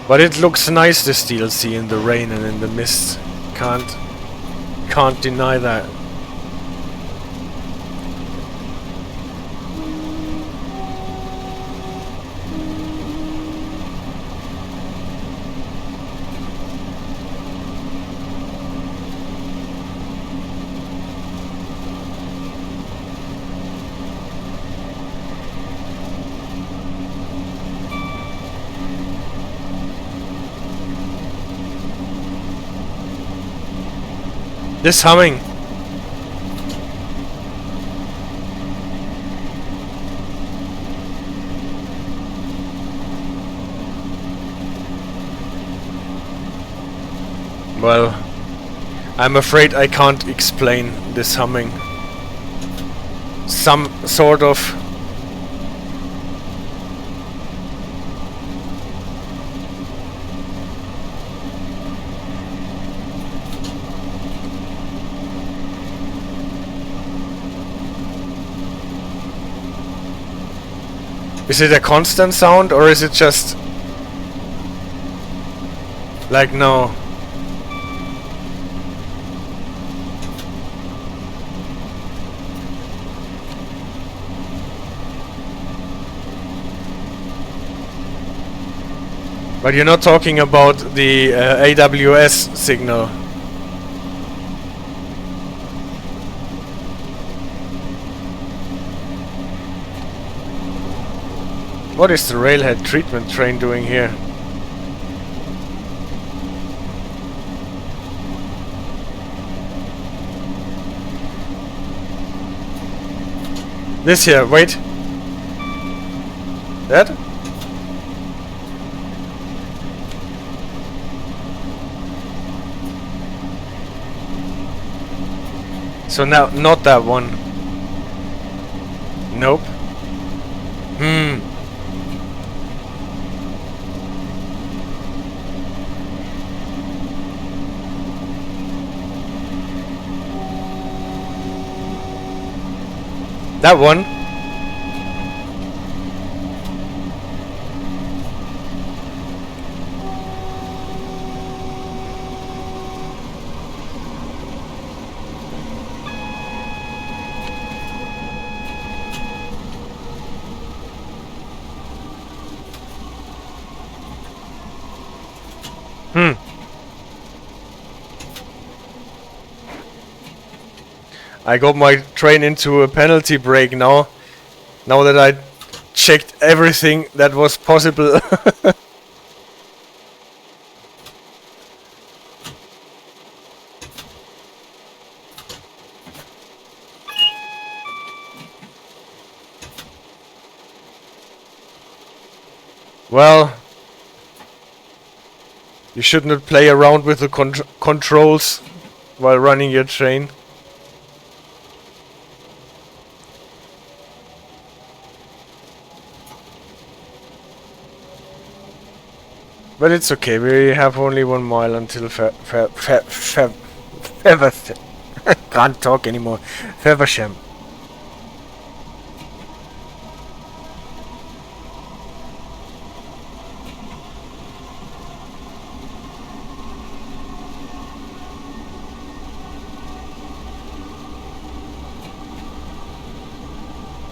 But it looks nice, this DLC, in the rain and in the mist. Can't deny that. This humming. Well, I'm afraid I can't explain this humming. Some sort of Is it a constant sound, or is it just like no? But you're not talking about the AWS signal. What is the railhead treatment train doing here? This here, wait. That? So now, not that one. Nope. That one. I got my train into a penalty break now. Now that I checked everything that was possible. Well, you should not play around with the controls while running your train. But it's okay, we have only 1 mile until Faversham. Can't talk anymore. Faversham.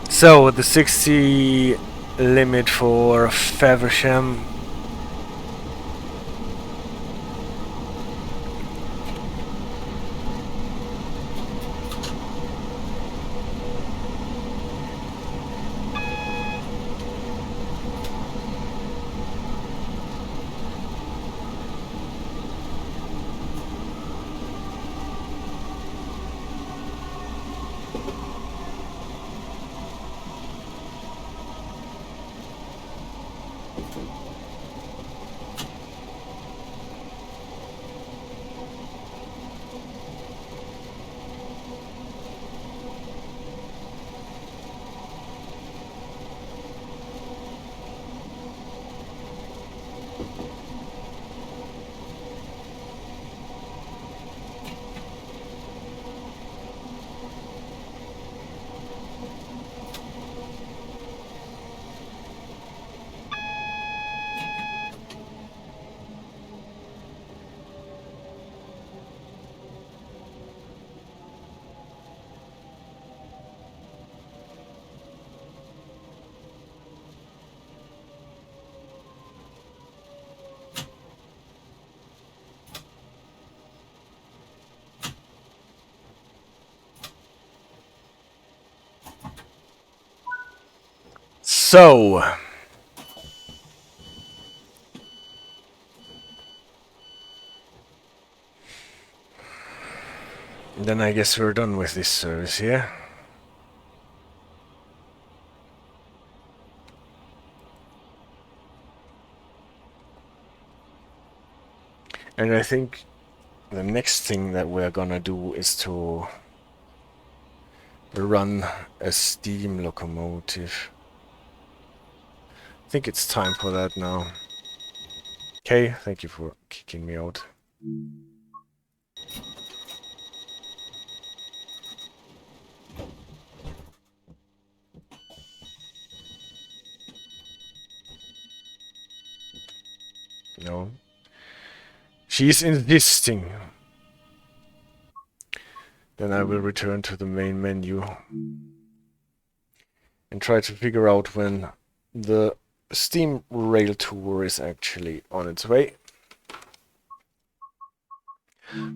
So, the 60 limit for Faversham. So, then I guess we're done with this service here. And I think the next thing that we're gonna do is to run a steam locomotive. I think it's time for that now. Okay, thank you for kicking me out. No. She's insisting. Then I will return to the main menu and try to figure out when the steam rail tour is actually on its way.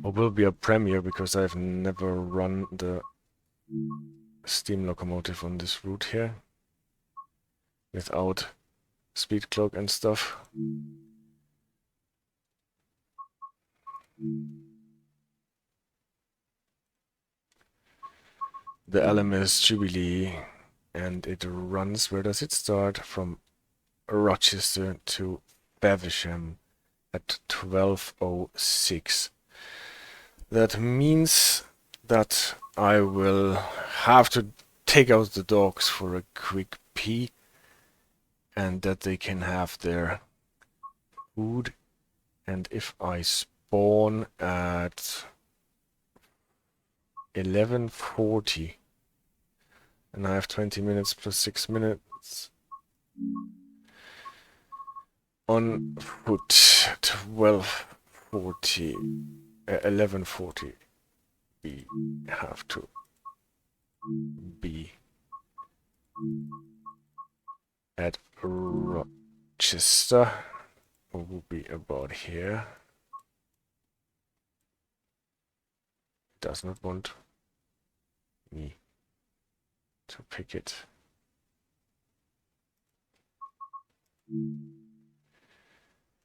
Or will be a premiere because I've never run the steam locomotive on this route here without speed clock and stuff. The LMS Jubilee, and it runs, where does it start? From Rochester to Faversham at 12:06. That means that I will have to take out the dogs for a quick pee and that they can have their food. And if I spawn at 11:40 and I have 20 minutes plus 6 minutes on foot, 12:40, 11:40, we have to be at Rochester. Will be about here. It does not want me to pick it.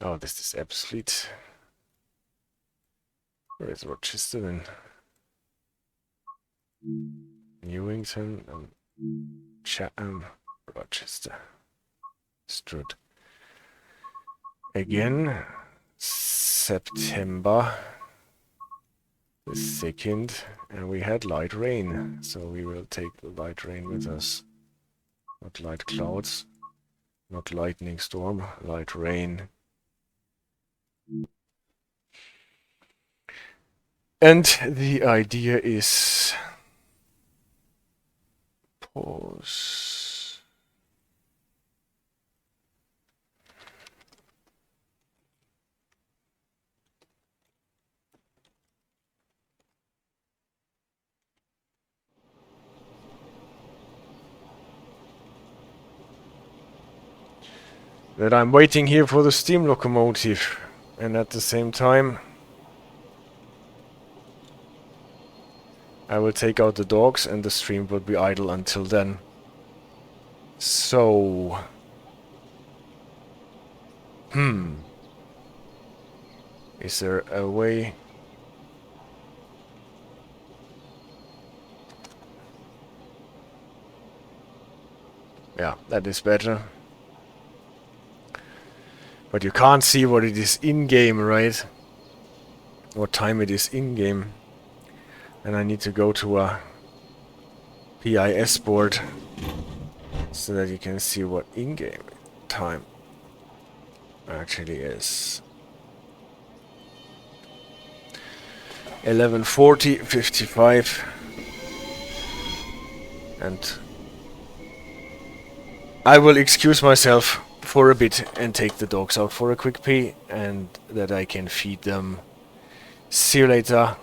Oh, this is Ebbsfleet. Where is Rochester then? Newington and Chatham, Rochester, Strood. Again, September the 2nd, and we had light rain, so we will take the light rain with us. Not light clouds, not lightning storm, light rain. And the idea is pause. That I'm waiting here for the steam locomotive, and at the same time I will take out the dogs and the stream will be idle until then. So... Is there a way... Yeah, that is better. But you can't see what it is in-game, right? What time it is in-game. And I need to go to a PIS board so that you can see what in-game time actually is. 11:40, 55. And I will excuse myself for a bit and take the dogs out for a quick pee, and that I can feed them. See you later.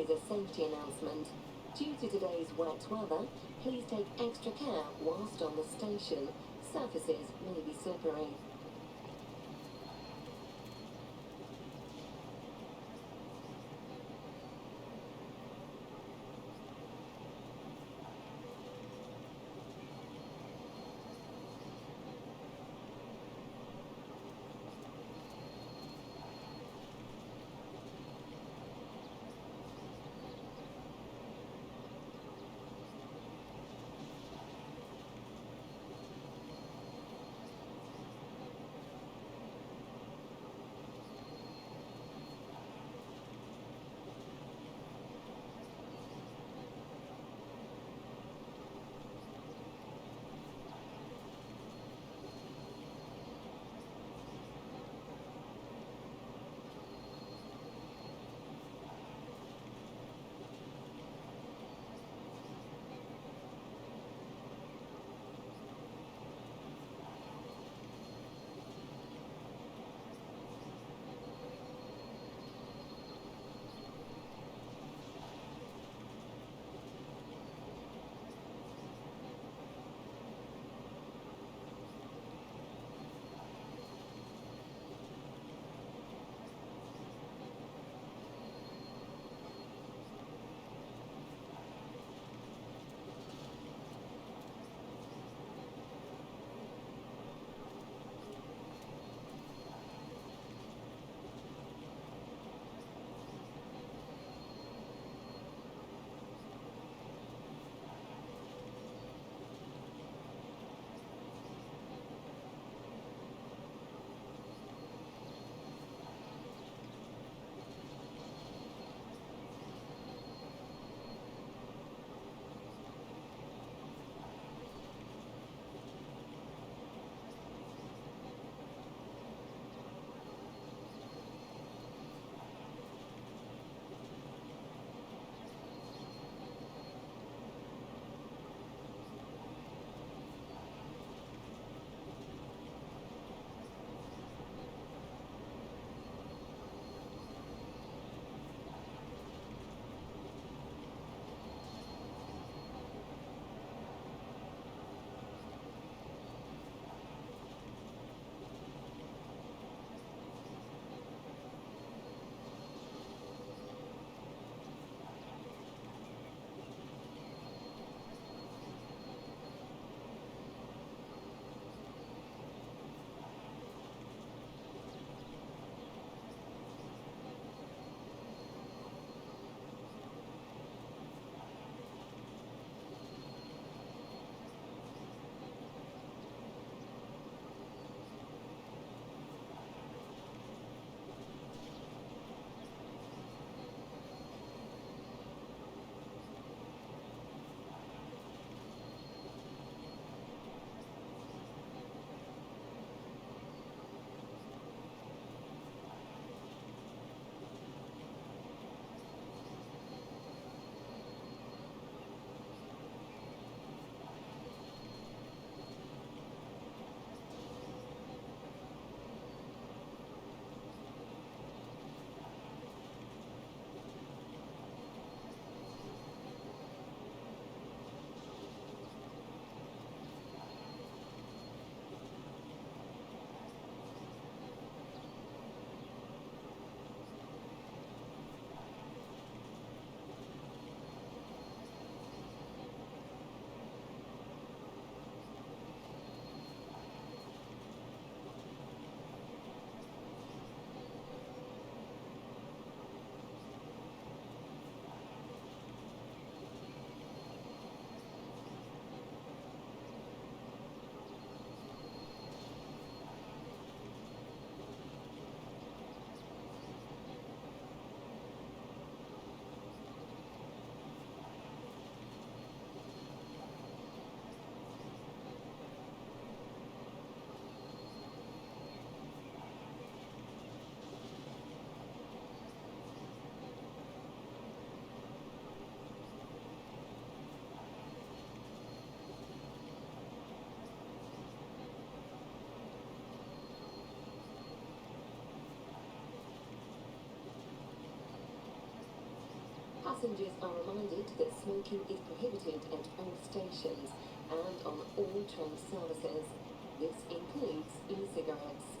is a safety announcement. Due to today's wet weather, please take extra care whilst on the station. Surfaces may be slippery. Passengers are reminded that smoking is prohibited at all stations and on all train services. This includes e-cigarettes.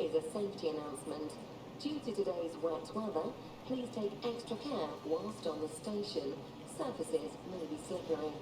is a safety announcement. Due to today's wet weather, please take extra care whilst on the station. Surfaces may be slippery.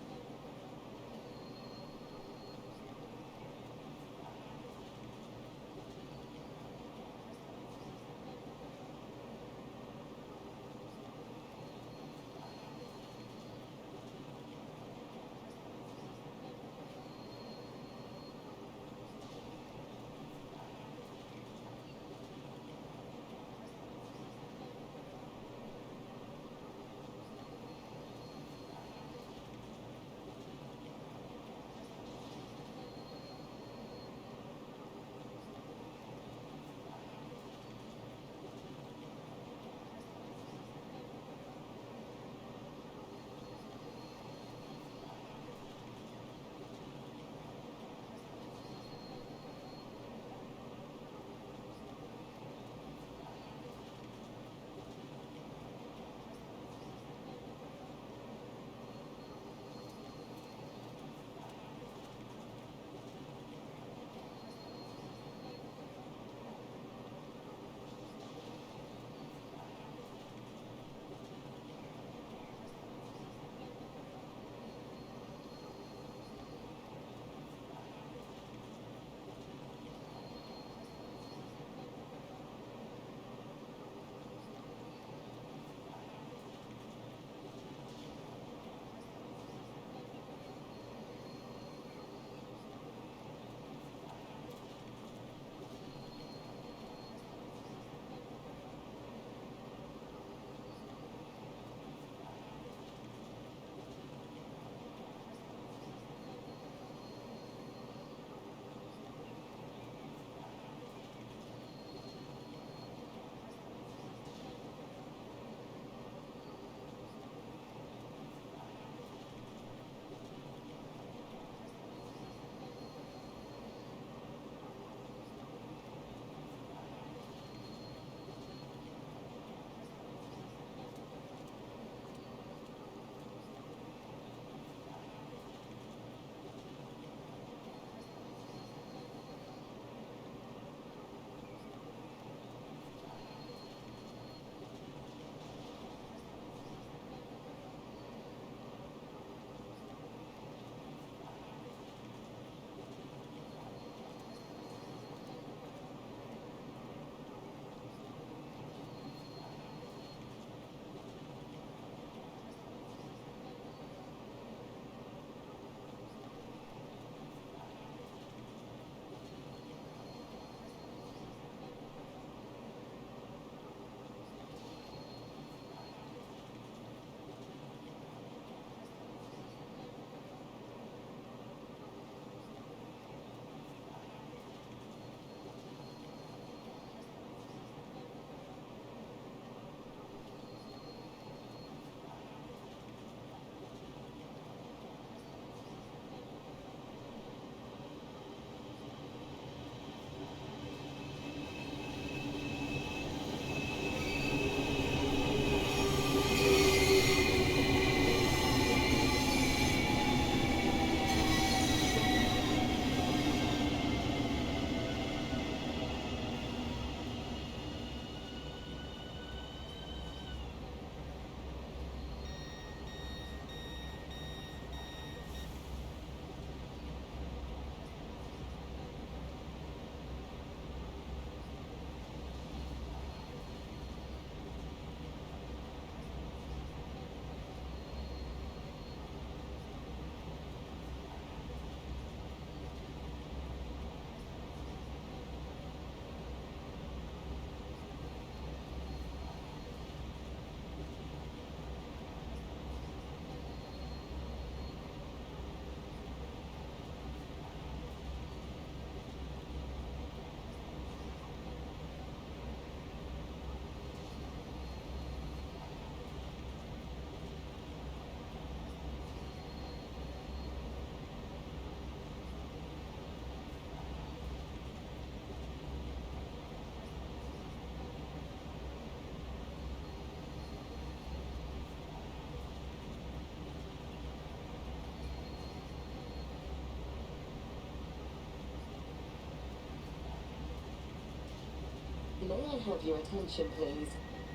May I have your attention, please?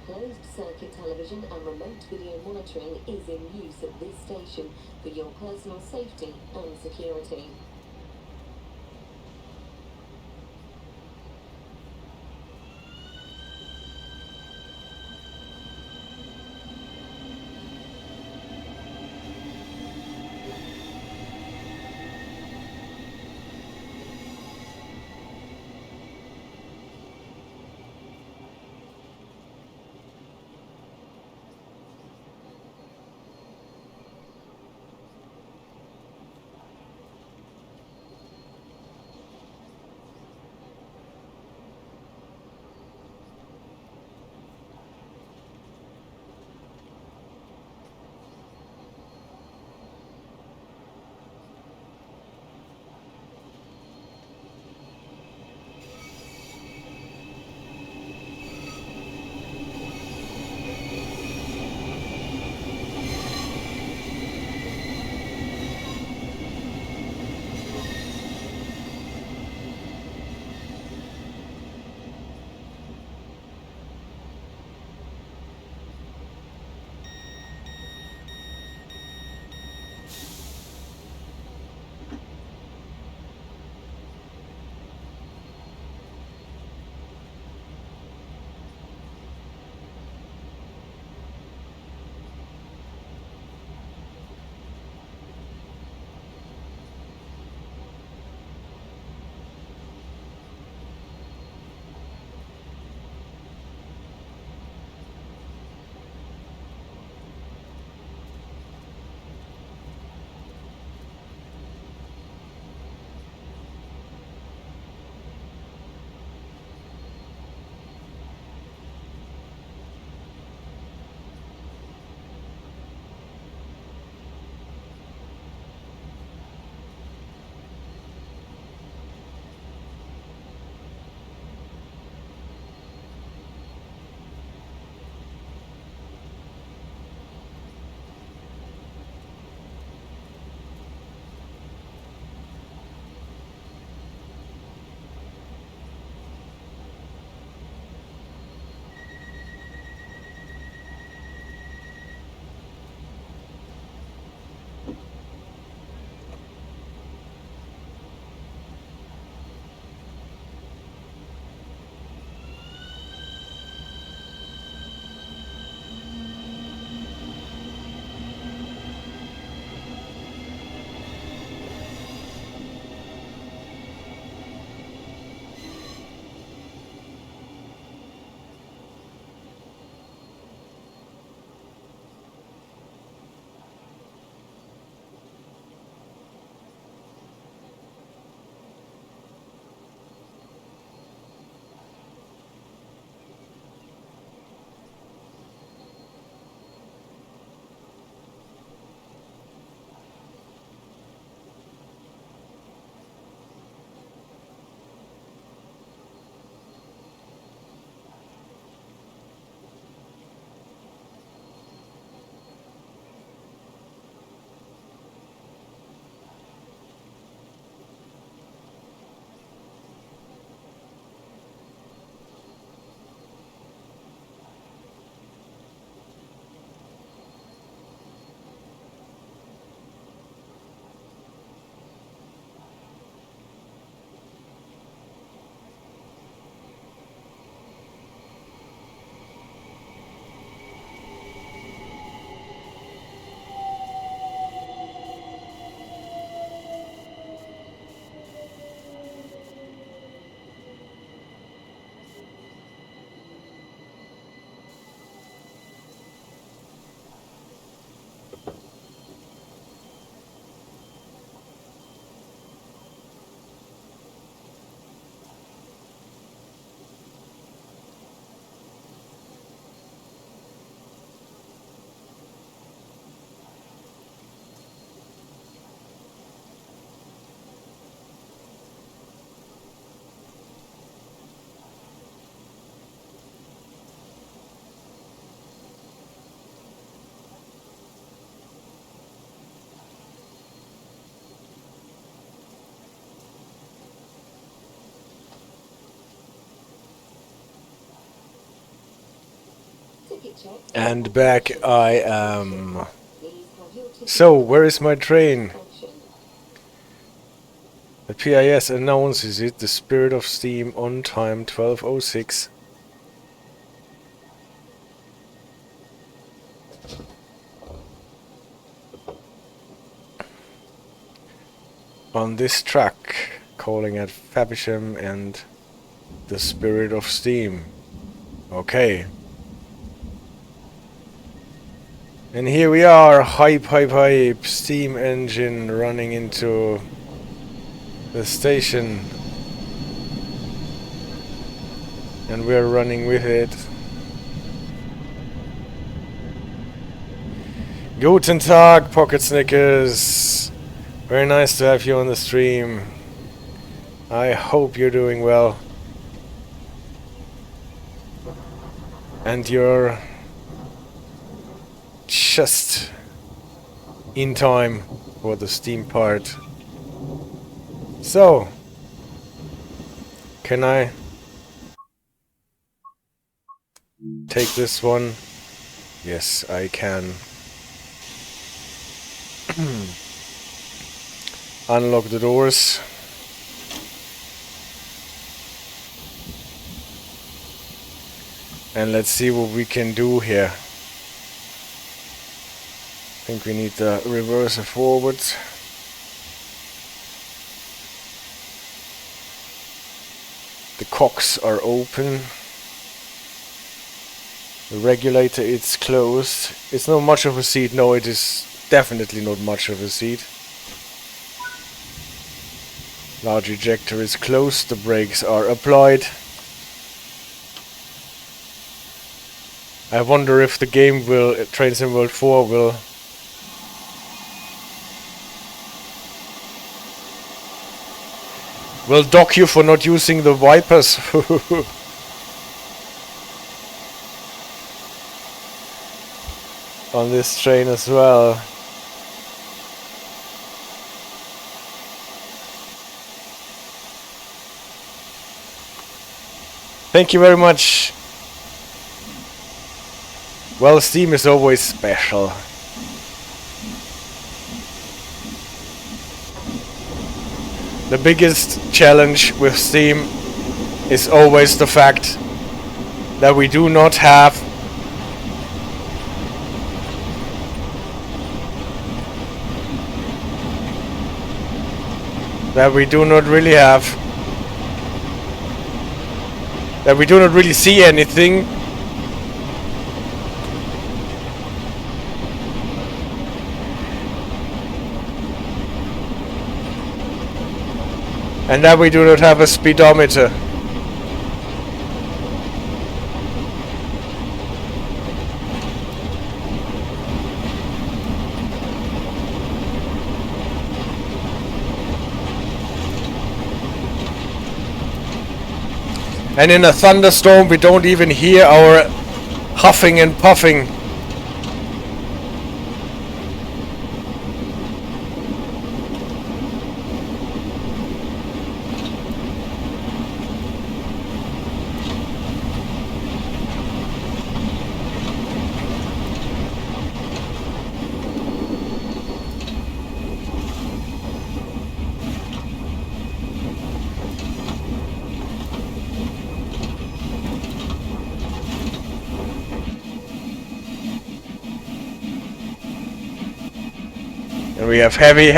Closed circuit television and remote video monitoring is in use at this station for your personal safety and security. Circuit checks. And back I am. Please have your ticket So, where is my train? function. The PIS announces it, the Spirit of Steam, on time 12:06. On this track, calling at Faversham and the Spirit of Steam. Okay. And here we are, hype, steam engine running into the station. And we're running with it. Guten Tag, Pocket Snickers. Very nice to have you on the stream. I hope you're doing well. And you're just in time for the steam part. So, can I take this one? Yes, I can. Unlock the doors. And let's see what we can do here. I think we need the reverser forward. The cocks are open. The regulator is closed. It's not much of a seat. No, it is definitely not much of a seat. Large ejector is closed. The brakes are applied. I wonder if the game will, Train Sim World 4 will dock you for not using the wipers. On this train as well. Thank you very much. Well, Steam is always special. The biggest challenge with Steam is always the fact that we do not have that we do not really see anything. And that we do not have a speedometer. And in a thunderstorm we don't even hear our huffing and puffing. And we have heavy